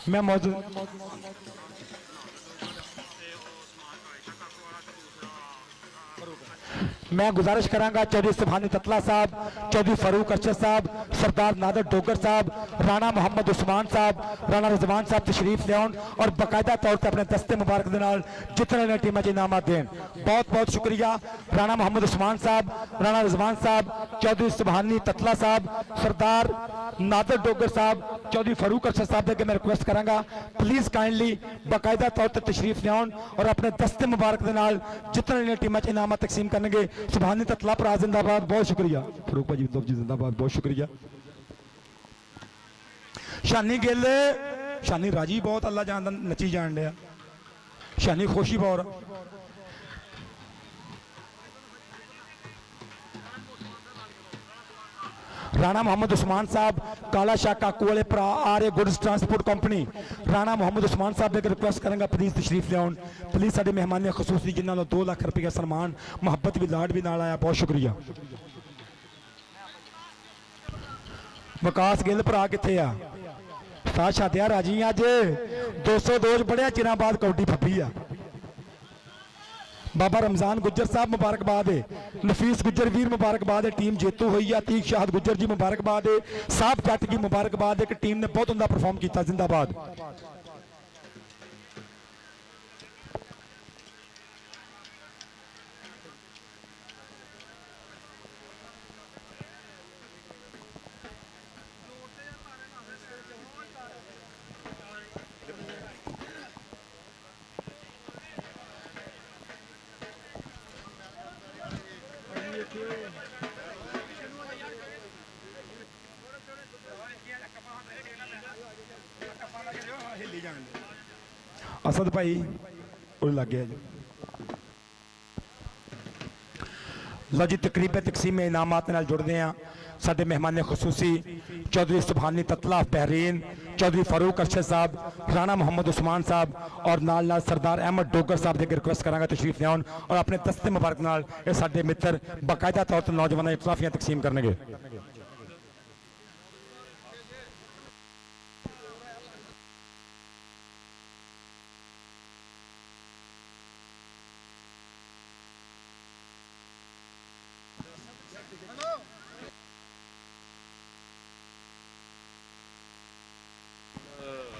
मैं मौजूद मैं गुजारिश करांगा चौधरी सुबहानी ततला साहब, चौधरी फारूक अरशद साहब, सरदार नादर डोगर साहब, राणा मोहम्मद उस्मान साहब, राणा रिजवान साहब तशरीफ लियाउन और बाकायदा तौर पर अपने दस्ते मुबारक के नाल जितने ने टीम च इनाम देन। बहुत बहुत शुक्रिया। राणा मोहम्मद उस्मान साहब, राणा रिजवान साहब, चौधरी सुबहानी ततला साहब, सरदार नादर डोगर साहब, चौधरी फारूक अरशद साहब के मैं रिक्वेस्ट करांगा प्लीज़ काइंडली बाकायदा तौर पर तशरीफ लियाउन और अपने दस्ते मुबारक के नाल जितने ने टीम च इनाम तकसीम करेंगे। सुबहानी ततला भरा जिंदाबाद, बहुत शुक्रिया। फारूक भाजी जी जिंदाबाद, बहुत शुक्रिया। शानी गिल, शानी राजी बहुत, अल्लाह जानदा नची जान दिया, शानी खुशी बहुत। राणा मोहम्मद उस्मान साहब, काला शाह काकू वाले भरा, Arya goods transport company, Rana Mohammad Usman Sahab ने रिक्वेस्ट करेंगे प्लीज़ तशरीफ लियाउन, प्लीज़ साडे मेहमानी खसूसी जिन्होंने 2 लाख रुपये सन्मान, मुहब्बत भी लाड भी नाल आया, बहुत शुक्रिया। विकास गिल भरा किथे आ, साथ छात्या राजी अज 202 बड़े चिर बाद कौडी फब्बी आ। बाबा रमजान गुज्जर साहब मुबारकबाद है, नफीस गुज्जर वीर मुबारकबाद है, टीम जेतू हुई है। अतीक शाहद गुज्जर जी मुबारकबाद है, साहब जट की मुबारकबाद है कि टीम ने बहुत उमदा परफॉर्म किया, जिंदाबाद। असद भाई वो लग गया जी। लो जी तकरीबन तकसीम इनामात नाल जुड़ते हैं साडे मेहमान खसूसी चौधरी सुबहानी ततला बहरीन, चौधरी फारूक अरशद साहब, राणा मोहम्मद उस्मान साहब और नाल नाल सरदार अहमद डोगर साहब के रिक्वेस्ट करांगा तशरीफ लियाउन और अपने दस्ते मुबारक नाल ये साडे मित्र बाकायदा तौर पर नौजवानों को ट्राफियां तकसीम करेंगे।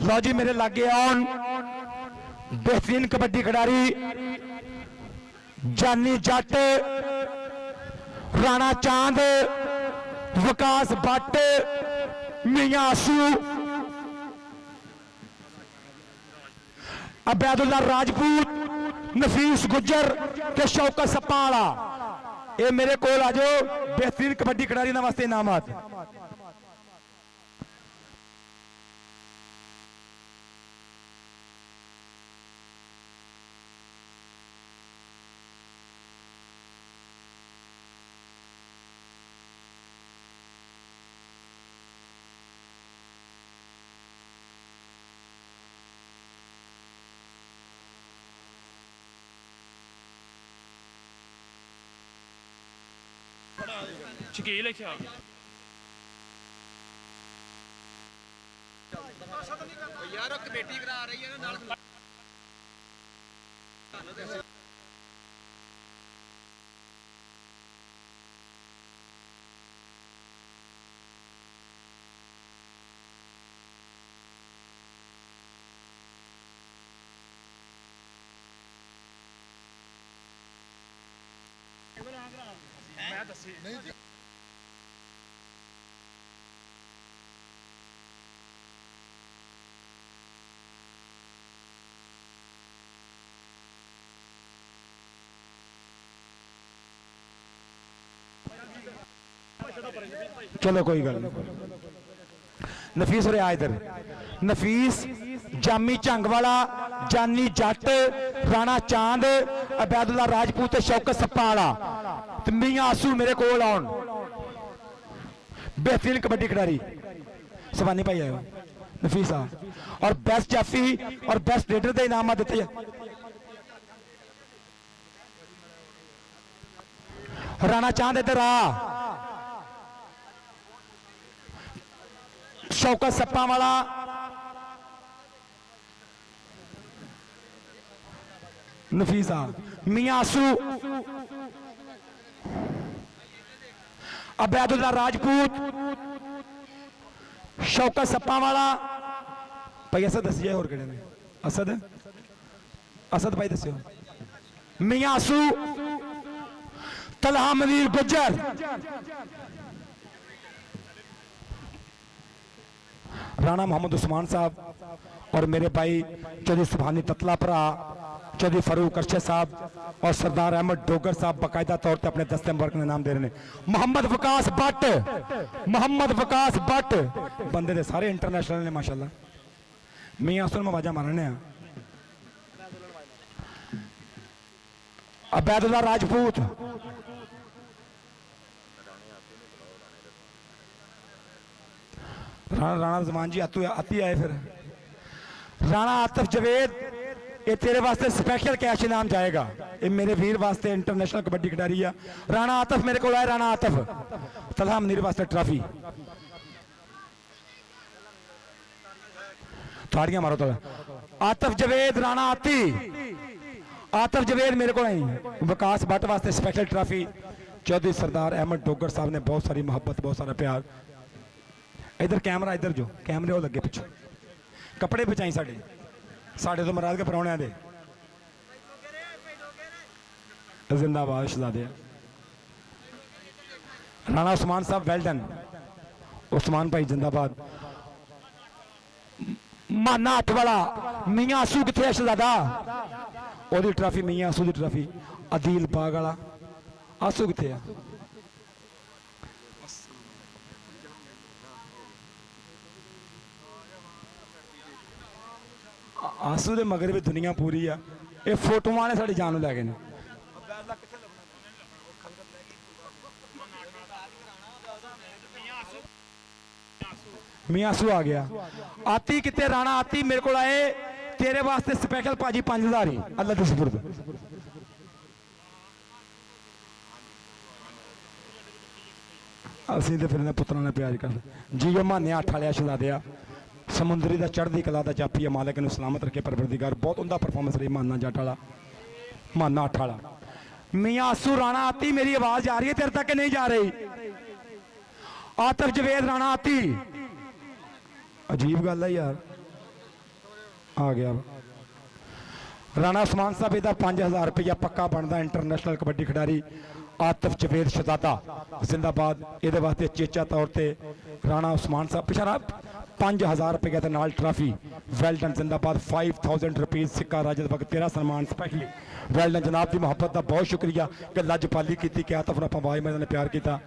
लो जी मेरे लागे आउन बेहतरीन कबड्डी खिडारी जानी जट, राणा चांद, विकास भट्ट, मियां आसू, अबैदुल्ला राजपूत, नफीस गुज्जर ते शौकत सप्पा वाला। ये मेरे कोल आ जाओ बेहतरीन कबड्डी खिडारी वास्ते इनामात। ਸ਼ਕੀਲ ਲਿਖਿਆ ਯਾਰ ਉਹ ਕਮੇਟੀ ਕਰਾ ਰਹੀ ਹੈ ਨਾ ਨਾਲ। ਮੈਂ ਦੱਸੀ चलो कोई गल नहीं। नफीस और आ इधर। नफीस जामी झंग वाला, जानी जट, राणा चांद, अबैदुल्ला राजपूत ते शौकत सप्पा वाला ते मियां आसू मेरे कोल आउन बेहतरीन कबड्डी खिडारी। सवानी भाई आयो नफीस आ और बेस्ट जाफी और बेस्ट रेडर के इनाम दिते। राणा चांद इधर आ, शौकत सप्पा वाला, नफीसा, मियां आसू, अबैदुल्ला राजपूत, शौकत सप्पा वाला भाई। असद दसिए होर किहड़े ने? असद असद भाई दस्यो। मियां आसू, तलहा मनीर गुज्जर, राणा मोहम्मद उस्मान साहब और मेरे भाई चौधरी सुभानी ततला भरा, चौधरी फारूक अरशद साहब और सरदार अहमद डोगर साहब बाकायदा तौर पर अपने दस्ते मुबारक ने नाम दे रहे हैं। मोहम्मद विकास भट्ट, मोहम्मद विकास भट्ट बंदे दे सारे इंटरनेशनल ने माशाल्लाह। मियां असल में आवाजा मारने हैं। अबैदुल्ला राजपूत, राणा जमान जी आती आए फिर। राणा आतिफ जवेद, ये तेरे वास्ते स्पेशल कैश इनाम जाएगा। ये मेरे वीर वास्ते इंटरनेशनल कबड्डी खिडारी है। राणा आतिफ मेरे को आए। राणा आतिफ तलहा मनीर वास्ते ट्रॉफी। ताड़ियां मारो तो। आतिफ जवेद, राणा आती, आतिफ जवेद मेरे को आई। विकास भट्ट वास्ते स्पेशल ट्रॉफी। चौधरी सरदार अहमद डोगर साहब ने बहुत सारी मोहब्बत, बहुत सारा प्यार। इधर कैमरा, इधर जो कैमरे वो लगे पिछे। कपड़े बचाई साढ़े तो मराद के परौणिया दे। जिंदाबाद शहजादे। राणा उस्मान साहब वेल डन। उस्मान भाई जिंदाबाद। माना हथ वाला मियां आसू किथे है शहजादा? ओदी ट्रॉफी मियां आसू की ट्रॉफी। अदील बाग वाला आसू किथे है? आंसू के मगर भी दुनिया पूरी आ। ये फोटोआं ने साड़ी जान लै गए। मियां आंसू आ गया। आती कितने? राणा आती मेरे को आए। तेरे वास्ते स्पेशल भाजी 5000 ही अल्लाह दी सुपुर्द। असीं ते फिर पुत्रा ने प्यार कर जियो माने 8 वाले शहजादे समुंदरी का चढ़ती कला का जापी है। मालिक ने सलामत रखे परवरदिगार। बहुत उनका परफॉर्मेंस रही। माना जट वाला, माना 8 वाला। मियां आसू, राणा आती मेरी आवाज जा रही है तेरे तक नहीं जा रही? आतिफ जवेद, राणा आती। अजीब गल है यार। ਆ ਗਿਆ ਰਾਣਾ ਉਸਮਾਨ ਸਾਹਿਬ ਇਹਦਾ 5000 ਰੁਪਇਆ ਪੱਕਾ ਬਣਦਾ। ਇੰਟਰਨੈਸ਼ਨਲ ਕਬੱਡੀ ਖਿਡਾਰੀ ਆਤਫ ਜਵੇਦ ਸ਼ਹਜ਼ਾਦਾ ਜ਼ਿੰਦਾਬਾਦ। ਇਹਦੇ ਵਾਸਤੇ ਚੇਚਾ ਤੌਰ ਤੇ ਰਾਣਾ ਉਸਮਾਨ ਸਾਹਿਬ ਪਿਛਾਰਾ 5000 ਰੁਪਏ ਦੇ ਨਾਲ ਟਰਾਫੀ। ਵੈਲਡਨ ਜ਼ਿੰਦਾਬਾਦ। 5000 ਰੁਪਏ ਸਿੱਕਾ ਰਾਜਦ ਵਕਤ ਤੇਰਾ ਸਨਮਾਨ ਸਪੈਸ਼ਲੀ। ਵੈਲਡਨ ਜਨਾਬ ਦੀ ਮੁਹੱਬਤ ਦਾ ਬਹੁਤ ਸ਼ੁਕਰੀਆ ਕਿ ਲੱਜਪਾਲੀ ਕੀਤੀ ਕਿ ਆਤਫ ਨੂੰ ਆਪਾਂ ਬਾਈ ਮੈਦਾਨ ਨੇ ਪਿਆਰ ਕੀਤਾ।